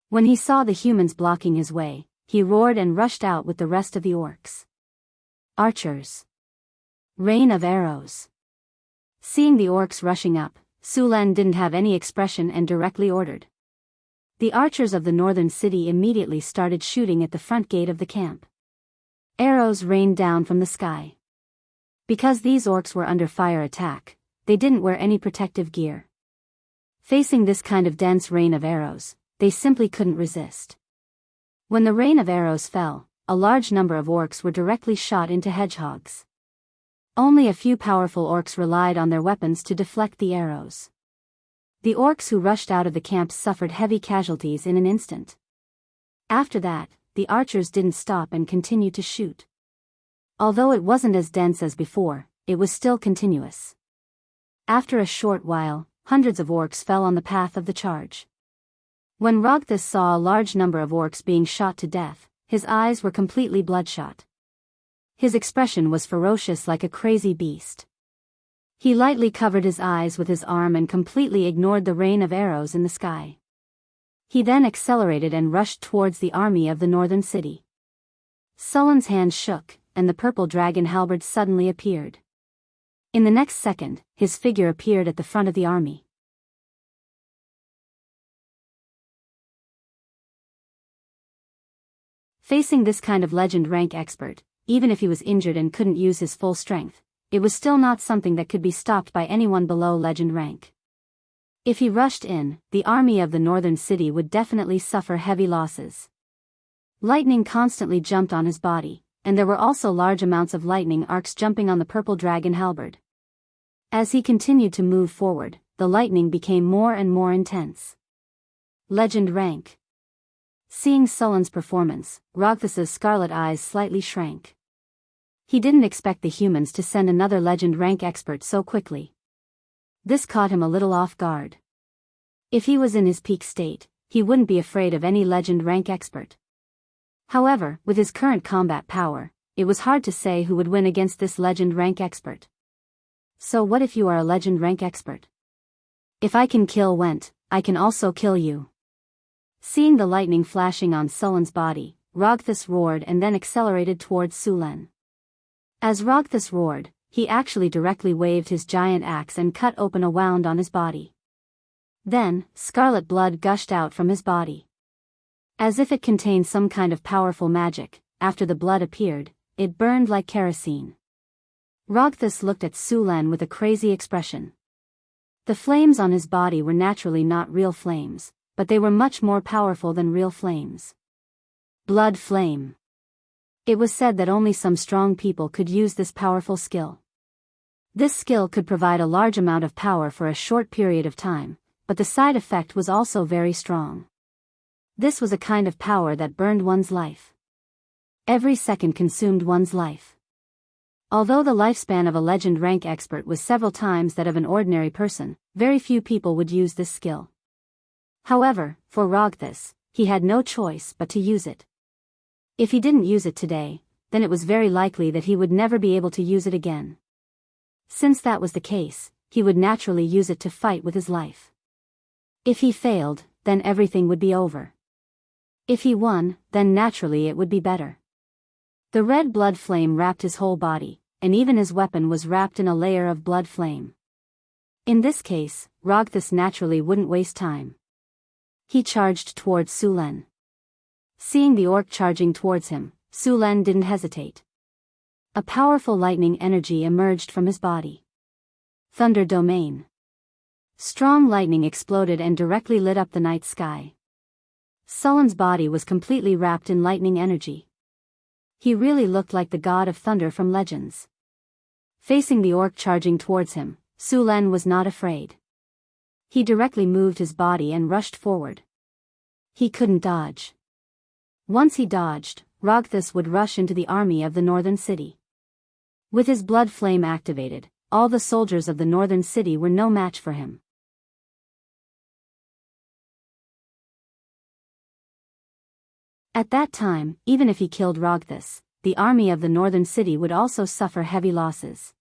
Speaker 1: When he saw the humans blocking his way, he roared and rushed out with the rest of the orcs. Archers. Rain of arrows. Seeing the orcs rushing up, Su Len didn't have any expression and directly ordered. The archers of the northern city immediately started shooting at the front gate of the camp. Arrows rained down from the sky. Because these orcs were under fire attack, they didn't wear any protective gear. Facing this kind of dense rain of arrows, they simply couldn't resist. When the rain of arrows fell, a large number of orcs were directly shot into hedgehogs. Only a few powerful orcs relied on their weapons to deflect the arrows. The orcs who rushed out of the camp suffered heavy casualties in an instant. After that, the archers didn't stop and continued to shoot. Although it wasn't as dense as before, it was still continuous. After a short while, hundreds of orcs fell on the path of the charge. When Rogthus saw a large number of orcs being shot to death, his eyes were completely bloodshot. His expression was ferocious like a crazy beast. He lightly covered his eyes with his arm and completely ignored the rain of arrows in the sky. He then accelerated and rushed towards the army of the northern city. Sullen's hand shook, and the purple dragon halberd suddenly appeared. In the next second, his figure appeared at the front of the army. Facing this kind of legend rank expert, even if he was injured and couldn't use his full strength, it was still not something that could be stopped by anyone below legend rank. If he rushed in, the army of the northern city would definitely suffer heavy losses. Lightning constantly jumped on his body, and there were also large amounts of lightning arcs jumping on the purple dragon halberd. As he continued to move forward, the lightning became more and more intense. Legend rank. Seeing Sullen's performance, Rogthus's scarlet eyes slightly shrank. He didn't expect the humans to send another legend rank expert so quickly. This caught him a little off guard. If he was in his peak state, he wouldn't be afraid of any legend rank expert. However, with his current combat power, it was hard to say who would win against this legend rank expert. So what if you are a legend rank expert? If I can kill Went, I can also kill you. Seeing the lightning flashing on Sullen's body, Rogthus roared and then accelerated towards Su Len. As Rogthus roared, he actually directly waved his giant axe and cut open a wound on his body. Then, scarlet blood gushed out from his body. As if it contained some kind of powerful magic, after the blood appeared, it burned like kerosene. Rogthus looked at Su Len with a crazy expression. The flames on his body were naturally not real flames, but they were much more powerful than real flames. Blood flame. It was said that only some strong people could use this powerful skill. This skill could provide a large amount of power for a short period of time, but the side effect was also very strong. This was a kind of power that burned one's life. Every second consumed one's life. Although the lifespan of a legend rank expert was several times that of an ordinary person, very few people would use this skill. However, for Rogthus, he had no choice but to use it. If he didn't use it today, then it was very likely that he would never be able to use it again. Since that was the case, he would naturally use it to fight with his life. If he failed, then everything would be over. If he won, then naturally it would be better. The red blood flame wrapped his whole body, and even his weapon was wrapped in a layer of blood flame. In this case, Rogthus naturally wouldn't waste time. He charged towards Su Len. Seeing the orc charging towards him, Su Len didn't hesitate. A powerful lightning energy emerged from his body. Thunder Domain. Strong lightning exploded and directly lit up the night sky. Sullen's body was completely wrapped in lightning energy. He really looked like the god of thunder from legends. Facing the orc charging towards him, Su Len was not afraid. He directly moved his body and rushed forward. He couldn't dodge. Once he dodged, Rogthus would rush into the army of the northern city. With his blood flame activated, all the soldiers of the northern city were no match for him. At that time, even if he killed Rogthus, the army of the northern city would also suffer heavy losses.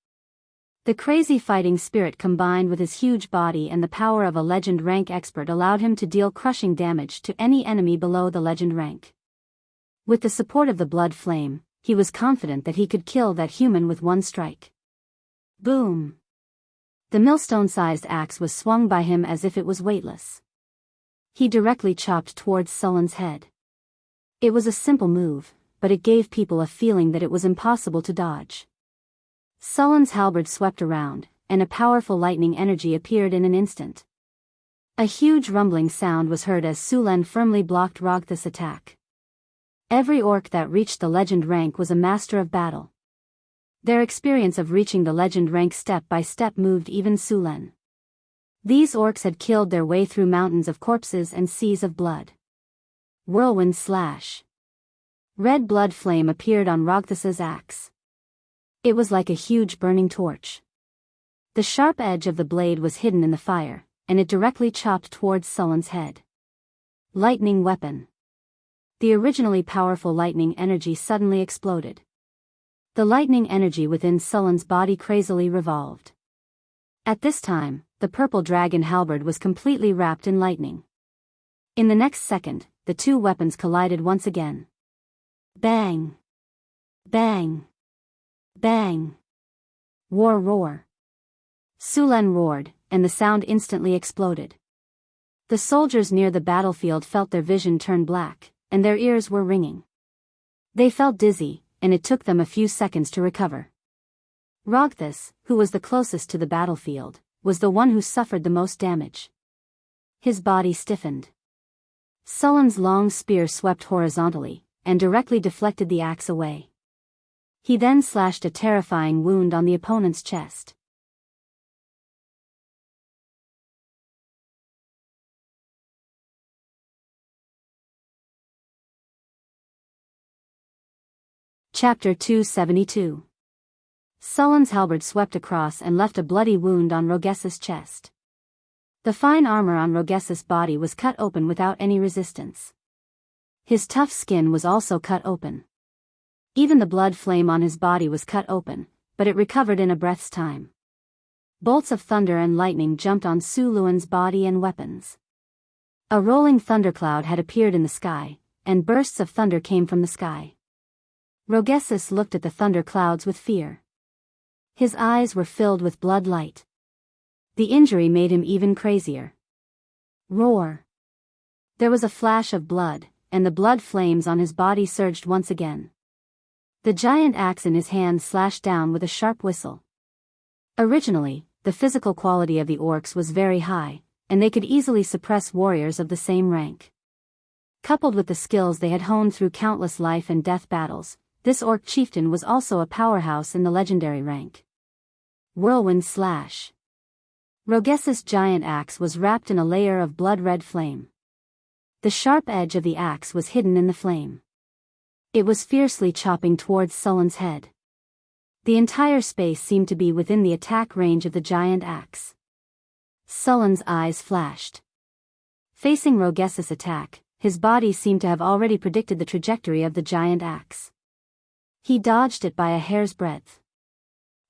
Speaker 1: The crazy fighting spirit combined with his huge body and the power of a legend rank expert allowed him to deal crushing damage to any enemy below the legend rank. With the support of the blood flame, he was confident that he could kill that human with one strike. Boom! The millstone-sized axe was swung by him as if it was weightless. He directly chopped towards Sullen's head. It was a simple move, but it gave people a feeling that it was impossible to dodge. Sullen's halberd swept around, and a powerful lightning energy appeared in an instant. A huge rumbling sound was heard as Sulen firmly blocked Rogthus' attack. Every orc that reached the legend rank was a master of battle. Their experience of reaching the legend rank step by step moved even Sulen. These orcs had killed their way through mountains of corpses and seas of blood. Whirlwind slash. Red blood flame appeared on Rogthus' axe. It was like a huge burning torch. The sharp edge of the blade was hidden in the fire, and it directly chopped towards Sullen's head. Lightning weapon. The originally powerful lightning energy suddenly exploded. The lightning energy within Sullen's body crazily revolved. At this time, the purple dragon halberd was completely wrapped in lightning. In the next second, the two weapons collided once again. Bang! Bang! Bang! War roar. Sulen roared, and the sound instantly exploded. The soldiers near the battlefield felt their vision turn black, and their ears were ringing. They felt dizzy, and it took them a few seconds to recover. Rogthus, who was the closest to the battlefield, was the one who suffered the most damage. His body stiffened. Sullen's long spear swept horizontally, and directly deflected the axe away. He then slashed a terrifying wound on the opponent's chest. Chapter 272. Sullen's halberd swept across and left a bloody wound on Rogthus' chest. The fine armor on Rogthus' body was cut open without any resistance. His tough skin was also cut open. Even the blood flame on his body was cut open, but it recovered in a breath's time. Bolts of thunder and lightning jumped on Suluen's body and weapons. A rolling thundercloud had appeared in the sky, and bursts of thunder came from the sky. Rogthus looked at the thunder clouds with fear. His eyes were filled with blood light. The injury made him even crazier. Roar! There was a flash of blood, and the blood flames on his body surged once again. The giant axe in his hand slashed down with a sharp whistle. Originally, the physical quality of the orcs was very high, and they could easily suppress warriors of the same rank. Coupled with the skills they had honed through countless life and death battles, this orc chieftain was also a powerhouse in the legendary rank. Whirlwind slash. Rogthus' giant axe was wrapped in a layer of blood-red flame. The sharp edge of the axe was hidden in the flame. It was fiercely chopping towards Sullen's head. The entire space seemed to be within the attack range of the giant axe. Sullen's eyes flashed. Facing Rogthus' attack, his body seemed to have already predicted the trajectory of the giant axe. He dodged it by a hair's breadth.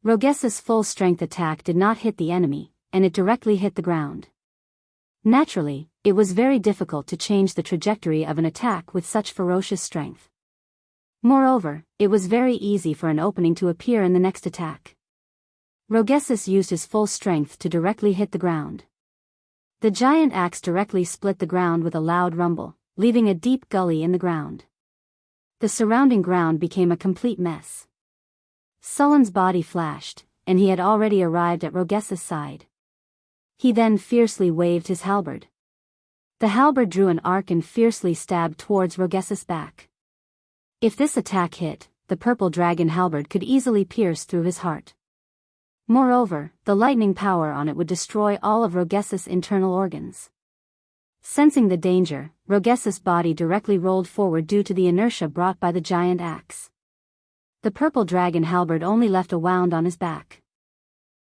Speaker 1: Rogthus' full-strength attack did not hit the enemy, and it directly hit the ground. Naturally, it was very difficult to change the trajectory of an attack with such ferocious strength. Moreover, it was very easy for an opening to appear in the next attack. Rogthus used his full strength to directly hit the ground. The giant axe directly split the ground with a loud rumble, leaving a deep gully in the ground. The surrounding ground became a complete mess. Sullen's body flashed, and he had already arrived at Rogthus' side. He then fiercely waved his halberd. The halberd drew an arc and fiercely stabbed towards Rogthus' back. If this attack hit, the purple dragon halberd could easily pierce through his heart. Moreover, the lightning power on it would destroy all of Rogthus' internal organs. Sensing the danger, Rogthus' body directly rolled forward due to the inertia brought by the giant axe. The purple dragon halberd only left a wound on his back.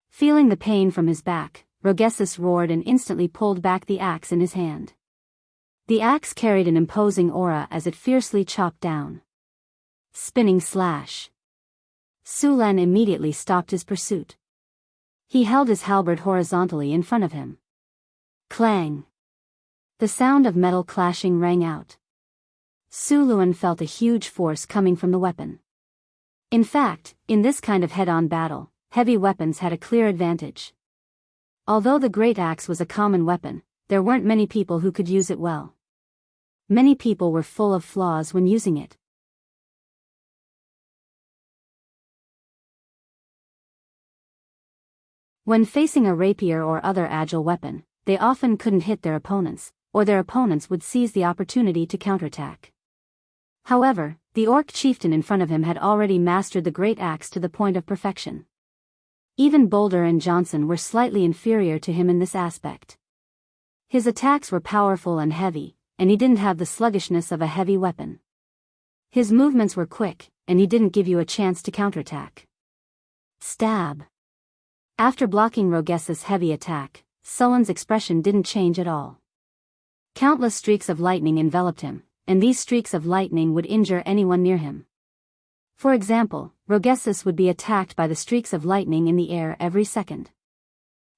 Speaker 1: Feeling the pain from his back, Rogthus roared and instantly pulled back the axe in his hand. The axe carried an imposing aura as it fiercely chopped down. Spinning slash. Sulen immediately stopped his pursuit. He held his halberd horizontally in front of him. Clang! The sound of metal clashing rang out. Suluan felt a huge force coming from the weapon. In fact, in this kind of head-on battle, heavy weapons had a clear advantage. Although the great axe was a common weapon, there weren't many people who could use it well. Many people were full of flaws when using it. When facing a rapier or other agile weapon, they often couldn't hit their opponents, or their opponents would seize the opportunity to counterattack. However, the orc chieftain in front of him had already mastered the great axe to the point of perfection. Even Boulder and Johnson were slightly inferior to him in this aspect. His attacks were powerful and heavy, and he didn't have the sluggishness of a heavy weapon. His movements were quick, and he didn't give you a chance to counterattack. Stab. After blocking Roges's heavy attack, Sullen's expression didn't change at all. Countless streaks of lightning enveloped him, and these streaks of lightning would injure anyone near him. For example, Rogesis would be attacked by the streaks of lightning in the air every second.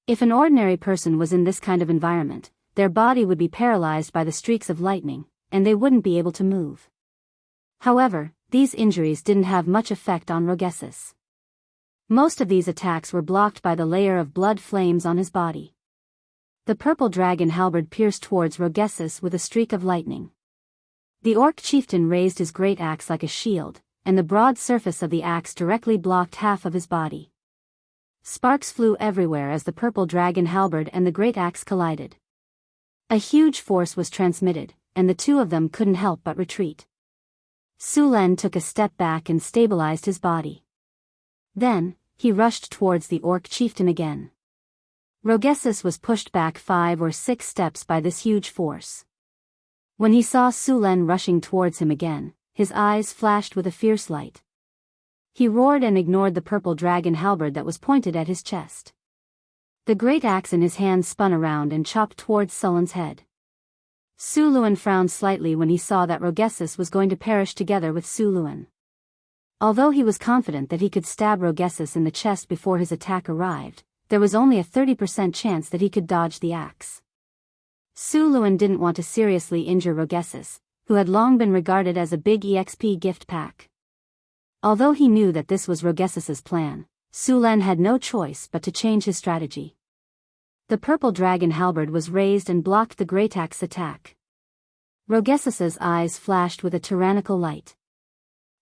Speaker 1: If an ordinary person was in this kind of environment, their body would be paralyzed by the streaks of lightning, and they wouldn't be able to move. However, these injuries didn't have much effect on Rogesis. Most of these attacks were blocked by the layer of blood flames on his body. The purple dragon halberd pierced towards Rogesis with a streak of lightning. The orc chieftain raised his great axe like a shield, and the broad surface of the axe directly blocked half of his body. Sparks flew everywhere as the purple dragon halberd and the great axe collided. A huge force was transmitted, and the two of them couldn't help but retreat. Su Len took a step back and stabilized his body. Then, he rushed towards the orc chieftain again. Rogesis was pushed back 5 or 6 steps by this huge force. When he saw Su Len rushing towards him again, his eyes flashed with a fierce light. He roared and ignored the purple dragon halberd that was pointed at his chest. The great axe in his hand spun around and chopped towards Sullen's head. Su Luen frowned slightly when he saw that Rogesis was going to perish together with Su Luen. Although he was confident that he could stab Rogesis in the chest before his attack arrived, there was only a 30% chance that he could dodge the axe. Su Luen didn't want to seriously injure Rogesis, who had long been regarded as a big EXP gift pack. Although he knew that this was Rogesis's plan, Su Len had no choice but to change his strategy. The purple dragon halberd was raised and blocked the great axe attack. Rogesis's eyes flashed with a tyrannical light.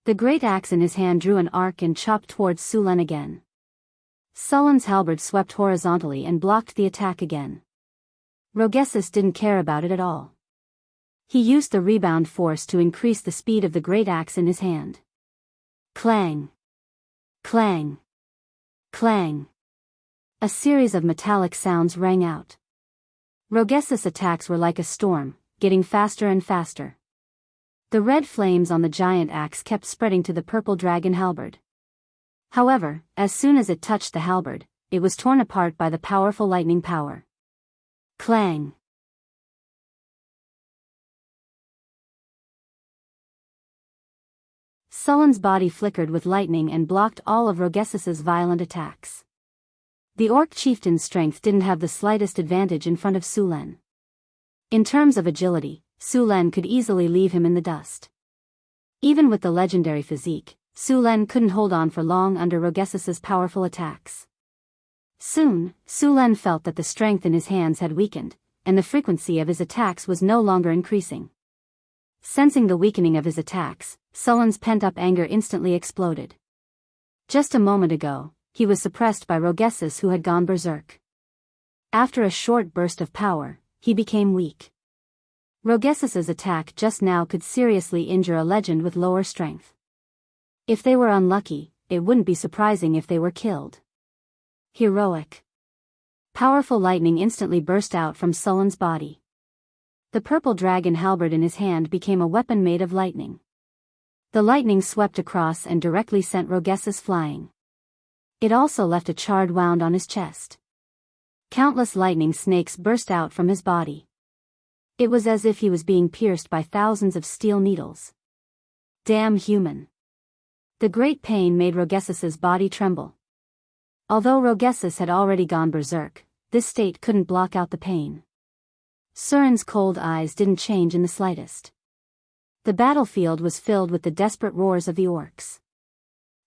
Speaker 1: The great axe in his hand drew an arc and chopped towards Su Len again. Sullen's halberd swept horizontally and blocked the attack again. Rogesis didn't care about it at all. He used the rebound force to increase the speed of the great axe in his hand. Clang! Clang! Clang! A series of metallic sounds rang out. Rogesis' attacks were like a storm, getting faster and faster. The red flames on the giant axe kept spreading to the purple dragon halberd. However, as soon as it touched the halberd, it was torn apart by the powerful lightning power. Clang! Sullen's body flickered with lightning and blocked all of Rogesis's violent attacks. The orc chieftain's strength didn't have the slightest advantage in front of Su Len. In terms of agility, Su Len could easily leave him in the dust. Even with the legendary physique, Su Len couldn't hold on for long under Rogesis's powerful attacks. Soon, Su Len felt that the strength in his hands had weakened, and the frequency of his attacks was no longer increasing. Sensing the weakening of his attacks, Sullen's pent-up anger instantly exploded. Just a moment ago, he was suppressed by Rogesis, who had gone berserk. After a short burst of power, he became weak. Rogesis's attack just now could seriously injure a legend with lower strength. If they were unlucky, it wouldn't be surprising if they were killed. Heroic. Powerful lightning instantly burst out from Sullen's body. The purple dragon halberd in his hand became a weapon made of lightning. The lightning swept across and directly sent Rogesis flying. It also left a charred wound on his chest. Countless lightning snakes burst out from his body. It was as if he was being pierced by thousands of steel needles. Damn human. The great pain made Rogesis's body tremble. Although Rogesis had already gone berserk, this state couldn't block out the pain. Surin's cold eyes didn't change in the slightest. The battlefield was filled with the desperate roars of the orcs.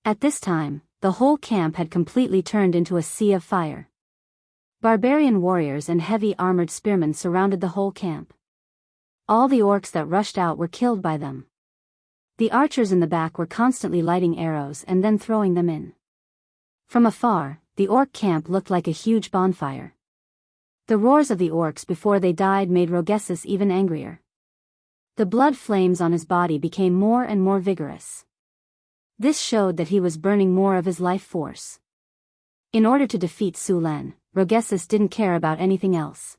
Speaker 1: At this time, the whole camp had completely turned into a sea of fire. Barbarian warriors and heavy armored spearmen surrounded the whole camp. All the orcs that rushed out were killed by them. The archers in the back were constantly lighting arrows and then throwing them in. From afar, the orc camp looked like a huge bonfire. The roars of the orcs before they died made Rogessus even angrier. The blood flames on his body became more and more vigorous. This showed that he was burning more of his life force. In order to defeat Su Len, Rogessus didn't care about anything else.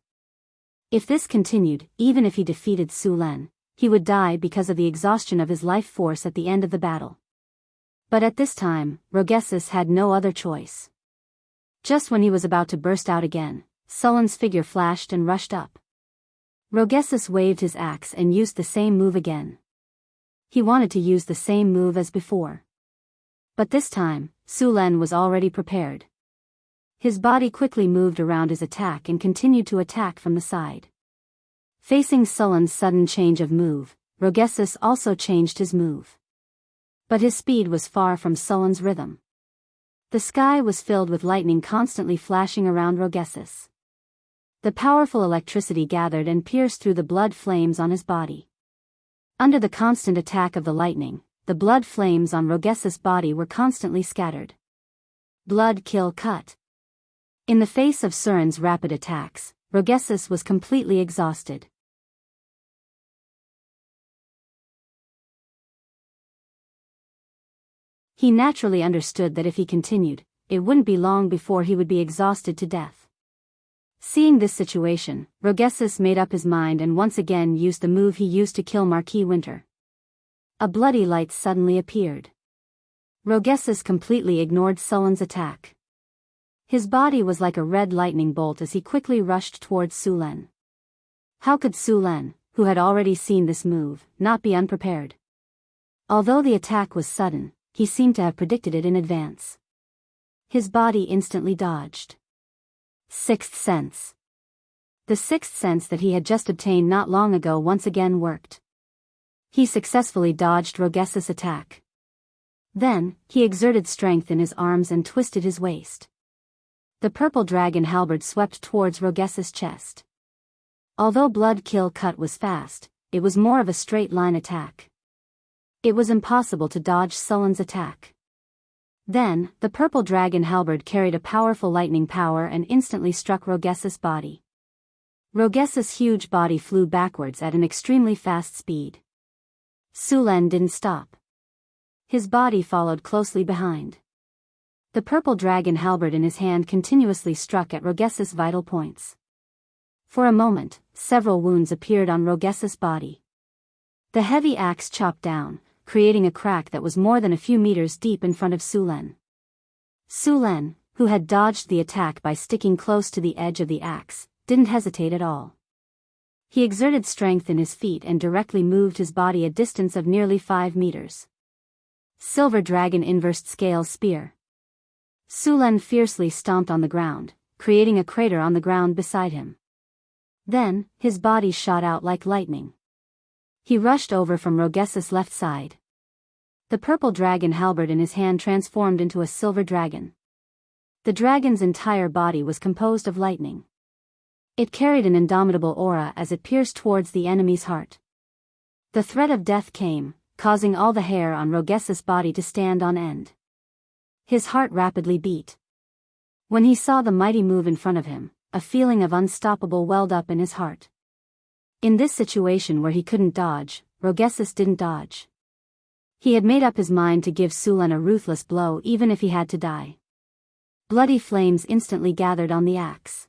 Speaker 1: If this continued, even if he defeated Su Len, he would die because of the exhaustion of his life force at the end of the battle. But at this time, Rogessus had no other choice. Just when he was about to burst out again, Sullen's figure flashed and rushed up. Rogessus waved his axe and used the same move again. He wanted to use the same move as before. But this time, Su Len was already prepared. His body quickly moved around his attack and continued to attack from the side. Facing Sullen's sudden change of move, Rogessus also changed his move. But his speed was far from Sullen's rhythm. The sky was filled with lightning constantly flashing around Rogessus. The powerful electricity gathered and pierced through the blood flames on his body. Under the constant attack of the lightning, the blood flames on Rogessus' body were constantly scattered. Blood kill cut. In the face of Surin's rapid attacks, Rogessus was completely exhausted. He naturally understood that if he continued, it wouldn't be long before he would be exhausted to death. Seeing this situation, Rogessus made up his mind and once again used the move he used to kill Marquis Winter. A bloody light suddenly appeared. Rogessus completely ignored Sullen's attack. His body was like a red lightning bolt as he quickly rushed towards Su Len. How could Su Len, who had already seen this move, not be unprepared? Although the attack was sudden, he seemed to have predicted it in advance. His body instantly dodged. Sixth sense. The sixth sense that he had just obtained not long ago once again worked. He successfully dodged Rogessus' attack. Then, he exerted strength in his arms and twisted his waist. The purple dragon halberd swept towards Rogessus' chest. Although blood kill cut was fast, it was more of a straight line attack. It was impossible to dodge Sullen's attack. Then, the purple dragon halberd carried a powerful lightning power and instantly struck Rogessus' body. Rogessus' huge body flew backwards at an extremely fast speed. Su Len didn't stop. His body followed closely behind. The purple dragon halberd in his hand continuously struck at Rogessus' vital points. For a moment, several wounds appeared on Rogessus' body. The heavy axe chopped down, creating a crack that was more than a few meters deep in front of Su Len. Su Len, who had dodged the attack by sticking close to the edge of the axe, didn't hesitate at all. He exerted strength in his feet and directly moved his body a distance of nearly 5 meters. Silver Dragon Inversed Scale Spear. Su Len fiercely stomped on the ground, creating a crater on the ground beside him. Then, his body shot out like lightning. He rushed over from Rogessus' left side. The purple dragon halberd in his hand transformed into a silver dragon. The dragon's entire body was composed of lightning. It carried an indomitable aura as it pierced towards the enemy's heart. The threat of death came, causing all the hair on Rogessus' body to stand on end. His heart rapidly beat. When he saw the mighty move in front of him, a feeling of unstoppable welled up in his heart. In this situation where he couldn't dodge, Rogessus didn't dodge. He had made up his mind to give Su Len a ruthless blow even if he had to die. Bloody flames instantly gathered on the axe.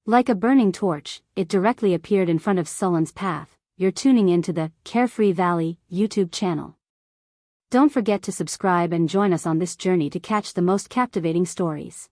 Speaker 1: Like a burning torch, it directly appeared in front of Sullen's path. You're tuning into the Carefree Valley YouTube channel. Don't forget to subscribe and join us on this journey to catch the most captivating stories.